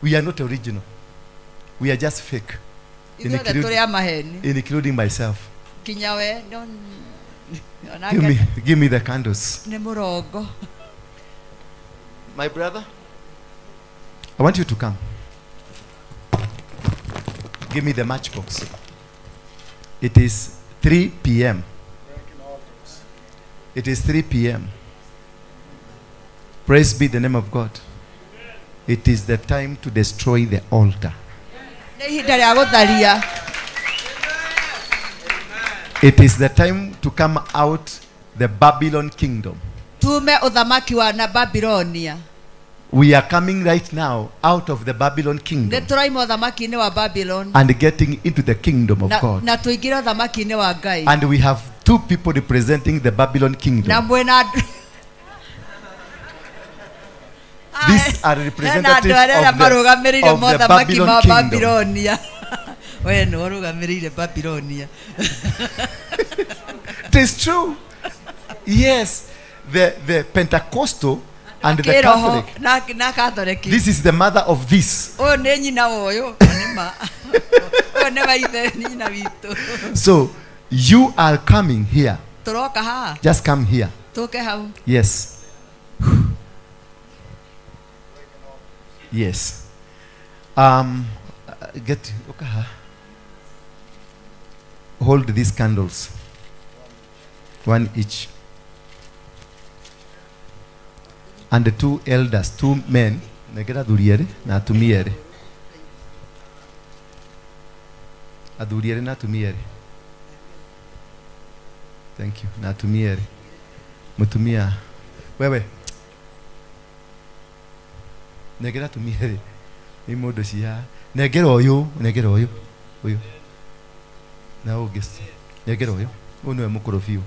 We are not original. We are just fake, including myself. Give me the candles. My brother, I want you to come. Give me the matchbox. It is 3 p.m. It is 3 p.m. Praise be the name of God. It is the time to destroy the altar. It is the time to come out the Babylon kingdom. We are coming right now out of the Babylon kingdom and getting into the kingdom of God. And we have two people representing the Babylon kingdom. These are representatives of the Babylon kingdom. It is true. Yes, the Pentecostal and the Catholic. This is the mother of this. So you are coming here. Just come here. Yes. Yes. Hold these candles. One each. and the 2 elders, 2 men, negera thuriere na atumiere. Aduriere na atumiere. Thank you. Na atumiere. Mutumia. Wewe. Negera atumiere. Ni modo cia. Negera oyo, Oyo. Na ogesi. Negera oyo. Uno emukorofiu.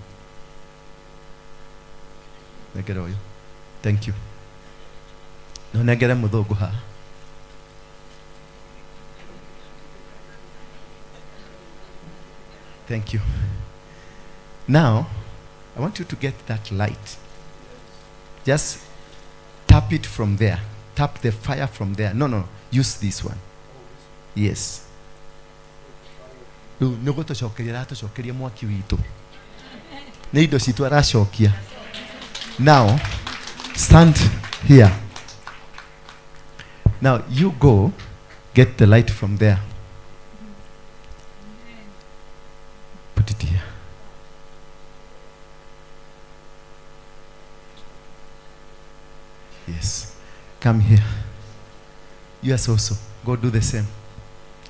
Negera oyo. Thank you. No negera muthogo ha. Thank you. Now, I want you to get that light. Just tap it from there. Tap the fire from there. No. Use this one. Yes. Nugoto shokeria mwaki wito. Neido situ arashokia. Now, stand here. Now, you go get the light from there. Put it here. Yes. Come here. Yes, also. Go do the same.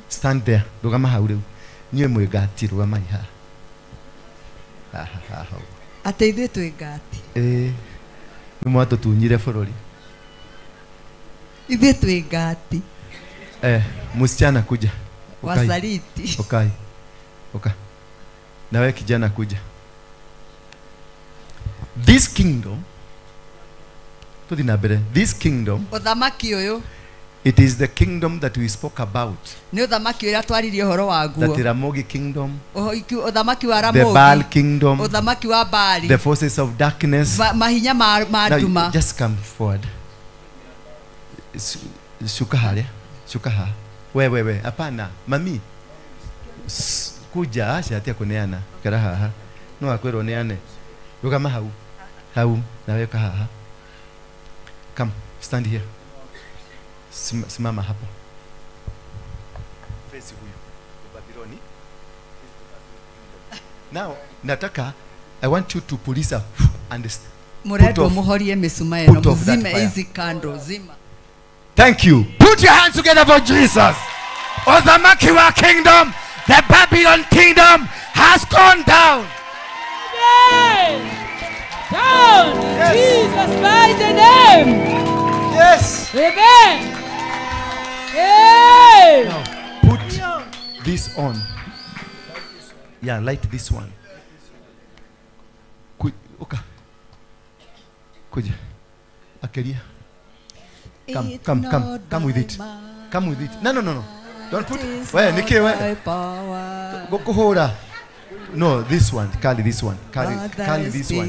Stand there. Rugama haureu. Niwe mwegati rugama iha. Ateithie twigati. Mwato tunyire forori. Ithuĩ twigati. Msichana kuja. Wasaliti. Okay. Na wewe kijana kuja. This kingdom, this kingdom, uthamaki uyu, it is the kingdom that we spoke about. Ni uthamaki uria twaririe horo waguo. The Ramogi kingdom. Uthamaki wa Ramogi. The Baal kingdom. Uthamaki wa Baali. The forces of darkness. Mahinya ma nduma. Just come forward. Shuka hale. Wewe, hapana. Mami. Kuja acha atia kuneana. Kara haha. No akwero neane. Rugama hau. Na weka haha. Come, stand here. Simama hapo. Face huyu. Babiloni. Now, nataka I want you to police her and Muredo muhorie misuma eno muzime hizi kando zima. Thank you. Put your hands together for Jesus. Othamaki wa kingdom, the Babylon kingdom has gone down. Down. Yes. Jesus mighty name. Yes. Amen. Hey. Now, put this on. Yeah, light this one. Kuja. Akeria. Come with it. Come with it. No. Don't put it. Where, Nikki, where? Go. No, this one. Carry this one. Carry this one.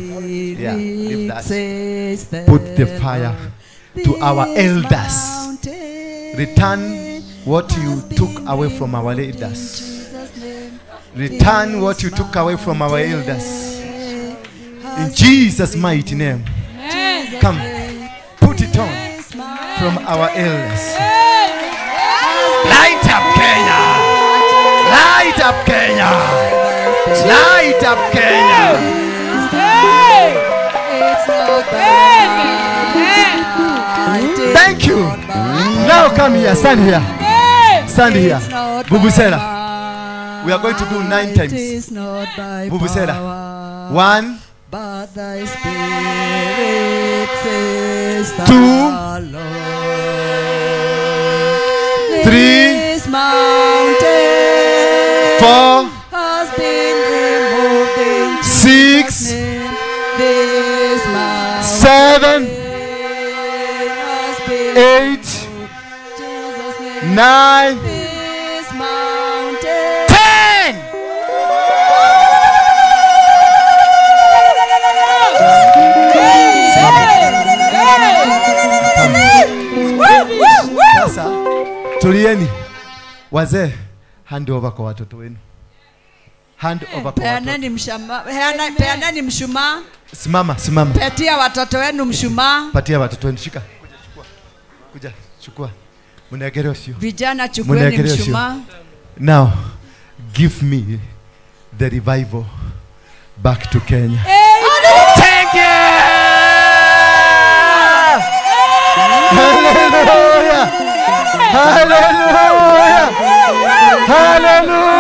Yeah, leave that. Put the fire to our elders. Return what you took away from our elders. Return what you took away from our elders. In Jesus' mighty name. Come, put it on from our elders. Light up Kenya! Light up Kenya! Light up Kenya! Thank you. Now come here, stand here. Stand here. Vuvuzela. We are going to do 9 times. Vuvuzela. 1. But thy spirit says 2, 3, 4, has been removed in 6, 7, 8, 9, 10. Sasa tulieni wazee, hand over kwa watoto wenu. Hand over kwa watoto. Peaneni mshumaa. Simama. Patia watoto wenu mshumaa. Patia watoto wenu, shika. Kuja, chukua. Mnagereo sio. Vijana chukueni mshumaa. Now, give me the revival back to Kenya. Amen. Thank you. Hallelujah. Hallelujah. Hallelujah.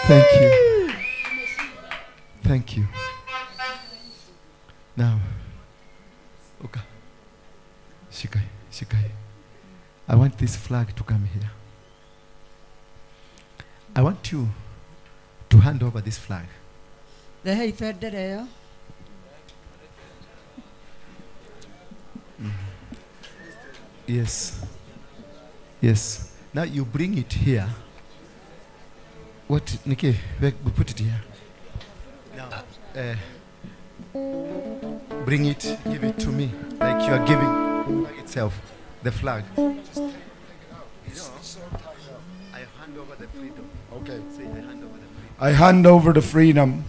Thank you. Thank you. Now, okay. Shikai, Shikai. I want this flag to come here. I want you to hand over this flag. Yes. Yes. Now you bring it here. What, Nikki? We put it here. Now, bring it, give it to me, like you are giving the flag itself, the flag. I hand over the freedom. Okay. Say, I hand over the freedom. I hand over the freedom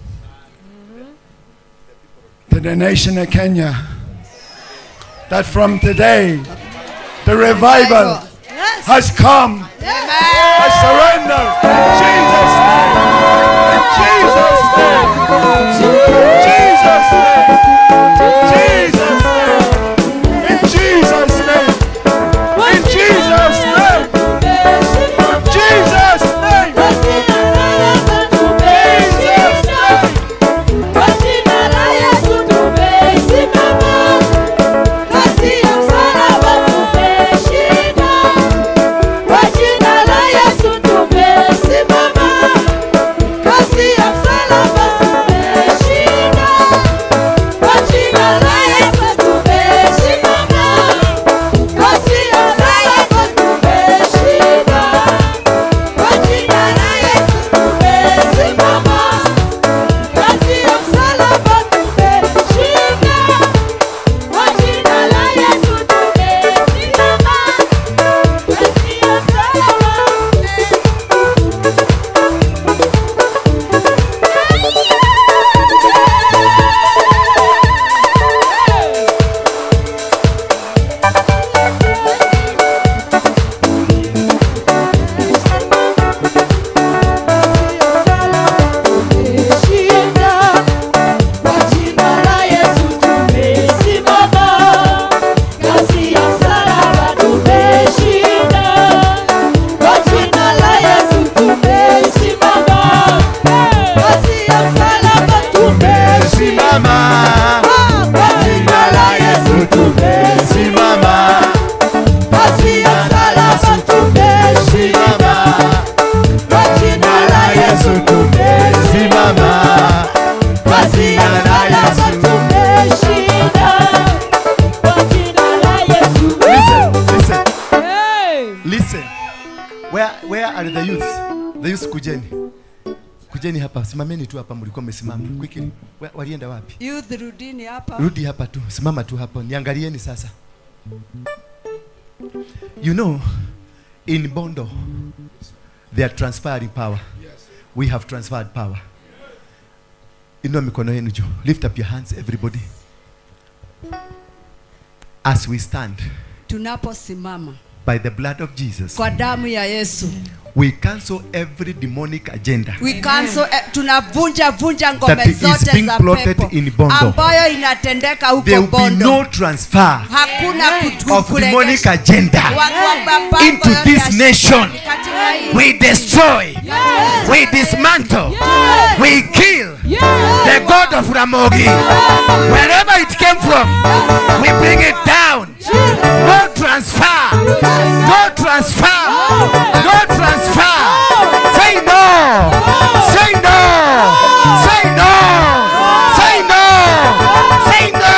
to the nation of Kenya. That from today, the revival has come. I surrender. In Jesus' name. In Jesus' name. In Jesus' name. In Jesus' name. In Where are the youths? The youths kujeni. Kujeni hapa. Simameni tu hapa mlikuwa mmesimama. Quickly. Walienda wapi? Youth rudini hapa. Rudi hapa tu. Simama tu hapa. Niangalieni sasa. You know, in Bondo, they are transferring power. We have transferred power. Inua mikono yenu juu. Lift up your hands, everybody. As we stand, tunaposimama, by the blood of Jesus, kwa damu ya Yesu, we cancel every demonic agenda. We cancel, tunavunja ngome zote za pepo ambayo inatendeka huko Bondo. There will be no transfer of demonic agenda into this nation. We destroy, we dismantle, we kill the God of Ramogi. Wherever it came from, we bring it down. No transfer, no transfer, no transfer. Say no, say no, say no, say no, say no,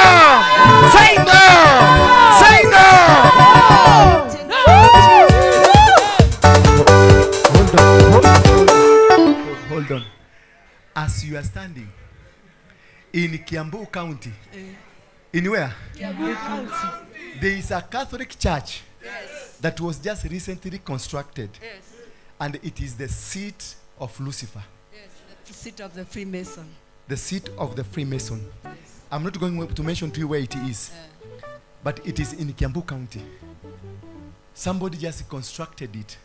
say no, say no. Hold on. As you are standing in Kiambu County, in where? Kiambu County. There is a Catholic church that was just recently constructed. And it is the seat of Lucifer. Yes, the seat of the Freemason. the seat of the Freemason. I'm not going to mention to you where it is, but it is in Kiambu County. Somebody just constructed it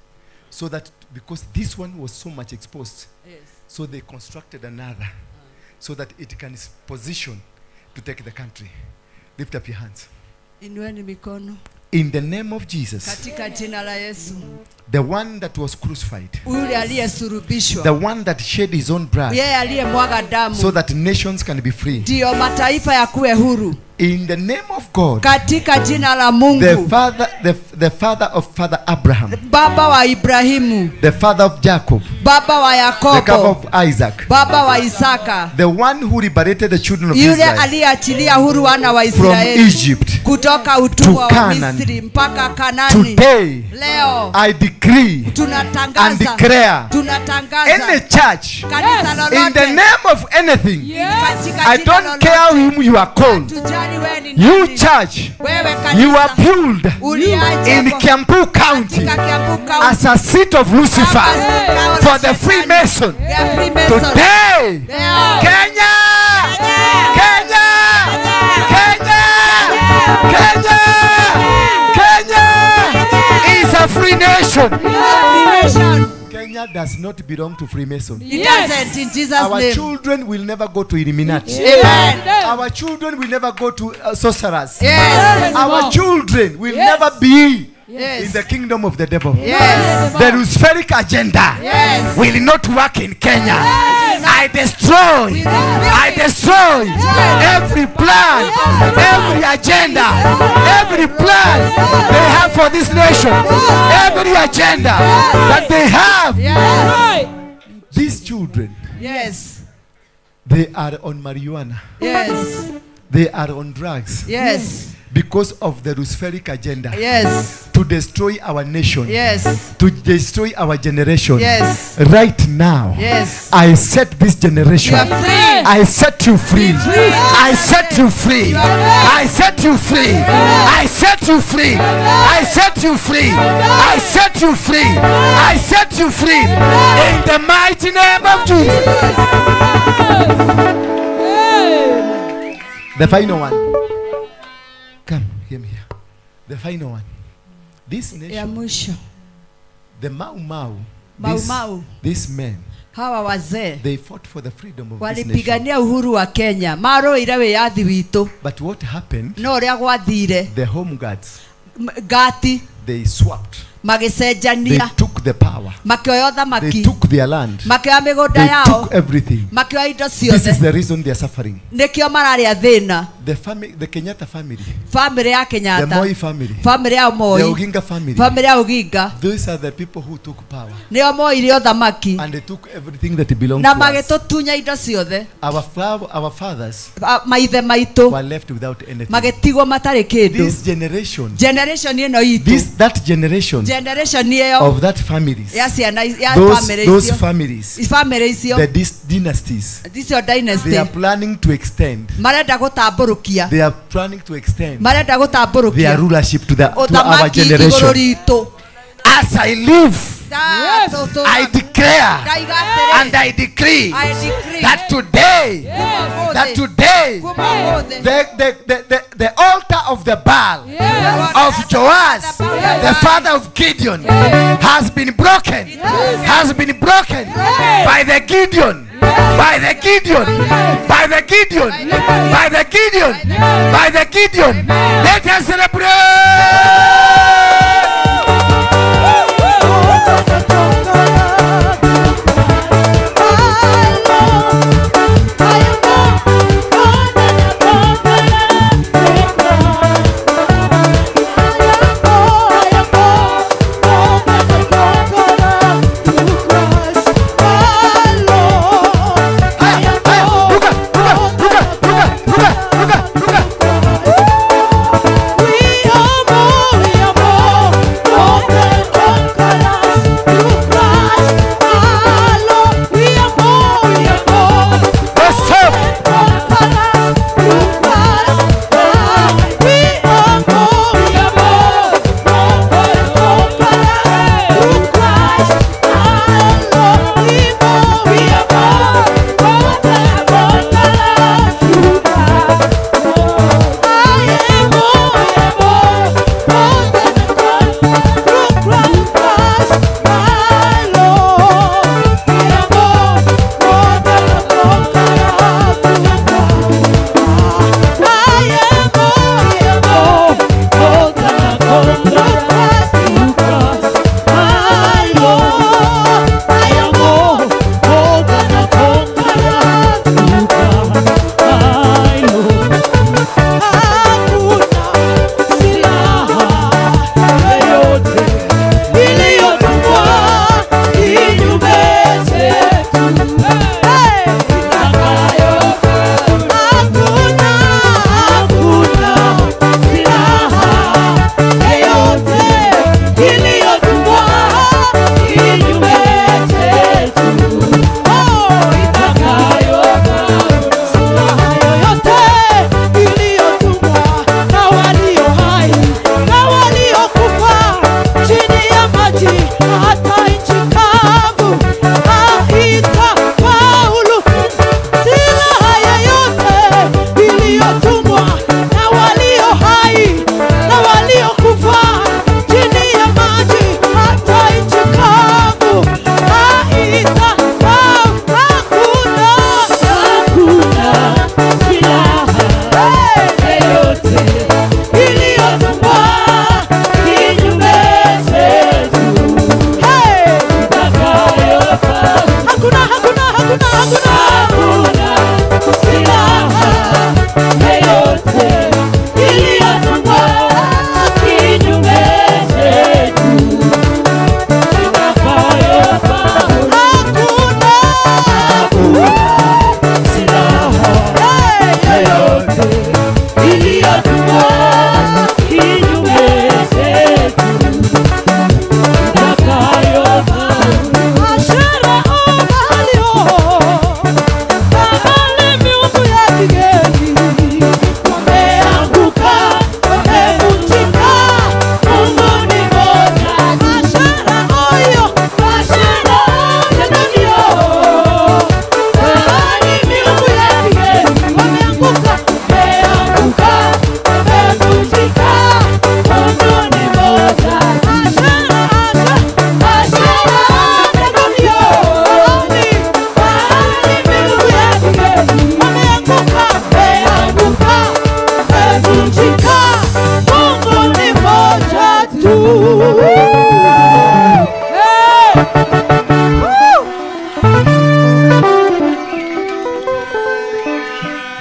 so that, because this one was so much exposed, so they constructed another so that it can position to take the country. Lift up your hands. Inueni mikono. In the name of Jesus, Katika jina la Yesu. the one that was crucified, Yule aliyesulubishwa. the one that shed his own blood, Yeye aliyemwaga damu. so that nations can be free. Ndio mataifa yakuwe huru. In the name of God, Katika jina la Mungu. the father of Father Abraham, Baba wa Ibrahimu. the father of Jacob, Baba wa Yakobo. the father of Isaac, Baba wa Isaka. the one who liberated the children of Yule Israel aliyeachilia huru wana wa from Israeli Egypt kutoka utumwa to wa Canaan. Misri mpaka Kanani. Today, Leo I decree and tunatangaza declare tunatangaza any church kanisa lolote in the name of anything. katika I jina don't lolote. care whom you are called. Tujali wewe ni You nani. church, Wewe kanisa. you are built Uliaje in kwa- Kiambu County katika Kiambu County. as a seat of Lucifer for the Freemason. Ya Freemason. Today, Leo. Kenya, Kenya, Kenya, Kenya, Kenya is a free nation. Kenya does not belong to Freemason. It doesn't, in Jesus' Our name. children will never go to Illuminati. Amen. Our children will never go to sorcerers. Yes. Our children will Yes. never be Yes. in the kingdom of the devil. Yes. The Luciferic agenda Yes. will not work in Kenya. I destroy every plan, every agenda, every plan they have for this nation, every agenda that they have. Yes. These children, Yes. they are on marijuana. Yes. They are on drugs. Yes. Because of the Luciferic agenda. Yes. To destroy our nation. Yes. To destroy our generation. Yes. Right now. Yes. I set this generation. You are free. I set you free. Free. I set you free. You are free. I set you free. I set you free. I set you free. I set you free. I set you free. In the mighty name of Jesus. The final one. Come, hear me here. The final one. This Ya nation, mwisho. the Mau Mau, Mau Mau. these men, Hawa wazee they fought for the freedom of this nation. walipigania uhuru wa Kenya. Marũĩre wĩyathi witũ. But what happened? No ũrĩa gwathire. The home guards, Gati they swapped. They magĩcenjania. took the power. Makĩoya They ũthamaki. took their land. Makĩoya mĩgũnda They yao. took everything. Makĩoya indo This is ciothe. the reason they are suffering. Nĩkĩo mararĩa thĩna. The Kenyatta family, Family ya the Kenyatta. Moi family, Family ya the Moi. Oginga family. Family ya Oginga. Those are the people who took power. Nĩo moire ũthamaki. And they took everything that belonged Na to us. magĩtũtunya indo ciothe. Our fathers Maithe maitũ. were left without anything. Magĩtigwo matarĩ kĩndũ. This generation, Generation ĩno itũ. that generation Generation ĩyo of that families, ya ciana ya family those icio. families, Family icio. the dynasties, Icio dynasty. they are planning to extend. Marenda gũtambũrũkia. They are planning to extend Marenda gũtambũrũkia. their rulership to our Ũthamaki igũrũ generation. ritũ. As I live, Yes. I declare and I decree that today, the altar of the Baal of Joas, the father of Gideon, has been broken. Has been broken by the Gideon. By the Gideon. By the Gideon. By the Gideon. By the Gideon. Let us celebrate.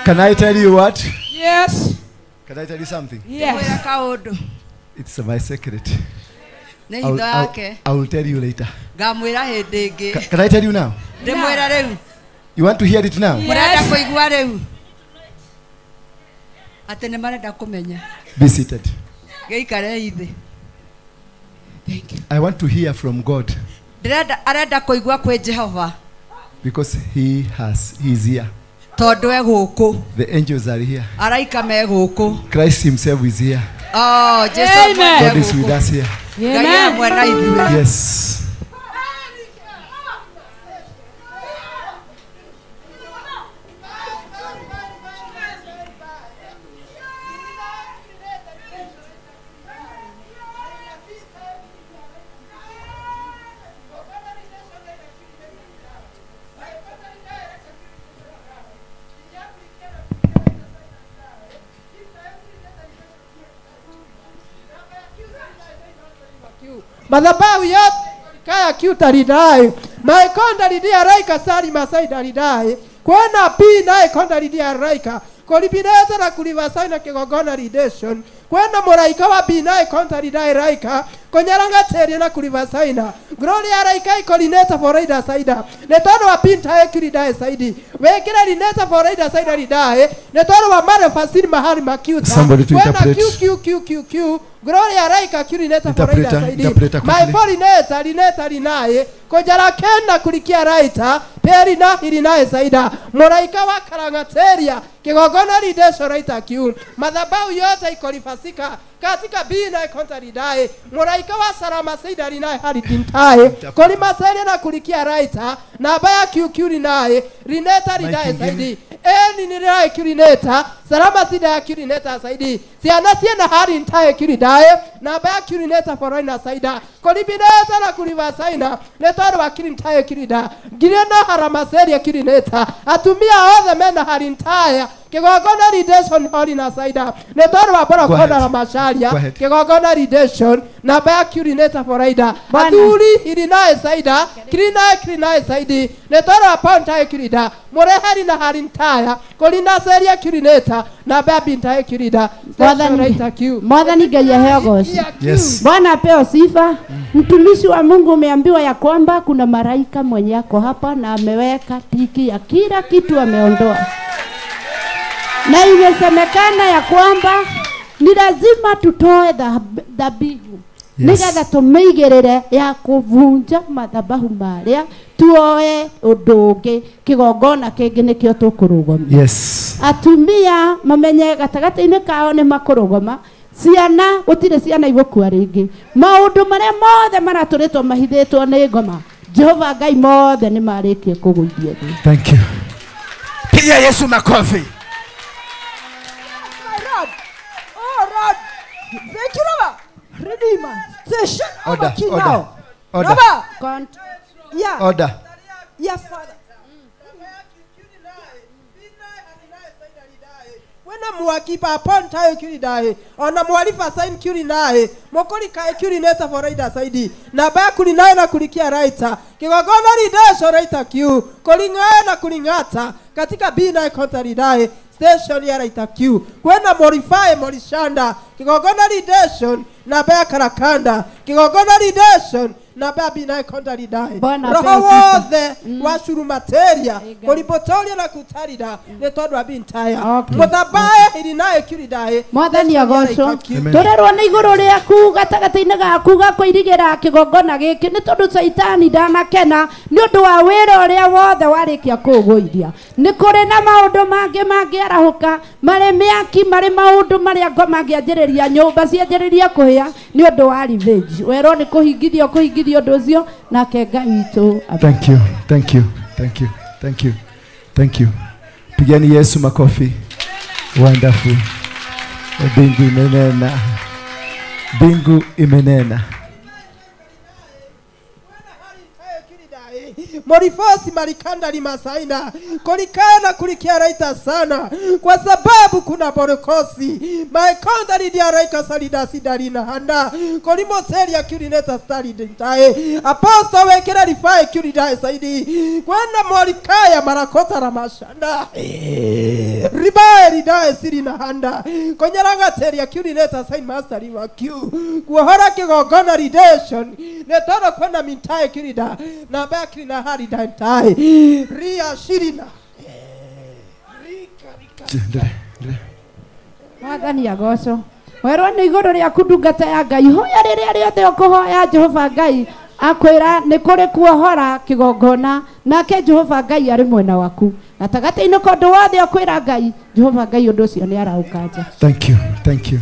Can I tell you what? Yes. Can I tell you something? Yes. It's my secret. I will tell you later. Can I tell you now? You want to hear it now? Yes. Be seated. Thank you. I want to hear from God. Because he is here. The angels are here. Christ himself is here. Oh, Amen. God is with us here. Amen. Yes. Madhabahu yote kaya kiuta lidai. Maekonda lidia raika sari masaida lidai. Kwena pi nae konda lidia raika. Kolibineza na kulivasai na kigogona lidation. Kwena moraika wa binae konda lidai raika. Konyaranga teri na kulivasai na. Gloria raika ikolineta foraida saida. Netono wa pinta eki lidai saidi. Wekina lineta foraida saida lidai. Netono wa mare fasini mahali makiuta. Somebody to interpret. Q. Gloria raika kulineta foraida saidi. My forineta lineta linaye. Kojara kenda kulikia raita. Peri na ilinaye saida. Moraika wa karangateria. Kigogona lidesho raita kiu. Madhabahu yote ikolifasika. Katika bina ikonta lidae. Moraika wa salama saida linaye hali tintae. Kolima saida na kulikia raita. Na baya kiu linaye. Lineta lidae saidi. Eni nilinaye kiulineta. Salama saida ya kiulineta saidi. Sianasia na hali intae kiulidae. Na baya kiulineta foraina saida. Kolibineta na kulivasaina. Netoro wa kiulintae kiulida. Girena haramaseri ya kiulineta. Atumia othe mena hali intae. Kigogona redemption holi na saida. Netoro wa bora kona la masharia. Kigogona redemption na baya kiulineta foraida. Atuli ilinae saida. Kirinae saidi. Netoro wa pontae kiulida. Morehari na hali intae. Kolina seria kiulineta. Na baya bintae kiulida. Mwadhani gaya heogos. Yes. Bwana apeo sifa. Mtumishi wa Mungu umeambiwa ya kwamba kuna malaika mwenye yako hapa na ameweka tiki ya kila kitu ameondoa. Na imesemekana ya kwamba ni lazima tutoe dhabihu. Nigetha tumeigerere ya kuvunja madhabahu maria tuoe udungi kigogona kingi nikio tukurugoma. Yes. Atumia mamenye gatagati-ini kao ni makurugoma. Ciana gutire ciana igukua ringi. Maundu maria mothe maraturitwo mahithitwo ni ngoma. Jehova Ngai mothe ni marikie kuguithia. Thank you. Pigia Yesu makofi. Thank you, Lord. Redeemer. Station. Order. Yeah. Order. Yes, Father. Wena muwakipa upon tayo kiulidae. Ona mwalifa sign kiulidae. Mokoli kae kiulineta foraida saidi. Na baya kulinae na kulikia raita. Kigogona lidesho raita kiu. Kolingae na kulingata. Katika bina konta lidae. Station ya raita kiu. Kwena morify morishanda. Kigogona lidation. Na baya karakanda. Kigogona lidation. Na babi na konda lidae. Roho wothe washuru materia. Kolipotolia na kutarida. Netodo abintaya. Muthabae ilinae kiulidae. Mwathani agocwo. Turerwo ni iguru riaku gatagati-ini gaku gakuirigira kigogona giki ni tondu Saitani ndanakena ni undu wa wira uria wothe warikia kuguithia. Ni kuri na maundu mangi mangiarahuka mari miaki mari maundu maria ngomangianjiriria nyumba cianjiriria kuhia ni undu wa revenge. Wero ni kuhingithio docio na kega witu. Thank you. Pigani Yesu makofi. Wonderful. Bingu imenena. Morifosi malikanda limasaina kolikana kulikia raita sana kwa sababu kuna borokosi maekonda lidia raika salida sidarina handa kolimo seria kulineta stari aposto wekera rifai kulidae saidi kwenda molikaya marakota ramashanda ribae lidae sirina handa konyaranga seria kulineta saini mastari wa kiu kuhora kigogona redemption netoro kwenda mintae kulida na bakri na hari dantai ria shirina Mwathani agoco werwo nĩ igũrũ rĩaku ndungata ya Ngai hoya rĩrĩa rĩothe ũkũhoya Jehova Ngai akwĩra nĩ kũrĩ kuohora kĩgongona nake Jehova Ngai arĩ mwena waku gatagatĩ-inĩ ka ũndũ wothe ũkwĩra Ngai Jehova Ngai ũndũ ũcio nĩ araũkanja. Thank you, thank you.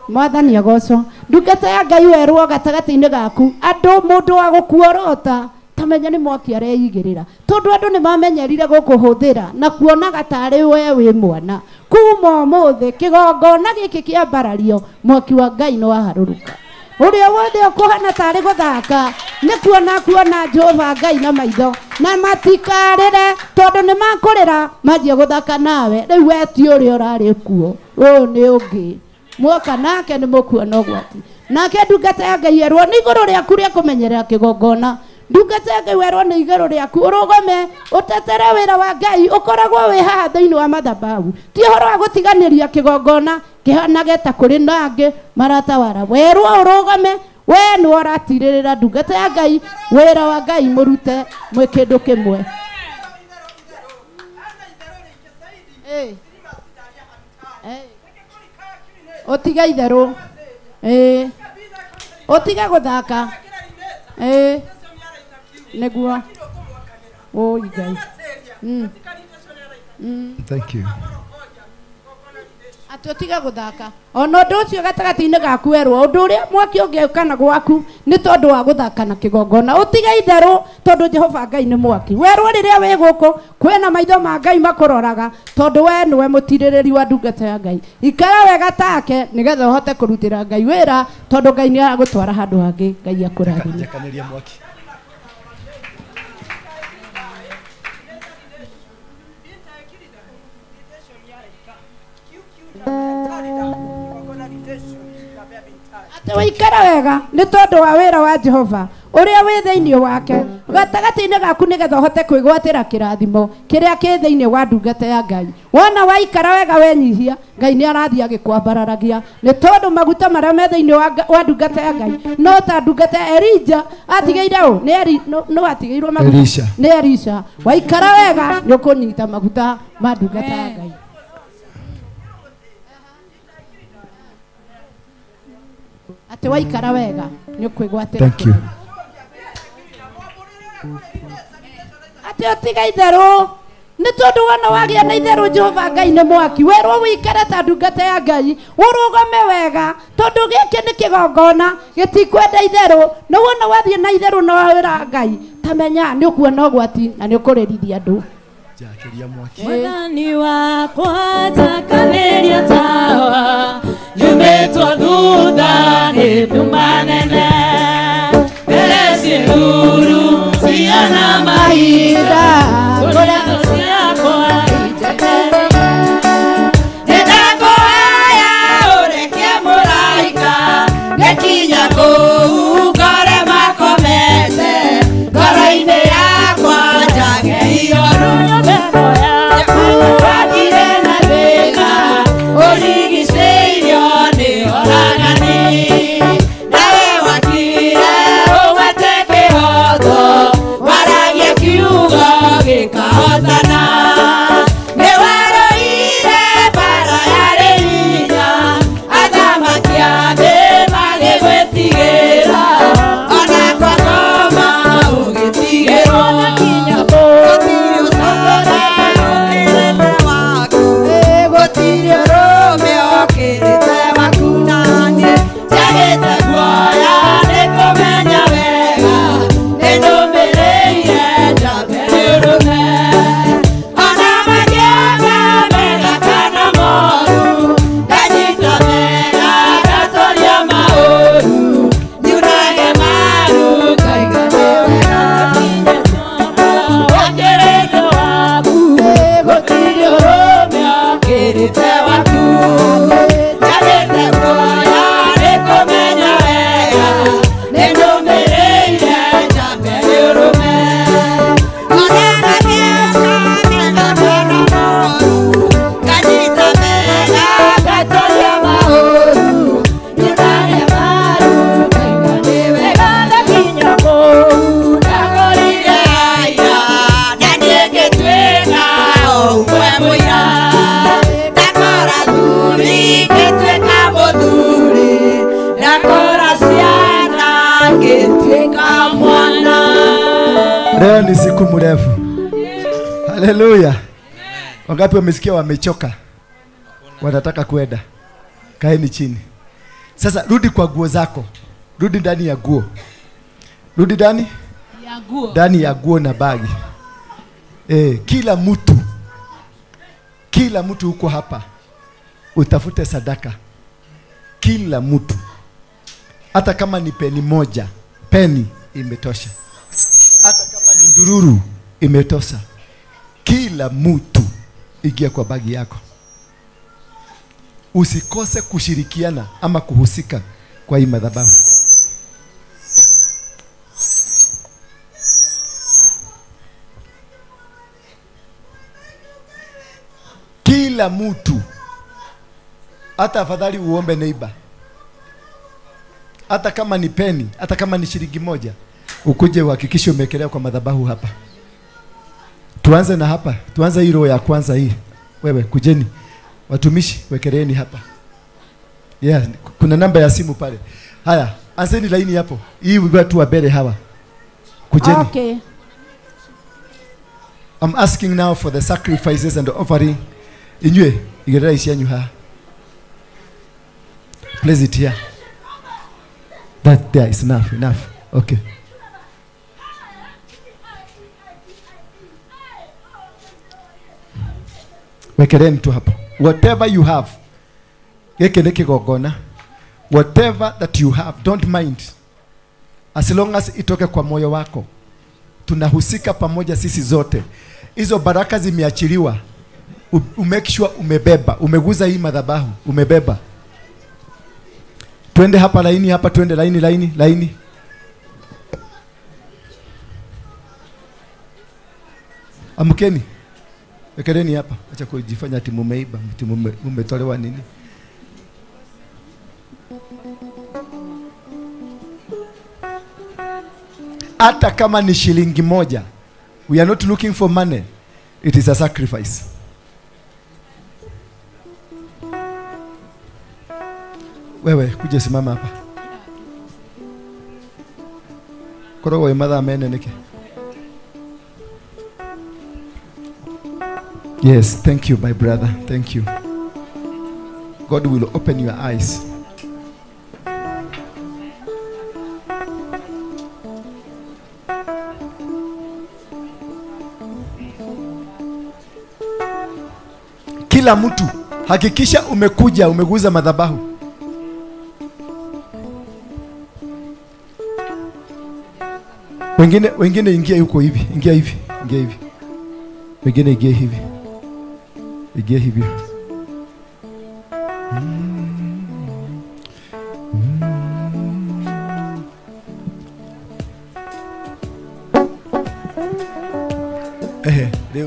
Mwathani agoco ndungata ya Ngai werwo gatagati-inĩ gaku andũ mũndũ wa gũkuorota tamenya nĩ mwaki areigĩrĩra tondũ andũ nĩ mamenyerire gũkũhũthĩra na kuonaga tarĩ we wĩ mwana kuma ũmũthĩ kĩgongona gĩkĩ kĩambarario mwaki wa Ngai nĩ waharũrũka ũrĩa wothe ũkũhana tarĩ gũthaka nĩ kuona Jehova Ngai na maitho na matikarĩre tondũ nĩ makũrĩra manjie gũthaka nawe rĩu we ti ũrĩa ũrarĩ kuo ũyũ nĩ ũngĩ mwoka nake nĩ mũkuona ũgwati nake ndungata ya Ngai erwo nĩ igũrũ rĩaku rĩa kũmenyerera kĩgongona ndungata ya Ngai werwo nĩ igũrũ rĩaku ũrũgame ũtetere wĩra wa Ngai ũkoragwo wĩ haha thĩinĩ wa mathabahu ti ũhoro wa gũtiganĩria kĩgongona kĩhanage ta kũrĩ na angĩ maratawara werwo ũrũgame we nĩ ũratirĩrĩra ndungata ya Ngai wĩra wa Ngai mũrute mwĩ kĩndũ kĩmwe. Otiga itherũ otiga gũthaka nĩguo oi Ngai. Thank you. Atotiga gũthaka ona ũndũ ũcio gatagatĩ-inĩ gaku werwo ũndũ ũrĩa mwaki ũngĩũkana gwaku nĩ tondũ wa gũthaka na kĩgongona ũtiga itherũ tondũ Jehova Ngai nĩ mwaki werwo rĩrĩa wĩ gũkũ kwĩna maitho ma Ngai makũroraga tondũ we nĩwe mũtirĩrĩri wa ndungata ya Ngai ikara wega take nĩgetha ũhote kũrutĩra Ngai wĩra tondũ Ngai nĩ agũtwara handũ hangĩ Ngai akũrathime. Ate waikara wega nĩ tondũ wa wĩra wa Jehova ũrĩa wĩ thĩinĩ wake gatagatĩ-inĩ gaku nĩgetha ũhote kwĩgwatĩra kĩrathimo kĩrĩa kĩ thĩinĩ wa ndungata ya Ngai wona waikara wega wenyihia Ngai nĩ arathiĩ agĩkwambararagia nĩ tondũ maguta marĩa me thĩinĩ wa ndungata ya Ngai no ta ndungata ya Elija atigĩire ũ nĩ atigĩirwo maguta nĩ Elisha waikara wega nĩ ũkũnyita maguta ma ndungata ya Ngai. Ate waikara wega nĩ ũkwĩgwatĩra. Thank you. Ate ũtiga itherũ nĩ tondũ wona wagĩa na itherũ Jehova Ngai nĩ mwaki werwo wĩikare ta ndungata ya Ngai ũrũgame wega tondũ gĩkĩ nĩ kĩgongona gĩtikwenda itherũ na wona wathiĩ na itherũ na wĩra Ngai utamenya ni ukuona ũgwati na ni ũkũrĩrithia andũ. Mwathani wakwa takanĩria tawa nyumĩtwo thutha nĩ nduma nene mbere ciĩruru ciana mahinda kũrĩa thũ ciakwa itetereire nĩndakũhoya ũrekie mũraika ngĩkinya kũu ngore makomete ngoro-inĩ yakwa njage ihoru Leo ni siku mrefu. Haleluya. Wangapi wamesikia wamechoka? Wanataka kwenda. Kaeni chini. Sasa rudi kwa nguo zako. Rudi ndani ya nguo. Rudi ndani ya nguo. Ndani ya nguo na bagi. Kila mtu huko hapa utafute sadaka. Kila mtu. Hata kama ni peni moja, peni imetosha. Hata kama ni ndururu imetosha. Kila mtu ingia kwa bagi yako. Usikose kushirikiana ama kuhusika kwa hii madhabahu. Kila mtu, hata afadhali uombe neighbor. Hata kama ni peni, hata kama ni shilingi moja, ukuje uhakikishe umekelea kwa madhabahu hapa. Tuanze na hapa. Tuanze hii roho ya kwanza hii. Wewe kujeni. Watumishi wekeleeni hapa. Yeah, kuna namba ya simu pale. Haya, anzeni laini hapo. Hii watu wa mbele hawa. Kujeni. Okay. I'm asking now for the sacrifices and the offering. Inywe, igerera isianyu ha. Place it here. That there is enough. Okay. Wekeleni tu hapo. Whatever you have. Yeke kigogona. Whatever that you have, don't mind. As long as itoke kwa moyo wako. Tunahusika pamoja sisi zote. Hizo baraka zimeachiliwa. Make sure umebeba. Umeguza hii madhabahu. Umebeba. Twende hapa laini hapa, twende laini. Amkeni. Wekeleni hapa. Acha kujifanya ati mumeiba, mtu mumetolewa nini? Hata kama ni shilingi moja. We are not looking for money. It is a sacrifice. Wewe kuja simama hapa. Korogo imadha amene niki. Yes, thank you my brother. Thank you. God will open your eyes. kila mtu hakikisha umekuja umeguza madhabahu. Wengine ingia huko hivi, ingia hivi. Wengine ingia hivi. Ingia hivi. Leo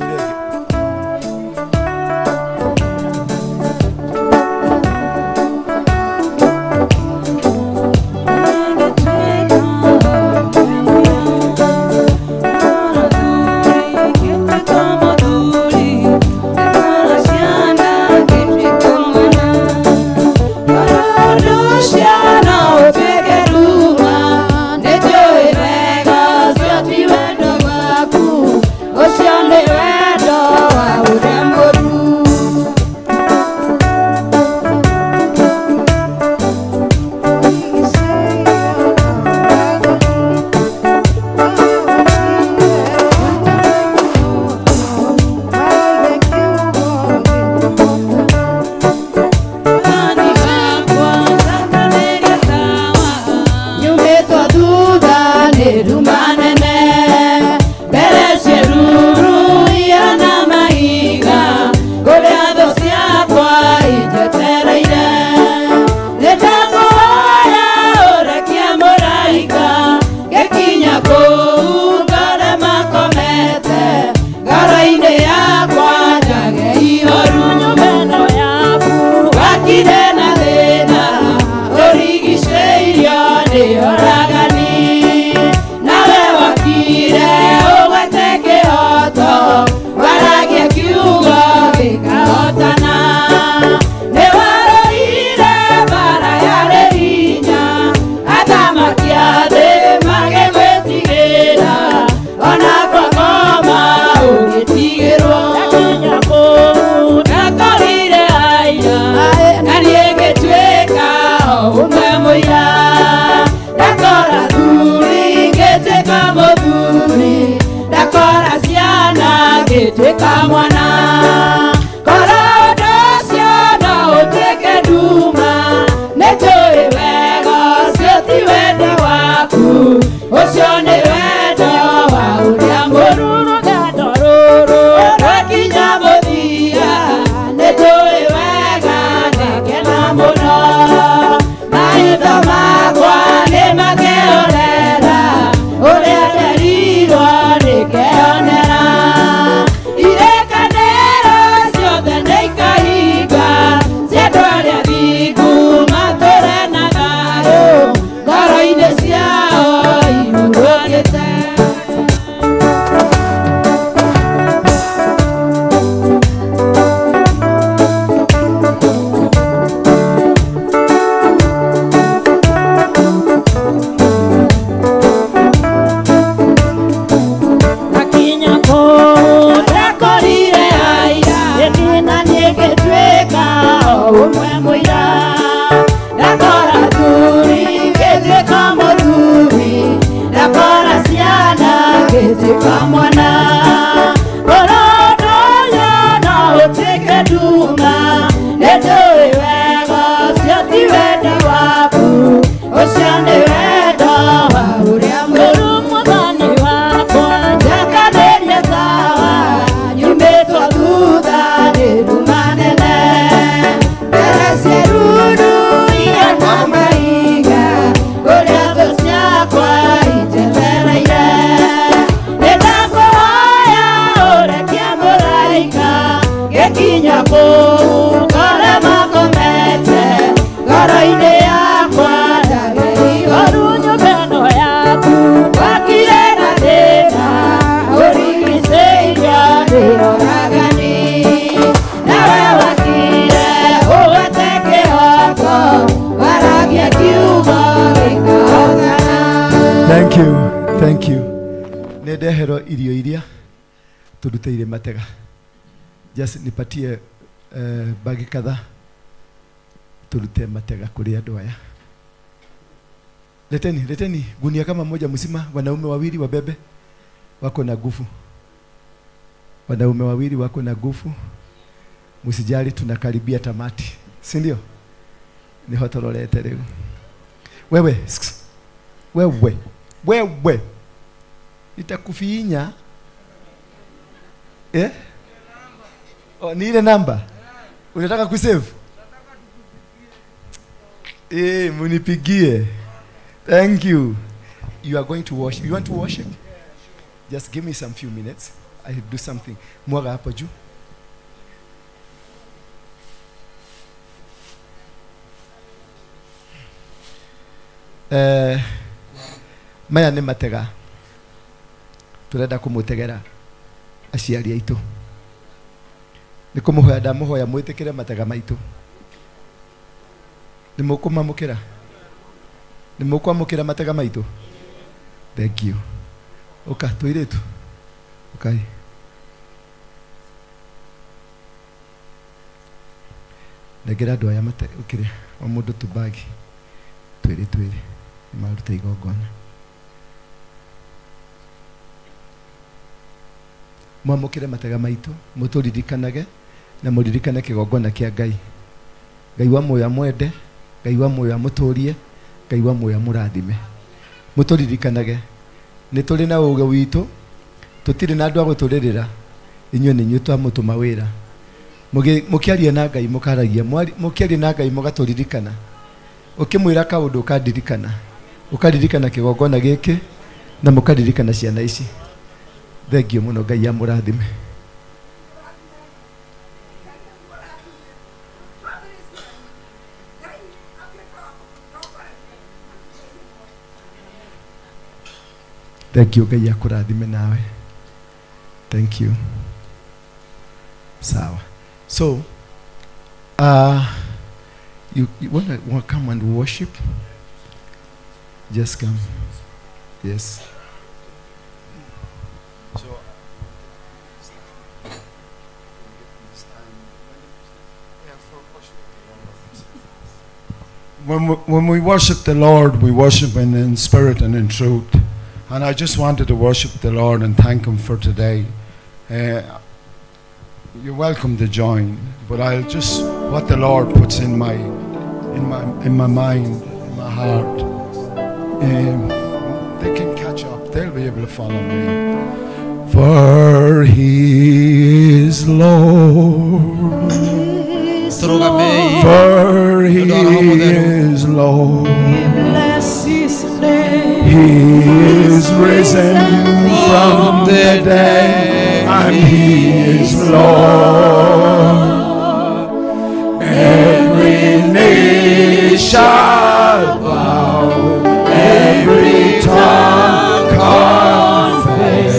Thank you. Nedehero irio iria tuduteire matega. Just nipatie bagi kadhaa turute matega kuri andu aya. Leteni gunia kama moja mzima, wanaume wawili wabebe, wako na nguvu. Wanaume wawili wako na nguvu. Musijali, tunakaribia tamati, si ndio? Niho turorete riu. Wewe itakufinya ni ile namba unataka kusave? Munipigie. Thank you. You are going to worship. You want to worship? Just give me some few minutes. I do something. Mwaga hapo juu. Maya nĩ matega turenda kumutegera aciari aitu. Nĩ kũmũhoya ndamũhoya mwĩtĩkĩre matega maitũ. Nĩ mũkũmamũkĩra? Nĩ mũkwamũkĩra matega maitũ? Thank you. Oka tũirĩtu. Okay. Negera andũ aya ũkĩrĩa o mũndũ tũbagi twĩrĩ maruta igongona. Mwamũkĩre matega maitũ, mũtũririkanage na mũririkane kĩgongona kĩa Ngai. Ngai wa muoyo mwende, Ngai wa muoyo mũtũrie, Ngai wa muoyo mũrathime. Mũtũririkanage nĩ tũrĩ na ũũgĩ witũ, tũtirĩ na andũ a gũtũrĩrĩra, inyuĩ nĩ inyuĩ twamũtũma wĩra. Mũkĩaria na Ngai mũkaragia, mũkĩaria na Ngai mũgatũririkana. Ukimwira kaundu ukaririkana kigongona giki na mukaririkana ciana ici. Thengiũ mũno, Ngai amũrathime. Thank you, Ngai akũrathime nawe. Thank you. Sawa. So you want to come and worship? Just come. Yes. When we worship the Lord, we worship Him in spirit and in truth. And I just wanted to worship the Lord and thank Him for today. You're welcome to join, but I'll just what the Lord puts in my mind, in my heart. They can catch up. They'll be able to follow me. For He is Lord. For He is Lord. He is risen from the dead, and He is Lord. Every knee shall bow, every tongue confess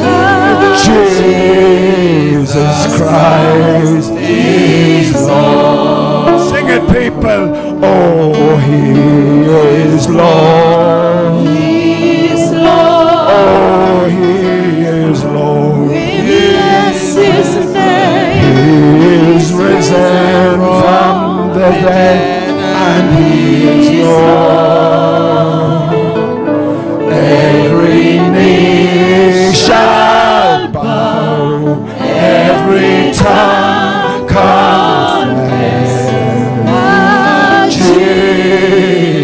that Jesus Christ is Lord. Sing it, people. Oh, He is Lord. He is Lord. Oh, He is Lord. We bless His name. He is risen from the dead, and He is Lord. Every knee shall bow, every tongue confess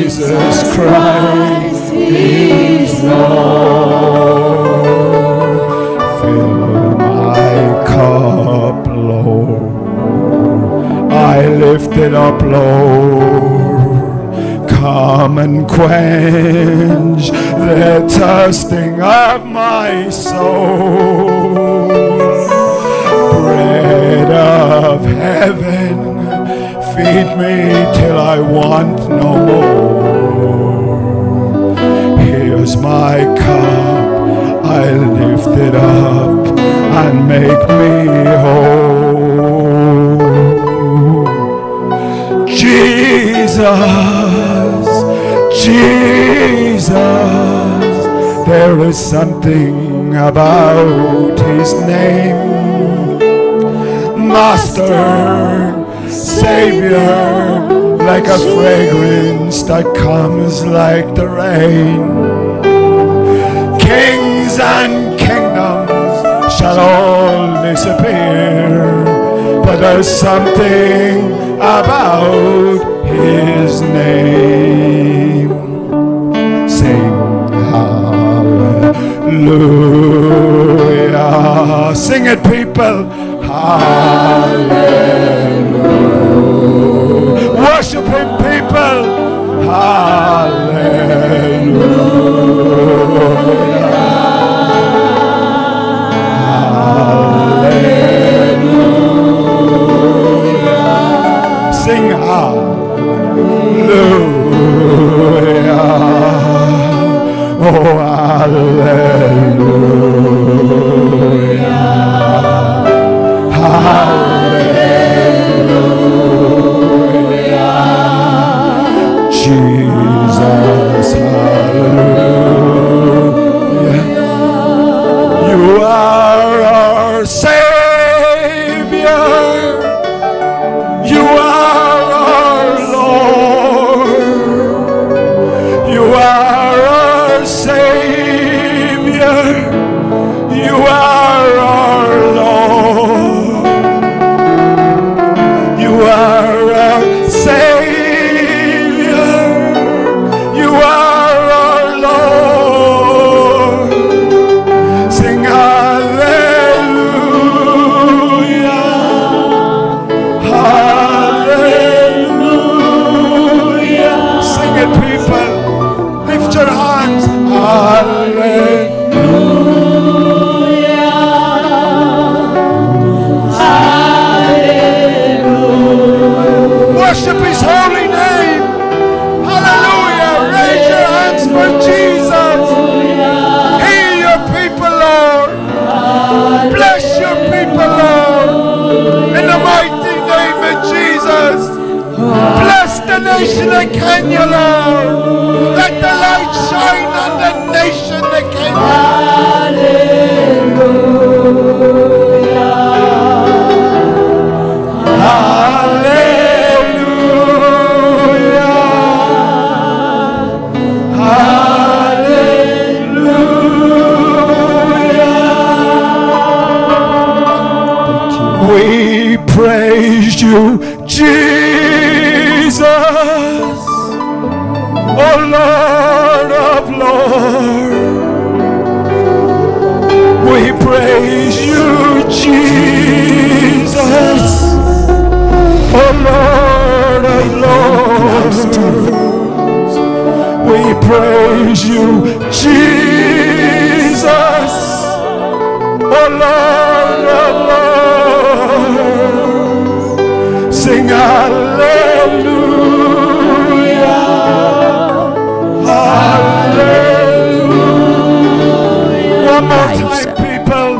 Jesus Christ is Lord. Fill my cup, Lord. I lift it up, Lord. Come and quench the thirsting of my soul. Bread of heaven, feed me till I want no more. Here's my cup, I lift it up and make me whole. Jesus, Jesus, there is something about His name. Master, Savior, like a fragrance that comes like the rain. Kings and kingdoms shall all disappear, but there's something about his name. Sing hallelujah. Sing it, people. Hallelujah. Worship him, people. Hallelujah. Hallelujah. Sing hallelujah. Oh, hallelujah. Hallelujah. Jesus, hallelujah. You are our Savior. You are our Lord. You are our Savior. You are our Lord. You are our Savior. You are our Lord. Sing hallelujah. Hallelujah. Sing it, people. Lift your hands. Hallelujah. Worship his holy name. Hallelujah. Raise your hands for Jesus. Heal your people, Lord. Bless your people, Lord. In the mighty name of Jesus. Bless the nation of Kenya, Lord. Let the light shine on the nation of Kenya. We praise you, Jesus, oh Lord of Lords. We praise you, Jesus, oh Lord of Lords. We praise you, Jesus, oh Lord of Lords. Sing hallelujah. Hallelujah. One more time, people.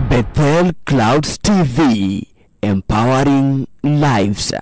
Bethel Clouds TV, empowering lives.